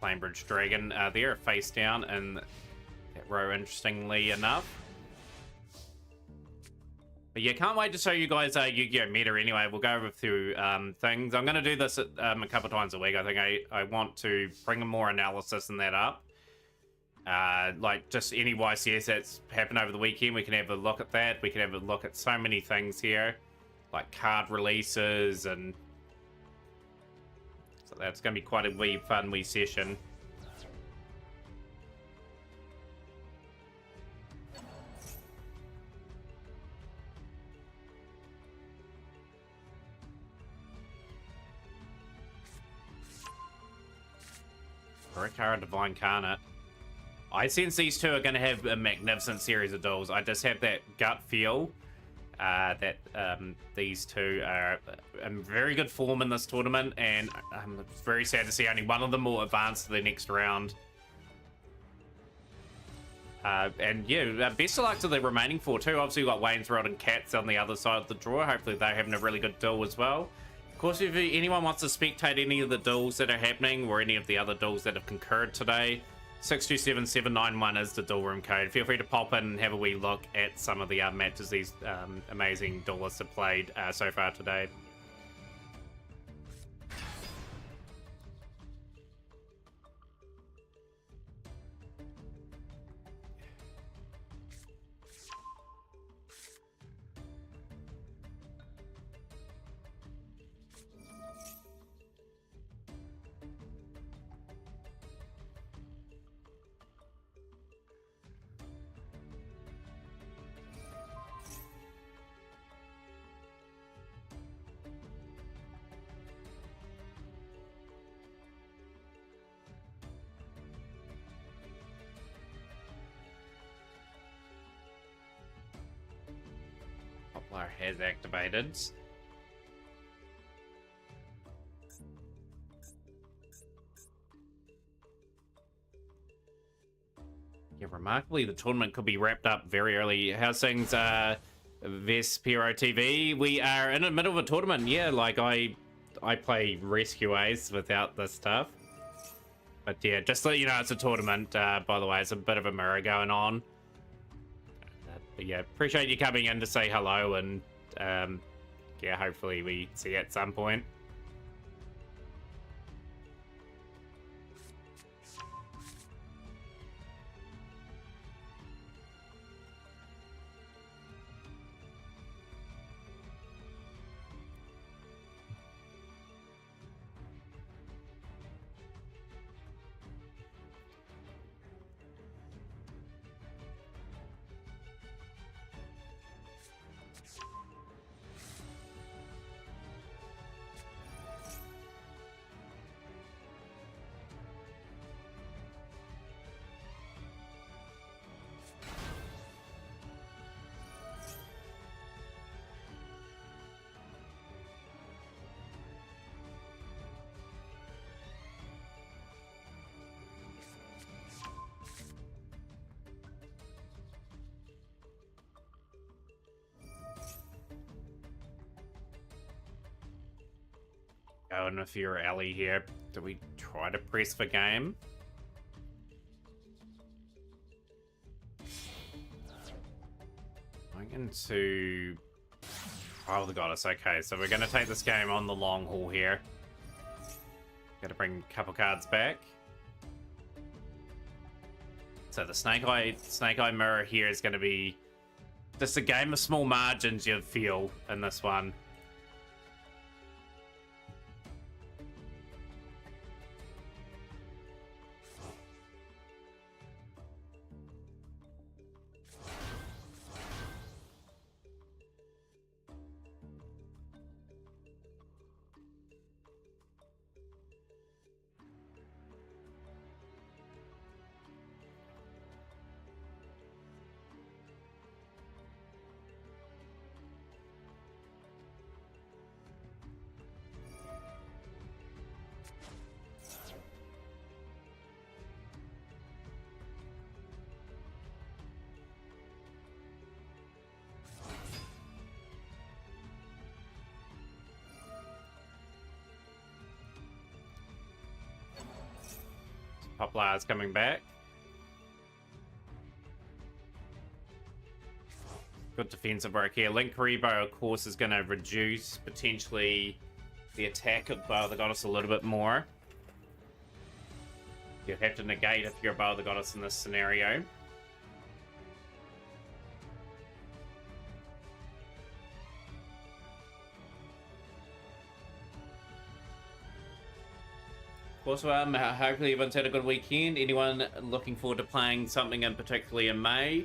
Planebridge Dragon there, face down in that row, interestingly enough. But yeah, can't wait to show you guys Yu-Gi-Oh! Meta anyway. We'll go over through things. I'm going to do this a couple times a week. I think I want to bring more analysis in that up. Like just any YCS that's happened over the weekend, we can have a look at that. We can have a look at so many things here. Like card releases, and so that's going to be quite a wee fun wee session. Rikara Divine Carnate. I sense these two are going to have a magnificent series of duels. I just have that gut feel that these two are in very good form in this tournament, and I'm very sad to see only one of them will advance to the next round. And yeah, best of luck to the remaining 4 too. Obviously, we've got Wayne's World and Cats on the other side of the draw. Hopefully, they're having a really good duel as well. Of course, if anyone wants to spectate any of the duels that are happening or any of the other duels that have concurred today, 627791 is the duel room code. Feel free to pop in and have a wee look at some of the matches these amazing duelists have played so far today. Poplar has activated. Yeah, remarkably, the tournament could be wrapped up very early. How's things, Vespero TV? We are in the middle of a tournament. Yeah, like I play Rescue Ace without this stuff. But yeah, just to let you know, it's a tournament, by the way. It's a bit of a mirror going on. But yeah, appreciate you coming in to say hello, and yeah, hopefully we see you at some point. Going with your Ellie here. Do we try to press for game? I'm going to Trial the Goddess. Okay, so we're going to take this game on the long haul here. Got to bring a couple cards back. So the Snake Eye Mirror here is going to be just a game of small margins, you feel, in this one. Poplar's coming back. Good defensive work here. Link Karibo, of course, is going to reduce potentially the attack of Bow of the Goddess a little bit more. You'd have to negate if you're Bow of the Goddess in this scenario. Also, hopefully everyone's had a good weekend. Anyone looking forward to playing something in particularly in May?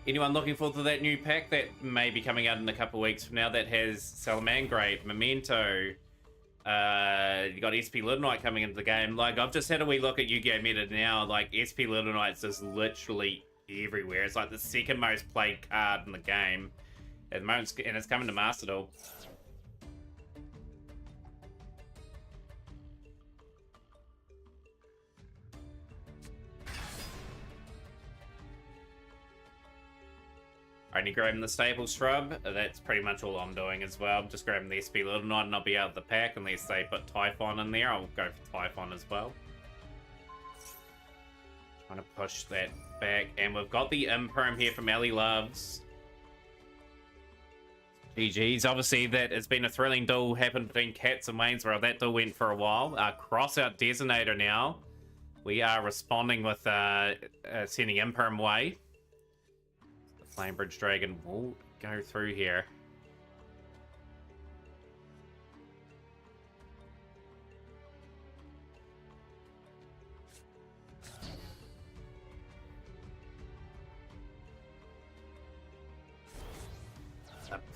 Anyone looking forward to that new pack that may be coming out in a couple of weeks from now that has Salamangreat, Memento, you got SP Little Knight coming into the game. Like, I've just had a wee look at Yu-Gi-Oh! Meta now. Like, SP Little Knight's just literally everywhere. It's like the second most played card in the game at the moment, and it's coming to Master Duel. Only grabbing the Staple Shrub. That's pretty much all I'm doing as well. I'm just grabbing the SP Little Knight and I'll be out of the pack unless they put Typhon in there. I'll go for Typhon as well. Trying to push that back. And we've got the Imperm here from Ellie Loves. GG's. Obviously, that has been a thrilling duel happened between Cats and Waynesboro. That duel went for a while. Crossout Designator now. We are responding with sending Imperm away. Flamebridge Dragon will go through here.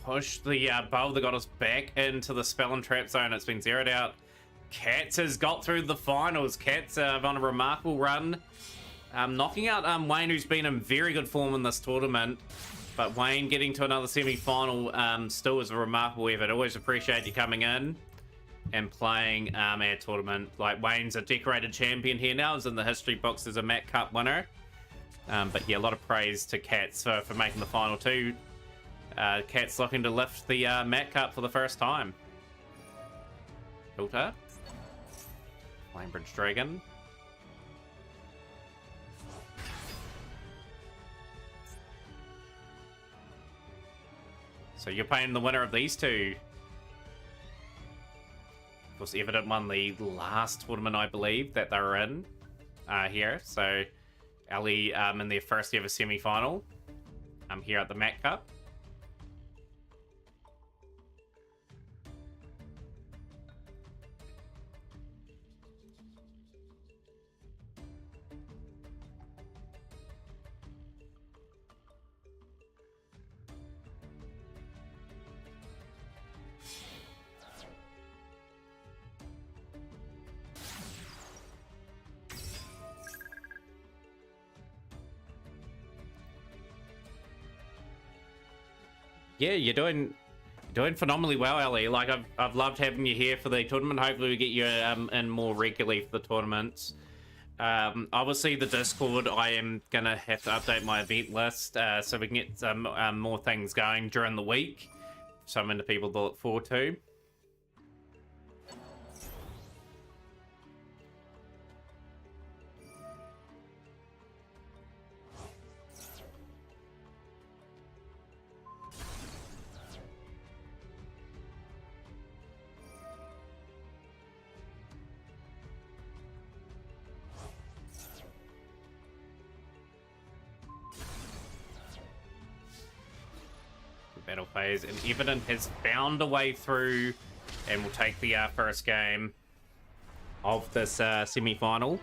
Push the Bow of the Goddess back into the Spell and Trap Zone. It's been zeroed out. Cats has got through the finals. Cats on a remarkable run. Knocking out Wayne, who's been in very good form in this tournament. But Wayne getting to another semi-final still is a remarkable effort. Always appreciate you coming in and playing our tournament. Like, Wayne's a decorated champion here now. He's in the history books as a MAC Cup winner. But yeah, a lot of praise to Cats for making the final two. Cats looking to lift the Mat Cup for the first time. Filter. Flamebridge Dragon. So you're playing the winner of these two. Of course, Evident won the last tournament, I believe, that they were in here. So Ellie in their first ever semi-final here at the Mat Cup. Yeah, you're doing phenomenally well, Ellie. Like I've loved having you here for the tournament. Hopefully we get you in more regularly for the tournaments. Obviously the Discord, I am gonna have to update my event list so we can get some more things going during the week. Something to people to look forward to. Battle phase, and Evident has found a way through and will take the first game of this semi-final.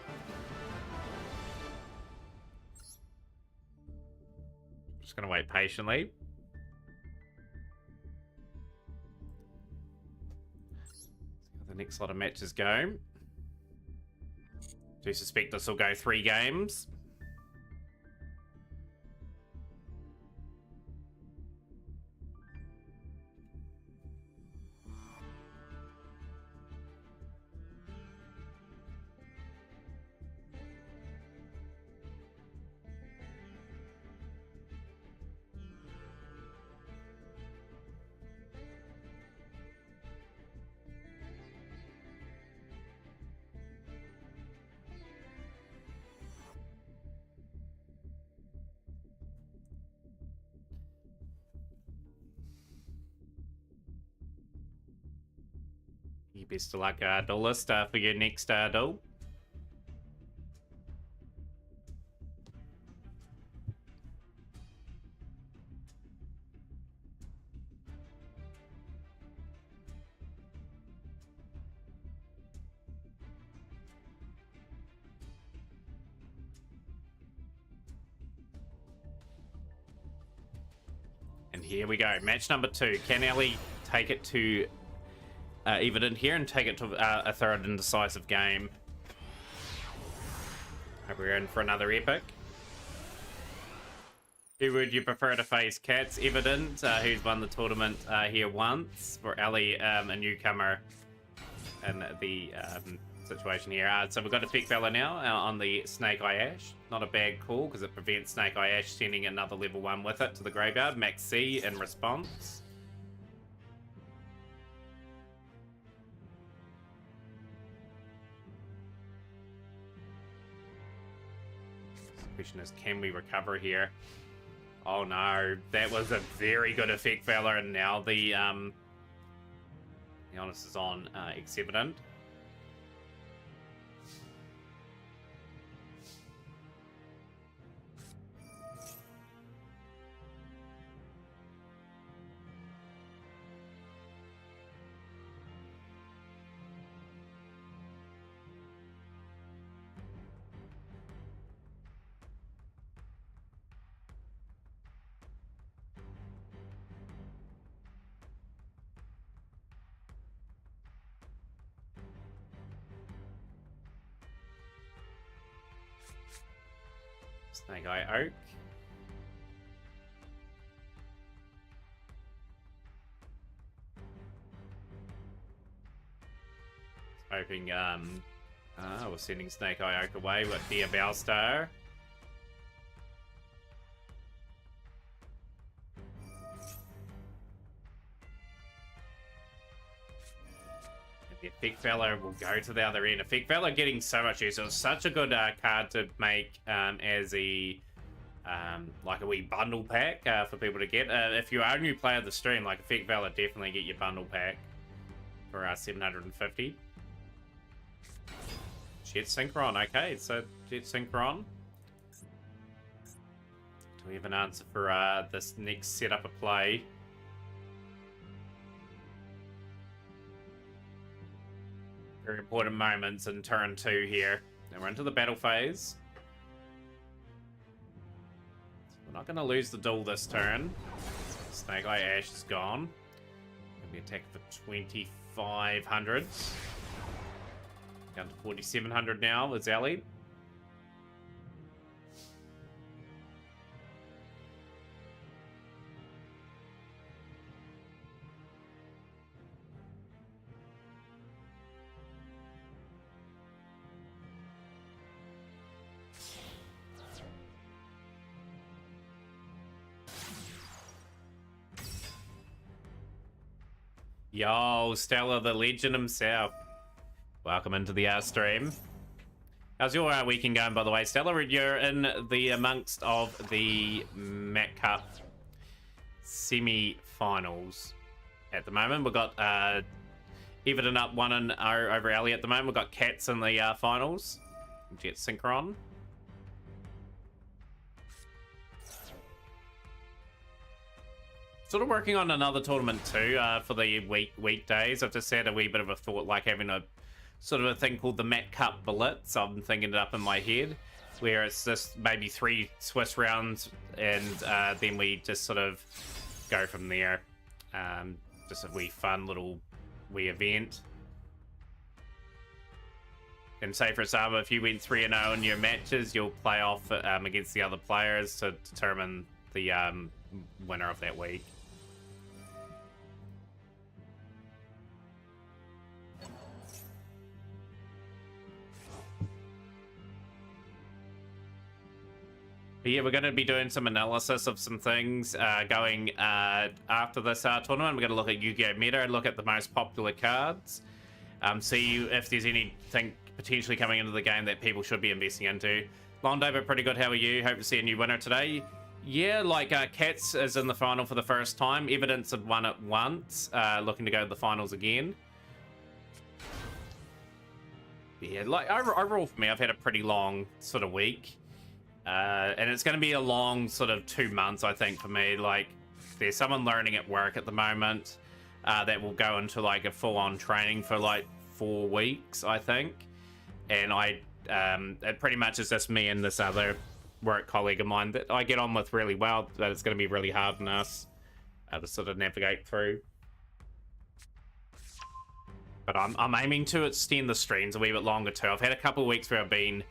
Just gonna wait patiently. See how the next lot of matches go. Do suspect this will go 3 games. Best of luck, duelist, for your next duel. And here we go, match number 2. Can Ellie take it to Evident here and take it to a third and decisive game? Hope we're in for another epic. Who would you prefer to face? Cats, Evident, who's won the tournament here once, or Ellie, a newcomer in the situation here. So we've got a Pick Fella now on the Snake Eye Ash. Not a bad call because it prevents Snake Eye Ash sending another level 1 with it to the graveyard. Max C in response. Question is, can we recover here? Oh no, that was a very good effect, fella, and now the onus is on Evident. Snake Eye Oak. Hoping, we're sending Snake Eye Oak away with Dear Bowstar. The Effect Valor will go to the other end. Effect Valor getting so much use. It was such a good card to make as a like a wee bundle pack for people to get. If you are a new player of the stream, like Effect Valor, definitely get your bundle pack for 750. Jet Synchron, okay, so Jet Synchron. Do we have an answer for this next setup of play? Very important moments in turn 2 here. Now we're into the battle phase. We're not going to lose the duel this turn. Snake Eye Ash is gone. Maybe attack for 2,500. Down to 4,700 now with Zally. Yo, Stella, the legend himself. Welcome into the stream. How's your weekend going, by the way, Stella? You're in the amongst of the Mac Cup semi-finals at the moment. We've got Everton up 1-0 over Ellie at the moment. We've got Cats in the finals. Jet Synchron. Sort of working on another tournament too for the weekdays. I've just had a wee bit of a thought, like having a sort of a thing called the Mac Cup Blitz. I'm thinking it up in my head, where it's just maybe 3 Swiss rounds, and then we just sort of go from there. Just a wee fun little wee event. And say, for example, if you went 3-0 in your matches, you'll play off against the other players to determine the winner of that week. But yeah, we're going to be doing some analysis of some things going after this tournament. We're going to look at Yugioh Meta and look at the most popular cards. See if there's anything potentially coming into the game that people should be investing into. Londo, but pretty good. How are you? Hope to see a new winner today. Yeah, like Cats is in the final for the first time. Evidence had won it once. Looking to go to the finals again. Yeah, like overall for me, I've had a pretty long sort of week. And it's going to be a long sort of 2 months, I think, for me. Like, there's someone learning at work at the moment that will go into like a full-on training for like 4 weeks, I think. And it pretty much is just me and this other work colleague of mine that I get on with really well, but it's going to be really hard on us to sort of navigate through. But I'm aiming to extend the streams a wee bit longer too. I've had a couple of weeks where I've been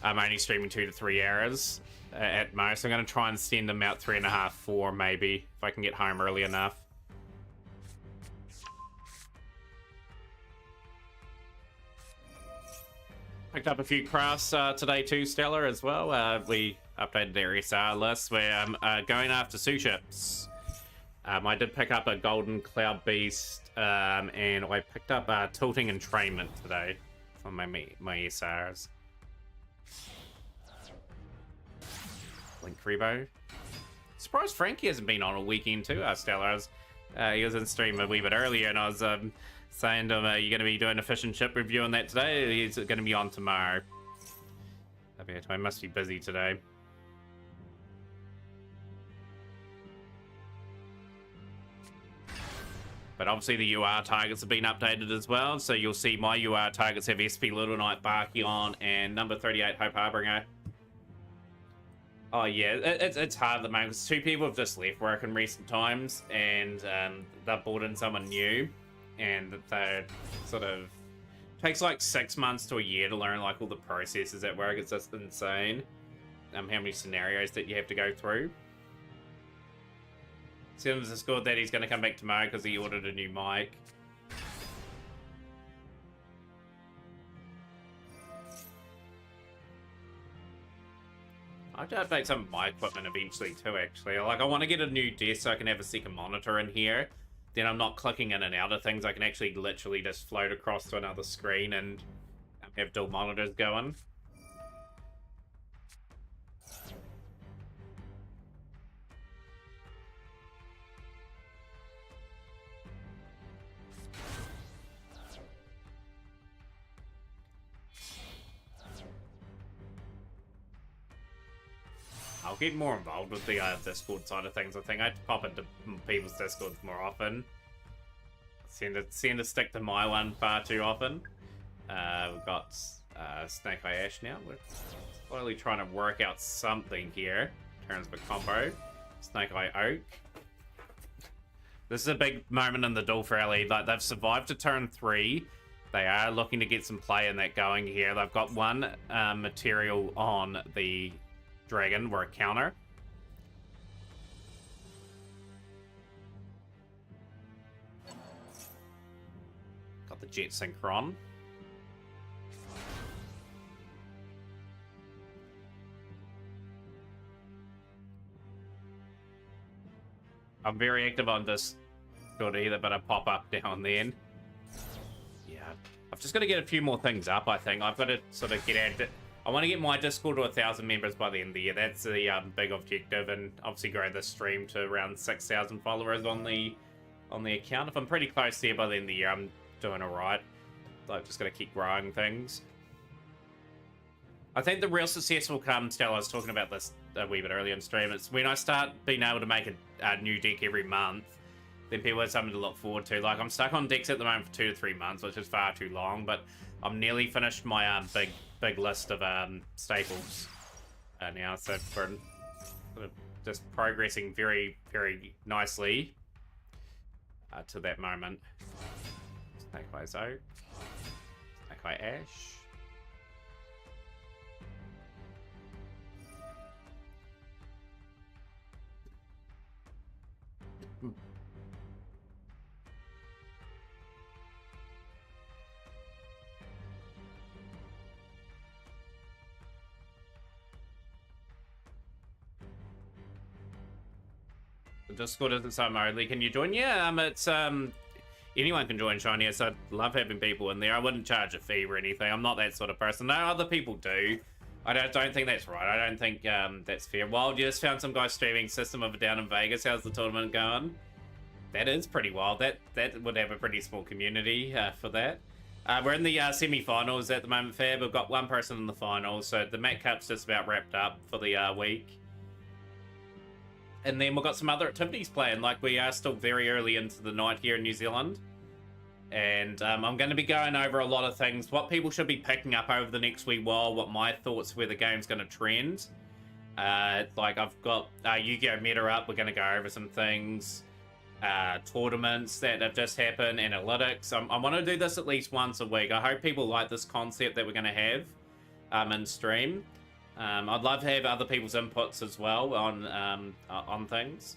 only streaming 2 to 3 hours at most. I'm going to try and extend them out 3.5, 4 maybe, if I can get home early enough. Picked up a few crafts today too, Stella, as well. We updated our SR list. We're going after sous ships. I did pick up a golden cloud beast, and I picked up tilting entrainment today for my SRs. Link Rebo. Surprised Frankie hasn't been on a weekend too, Stella. He was in stream a wee bit earlier, and I was saying to him, you're going to be doing a fish and chip review on that today? He's going to be on tomorrow. I must be busy today. But obviously the UR targets have been updated as well, so you'll see my UR targets have SP Little Knight, Barkion, and number 38 Hope Harbinger. Oh yeah, it's hard at the moment because 2 people have just left work in recent times, and they've brought in someone new, and they sort of takes like 6 months to a year to learn like all the processes at work. It's just insane how many scenarios that you have to go through. Seems it's good that he's going to come back tomorrow because he ordered a new mic. I have to update some of my equipment eventually too, actually. Like, I want to get a new desk so I can have a second monitor in here. then I'm not clicking in and out of things. I can actually literally just float across to another screen and have dual monitors going. I'll get more involved with the Discord side of things. I think I pop into people's Discords more often. Seem to stick to my one far too often. We've got Snake Eye Ash now. We're slowly trying to work out something here in terms of a combo. Snake Eye Oak. This is a big moment in the duel for LE. Like, they've survived to turn 3. They are looking to get some play in that going here. They've got one material on the dragon, or a counter. Got the Jet Synchron. I'm very active on Discord either, but I pop up now and then. Yeah, I've just got to get a few more things up, I think. I've got to sort of get at it. I want to get my Discord to 1,000 members by the end of the year. That's the big objective, and obviously grow this stream to around 6,000 followers on the account. If I'm pretty close there by the end of the year, I'm doing all right. I've just got to keep growing things. I think the real success will come, Stella, I was talking about this a wee bit earlier in stream. It's when I start being able to make a new deck every month, then people have something to look forward to. Like, I'm stuck on decks at the moment for 2 to 3 months, which is far too long, but I'm nearly finished my big list of staples now, so we're sort of just progressing very, very nicely to that moment. Snake Eye Oak, Snake Eye Ash. Discord isn't so only. Can you join? Yeah, it's anyone can join Shiny. So I'd love having people in there. I wouldn't charge a fee or anything. I'm not that sort of person. No, other people do. I don't think that's right. I don't think that's fair. Wild, you just found some guy streaming System of a Down in Vegas. How's the tournament going? That is pretty wild. That would have a pretty small community for that. We're in the semi-finals at the moment, Fab. We've got one person in the finals, so the Mac Cup's just about wrapped up for the week. And then we've got some other activities planned. Like, we are still very early into the night here in New Zealand. And I'm going to be going over a lot of things. What people should be picking up over the next wee while. What my thoughts where the game's going to trend. Like, I've got Yugioh Meta up. We're going to go over some things. Tournaments that have just happened. Analytics. I want to do this at least once a week. I hope people like this concept that we're going to have in stream. I'd love to have other people's inputs as well on things.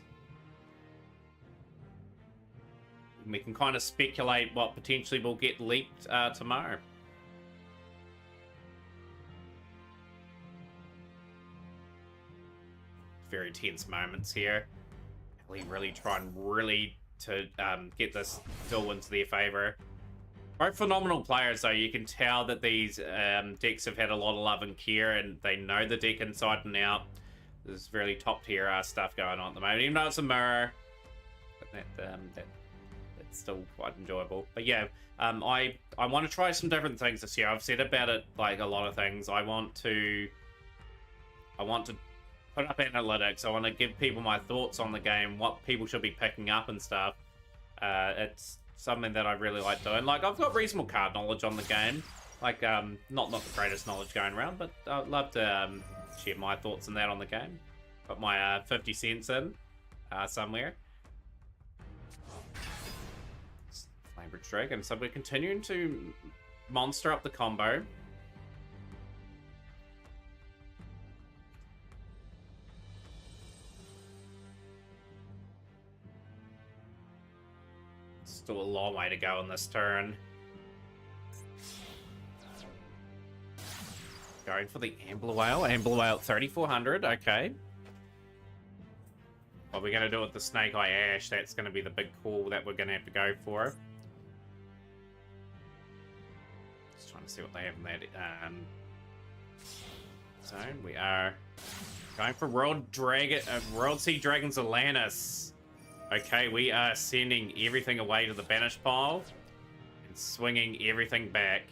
We can kind of speculate what potentially will get leaked tomorrow. Very tense moments here. We really trying to get this duel into their favor. Both phenomenal players, though. You can tell that these decks have had a lot of love and care, and they know the deck inside and out. There's really top tier stuff going on at the moment, even though it's a mirror. But that's still quite enjoyable. But yeah, I want to try some different things this year. I've said about it like a lot of things. I want to put up analytics. I want to give people my thoughts on the game, what people should be picking up and stuff. It's something that I really like doing. Like, I've got reasonable card knowledge on the game. Like, not the greatest knowledge going around, but I'd love to share my thoughts on that on the game. Put my 50 cents in somewhere. Flamebridge Dragon. So we're continuing to monster up the combo. Still a long way to go on this turn. Going for the Ambler Whale. Ambler Whale 3,400. Okay. What we're going to do with the Snake Eye Ash, that's going to be the big call that we're going to have to go for. Just trying to see what they have in that zone. We are going for World Sea Dragons Atlantis. Okay, we are sending everything away to the banish pile and swinging everything back.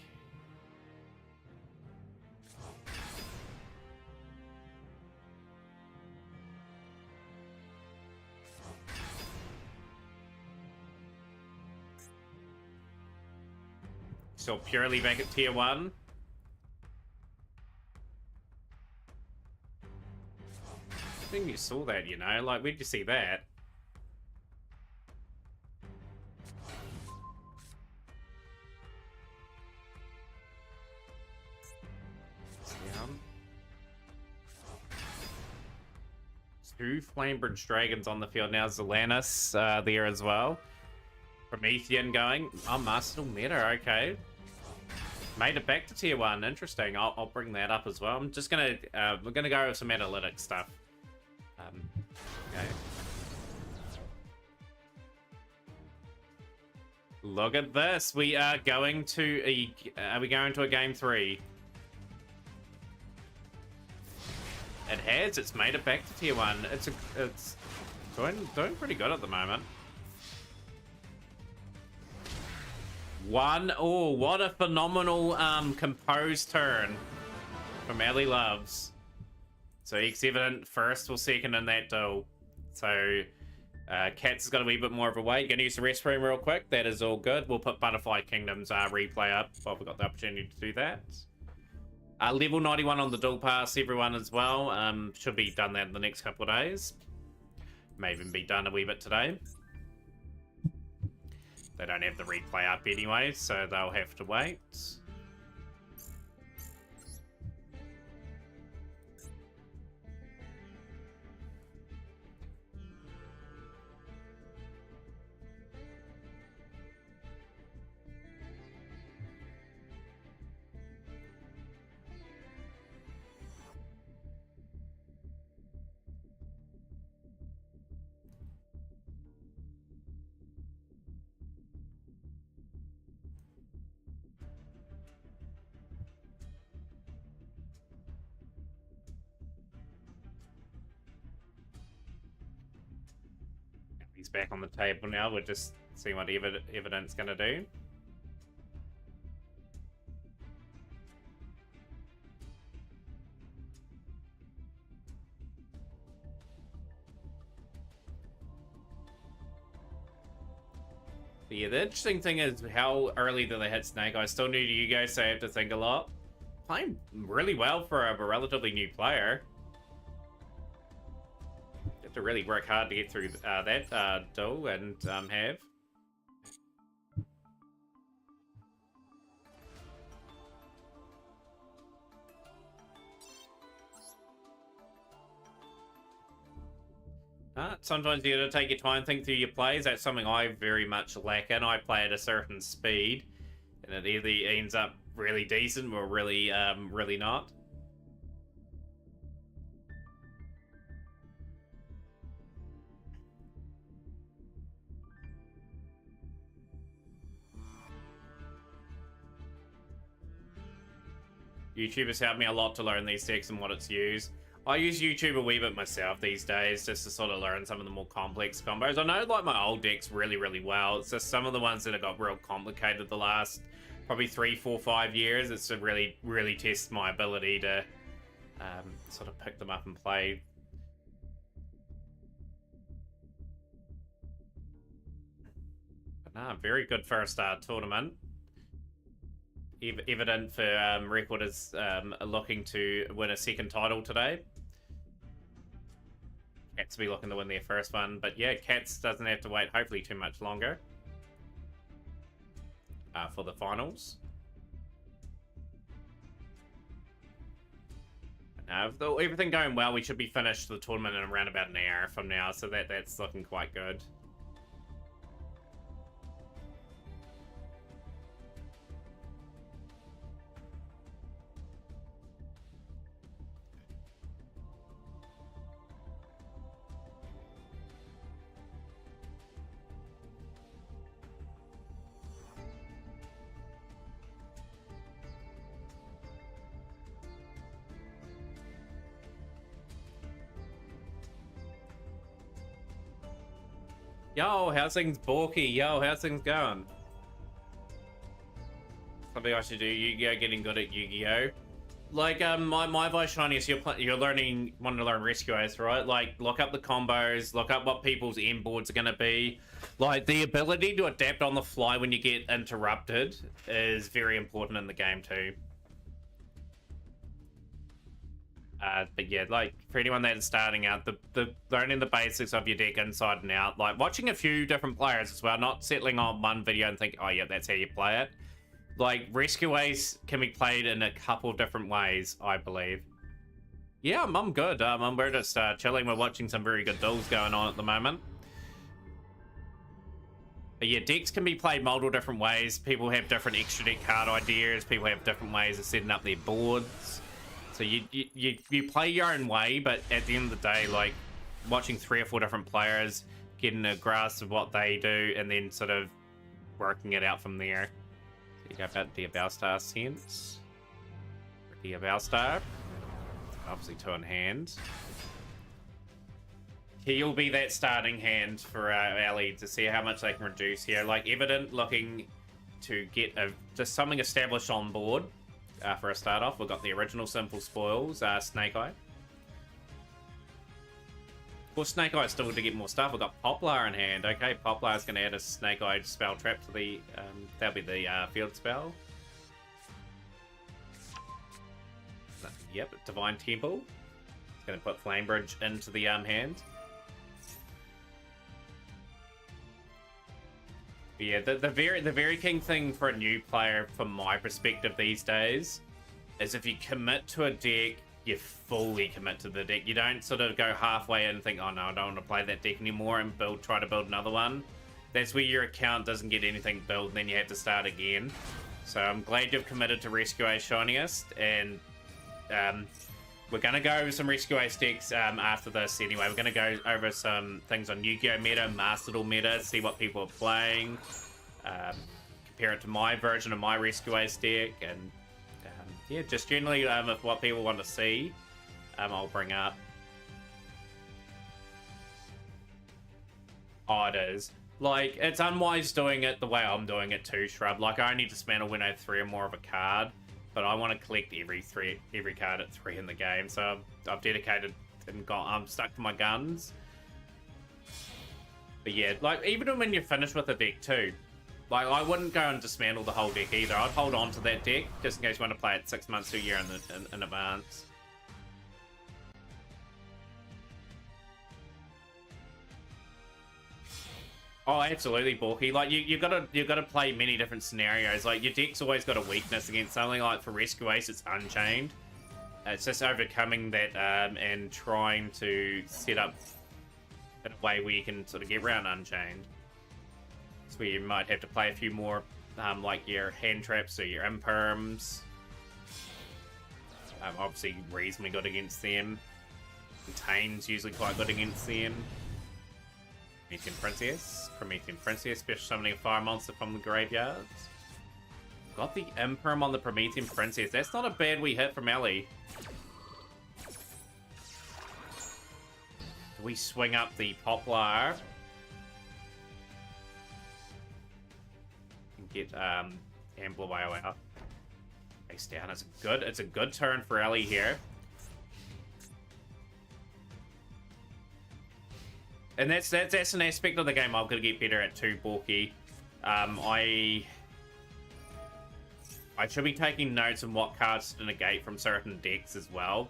So purely back at tier 1. I think you saw that, you know, like, where'd you see that? Down. 2 Flamebridge Dragons on the field now. Zelanis there as well. Promethean going. Oh, Master Meta, okay. Made it back to tier 1. Interesting. I'll bring that up as well. I'm just gonna we're gonna go with some analytics stuff. Okay. Look at this. We are going to a game 3? It has. It's made it back to tier 1. It's doing pretty good at the moment. Oh, what a phenomenal composed turn from Ellie Loves. So X-Evident first or second in that duel. So Cats has got a wee bit more of a weight. Gonna use the rest room real quick. That is all good. We'll put Butterfly Kingdoms replay up while we've got the opportunity to do that. Level 91 on the dual pass, everyone as well. Should be done that in the next couple of days. May even be done a wee bit today. They don't have the replay up anyway, so they'll have to wait. He's back on the table now. We're just seeing what Evident's going to do. But yeah, the interesting thing is how early do they hit Snake Eye. Still new to you guys, so I have to think a lot. Playing really well for a relatively new player. To really work hard to get through that duel and have. Sometimes you gotta take your time, think through your plays. That's something I very much lack in. I play at a certain speed, and it either ends up really decent or really, really not. YouTube has helped me a lot to learn these decks and what it's used. I use YouTube a wee bit myself these days just to sort of learn some of the more complex combos. I know like my old decks really, really well. It's just some of the ones that have got real complicated the last probably 3, 4, 5 years. It's to really, really test my ability to sort of pick them up and play. But nah, very good first tournament. Evident for Record is looking to win a second title today. Cats will be looking to win their first one, but yeah, Cats doesn't have to wait hopefully too much longer for the finals. Now, with everything going well, we should be finished the tournament in around about an hour from now, so that's looking quite good. Yo, how's things, Borky? Yo, how's things going? Something I should do. Yu-Gi-Oh! Getting good at Yu-Gi-Oh! Like, my advice, Shiny, is you're wanting to learn Rescue Ace, right? Like, look up the combos, look up what people's end boards are going to be. Like, the ability to adapt on the fly when you get interrupted is very important in the game, too. But yeah, like, for anyone that's starting out, the learning the basics of your deck inside and out, like, watching a few different players as well, not settling on one video and think, oh yeah, that's how you play it. Like, Rescue Ace can be played in a couple different ways, I believe. Yeah, I'm good. We're just chilling. We're watching some very good duels going on at the moment. But yeah, decks can be played multiple different ways. People have different extra deck card ideas. People have different ways of setting up their boards. So you play your own way, but at the end of the day, like, watching 3 or 4 different players, getting a grasp of what they do, and then sort of working it out from there. You go about the Bowstar sense. The Bowstar. Obviously 2 in hand. He'll be that starting hand for Ali to see how much they can reduce here. Like, Evident looking to get just something established on board for a start off. We've got the original Simple Spoils, Snake Eye. Of course, Snake Eye still to get more stuff. We've got Poplar in hand. Okay, Poplar is going to add a Snake Eye spell trap to the... that'll be the field spell. Yep, Divine Temple. It's going to put Flame Bridge into the hand. But yeah, the very key thing for a new player, from my perspective these days, is if you commit to a deck, you fully commit to the deck. You don't sort of go halfway and think, oh no, I don't want to play that deck anymore, and try to build another one. That's where your account doesn't get anything built, and then you have to start again. So I'm glad you've committed to Rescue Ace Shiniest, and we're going to go over some Rescue Ace decks after this anyway. We're going to go over some things on Yugioh Meta, Master Duel Meta, see what people are playing, compare it to my version of my Rescue Ace deck, and yeah, just generally if what people want to see, I'll bring up. Oh, it is. Like, it's unwise doing it the way I'm doing it too, Shrub. Like, I only dismantle when I have 3 or more of a card, but I want to collect every card at 3 in the game. So I've dedicated and I'm stuck to my guns. But yeah, like, even when you're finished with a deck too, like, I wouldn't go and dismantle the whole deck either. I'd hold on to that deck just in case you want to play it 6 months to a year in advance. Oh, absolutely, Borky. Like, you've got to play many different scenarios. Like, your deck's always got a weakness against something. Like, for Rescue Ace, it's Unchained. It's just overcoming that and trying to set up in a way where you can sort of get around Unchained. It's where you might have to play a few more, like your hand traps or your imperms. Obviously, reasonably good against them. Contain's usually quite good against them. Promethean Princess, special summoning a fire monster from the graveyards. Got the Imperm on the Promethean Princess. That's not a bad wee hit from Ellie. Do we swing up the Poplar? And get Ambler out. Face down. It's a good turn for Ellie here. And that's an aspect of the game I've got to get better at too, Borky. I should be taking notes on what cards to negate from certain decks as well.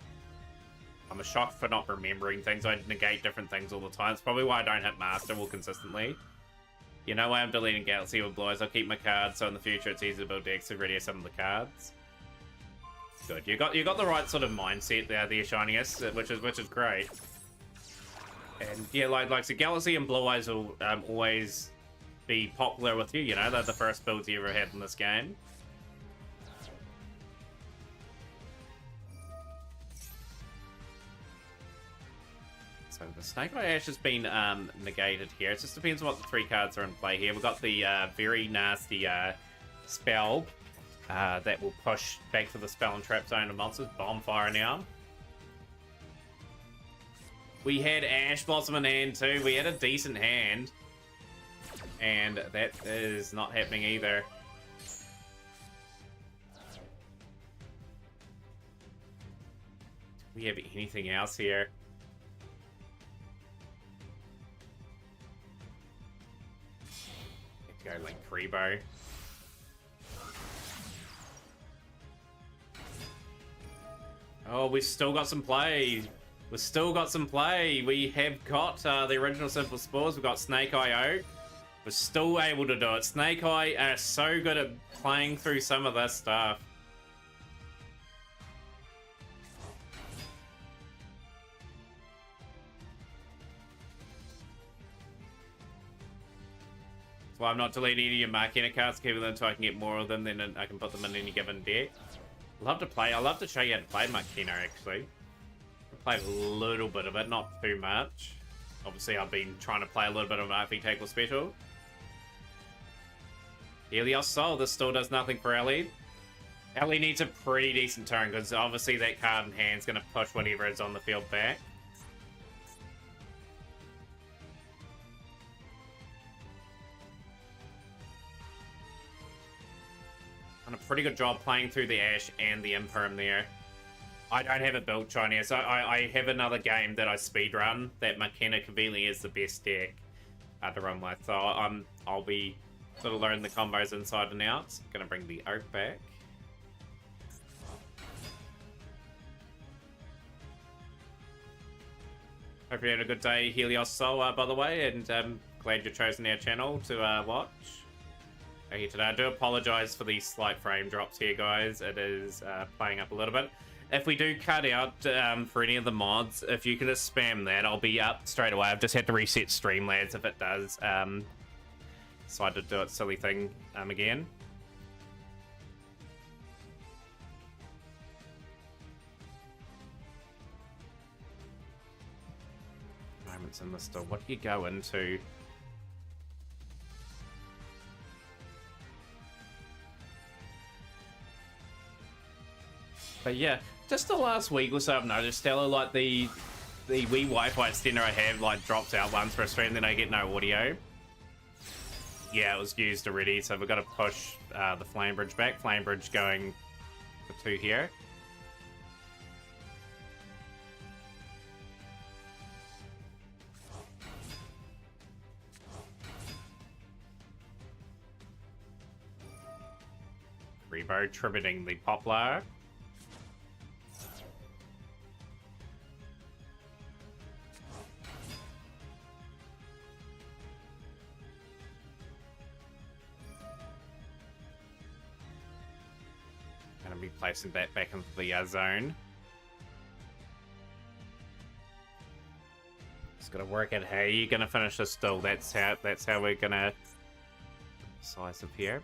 I'm shocked for not remembering things. I negate different things all the time. It's probably why I don't hit Master more consistently. You know why I'm deleting Galaxy with Blue Eyes? I'll keep my cards so in the future it's easy to build decks to ready some of the cards. Good. You got the right sort of mindset there, Shiniest, which is great. And yeah, like so Galaxy and Blue Eyes will always be popular with you, you know, they're the first builds you ever had in this game. So the Snake Eye Ash has been negated here. It just depends on what the 3 cards are in play here. We've got the very nasty spell that will push back to the spell and trap zone of monsters. Bonfire now. We had Ash Blossom in hand too. We had a decent hand. And that is not happening either. Do we have anything else here? Let's go like Freebo. Oh, we've still got some play. We've still got some play. We have got the original Simple Spores. We've got Snake Eye Oak. We're still able to do it. Snake Eye are so good at playing through some of this stuff. That's why I'm not deleting any of your Markina cards, keeping them until I can get more of them, then I can put them in any given deck. I love to show you how to play Markina, actually. I played a little bit of it, not too much. Obviously, I've been trying to play a little bit of RP Tackle Special. Helios Soul, this still does nothing for Ellie. Ellie needs a pretty decent turn, because obviously that card in hand is going to push whatever is on the field back. Done a pretty good job playing through the Ash and the Imperm there. I don't have it built, China, so I have another game that I speedrun that Markina conveniently is the best deck to run with. So I'll be sort of learning the combos inside and out. Gonna bring the Oak back. Hope you had a good day, Helios Soul, by the way, and glad you've chosen our channel to watch. Here today. I do apologize for these slight frame drops here, guys. It is playing up a little bit. If we do cut out for any of the mods, if you can just spam that, I'll be up straight away. I've just had to reset Streamlabs if it does decide to do its silly thing again. Moments in the store. What do you go into? But yeah, just the last week or so I've noticed, Stella, like the wee Wi-Fi extender I have, like drops out once for a stream, then I get no audio. Yeah, it was used already, so we've got to push the Flame Bridge back. Flame Bridge going for 2 here. Rebo tributing the Poplar. Gonna be placing that back into the zone. Just gotta work out how you're gonna finish this still. That's how we're gonna size up here.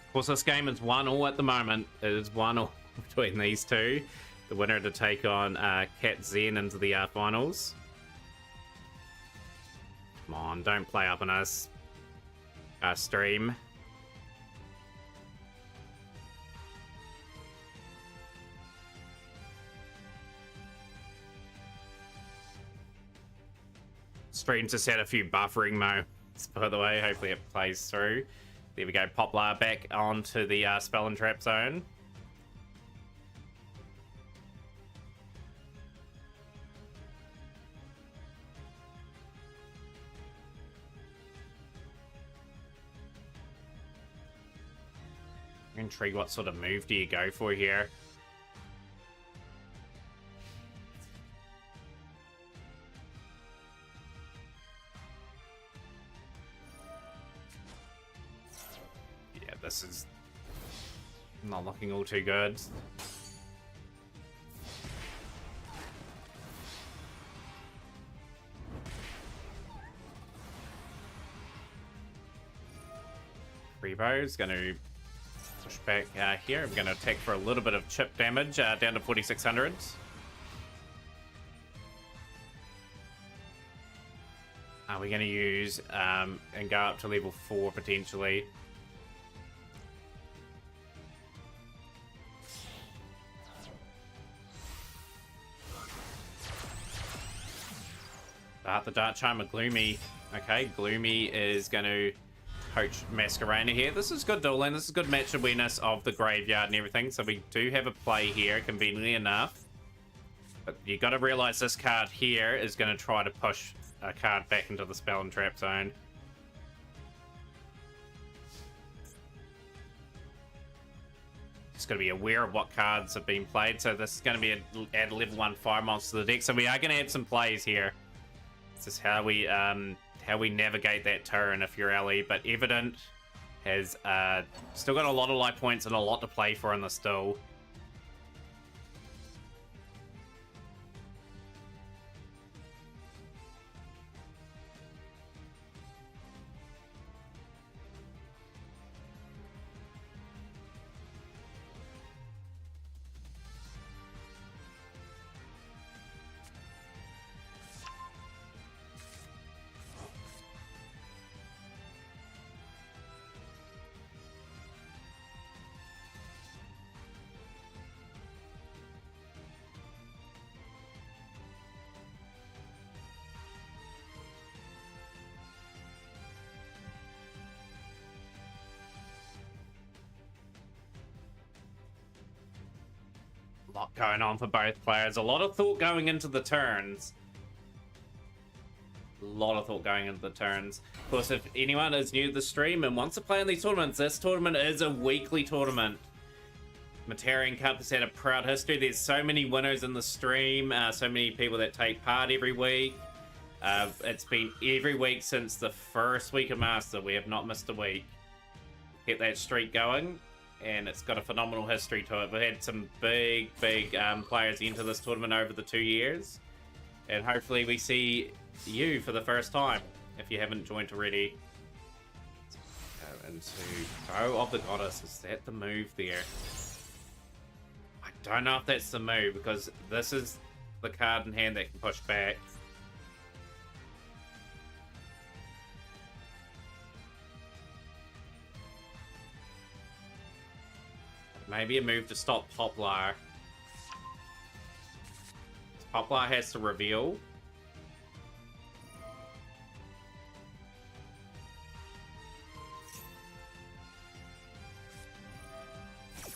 Of course, this game is 1-1 at the moment. It is 1-1 between these two. The winner to take on Cat Zen into the finals. Come on, don't play up on us. Stream. Stream just had a few buffering moments, by the way. Hopefully it plays through. There we go, Poplar back onto the Spell and Trap zone. I'm intrigued what sort of move do you go for here? This is not looking all too good. Rebo's going to push back here. I'm going to attack for a little bit of chip damage down to 4600. Are we going to use and go up to level 4 potentially? The Dark Charmer Gloomy. Okay, Gloomy is going to coach Masquerader here. This is good dueling. This is good match awareness of the graveyard and everything. So we do have a play here, conveniently enough. But you got to realize this card here is going to try to push a card back into the spell and trap zone. Just got to be aware of what cards have been played. So this is going to be add level 1 fire monster to the deck. So we are going to add some plays here. This is how we navigate that turn if you're Ellie. But Evident has still got a lot of life points and a lot to play for in this duel. Lot going on for both players. A lot of thought going into the turns. A lot of thought going into the turns. Of course, if anyone is new to the stream and wants to play in these tournaments, this tournament is a weekly tournament. Matarian Cup has had a proud history. There's so many winners in the stream, so many people that take part every week. It's been every week since the first week of Master. We have not missed a week. Get that streak going. And it's got a phenomenal history to it. We've had some big players enter this tournament over the 2 years. And hopefully we see you for the first time, if you haven't joined already. Go into Bow of the Goddess. Is that the move there? I don't know if that's the move, because this is the card in hand that can push back. Maybe a move to stop Poplar. Poplar has to reveal.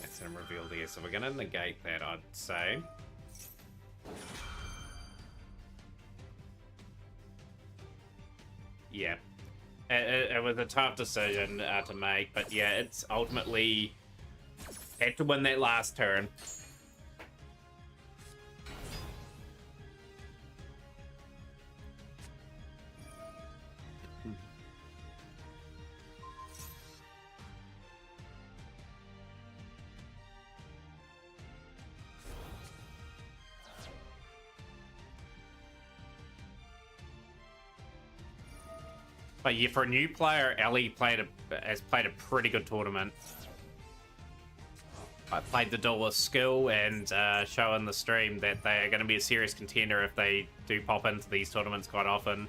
That's a reveal there, so we're going to negate that, I'd say. Yeah. It was a tough decision to make, but yeah, it's ultimately... had to win that last turn. But yeah, for a new player, Ellie has played a pretty good tournament. I played the duel with skill and show in the stream that they are going to be a serious contender if they do pop into these tournaments quite often.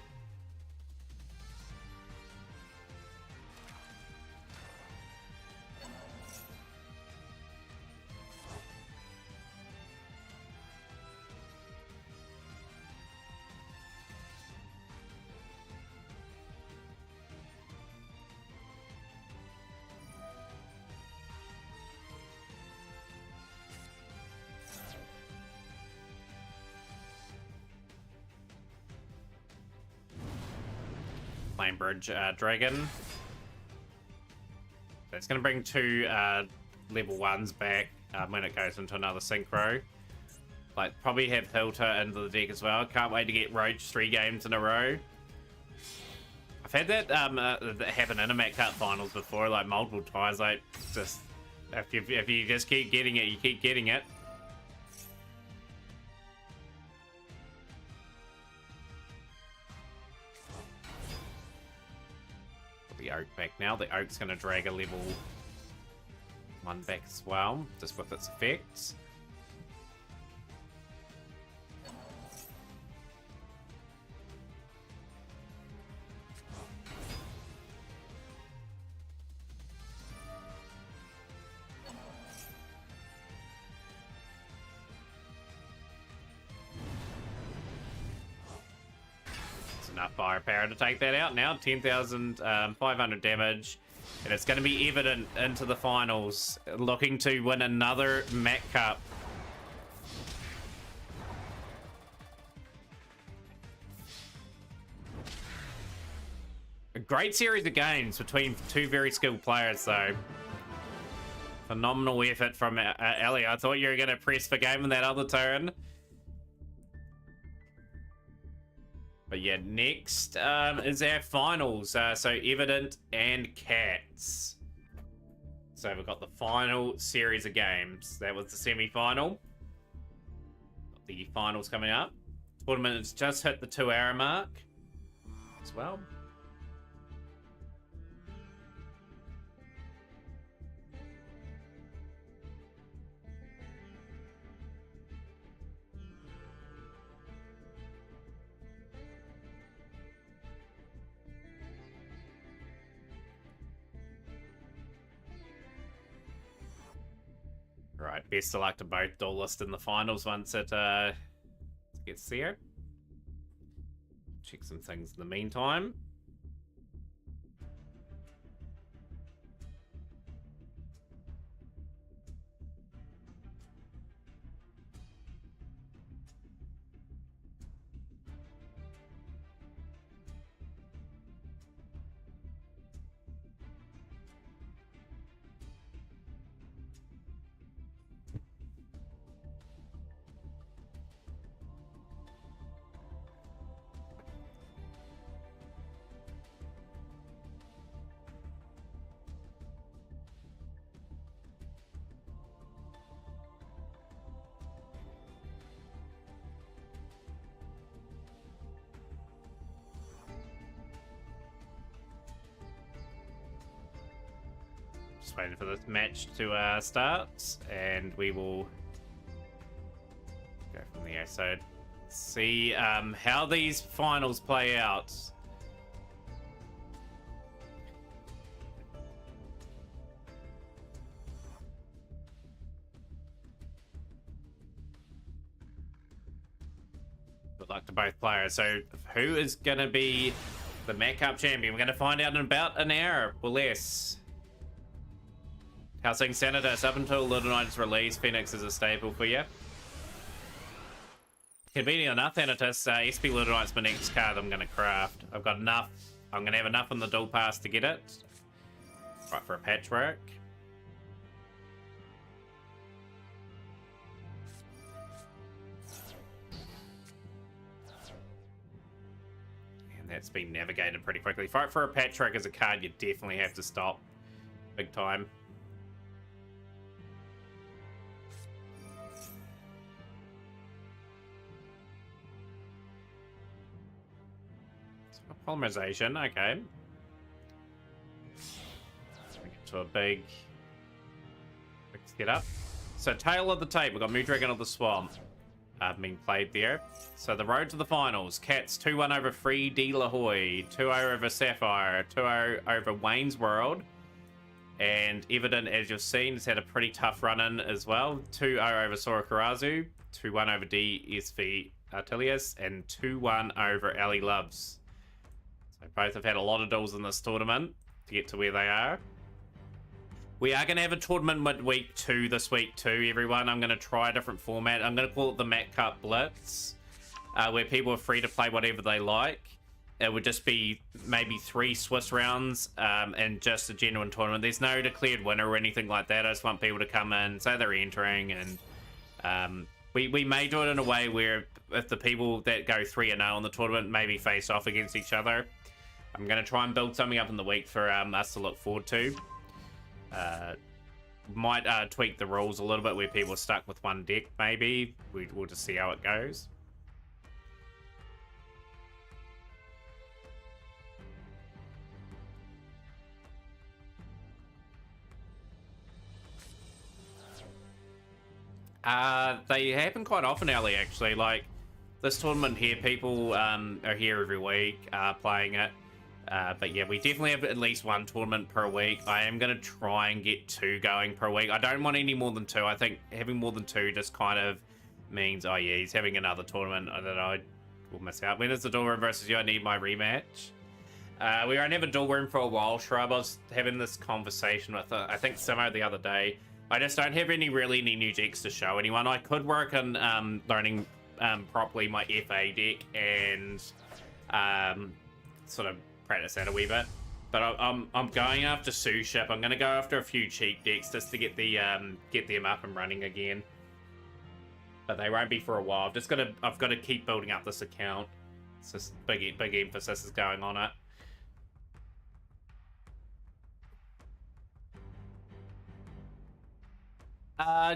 Bridge Dragon. That's going to bring 2 level 1s back when it goes into another synchro. Like, probably have Hilta into the deck as well. Can't wait to get Roach 3 games in a row. I've had that happen in a Mac Cup finals before, like multiple times. Like, just if you just keep getting it, you keep getting it. The Oak back now. The Oak's going to drag a level 1 back as well, just with its effects. enough firepower to take that out now. 10,500 damage. And it's going to be evident into the finals. Looking to win another Mac Cup. A great series of games between two very skilled players, though. Phenomenal effort from Ellie. I thought you were going to press for game in that other turn. But yeah, next is our finals. So Evident and Cats. So we've got the final series of games. That was the semi-final. The finals coming up. Tournament has just hit the 2-hour mark as well. Right, best of luck to both duelists in the finals once it gets there. Check some things in the meantime. Just waiting for this match to start, and we will go from there. So, see how these finals play out. Good luck to both players. So, who is going to be the Mac Cup champion? We're going to find out in about an hour or less. Housing Senator, up until Little Knight's release, Phoenix is a staple for you. Convenient enough, Thanatos, SP Little Knight's my next card I'm going to craft. I've got enough. I'm going to have enough on the dual pass to get it. Right, for a patchwork. And that's been navigated pretty quickly. Fight for a patchwork is a card you definitely have to stop. Big time. Polymerization, okay. Get to a big get up. So tail of the tape, we've got Moon Dragon of the Swamp being played there. So the road to the finals. Cats 2-1 over Free De La Hoy, 2-0 over Sapphire, 2-0 over Wayne's World. And Evident, as you've seen, has had a pretty tough run-in as well. 2-0 over Sora Karazu, 2-1 over DSV Artilius, and 2-1 over Ali Loves. So both have had a lot of duels in this tournament to get to where they are. We are going to have a tournament midweek 2 this week too, everyone. I'm going to try a different format. I'm going to call it the Mac Cup Blitz, where people are free to play whatever they like. It would just be maybe 3 Swiss rounds and just a genuine tournament. There's no declared winner or anything like that. I just want people to come in, say they're entering, and we may do it in a way where if the people that go 3-0 on the tournament maybe face off against each other. I'm going to try and build something up in the week for us to look forward to. Might tweak the rules a little bit where people are stuck with one deck, maybe. We'll just see how it goes. They happen quite often, Ellie, actually. Like, this tournament here, people are here every week playing it. But yeah, we definitely have at least 1 tournament per week. I am going to try and get 2 going per week. I don't want any more than 2. I think having more than 2 just kind of means, oh yeah, he's having another tournament that I We'll miss out. When is the dual room versus you? I need my rematch. We won't have a dual room for a while, Shrub. I was having this conversation with, I think, Simo the other day. I just don't have any new decks to show anyone. I could work on learning properly my FA deck and sort of practice that a wee bit. But I'm going after Suship. I'm going to go after a few cheap decks just to get them up and running again. But they won't be for a while. I've got to keep building up this account. It's just big emphasis is going on it.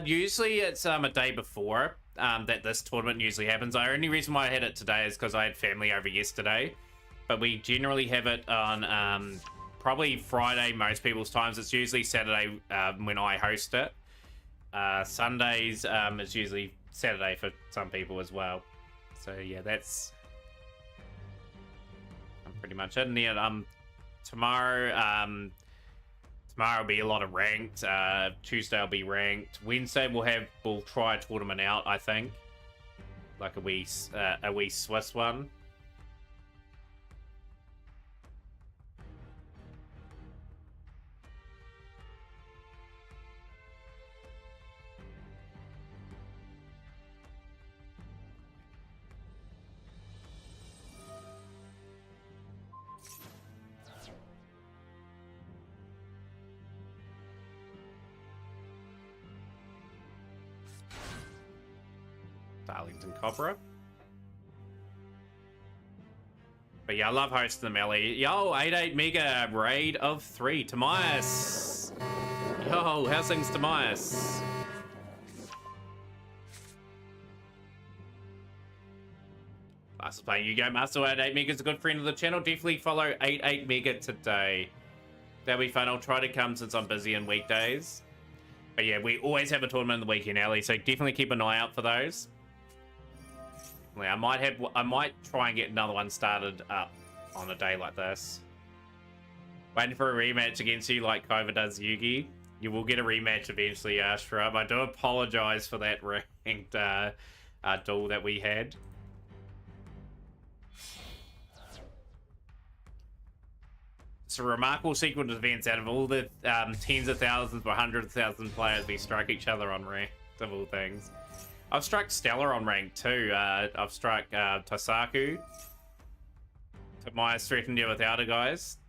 Usually it's a day before that this tournament usually happens. The only reason why I had it today is because I had family over yesterday. But we generally have it on probably Friday most people's times. It's usually Saturday when I host it. Sundays it's usually Saturday for some people as well. So yeah, that's pretty much it. And then tomorrow will be a lot of ranked. Tuesday will be ranked. Wednesday we'll try a tournament out, I think, like a wee Swiss one. Darlington Copra. But yeah, I love hosting them, Ellie. Yo, 88 Mega raid of 3. Tomias. Yo, how's things, Tomias? Last playing Yu-Gi-Oh! Master 88 Mega is a good friend of the channel. Definitely follow 88 Mega today. That'll be fun. I'll try to come since I'm busy on weekdays. But yeah, we always have a tournament in the weekend, Ellie, so definitely keep an eye out for those. I might try and get another one started up on a day like this. Waiting for a rematch against you like Kova does Yugi. You will get a rematch eventually, Shrub. I do apologize for that ranked duel that we had. It's a remarkable sequence of events. Out of all the tens of thousands or hundreds of thousands of players, we struck each other on ranked, of all things. I've struck Stellar on rank too. I've struck Tosaku. Tomias threatened you with outer guys.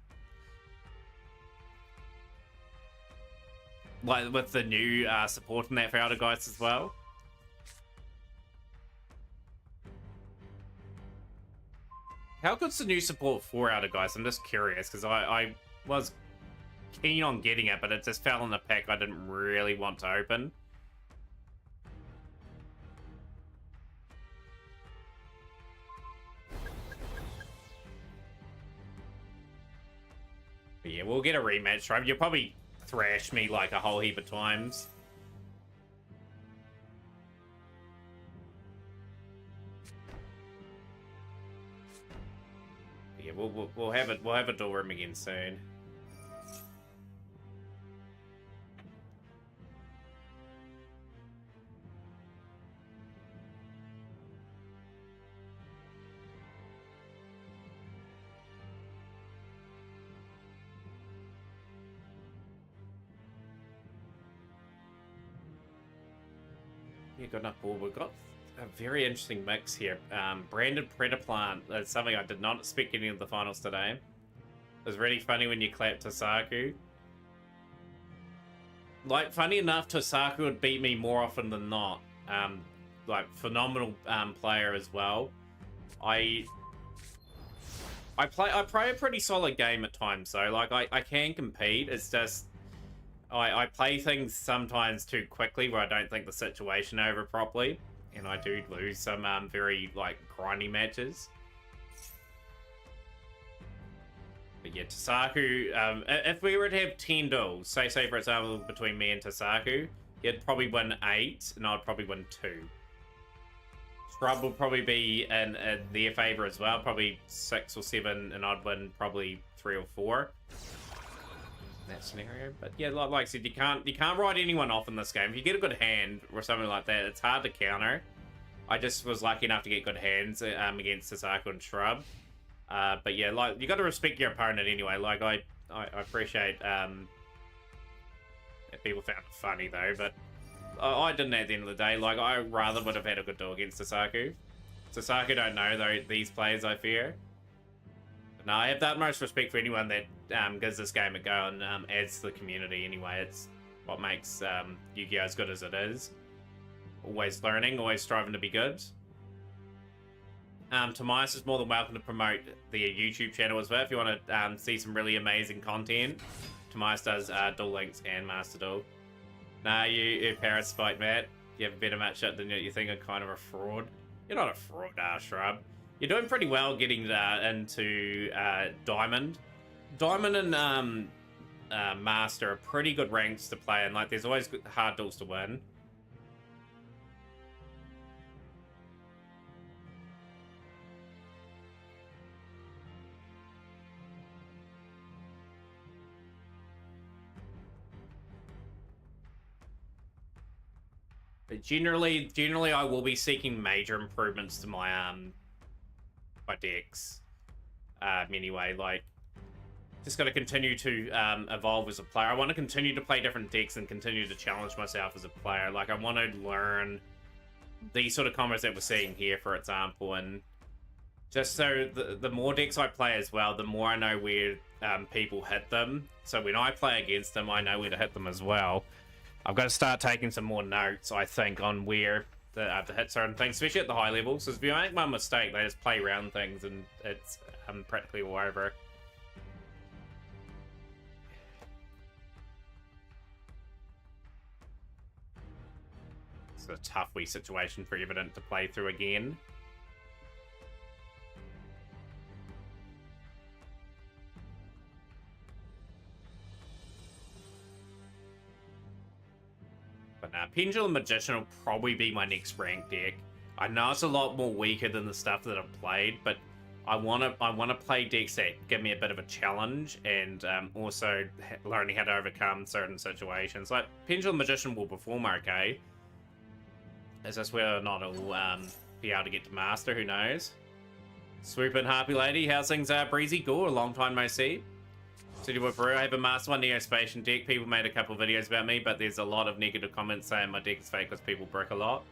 Like with the new support in that for outer guys as well. How good's the new support for outer guys? I'm just curious because I was keen on getting it, but it just fell in the pack I didn't really want to open. But yeah, we'll get a rematch, right? You'll probably thrash me like a whole heap of times. But yeah, we'll have a duel room again soon. Yeah, got enough ball. We've got a very interesting mix here. Branded Predaplant. That's something I did not expect getting into the finals today. It was really funny when you clapped Tosaku. Like, funny enough, Tosaku would beat me more often than not. Like, phenomenal player as well. I play a pretty solid game at times, though. Like, I can compete. It's just I play things sometimes too quickly where I don't think the situation over properly, and I do lose some very like grindy matches. But yeah, Tosaku, if we were to have 10 duels, say for example between me and Tosaku, you'd probably win 8 and I'd probably win 2. Scrub will probably be in their favor as well, probably 6 or 7, and I'd win probably 3 or 4. That scenario. But yeah, like I said, you can't write anyone off in this game. If you get a good hand or something like that, it's hard to counter. I just was lucky enough to get good hands against Sasako and Shrub. But yeah, like, you got to respect your opponent anyway. Like, I appreciate if people found it funny though, but I didn't at the end of the day. Like, I rather would have had a good duel against Sasako. Sasako don't know though these players, I fear. But no, I have the utmost respect for anyone that gives this game a go and adds to the community anyway. It's what makes Yu-Gi-Oh! As good as it is. Always learning, always striving to be good. Tomias is more than welcome to promote the YouTube channel as well if you want to see some really amazing content. Tomias does Duel Links and Master Duel. Nah, you parasite, Matt. You have a better matchup than you think. I'm kind of a fraud. You're not a fraud, Shrub. You're doing pretty well getting into Diamond. Diamond and Master are pretty good ranks to play in. Like, there's always hard duels to win. But generally, I will be seeking major improvements to my my decks. Anyway, like, just got to continue to evolve as a player. I want to continue to play different decks and continue to challenge myself as a player. Like, I want to learn these sort of combos that we're seeing here, for example, and just so the more decks I play as well, the more I know where people hit them. So when I play against them, I know where to hit them as well. I've got to start taking some more notes, I think, on where to hit certain things, especially at the high levels. Because if you make one mistake, they just play around things and it's practically all over. It's a tough wee situation for Evident to play through again. But now, Pendulum Magician will probably be my next rank deck. I know it's a lot more weaker than the stuff that I've played, but I wanna play decks that give me a bit of a challenge and also learning how to overcome certain situations. Like, Pendulum Magician will perform okay. Is this whether or not it'll be able to get to Master? Who knows? Swoop in, Harpy Lady. How's things, Breezy? Cool, a long time no see. City Boy Peru, I have a Master 1 Neospatian deck. People made a couple of videos about me, but there's a lot of negative comments saying my deck is fake because people brick a lot.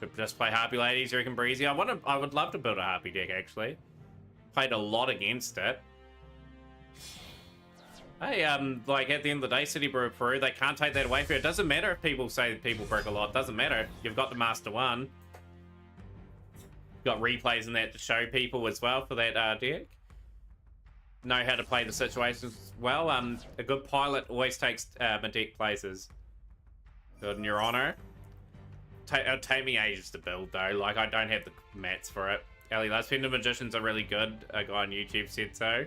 Could just play Harpy Ladies, you reckon, Breezy? I would love to build a Harpy deck, actually. Played a lot against it. Hey, like, at the end of the day, City Boy Peru, they can't take that away from you. It doesn't matter if people say people brick a lot. It doesn't matter. You've got the Master 1. Got replays in that to show people as well for that deck. Know how to play the situations well. A good pilot always takes a deck places. Good in your honor. It'll take me ages to build though. Like, I don't have the mats for it. Ellie, those Pendulum Magicians are really good. A guy on YouTube said so.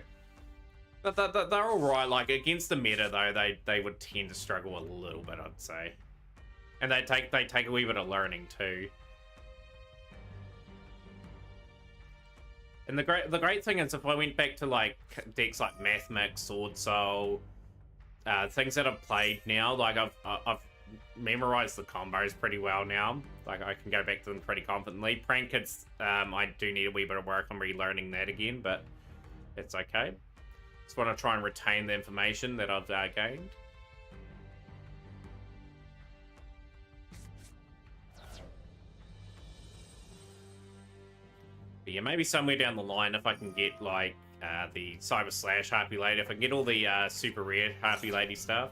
But they're alright. Like, against the meta though, they would tend to struggle a little bit, I'd say. And they take a wee bit of learning too. And the great thing is, if I went back to like decks like Math Mix, Sword Soul, things that I've played now, like I've memorized the combos pretty well now. Like, I can go back to them pretty confidently. Prank Kids, I do need a wee bit of work on relearning that again, but it's okay. Just want to try and retain the information that I've gained. But yeah, maybe somewhere down the line, if I can get like the Cyber Slash Harpy Lady, if I can get all the super rare Harpy Lady stuff,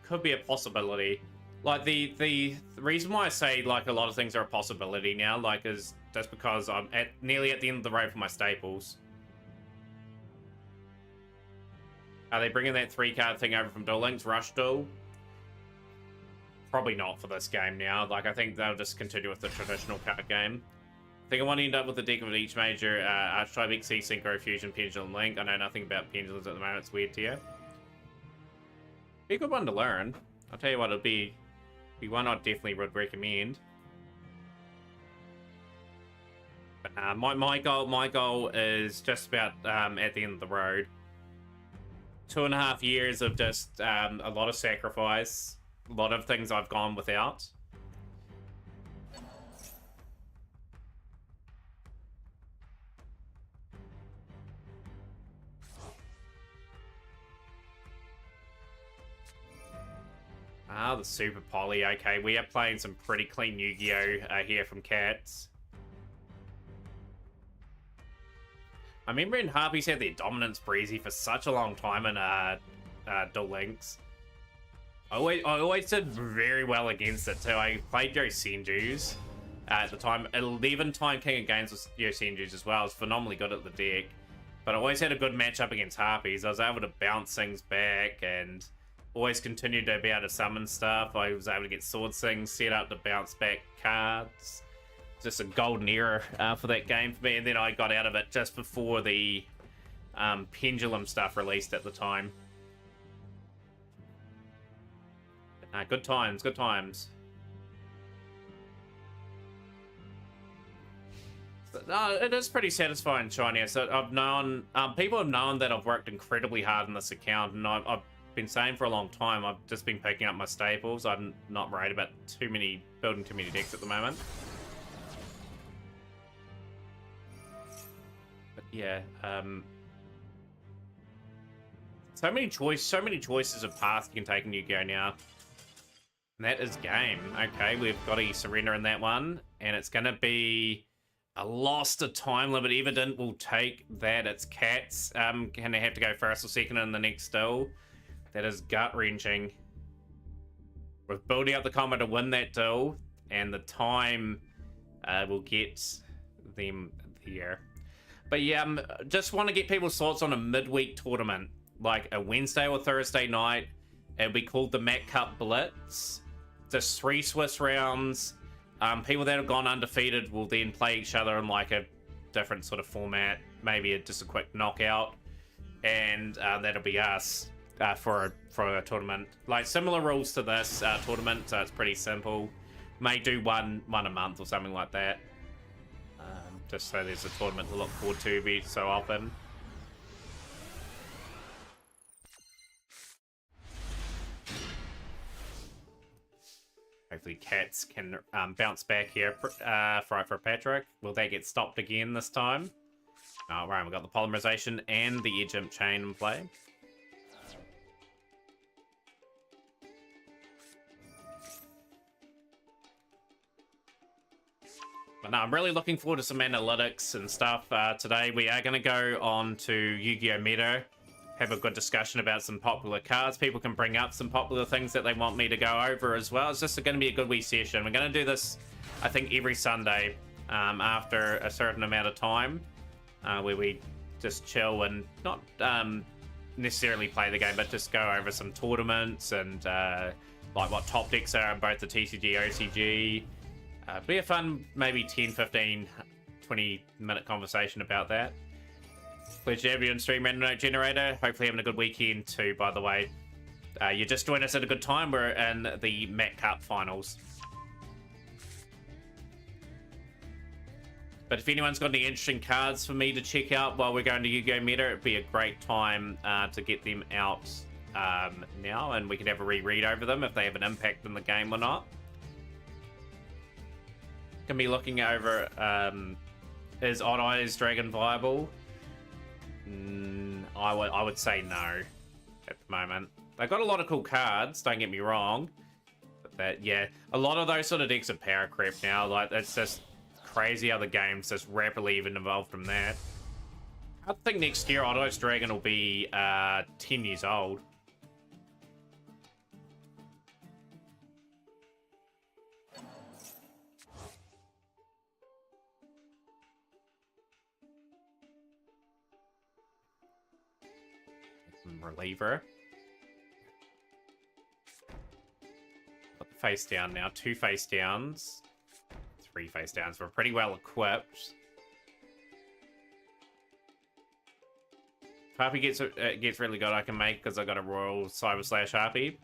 could be a possibility. Like, the reason why I say like a lot of things are a possibility now, like, is just because I'm nearly at the end of the road for my staples. Are they bringing that 3-card thing over from Duel Links, Rush Duel? Probably not for this game now. Like, I think they'll just continue with the traditional card game. I think I want to end up with a deck of each major Archetype, XC, Synchro, Fusion, Pendulum, Link. I know nothing about pendulums at the moment. It's weird to you. Be a good one to learn. I'll tell you what, it'll be one I definitely would recommend. But my goal is just about at the end of the road. 2.5 years of just a lot of sacrifice, a lot of things I've gone without. The Super Poly. Okay, we are playing some pretty clean Yu-Gi-Oh! Here from Cats. I remember in Harpies had their Dominance Breezy for such a long time in Duel Links. I always did very well against it too. I played Yosenju's at the time. 11-time King of Games with Yosenju's as well. I was phenomenally good at the deck. But I always had a good matchup against Harpies. I was able to bounce things back and always continued to be able to summon stuff. I was able to get Sword Sing set up to bounce back cards. Just a golden era for that game for me. And then I got out of it just before the Pendulum stuff released at the time. Good times, good times. It is pretty satisfying, Shiny. So I've known, people have known that I've worked incredibly hard on this account, and I've been saying for a long time, I've just been picking up my staples. I'm not worried about building too many decks at the moment. But yeah, so many choices of paths you can take in Yu-Gi-Oh! Now. And that is game. Okay, we've got a surrender in that one, and it's gonna be a lost a time limit. Evident will take that. It's Cats. Can they have to go first or second in the next duel? That is gut-wrenching. We're building up the combo to win that duel, and the time will get them there. But yeah, just want to get people's thoughts on a midweek tournament, like a Wednesday or Thursday night. It'll be called the Mac Cup Blitz. Just 3 Swiss rounds. People that have gone undefeated will then play each other in like a different sort of format, maybe just a quick knockout, and that'll be us for a tournament. Like similar rules to this tournament, so it's pretty simple. May do one a month or something like that, just so there's a tournament to look forward to every so often. Hopefully Cats can bounce back here for Patrick. Will they get stopped again this time? Oh, right, we've got the Polymerization and the Edge Imp Chain in play. But no, I'm really looking forward to some analytics and stuff today. We are going to go on to Yugioh Meta, have a good discussion about some popular cards. People can bring up some popular things that they want me to go over as well. It's just going to be a good wee session. We're going to do this, I think, every Sunday after a certain amount of time, where we just chill and not necessarily play the game, but just go over some tournaments and like what top decks are in both the TCG, OCG. Be a fun, maybe 10, 15, 20-minute conversation about that. Pleasure to have you on stream, Random Note Generator. Hopefully having a good weekend too, by the way. You just joined us at a good time. We're in the Mac Cup finals. But if anyone's got any interesting cards for me to check out while we're going to Yugioh Meta, it'd be a great time to get them out now, and we can have a reread over them if they have an impact in the game or not. Can be looking over, is Odd Eyes Dragon viable? I would say no at the moment. They've got a lot of cool cards, don't get me wrong. But that, yeah, a lot of those sort of decks are power creep now. Like, it's just crazy how the game's just rapidly even evolved from that. I think next year Odd Eyes Dragon will be 10 years old. Reliever. Put the face down now. 2 face downs. 3 face downs. We're pretty well equipped. If Harpy gets really good, I can make because I got a Royal Cyber / Harpy.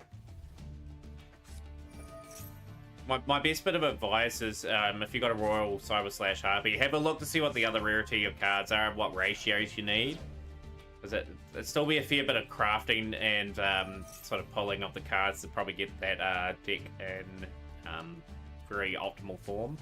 My best bit of advice is if you got a Royal Cyber / Harpy, have a look to see what the other rarity of cards are and what ratios you need. Because it'd still be a fair bit of crafting and sort of pulling of the cards to probably get that deck in very optimal form.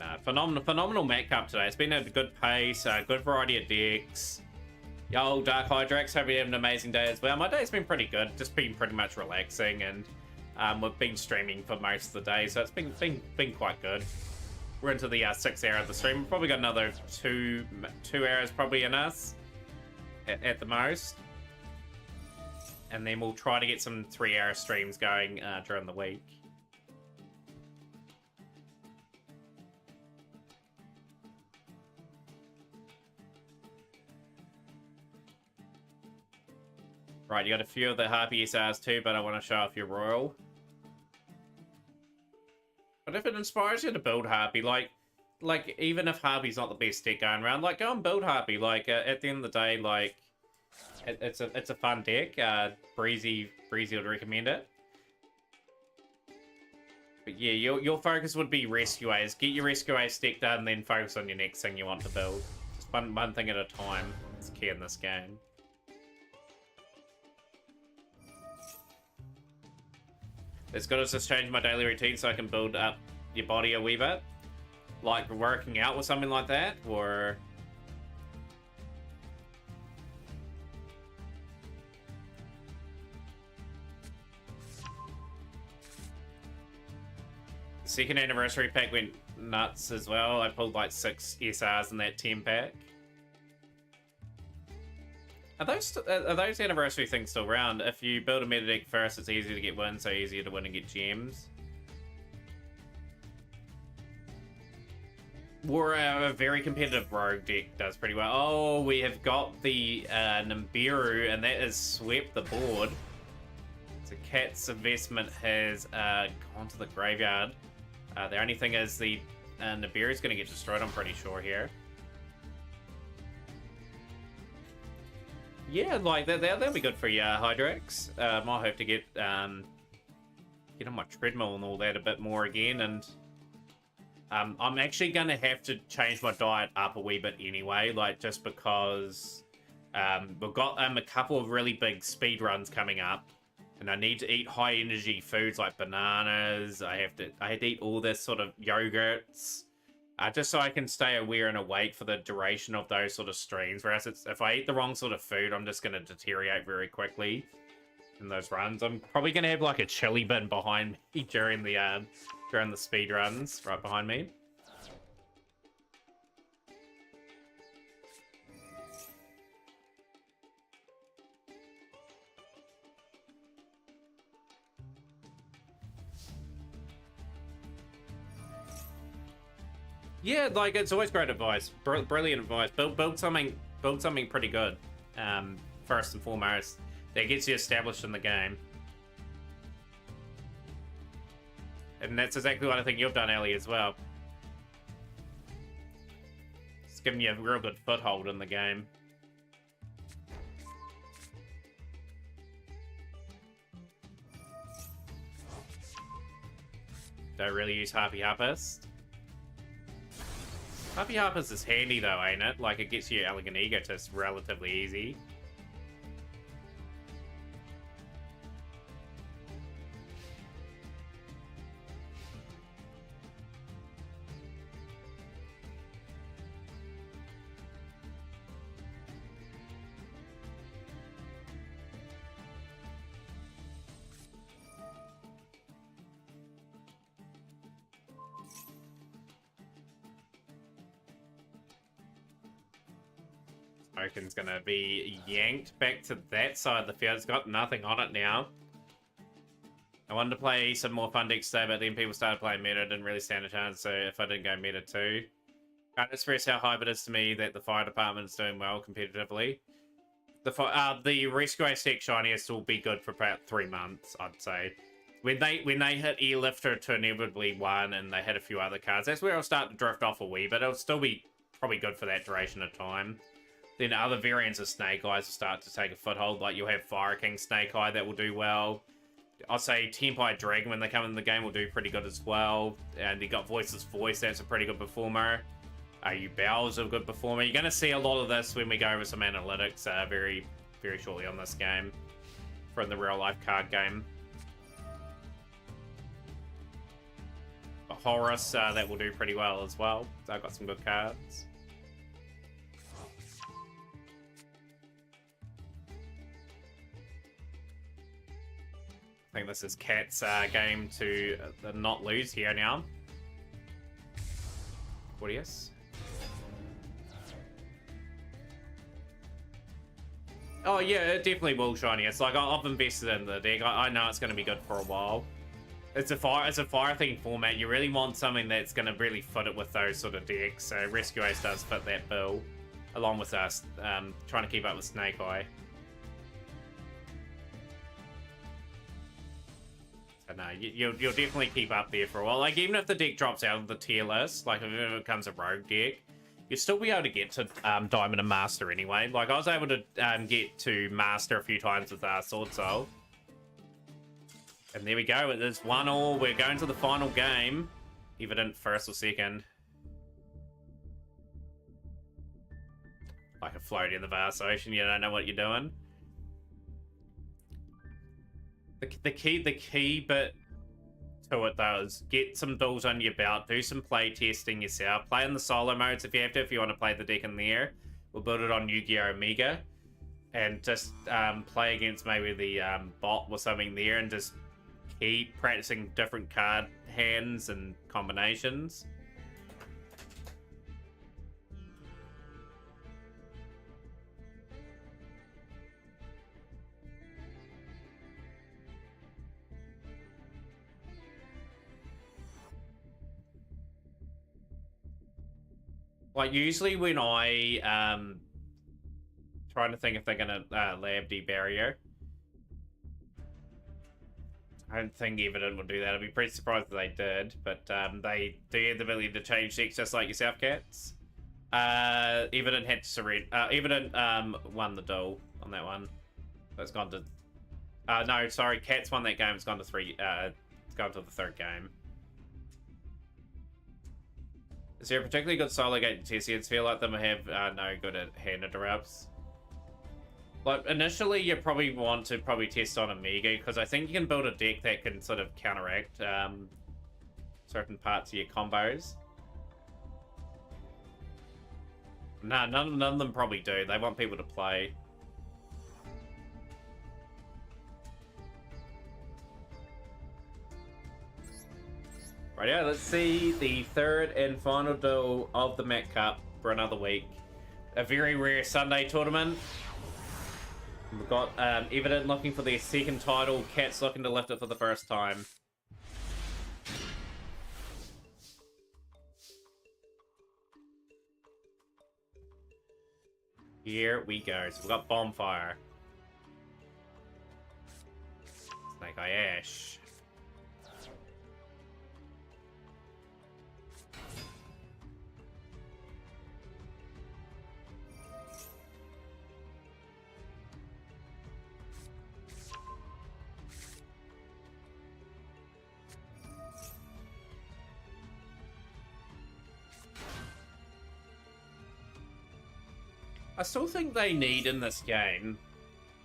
Nah, phenomenal Mac Cup today. It's been a good pace, good variety of decks. Yo, Dark Hydrax, hope you have an amazing day as well. My day's been pretty good, just been pretty much relaxing, and we've been streaming for most of the day, so it's been quite good. We're into the 6th hour of the stream. We've probably got another two hours probably in us at the most. And then we'll try to get some 3-hour streams going during the week. Right, you got a few of the Harpy SRs too, but I want to show off your Royal. But if it inspires you to build Harpy, like even if Harpy's not the best deck going around, like go and build Harpy. Like at the end of the day, like it's a fun deck. Breezy would recommend it. But yeah, your focus would be Rescue A's. Get your Rescue A's deck done, and then focus on your next thing you want to build. Just one thing at a time. It's key in this game. It's good as just change my daily routine so I can build up your body a wee bit. Like working out or something like that, or... The second anniversary pack went nuts as well. I pulled like 6 SRs in that 10 pack. Are those anniversary things still around? If you build a meta deck first, it's easier to get wins, so easier to win and get gems. Or a very competitive rogue deck does pretty well. Oh, we have got the Nibiru, and that has swept the board. So Cat's investment has gone to the graveyard. The only thing is the Nibiru is going to get destroyed, I'm pretty sure, here. Yeah, like that'll be good for you, Hydrax. Might hope to get on my treadmill and all that a bit more again, and I'm actually gonna have to change my diet up a wee bit anyway, like just because we've got a couple of really big speed runs coming up, and I need to eat high energy foods like bananas. I have to eat all this sort of yogurts. Just so I can stay aware and awake for the duration of those sort of streams. Whereas if I eat the wrong sort of food, I'm just going to deteriorate very quickly in those runs. I'm probably going to have like a chili bin behind me during the speed runs, right behind me. Yeah, like it's always great advice, brilliant advice. Build something pretty good. First and foremost, that gets you established in the game, and that's exactly what I think you've done, Ellie, as well. It's giving you a real good foothold in the game. Don't really use Harpy Harpist. Harpy Harpist is handy though, ain't it? Like, it gets you Elegant Egotist relatively easy. Smokin's gonna be yanked back to that side of the field. It's got nothing on it now. I wanted to play some more fun decks today, but then people started playing meta. Didn't really stand a chance, so if I didn't go meta too. Can't express how hype it is to me that the fire department is doing well competitively. The Rescue Ace deck shiniest will be good for about 3 months, I'd say. When they hit Airlifter to inevitably 1 and they hit a few other cards, that's where it'll start to drift off a wee, but it'll still be probably good for that duration of time. Then other variants of Snake Eyes will start to take a foothold, like you'll have Fire King Snake Eye that will do well. I'll say Tempai Dragon, when they come in the game, will do pretty good as well. And you got Voiceless Voice, that's a pretty good performer. Bow's a good performer. You're going to see a lot of this when we go over some analytics very, very shortly on this game. From the real life card game. Oh, Horus, that will do pretty well as well. So I've got some good cards. I think this is Cat's game to not lose here now. Gordius. Oh yeah, it definitely will shiny. It's like I've invested in the deck. I know it's going to be good for a while. It's a fire themed format. You really want something that's going to really fit it with those sort of decks. So Rescue Ace does fit that bill, along with us trying to keep up with Snake Eye. So no, you'll definitely keep up there for a while. Like even if the deck drops out of the tier list, like if it becomes a rogue deck, you'll still be able to get to Diamond and Master anyway. Like I was able to get to Master a few times with Sword Soul. And there we go, it is 1-1. We're going to the final game. Either in first or second. Like a floaty in the vast ocean, you don't know what you're doing. The key bit to it though is get some duels under your belt, do some play testing yourself, play in the solo modes if you have to, if you want to play the deck in there. We'll build it on Yu-Gi-Oh! Meta. And just play against maybe the bot or something there and just keep practicing different card hands and combinations. Like usually when I trying to think if they're gonna lab de-barrier. I don't think Evident will do that. I'd be pretty surprised if they did, but they do have the ability to change decks just like yourself, Cats. Evident had to surrender. Evident won the duel on that one. So it's gone to... no, sorry, Cats won that game. It's gone to it's gone to the third game. Is there a particularly good solo game to test? I feel like them have no good at hand interrupts. Like, initially, you probably want to test on Amiga, because I think you can build a deck that can sort of counteract certain parts of your combos. Nah, none of them probably do. They want people to play. Rightio, let's see the third and final duel of the Met Cup for another week. A very rare Sunday tournament. We've got Evident looking for their second title, Cats looking to lift it for the first time. Here we go. So we've got Bonfire. Snake Eye Ash. I still think they need in this game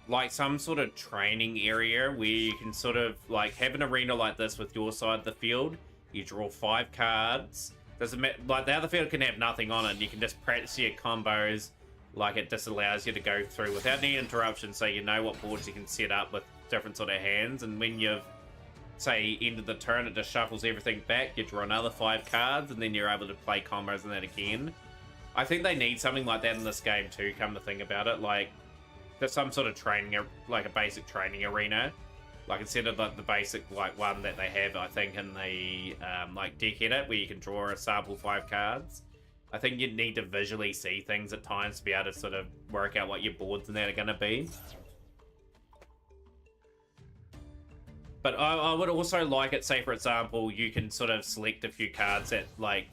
like some sort of training area where you can sort of like have an arena like this with your side of the field. You draw 5 cards. Doesn't matter, like the other field can have nothing on it. You can just practice your combos. Like it just allows you to go through without any interruption, so you know what boards you can set up with different sort of hands. And when you've say ended the turn, it just shuffles everything back. You draw another 5 cards, and then you're able to play combos and that again. I think they need something like that in this game too, come to think about it. Like, there's some sort of training, like a basic training arena. Like, instead of like the basic, like, one that they have, I think, in the, like, deck edit, where you can draw a sample 5 cards. I think you need to visually see things at times to be able to sort of work out what your boards and that are going to be. But I would also like it, say, for example, you can sort of select a few cards that, like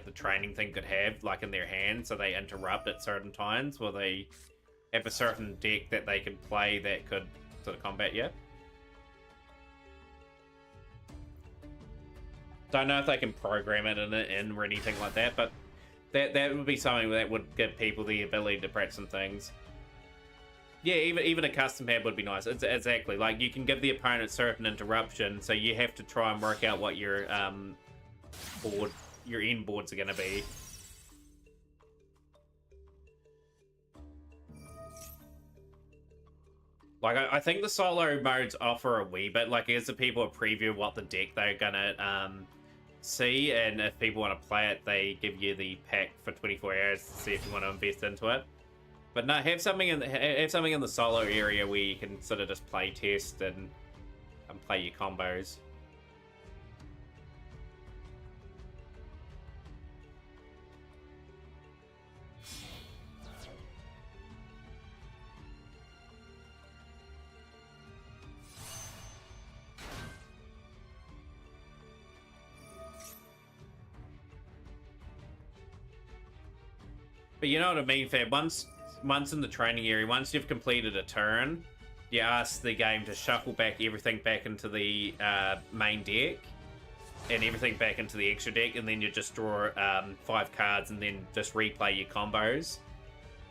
the training thing could have, like, in their hand, so they interrupt at certain times, where they have a certain deck that they can play that could sort of combat you. Don't know if they can program it in or anything like that, but that would be something that would give people the ability to practice some things. Yeah, even a custom pad would be nice. It's exactly, like, you can give the opponent certain interruption, so you have to try and work out what your board, your end boards are going to be. Like, I think the solo modes offer a wee bit, like, as the people preview what the deck they're gonna see, and if people want to play it, they give you the pack for 24 hours to see if you want to invest into it. But no, have something in the solo area where you can sort of just play test and play your combos. But you know what I mean, Fab? Once in the training area, once you've completed a turn, you ask the game to shuffle back everything back into the main deck and everything back into the extra deck, and then you just draw 5 cards and then just replay your combos.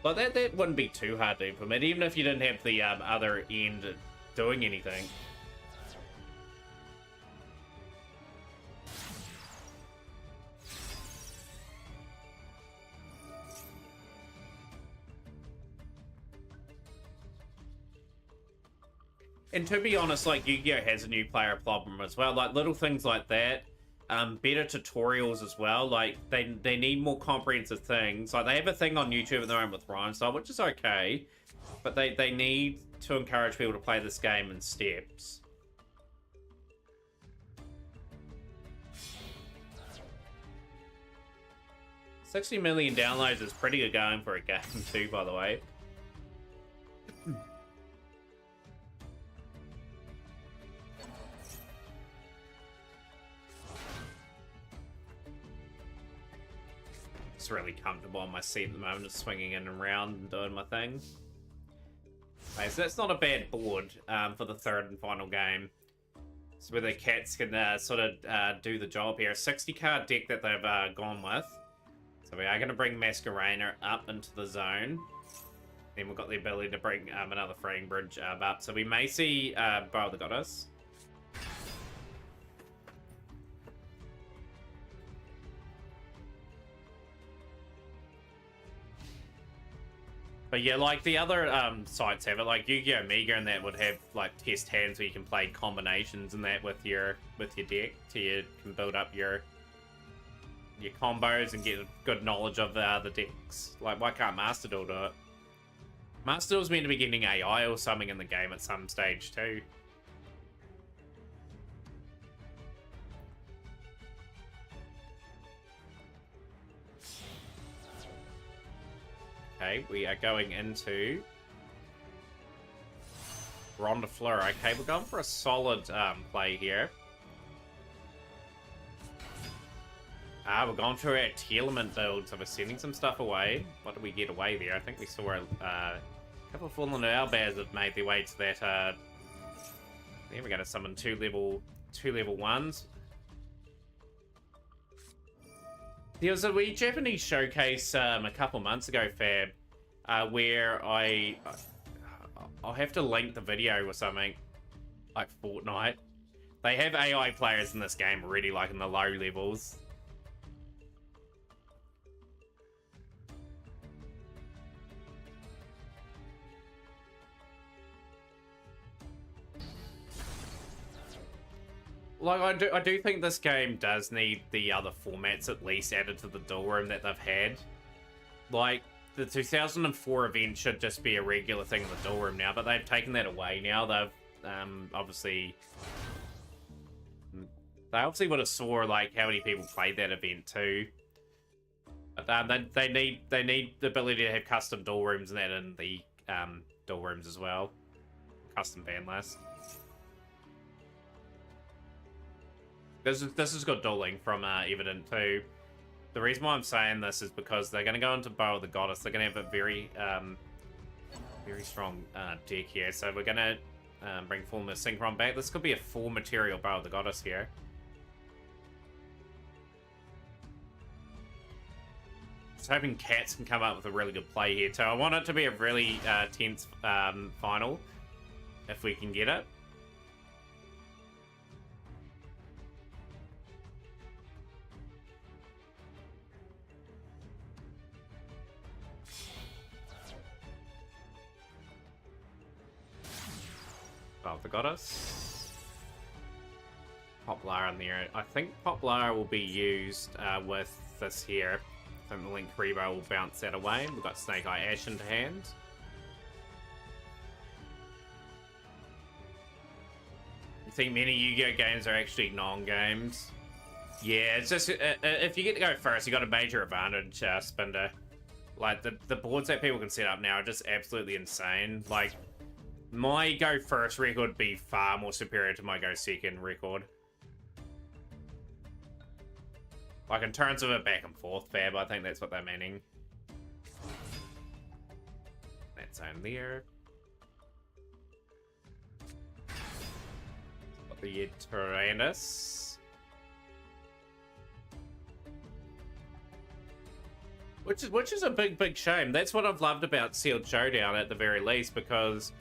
Like, that wouldn't be too hard to implement, even if you didn't have the other end doing anything. And to be honest, like, Yu-Gi-Oh has a new player problem as well. Like, little things like that. Better tutorials as well. Like, they need more comprehensive things. Like, they have a thing on YouTube at the moment with Rhyme Style, which is okay. But they need to encourage people to play this game in steps. $60 million downloads is pretty good going for a game too, by the way. Really comfortable on my seat at the moment, just swinging in and around and doing my thing. Okay, so that's not a bad board for the third and final game. So where the cats can sort of do the job here. A 60 card deck that they've gone with. So we are going to bring Masquerainer up into the zone. Then we've got the ability to bring another Freeing Bridge up. So we may see Bow the Goddess. But yeah, like the other sites have it, like Yu-Gi-Oh Mega and that would have like test hands where you can play combinations and that with your deck, so you can build up your combos and get good knowledge of the decks. Like, why can't Master Duel do it? Master Duel's meant to be getting AI or something in the game at some stage too. Okay, we are going into Ronda Fleur. Okay, we're going for a solid play here. We're going through our Telement build, so we're sending some stuff away. What did we get away there? I think we saw a couple of Fallen Owlbears have made their way to that. Then we're going to summon two level 1s. There was a wee Japanese showcase a couple months ago, Fab, where I'll have to link the video or something, like Fortnite. They have AI players in this game already, like in the low levels. Like, I do think this game does need the other formats at least added to the duel room that they've had. Like, the 2004 event should just be a regular thing in the duel room now, but they've taken that away now. They've obviously would have saw like how many people played that event too. But they need the ability to have custom duel rooms and that in the duel rooms as well. Custom ban list. This has got dueling from Evident too. The reason why I'm saying this is because they're going to go into Bow of the Goddess. They're going to have a very strong deck here. So we're going to bring Fullness Synchron back. This could be a full material Bow of the Goddess here. Just hoping Cats can come up with a really good play here too. I want it to be a really tense final, if we can get it. Above the Goddess. Poplar in there. I think Poplar will be used with this here. I think the Link Rebo will bounce that away. We've got Snake Eye Ash into hand. I think many Yu-Gi-Oh games are actually non-games. Yeah, it's just if you get to go first, you got a major advantage, Spinder. Like the boards that people can set up now are just absolutely insane. Like my go first record would be far more superior to my go second record. Like in terms of a back and forth fab, I think that's what they're meaning. That's on there. Got the Tyrannus. Which is a big shame. That's what I've loved about Sealed Showdown at the very least, because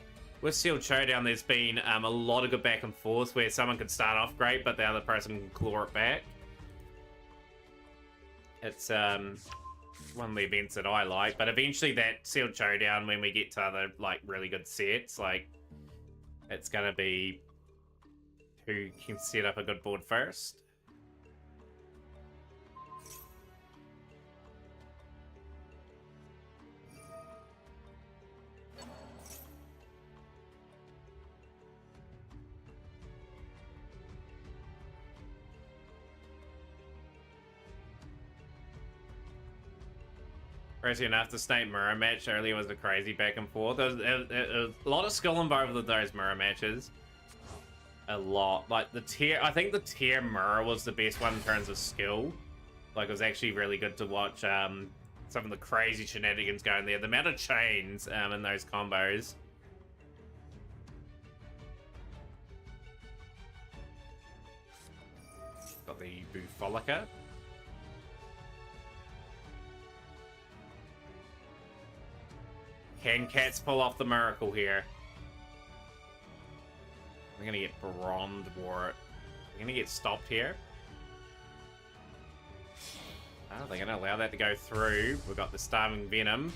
with Sealed Showdown there's been a lot of good back and forth where someone can start off great but the other person can claw it back. It's one of the events that I like, but eventually that Sealed Showdown, when we get to other like really good sets, like it's gonna be who can set up a good board first. Crazy enough, the Snake mirror match earlier was a crazy back and forth. There was a lot of skill involved with those mirror matches. A lot. Like the tier, I think the tier mirror was the best one in terms of skill. Like it was actually really good to watch some of the crazy shenanigans going there. The amount of chains in those combos. Got the Bufolica. Can Cats pull off the miracle here? We're gonna get Bronze War. We're gonna get stopped here. Oh, they're gonna allow that to go through. We've got the Starving Venom.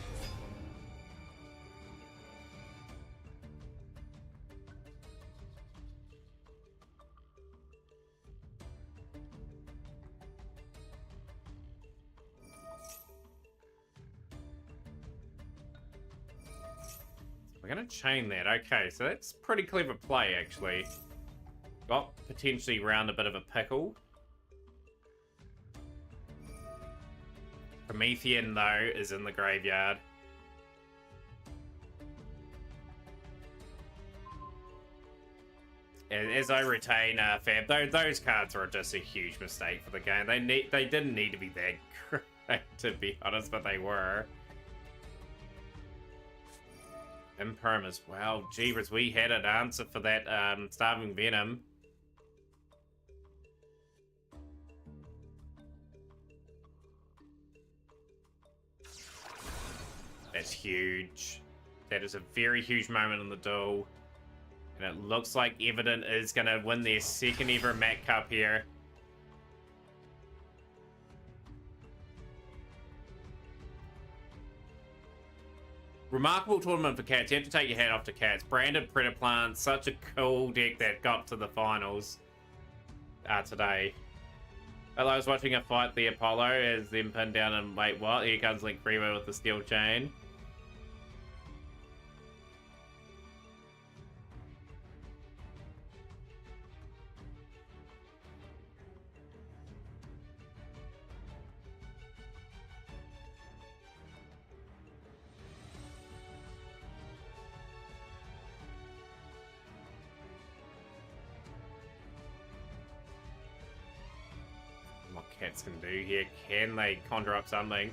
We're gonna chain that. Okay, so that's pretty clever play, actually. Got potentially round a bit of a pickle. Promethean, though, is in the graveyard. As I retain Fab, those cards are just a huge mistake for the game. They didn't need to be that great, to be honest, but they were. Imperm as well. Jeebers, we had an answer for that Starving Venom. That's huge. That is a very huge moment in the duel. And it looks like Evident is going to win their second ever Mat Cup here. Remarkable tournament for Cats. You have to take your hat off to Cats. Branded Predaplant, such a cool deck that got to the finals today. Well, I was watching a fight the Apollo as them pinned down and wait, what? Here comes Link Freeway with the steel chain. What Cats can do here? Can they conjure up something?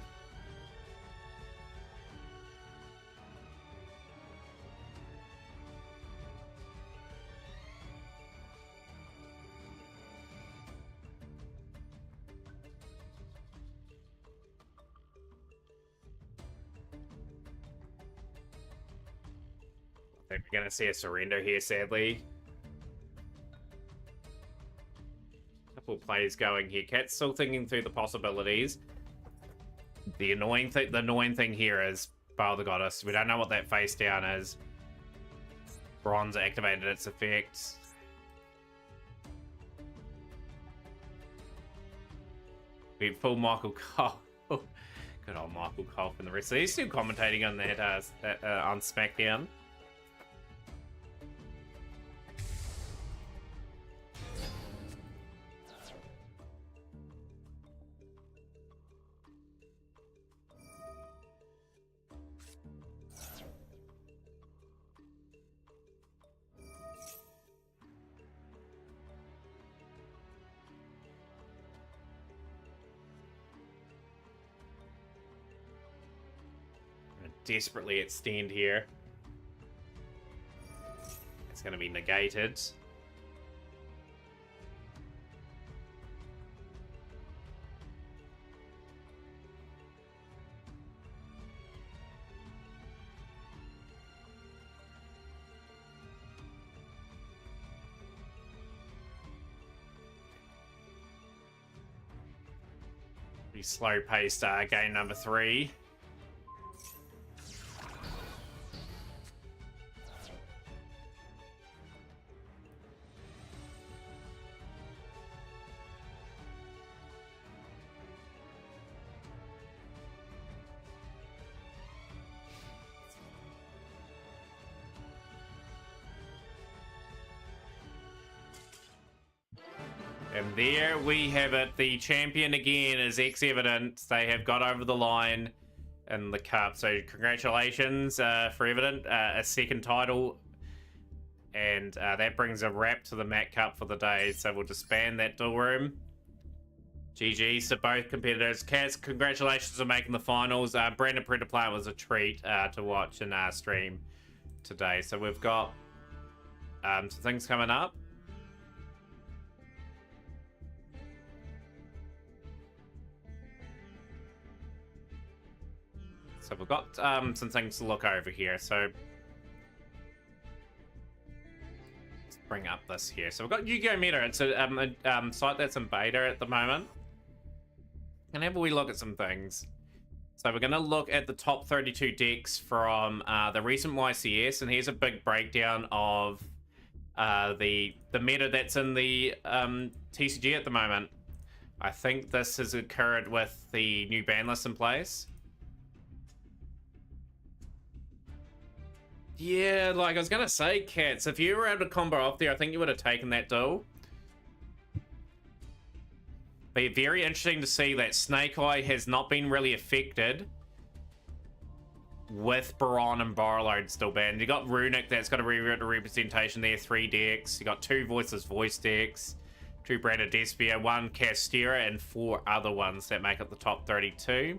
I think we're going to see a surrender here, sadly. Couple plays going here. Cat's still thinking through the possibilities. The annoying thing here is Bow the Goddess. We don't know what that face down is. Bronze activated its effects. We full Michael Cole. Good old Michael Cole and the rest. So he's still commentating on that on SmackDown. Desperately extend here. It's going to be negated. Pretty slow-paced game number 3. And there we have it. The champion again is Evident. They have got over the line in the cup. So congratulations for Evident. A second title. And that brings a wrap to the Mac Cup for the day. So we'll disband that duel room. GG's to both competitors. Cats, congratulations on making the finals. Brandon Predator was a treat to watch and stream today. So we've got some things coming up. So we've got some things to look over here. So let's bring up this here. So we've got Yugioh Meta. It's a site that's in beta at the moment. And have a wee look at some things. So we're going to look at the top 32 decks from the recent YCS. And here's a big breakdown of the meta that's in the TCG at the moment. I think this has occurred with the new ban list in place. Yeah, like I was going to say, Cats, if you were able to combo off there, I think you would have taken that duel. Be very interesting to see that Snake Eye has not been really affected with Baron and Barload still banned. You got Runic that's got a representation there, 3 decks. You got 2 Voiceless Voice decks, 2 Branded Despia, 1 Castera, and 4 other ones that make up the top 32.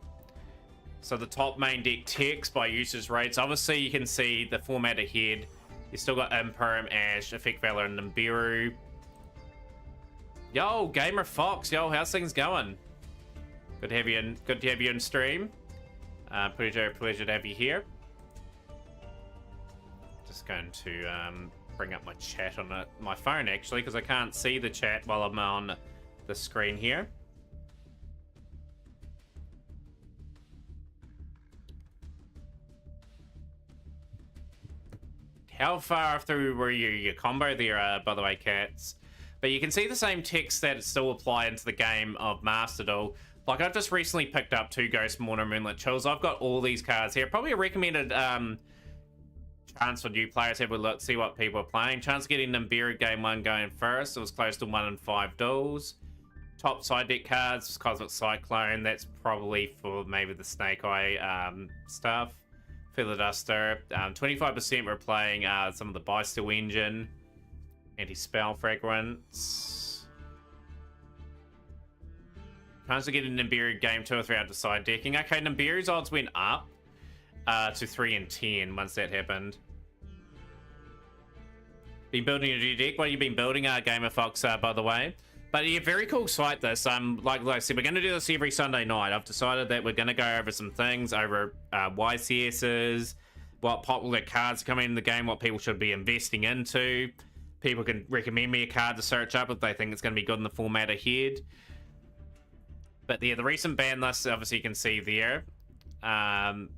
So the top main deck text by usage rates. Obviously, you can see the format ahead. You still got Imperm, Ash, Effect Valor, and Nibiru. Yo, Gamer Fox. Yo, how's things going? Good to have you in. Good to have you in stream. Pleasure to have you here. Just going to bring up my chat on my phone actually, because I can't see the chat while I'm on the screen here. How far through were your combo there, by the way, Cats? But you can see the same text that still apply into the game of Master Duel. Like, I've just recently picked up 2 Ghost Mourner Moonlit Chills. I've got all these cards here. Probably a recommended chance for new players. Have a look, see what people are playing. Chance of getting Nibiru game 1 going first. It was close to 1 in 5 duels. Top side deck cards, Cosmic Cyclone. That's probably for maybe the Snake Eye stuff. Feather Duster. 25% were playing some of the Bysteel Engine. Anti-Spell Fragrance. Chance to get a Nibiru game 2 or 3 out of side decking. Okay, Nibiru's odds went up to 3 and 10 once that happened. Been building a new deck? What have you been building, Gamer Fox, by the way? But yeah, very cool site this. Like I said, we're going to do this every Sunday night. I've decided that we're going to go over some things, over YCSs, what popular cards are coming in the game, what people should be investing into. People can recommend me a card to search up if they think it's going to be good in the format ahead. But yeah, the recent ban list, obviously you can see there.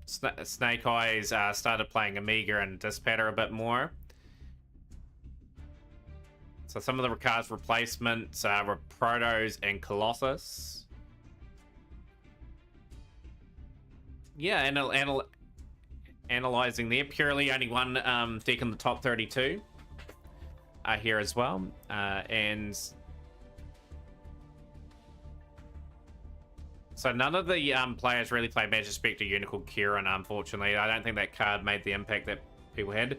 Snake Eyes started playing Amiga and Dispatter a bit more. So some of the cards replacements were Protos and Colossus. Yeah, analyzing there. Purely only one deck in the top 32 here as well. And so none of the players really played Magic Spectre Unicorn Kieran, unfortunately. I don't think that card made the impact that people had.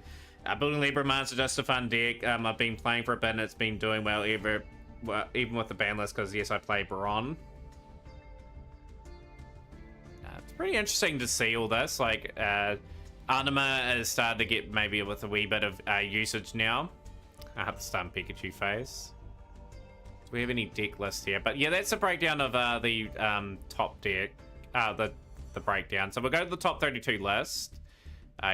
Building Libra is just a fun deck. I've been playing for a bit and it's been doing well, even with the ban list, because yes, I play Baron. It's pretty interesting to see all this. Like, Anima has started to get maybe with a wee bit of usage now. I have to start Pikachu phase. Do we have any deck list here? But yeah, that's a breakdown of the top deck, the breakdown. So we'll go to the top 32 list.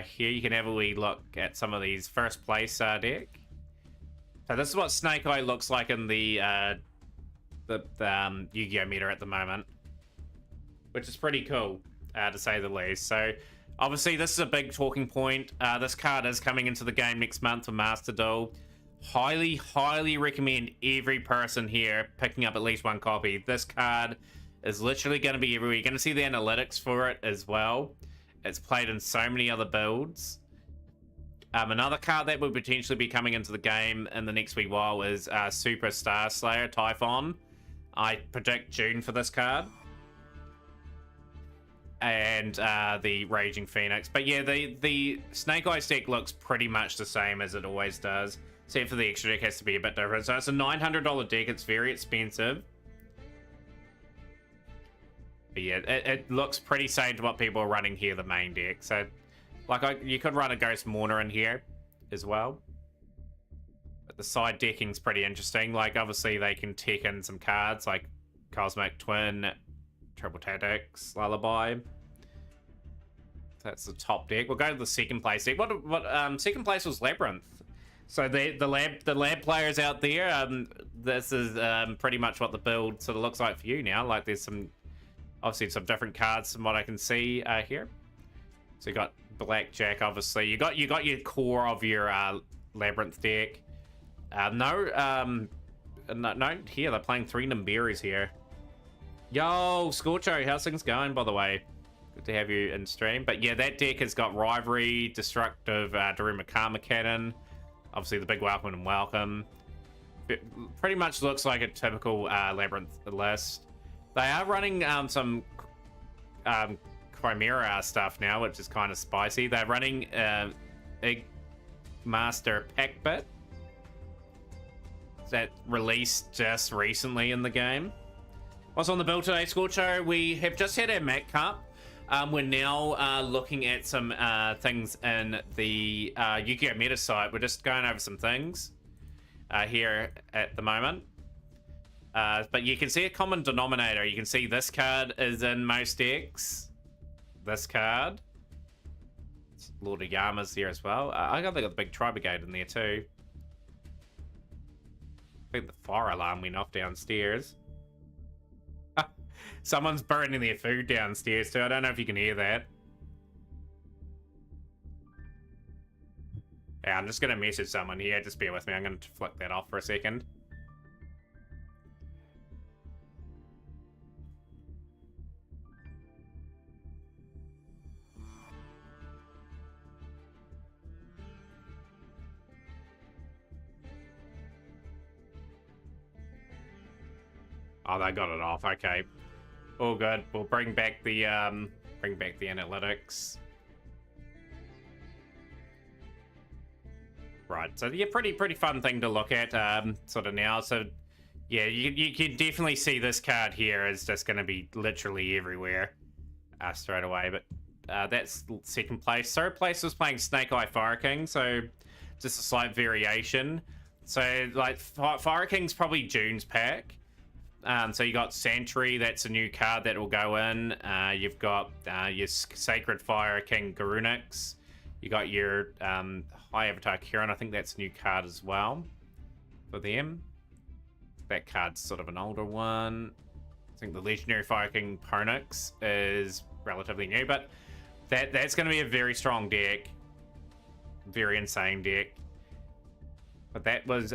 Here you can have a wee look at some of these first place deck. So this is what Snake Eye looks like in the Yu-Gi-Oh Meta at the moment, which is pretty cool to say the least. So obviously this is a big talking point. This card is coming into the game next month for Master Duel. Highly recommend every person here picking up at least one copy. This card is literally going to be everywhere. You're going to see the analytics for it as well. It's played in so many other builds. Another card that will potentially be coming into the game in the next wee while is Super Star Slayer Typhon. I predict June for this card. And the Raging Phoenix. But yeah, the Snake Eyes deck looks pretty much the same as it always does. Except for the extra deck has to be a bit different. So it's a $900 deck. It's very expensive. But yeah, it looks pretty same to what people are running here, the main deck. So, like, you could run a Ghost Mourner in here as well. But the side decking's pretty interesting. Like, obviously, they can tech in some cards like Cosmic Twin, Triple Tactics, Lullaby. That's the top deck. We'll go to the second place deck. What second place was Labyrinth. So the lab players out there, this is pretty much what the build sort of looks like for you now. Like, there's some... Obviously, some different cards from what I can see here. So you got Blackjack, obviously. You got your core of your Labyrinth deck. No, here they're playing 3 Nimberis here. Yo, Scorcho, how's things going, by the way? Good to have you in stream. But yeah, that deck has got Rivalry, Destructive, Daruma Karma Cannon. Obviously, the big Welcome and Welcome. It pretty much looks like a typical Labyrinth list. They are running some Chimera stuff now, which is kind of spicy. They're running Big Master Packbit that released just recently in the game. What's on the build today, Scorcho? We have just had our Mac Cup. We're now looking at some things in the Yugioh Meta site. We're just going over some things here at the moment. But you can see a common denominator. You can see this card is in most decks. This card. Lord of Yama's there as well. I got the big Tri-Brigade in there too. I think the fire alarm went off downstairs. Someone's burning their food downstairs too. I don't know if you can hear that. Yeah, I'm just going to message someone here. Just bear with me. I'm going to flick that off for a second. Oh, they got it off. Okay, all good. We'll bring back the analytics. Right. So yeah, pretty fun thing to look at. Sort of now. So yeah, you can definitely see this card here is just going to be literally everywhere straight away. But that's second place. Third place was playing Snake Eye Fire King. So just a slight variation. So like Fire King's probably June's pack. So you got Sentry, that's a new card that will go in. You've got your Sacred Fire King Garunix. You got your High Avatar Kieran, I think that's a new card as well for them. That card's sort of an older one. I think the Legendary Fire King Pernix is relatively new, but that's going to be a very strong deck. Very insane deck. But that was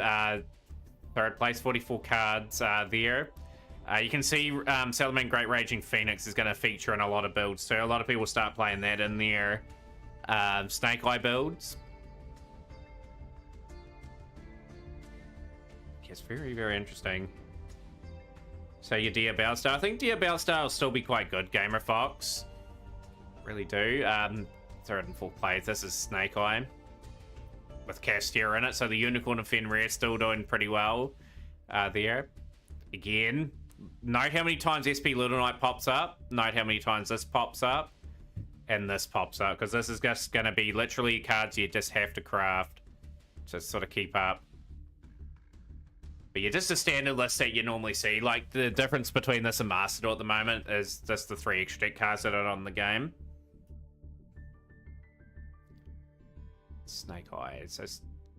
third place, 44 cards there. You can see Salamangreat Great Raging Phoenix is going to feature in a lot of builds, so a lot of people start playing that in their Snake Eye builds. It's very, very interesting. So your Dear Bellstar. I think Dear Bellstar will still be quite good, Gamer Fox. Really do. Third and fourth place. This is Snake Eye. With Castia in it, so the Unicorn and Fenrir still doing pretty well there. Again, note how many times SP Little Knight pops up. Note how many times this pops up. And this pops up, because this is just going to be literally cards you just have to craft to sort of keep up. But yeah, just a standard list that you normally see. Like, the difference between this and Master Duel at the moment is just the 3 extra deck cards that are on the game. Snake Eye. So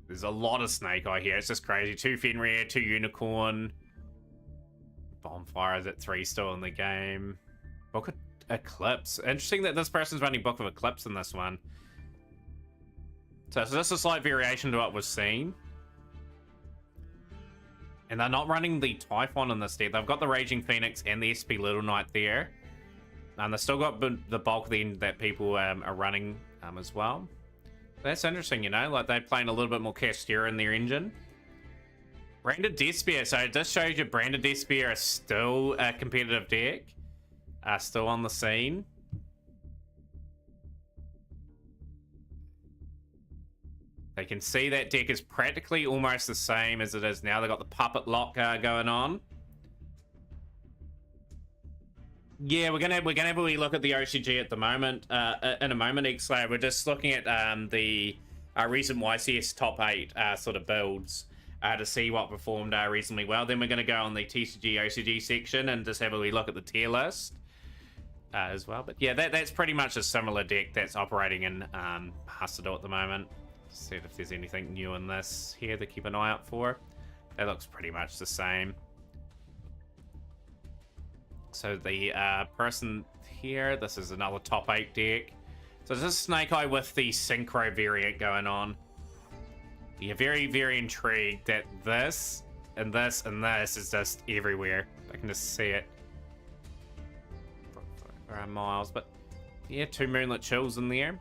there's a lot of Snake Eye here. It's just crazy. 2 Fenrir, 2 Unicorn. Bonfire is at 3 still in the game. Book of Eclipse. Interesting that this person's running Book of Eclipse in this one. So this is a slight variation to what was seen. And they're not running the Typhon in this deck. They've got the Raging Phoenix and the SP Little Knight there. And they've still got the bulk then that people are running as well. That's interesting, you know, like they're playing a little bit more Castia in their engine. Branded Deathspear, so it just shows you Branded Deathspear is still a competitive deck. Still on the scene. They can see that deck is practically almost the same as it is now. They've got the Puppet Lock going on. Yeah, we're gonna have a wee look at the OCG at the moment. In a moment, X-Slayer. We're just looking at the recent YCS top 8 sort of builds to see what performed reasonably well. Then we're gonna go on the TCG OCG section and just have a wee look at the tier list as well. But yeah, that's pretty much a similar deck that's operating in Master Duel at the moment. See if there's anything new in this here to keep an eye out for. That looks pretty much the same. So the person here, this is another top 8 deck. So this is Snake Eye with the Synchro variant going on. You're very, very intrigued that this and this and this is just everywhere. I can just see it for miles. But yeah, 2 Moonlit Chills in there.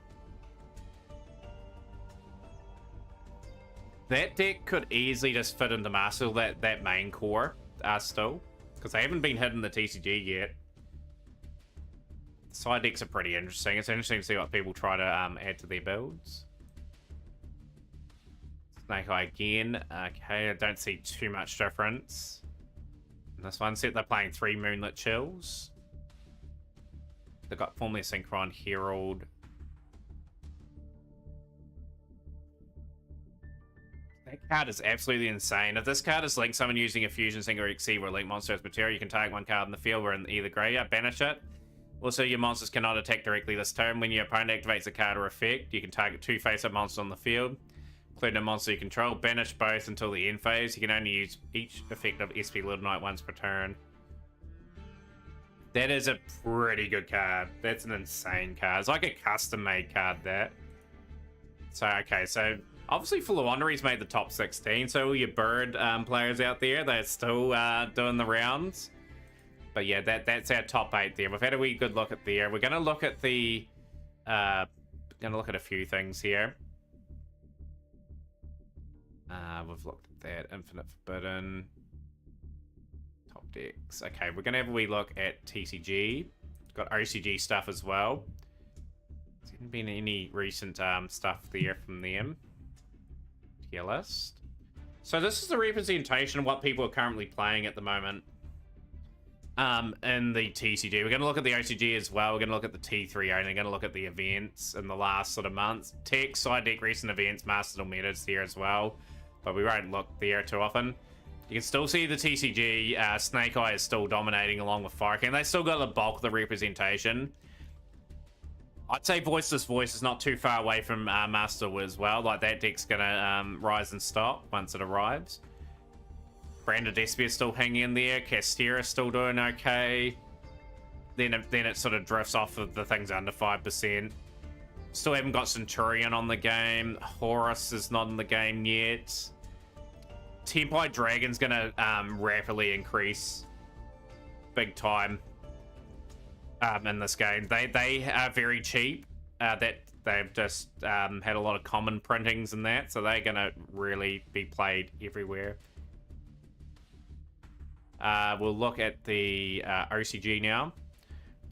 That deck could easily just fit into Master, that main core still. Because they haven't been hit in the TCG yet. Side decks are pretty interesting. It's interesting to see what people try to add to their builds. Snake Eye again. Okay, I don't see too much difference. In this one set, they're playing 3 Moonlit Chills. They've got formerly Synchron Herald. That card is absolutely insane. If this card is linked, someone using a Fusion Sync or Exceed or link monster as material, you can target 1 card in the field or in either graveyard, banish it. Also, your monsters cannot attack directly this turn. When your opponent activates a card or effect, you can target 2 face-up monsters on the field, including a monster you control. Banish both until the end phase. You can only use each effect of SP Little Knight once per turn. That is a pretty good card. That's an insane card. It's like a custom-made card, that. So, okay, so obviously Full of Wandery's made the top 16, so all your bird players out there, they're still doing the rounds. But yeah, that's our top 8 there. We've had a wee good look at there. We're going to look at the... going to look at a few things here. We've looked at that. Infinite Forbidden. Top decks. Okay, we're going to have a wee look at TCG. Got OCG stuff as well. There's hasn't been any recent stuff there from them. Tier list. So this is the representation of what people are currently playing at the moment in the TCG. We're going to look at the OCG as well. We're going to look at the T3 only. We're going to look at the events in the last sort of months. Tech, side deck, recent events, Master Duel Metas here as well. But we won't look there too often. You can still see the TCG. Snake Eye is still dominating along with Fire King. They still got the bulk of the representation. I'd say Voiceless Voice is not too far away from Master Duel as well. Like, that deck's going to rise in stock once it arrives. Branded Deathspear is still hanging in there. Castia is still doing okay. Then it sort of drifts off of the things under 5%. Still haven't got Centurion on the game. Horus is not in the game yet. Tempai Dragon's gonna rapidly increase big time in this game. They are very cheap. That they've just had a lot of common printings and that, so they're gonna really be played everywhere. We'll look at the OCG now.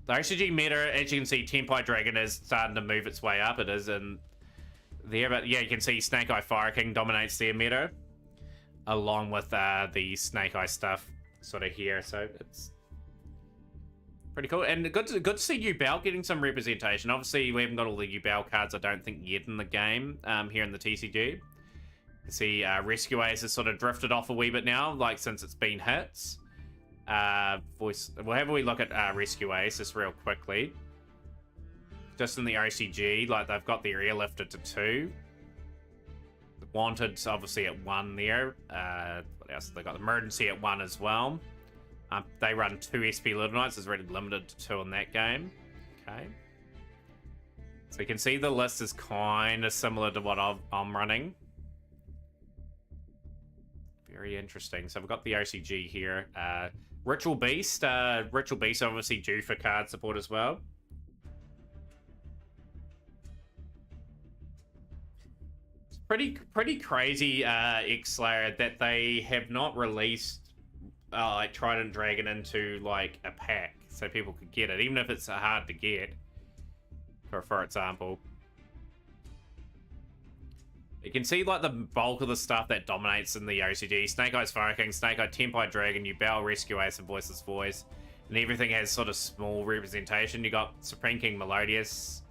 The OCG meta, as you can see, Tempai Dragon is starting to move its way up. It is in there, but yeah, you can see Snake Eye Fire King dominates their meta, along with the Snake Eye stuff sort of here. So it's pretty cool, and good to see Yubel getting some representation. Obviously, we haven't got all the Yubel cards, I don't think, yet in the game here in the TCG. You can see Rescue Ace has sort of drifted off a wee bit now, like since it's been hit. We'll have a wee look at Rescue Ace just real quickly. Just in the OCG, like they've got their air lifted to 2. The Wanted's obviously at 1 there. What else? They got the Emergency at 1 as well. They run 2 SP Little Knights. It's already limited to 2 in that game. Okay. So you can see the list is kind of similar to what I'm running. Very interesting. So we've got the OCG here. Ritual Beast. Ritual Beast obviously due for card support as well. It's pretty crazy, X-Slayer, that they have not released like Trident Dragon into like a pack so people could get it, even if it's hard to get. For example, you can see like the bulk of the stuff that dominates in the OCG: Snake Eyes Fire King, Snake Eye Tempai Dragon, Yubel, Rescue Ace, and Voiceless Voice, and everything has sort of small representation. You got Supreme King Melodious.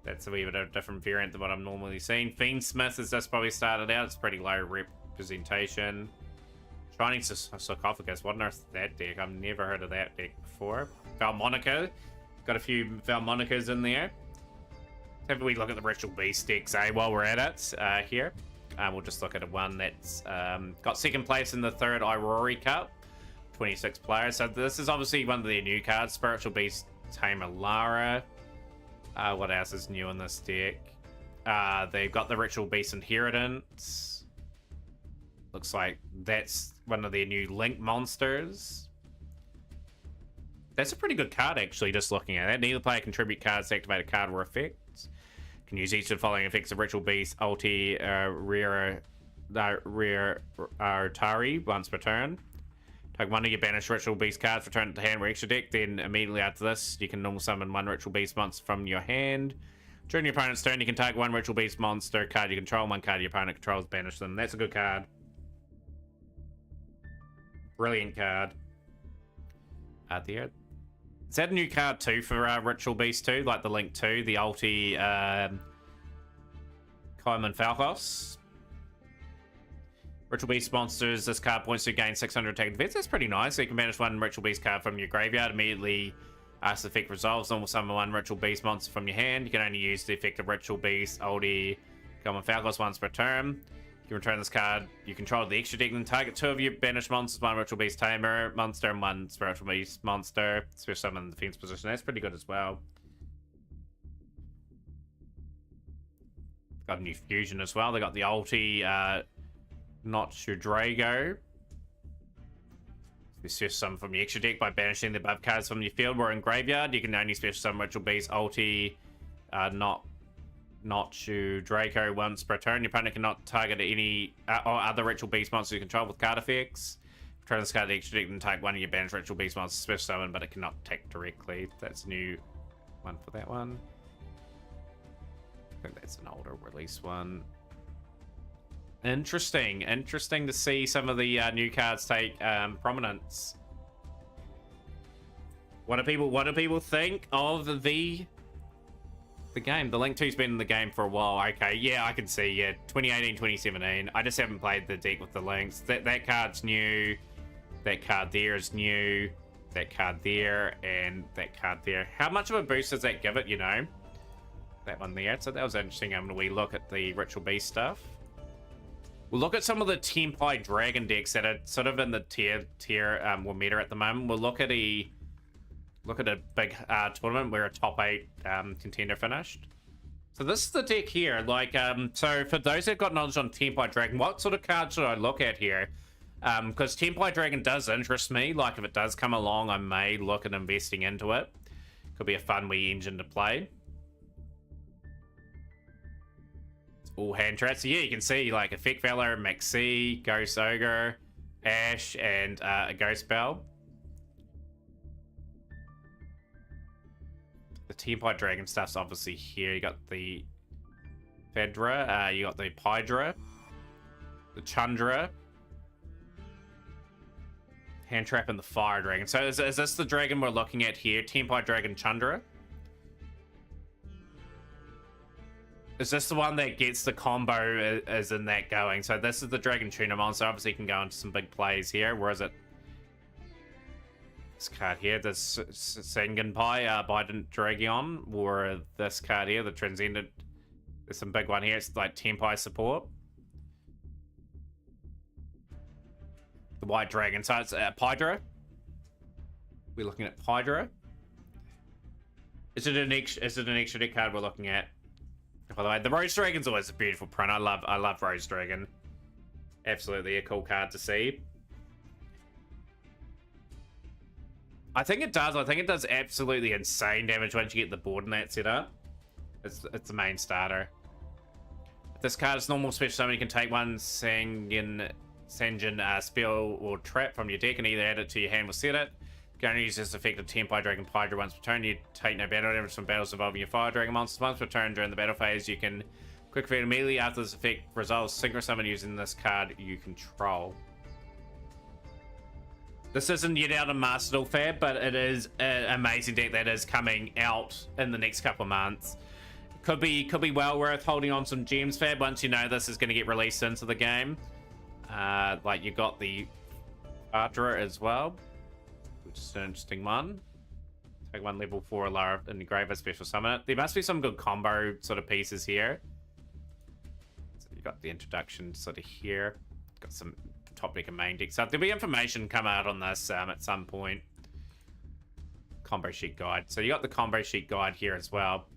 That's a wee bit of a different variant than what I'm normally seeing. Fiend Smith has just probably started out. It's pretty low representation. Shining Sarcophagus, what on earth is that deck? I've never heard of that deck before. Valmonica, got a few Valmonicas in there. Have a wee look at the Ritual Beast decks, while we're at it here. We'll just look at one that's got second place in the 3rd Aurori Cup, 26 players. So this is obviously one of their new cards, Spiritual Beast Tamer Lara. What else is new in this deck? They've got the Ritual Beast Inheritance. Looks like that's one of their new Link monsters. That's a pretty good card, actually, just looking at it. Neither player contribute cards to activate a card or effects. Can use each of the following effects of Ritual Beast, Ulti, Rare Artari once per turn. Take one of your banished Ritual Beast cards, return it to hand or extra deck. Then immediately after this, you can normal summon 1 Ritual Beast monster from your hand. During your opponent's turn, you can take 1 Ritual Beast monster card you control, 1 card your opponent controls, banish them. That's a good card. Brilliant card. There. Is that a new card too for Ritual Beast 2? Like the Link 2, the Ulti Kaiman Falcos. Ritual Beast monsters, this card points to gain 600 attack and defense. That's pretty nice. So you can banish 1 Ritual Beast card from your graveyard. Immediately as the effect resolves, normal summon 1 Ritual Beast monster from your hand. You can only use the effect of Ritual Beast, Ulti Kaiman Falcos once per turn. You can return this card. You control the extra deck and target 2 of your banished monsters, 1 Ritual Beast Tamer monster and 1 Spiritual Beast monster. Special summon in the defense position. That's pretty good as well. Got a new fusion as well. They got the Ulti Not Your Drago. Special summon from your extra deck by banishing the above cards from your field or in graveyard. You can only special summon Ritual Beast Ulti Not You Draco once per turn. Your opponent cannot target any or other Ritual Beast monsters you control with card effects. Return this card to the extra deck and take 1 of your banished Ritual Beast monsters special summon, but it cannot attack directly. That's a new one for that one. I think that's an older release one. Interesting to see some of the new cards take prominence. What do people think of the game? The Link 2's been in the game for a while. Okay, yeah, I can see. Yeah, 2018, 2017. I just haven't played the deck with the links. That card's new. That card there is new. That card there and that card there. How much of a boost does that give it? You know, that one there. So that was interesting. When we look at the Ritual Beast stuff, we'll look at some of the Tempai Dragon decks that are sort of in the tier meta at the moment. We'll look at a big tournament where a top 8 contender finished. So this is the deck here. Like, so for those that got knowledge on Tempai Dragon, what sort of card should I look at here? Because Tempai Dragon does interest me. Like, if it does come along, I may look at investing into it. Could be a fun wee engine to play. All hand traps. So yeah, you can see like Effect Valor, Maxi, Ghost Ogre, Ash, and a Ghost Bell. The Tempai Dragon stuff's obviously here. You got the Fedra, you got the Pydra, the Chundra, Hand Trap, and the Fire Dragon. So is this the dragon we're looking at here? Tempai Dragon Chundra? Is this the one that gets the combo as in that going? So this is the Dragon Tuna monster. Obviously you can go into some big plays here. Where is it? This card here, this Sengenpai, Biden Dragon, or this card here, the Transcendent. There's some big one here. It's like Tempai support. The White Dragon. So it's Pydra. We're looking at Pydra. Is it an extra deck card we're looking at? By the way, the Rose Dragon's always a beautiful print. I love Rose Dragon. Absolutely a cool card to see. I think it does. I think it does absolutely insane damage once you get the board in that setup. It's the main starter. If this card is normal special summon, you can take one Sanjin spell or trap from your deck and either add it to your hand or set it. You can only use this effect of Tempai Dragon Pydra once per turn. You take no battle damage from battles involving your Fire Dragon monsters once per turn. During the battle phase, you can quick feed immediately after this effect resolves. Synchro summon using this card you control. This isn't yet out of Master Duel Fab, but it is an amazing deck that is coming out in the next couple of months. Could be well worth holding on some gems, Fab, once you know this is going to get released into the game. Like you got the Pydra as well, which is an interesting one. Take one level 4 Alara in the Graver special summon it. There must be some good combo sort of pieces here. So you got the introduction sort of here. Got some top deck and main deck stuff. There'll be information come out on this at some point. Combo sheet guide. So you got the combo sheet guide here as well.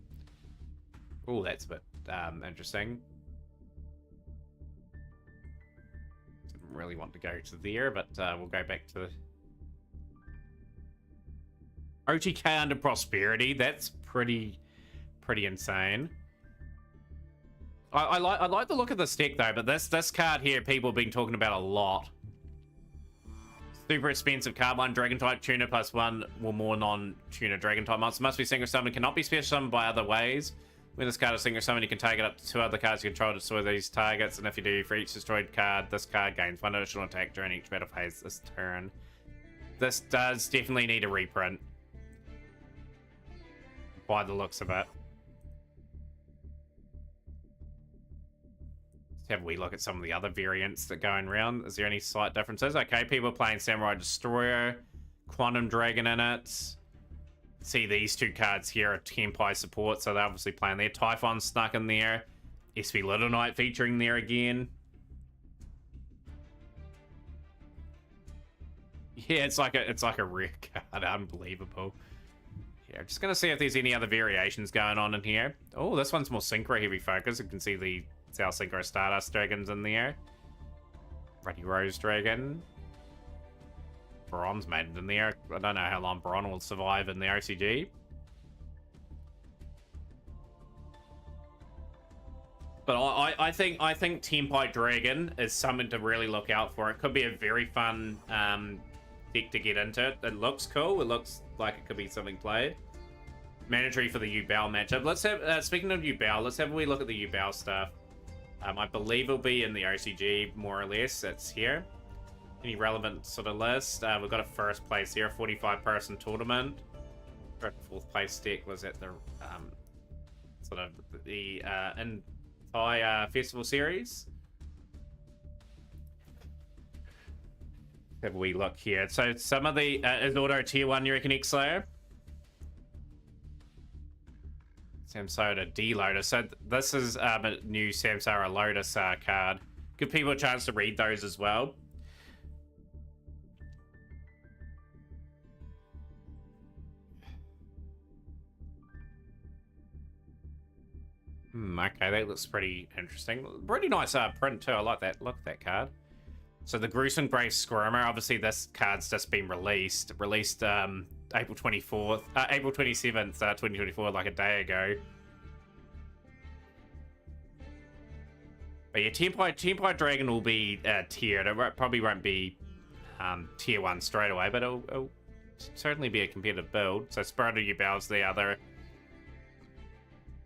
Oh, that's a bit interesting. Didn't really want to go to there, but we'll go back to OTK under Prosperity. That's pretty insane. I like the look of this deck though, but this card here people have been talking about a lot. Super expensive card, one Dragon type tuner plus one or more non-tuner Dragon type monsters. Must be single summoned, cannot be special summoned by other ways. When this card is single summoned, you can take it up to 2 other cards you control to destroy these targets, and if you do, for each destroyed card, this card gains 1 additional attack during each battle phase this turn. This does definitely need a reprint, by the looks of it. Let's have a wee look at some of the other variants that are going around. Is there any slight differences? Okay, people are playing Samurai Destroyer, Quantum Dragon in it. See these 2 cards here are Tempai support, so they're obviously playing there. Typhon snuck in there. SP Little Knight featuring there again. Yeah, it's like a rare card. Unbelievable. Yeah, I'm just gonna see if there's any other variations going on in here. Oh, this one's more synchro heavy focus. You can see the South Synchro Stardust Dragons in there. Ruddy Rose Dragon. Bronze Maiden in there. I don't know how long Bron will survive in the OCG. But I think Tempai Dragon is something to really look out for. It could be a very fun deck to get into. It looks cool. It looks like it could be something played. Mandatory for the Yubao matchup. Let's have speaking of Yubao, let's have a wee look at the Yubao stuff. I believe it'll be in the OCG more or less. It's here. Any relevant sort of list? We've got a first place here, a 45-person tournament. Fourth place deck was at the sort of the entire festival series. Have a wee look here. So some of the is auto tier 1, you reckon, X-Slayer? Samsara D-Lotus. So this is a new Samsara Lotus card. Give people a chance to read those as well. Okay, that looks pretty interesting. Pretty nice print too. I like that. Look at that card. So the Gruesome Grave Squirmer, obviously this card's just been released. Released April 24th, April 27th, 2024, like a day ago. But yeah, Tempire Dragon will be tiered. It probably won't be tier 1 straight away, but it'll certainly be a competitive build. So Spirit of Yubel's the other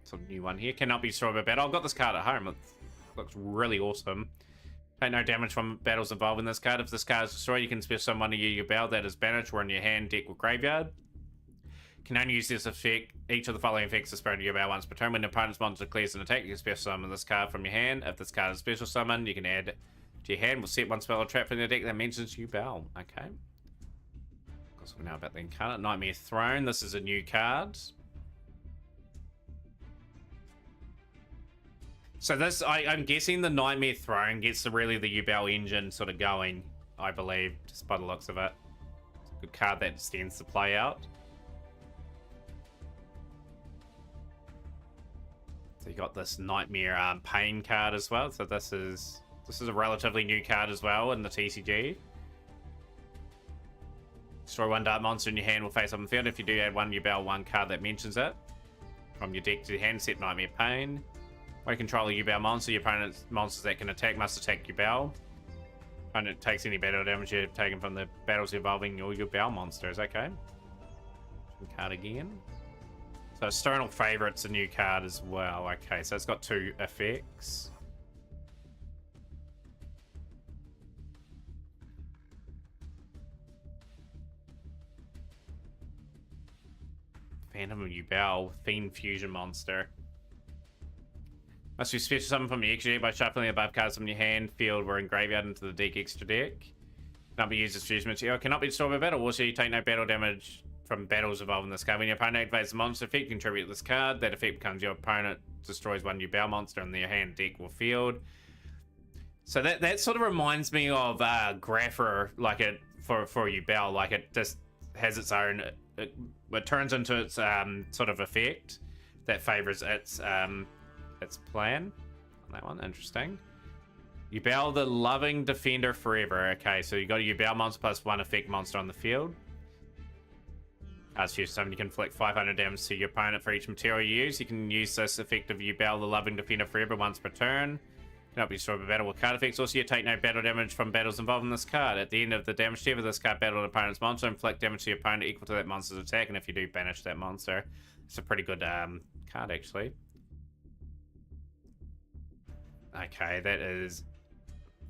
sort of new one here. Cannot be destroyed by battle. I've got this card at home. It looks really awesome. Take no damage from battles involved in this card. If this card is destroyed, you can special summon one of your Yubel that is banished or in your hand, deck, or graveyard. Can only use this effect. Each of the following effects is Spirit of Yubel once per turn. When the opponent's monster declares an attack, you can special summon this card from your hand. If this card is special summoned, you can add it to your hand. We'll set one spell or trap from the deck that mentions Yubel. Okay. Of course, we know about the Incarnate Nightmare Throne. This is a new card. So this, I'm guessing the Nightmare Throne gets the Yubel engine sort of going, I believe, just by the looks of it. It's a good card that stands to play out. So you got this Nightmare Pain card as well. So this is a relatively new card as well in the TCG. Destroy one dark monster in your hand will face up on the field. If you do add one Yubel, one card that mentions it. From your deck to your hand, set Nightmare Pain. When you control a Yubel monster, your opponent's monsters that can attack must attack Yubel. Opponent takes any battle damage you've taken from the battles involving your Yubel monsters. Okay. Card again. So Sternal Favorite's a new card as well. Okay, so it's got 2 effects. Phantom of Yubel, Fiend Fusion Monster. Must be special summon from your extra deck by shuffling the above cards from your hand, field, or in graveyard into the deck extra deck. Cannot be used as fusion material. Cannot be destroyed by battle. Also, you take no battle damage from battles involved in this card. When your opponent activates the monster effect, contribute this card. That effect becomes your opponent destroys one Yubel monster in their hand, deck, or field. So that sort of reminds me of Grapher, like it for Yubel. Like it just has its own. It turns into its sort of effect that favors its plan on that one. Interesting. Yubel the Loving Defender Forever. Okay, so you got a Yubel monster plus 1 effect monster on the field. As you summon, you can inflict 500 damage to your opponent for each material you use. You can use this effect of Yubel the Loving Defender Forever once per turn. Cannot be destroyed by battle with card effects. Also, you take no battle damage from battles involved in this card. At the end of the damage step of this card, battle an opponent's monster, inflict damage to your opponent equal to that monster's attack, and if you do, banish that monster. It's a pretty good card, actually. Okay, that is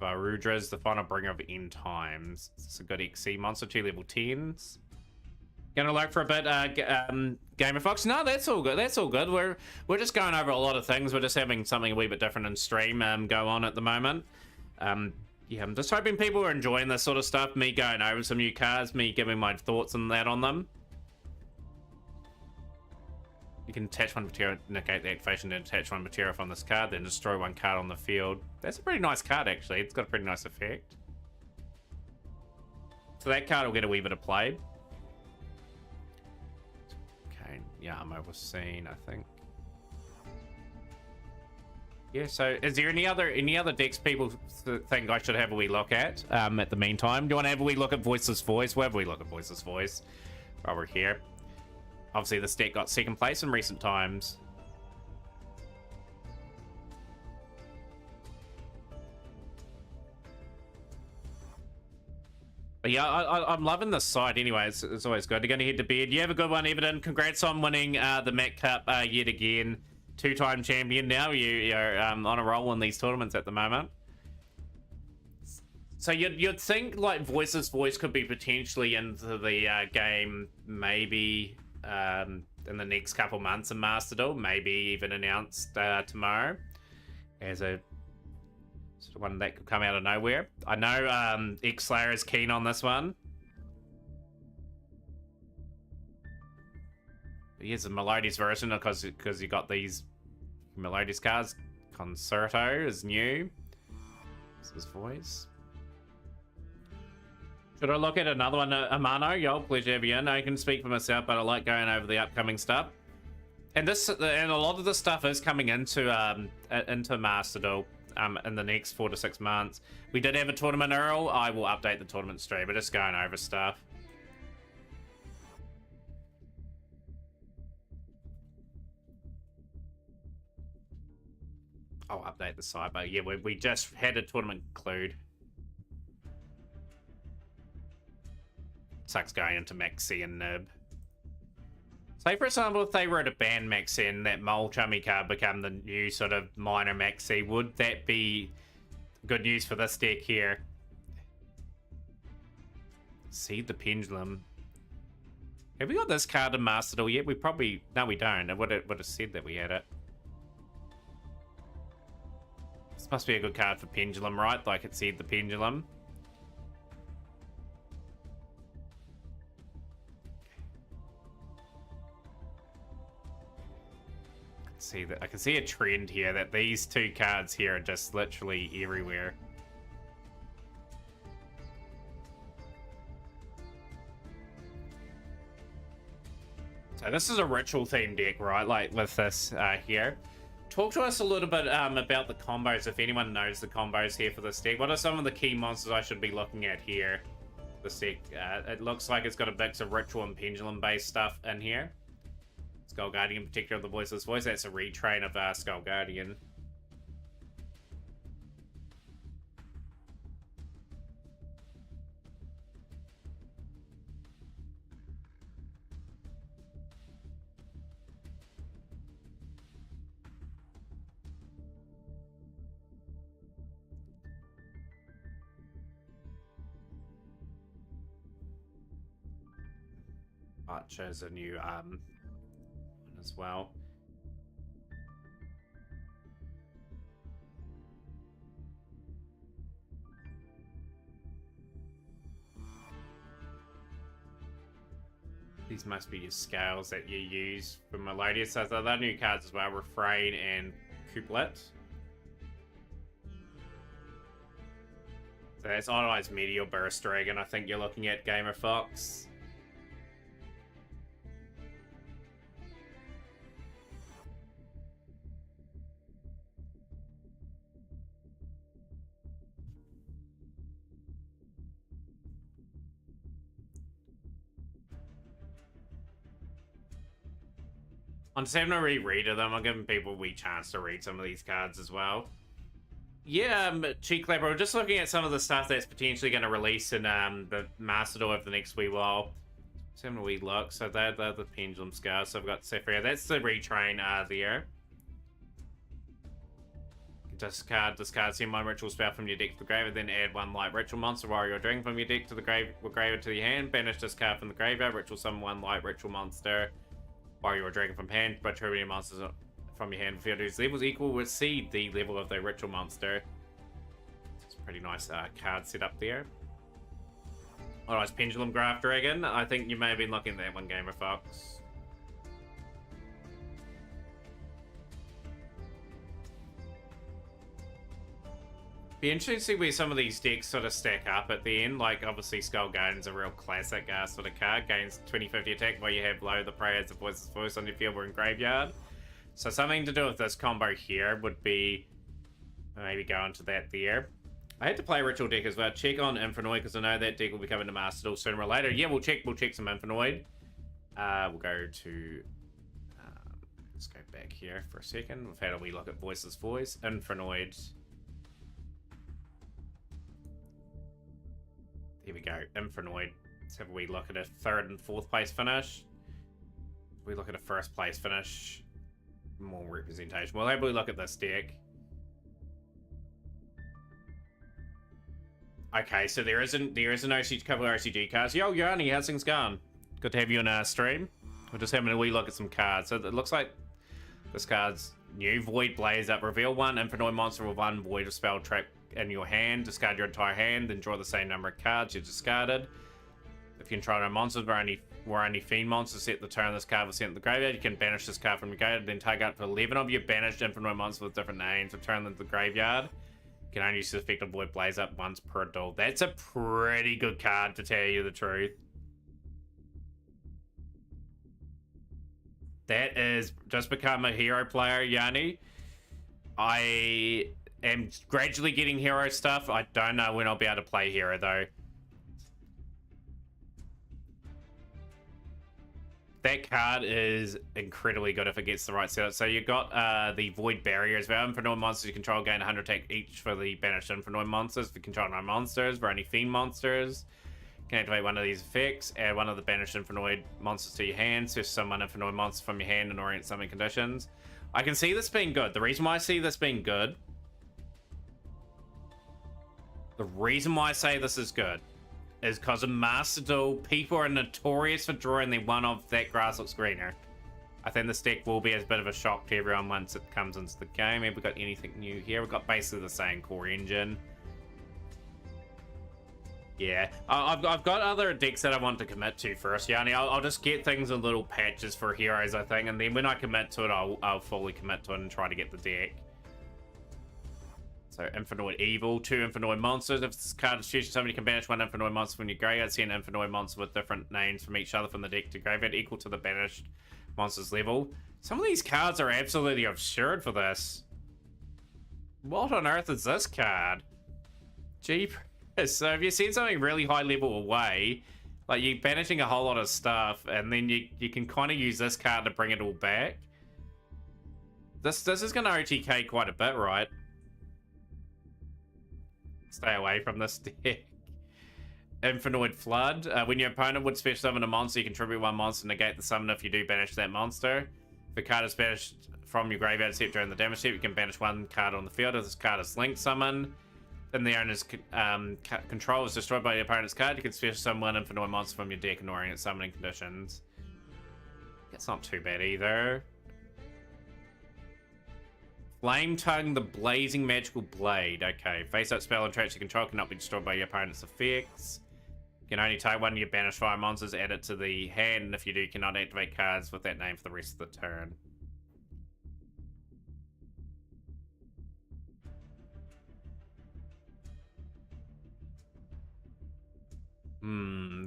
Varudra's the Final Bringer of End Times. It's a good XC monster, 2 level 10s. Gonna lurk for a bit, Gamer Fox. No, that's all good. That's all good. We're just going over a lot of things. We're just having something a wee bit different in stream go on at the moment. Yeah, I'm just hoping people are enjoying this sort of stuff. Me going over some new cards, me giving my thoughts on that on them. You can attach one material, negate the activation, then attach one material from this card, then destroy one card on the field. That's a pretty nice card, actually. It's got a pretty nice effect. So that card will get a wee bit of play. Okay, Yama was seen, I think. Yeah, so is there any other decks people think I should have a wee look at the meantime? Do you want to have a wee look at Voiceless Voice? We'll have a wee look at Voiceless Voice while we're here. Obviously, this deck got 2nd place in recent times. But yeah, I'm loving this side anyway. It's always good. You're going to head to bed. You have a good one, Everton. Congrats on winning the Met Cup yet again. 2-time champion now. You're on a roll in these tournaments at the moment. So you'd think like Voiceless Voice could be potentially into the game maybe in the next couple months in Master Duel, maybe even announced tomorrow as a sort of one that could come out of nowhere. I know X-Slayer is keen on this one. Here's a Melodious version because you got these Melodious cards. Concerto is new. This is Voice. Should I look at another one? Amano, yo, pleasure to have you in. I can speak for myself, but I like going over the upcoming stuff. And a lot of this stuff is coming into Master Duel in the next 4 to 6 months. We did have a tournament Earl. I will update the tournament stream. We're just going over stuff. I'll update the site, but yeah, we just had a tournament conclude. Sucks going into Maxi and Nib. Say, for example, if they were to ban Maxi and that Mole Chummy card become the new sort of minor Maxi, would that be good news for this deck here? Seed the Pendulum. Have we got this card in Master Duel yet? We probably... No, we don't. It would have said that we had it. This must be a good card for Pendulum, right? Like it said the Pendulum. See that I can see a trend here that these two cards here are just literally everywhere. So this is a ritual themed deck, right? Like with this here. Talk to us a little bit about the combos, if anyone knows the combos here for this deck. What are some of the key monsters I should be looking at here? This deck, it looks like it's got a mix of ritual and pendulum based stuff in here. Skull Guardian, Protector of the Voiceless Voice. That's a retrain of Skull Guardian. Archer's a new one as well. These must be your scales that you use for Melodious. So they're new cards as well, Refrain and Couplet. So that's Otherwise Meteor Burst Dragon, I think you're looking at, Gamer Fox. I'm just having a reread of them. I'm giving people a wee chance to read some of these cards as well. Yeah, Cheek Labor, we're just looking at some of the stuff that's potentially going to release in the Master Duel over the next wee while. Just having a wee look. So they're the Pendulum Scars. So I've got Sapphire. That's the retrain there. Discard send one ritual spell from your deck to the graveyard, then add one light ritual monster warrior or dragon from your deck to the graveyard to your hand. Banish this card from the graveyard. Ritual summon one light ritual monster warrior or dragon from hand. But tribute monsters from your hand if your dude's levels equal with seed the level of the ritual monster. It's a pretty nice card set up there. Alright, Pendulum Graph Dragon. I think you may have been looking at that one, Gamer Fox. Be interesting to see where some of these decks sort of stack up at the end. Like, obviously, Skull Guardian's a real classic sort of card. Gains 20-50 attack while you have low the prey as a voiceless voice on your field or in graveyard. So something to do with this combo here would be maybe go into that there. I had to play a Ritual deck as well. Check on Infernoid because I know that deck will be coming to Master Duel sooner or later. Yeah, we'll check some Infernoid. We'll go to... let's go back here for a second. We've had a wee look at Voiceless Voice. Infernoid. Here we go, Infernoid. Let's have a wee look at a 3rd and 4th place finish. We look at a 1st place finish. More representation. We'll have a wee look at this deck. Okay, so there is an couple of OCG cards. Yo, Yanni, how's things going? Good to have you on our stream. We're just having a wee look at some cards. So it looks like this card's new. Void Blaze Up. Reveal one Infernoid monster with one Void of Spell Trap in your hand. Discard your entire hand, then draw the same number of cards you discarded. If you control no monsters were only Fiend monsters, set the turn this card was sent to the graveyard. You can banish this card from your graveyard, then target up to 11 of your banished Infernoid monsters with different names, return them to the graveyard. You can only use the effect of Void Blaze Up once per duel. That's a pretty good card, to tell you the truth. That is just become a hero player, Yanni. I am gradually getting hero stuff. I don't know when I'll be able to play hero, though. That card is incredibly good if it gets the right setup. So you've got the Void Barrier as well. Infinite monsters you control gain 100 attack each for the banished Infinite monsters. If you control no monsters, for only Fiend monsters, you can activate one of these effects. Add one of the banished Infinite monsters to your hand. So summon Infinite monster from your hand and orient summon conditions. I can see this being good. The reason why I see this being good... The reason why I say this is good is because of Master Duel, people are notorious for drawing their one of that grass looks greener. I think this deck will be a bit of a shock to everyone once it comes into the game. Have we got anything new here? We've got basically the same core engine. Yeah, I've got other decks that I want to commit to first, Yanni. I'll just get things in little patches for heroes, I think, and then when I commit to it, I'll fully commit to it and try to get the deck. So, Infinite Evil, 2 Infinite monsters. If this card is chosen, somebody can banish 1 Infinite monster from your graveyard. See an Infinite monster with different names from each other from the deck to graveyard equal to the banished monster's level. Some of these cards are absolutely absurd for this. What on earth is this card? Jeepers. So, if you've seen something really high level away, like you're banishing a whole lot of stuff, and then you can kind of use this card to bring it all back. This is going to OTK quite a bit, right? Stay away from this deck. Infinite Flood. When your opponent would special summon a monster, you contribute 1 monster and negate the summon if you do banish that monster. If a card is banished from your graveyard except during the damage step, you can banish 1 card on the field. If this card is linked summon, then the owner's control is destroyed by your opponent's card, you can special summon 1 Infinite monster from your deck and orient summoning conditions. That's not too bad either. Flame Tongue, the Blazing Magical Blade. Okay, face-up spell and traits you control cannot be destroyed by your opponent's effects. You can only take 1 of your banished fire monsters, add it to the hand, and if you do, you cannot activate cards with that name for the rest of the turn.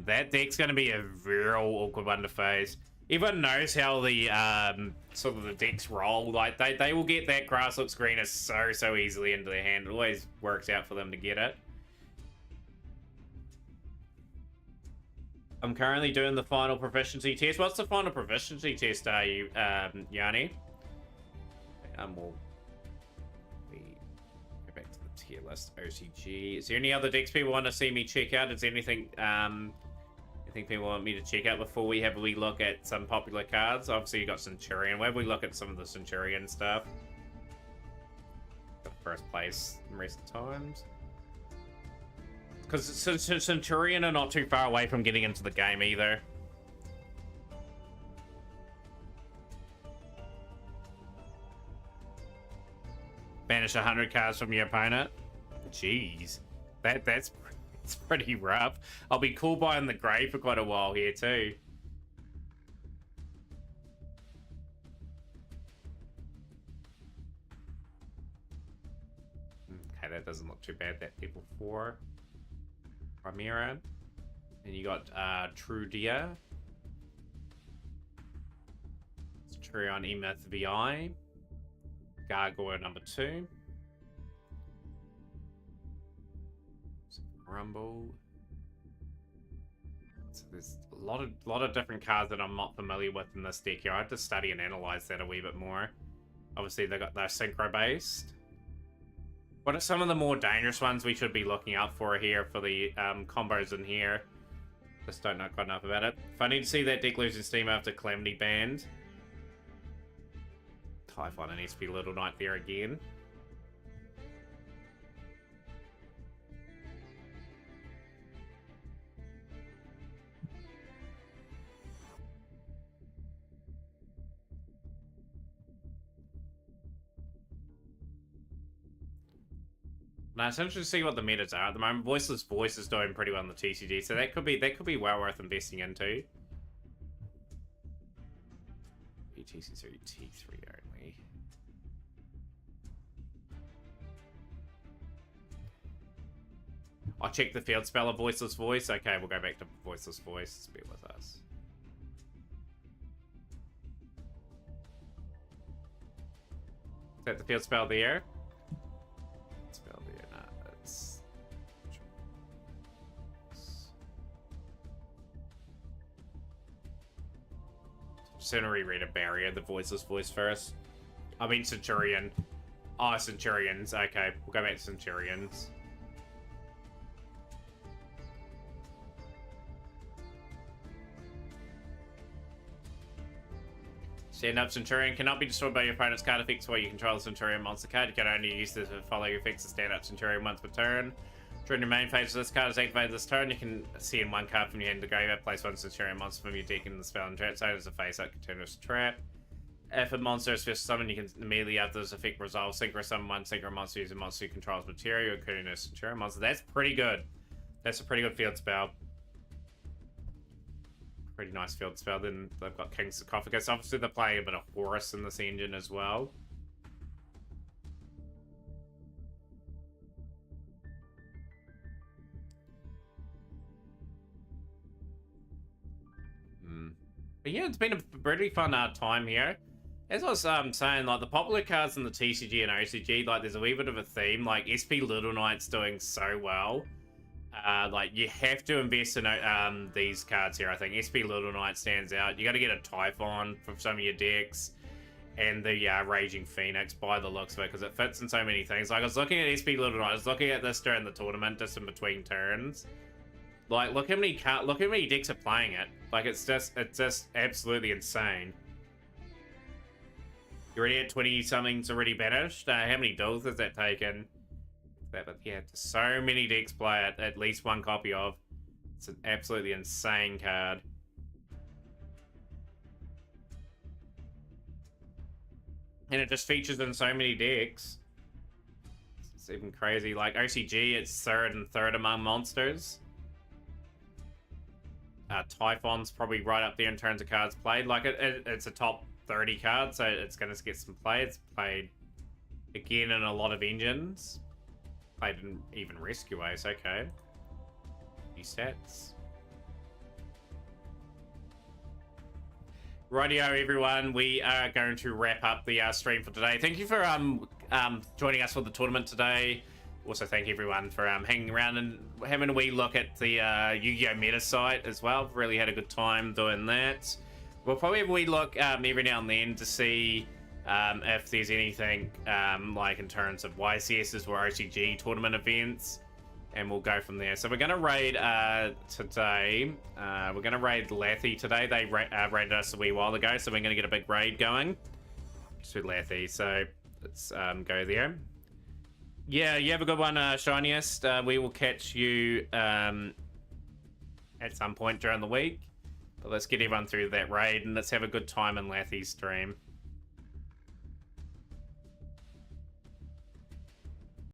That deck's going to be a real awkward one to face. Everyone knows how the sort of the decks roll. Like they will get that grass looks greener so easily into their hand. It always works out for them to get it. I'm currently doing the final proficiency test. What's the final proficiency test, are you, Yanni? We'll go back to the tier list. OCG. Is there any other decks people want to see me check out? Is there anything I think people want me to check out before we have a wee look at some popular cards? Obviously, you got Centurion. Where have we look at some of the Centurion stuff? Got first place in recent times. Because Centurion are not too far away from getting into the game either. Banish 100 cards from your opponent. Jeez, that's pretty rough. I'll be cool by in the grave for quite a while here too. Okay, that doesn't look too bad. That people 4 Primera, and you got True Deer, Centurion Emeth VI, Gargoyle number 2. Rumble. So there's a lot of different cards that I'm not familiar with in this deck here. I have to study and analyze that a wee bit more. Obviously, they're synchro based. What are some of the more dangerous ones we should be looking out for here for the combos in here? Just don't know quite enough about it. If I need to see that deck losing steam after Calamity banned, I find it needs to be Little Knight there again. Now it's interesting to see what the metas are at the moment. Voiceless Voice is doing pretty well in the TCG, so that could be well worth investing into. TC3, T3 only. I'll check the field spell of Voiceless Voice. Okay, we'll go back to Voiceless Voice. Bear with us. Is that the field spell there? Spell there, no, it's... Sooner reread a barrier, the voiceless voice first. I mean Centurion. Oh, Centurions. Okay, we'll go back to Centurions. Stand up Centurion cannot be destroyed by your opponent's card effects while you control the Centurion monster card. You can only use this to follow your effects to stand up Centurion once per turn. During your main phase of this card is activated this turn, you can see in one card from your hand to graveyard, place one Centurion monster from your deck in the spell and trap zone as a face-up continuous trap. If a monster is first summoned, you can immediately after this effect resolve synchro summon one synchro monster using monster who controls material, including a Centurion monster. That's pretty good. That's a pretty good field spell. Pretty nice field spell. Then they've got King's Sarcophagus. Obviously, they're playing a bit of Horus in this engine as well. But yeah, it's been a pretty fun time here. As I was saying, like, the popular cards in the TCG and OCG, like, there's a wee bit of a theme. Like, SP Little Knight's doing so well. Like, you have to invest in these cards here, I think. SP Little Knight stands out. You got to get a Typhon from some of your decks. And the Raging Phoenix by the looks of it, because it fits in so many things. Like, I was looking at SP Little Knight. I was looking at this during the tournament, just in between turns. Like, look how many decks are playing it. Like, it's just absolutely insane. You're already at 20-something's already banished. How many duels has that taken? But yeah, so many decks play it, at least one copy of. It's an absolutely insane card. And it just features in so many decks. It's even crazy. Like OCG, it's third among monsters. Typhon's probably right up there in terms of cards played. Like it's a top 30 card, so it's going to get some play. It's played again in a lot of engines. Played in even Rescue Ace, okay. New stats. Rightio, everyone. We are going to wrap up the stream for today. Thank you for joining us for the tournament today. Also, thank everyone for hanging around and having a wee look at the Yugioh Meta site as well. Really had a good time doing that. We'll probably have a wee look every now and then to see if there's anything like in terms of YCSs or OCG tournament events, and we'll go from there. So we're going to raid today. We're going to raid Lathy today. They raided us a wee while ago, so we're going to get a big raid going to Lathy. So let's go there. Yeah, you have a good one, Shiniest. We will catch you at some point during the week. But let's get everyone through that raid, and let's have a good time in Lathy's stream.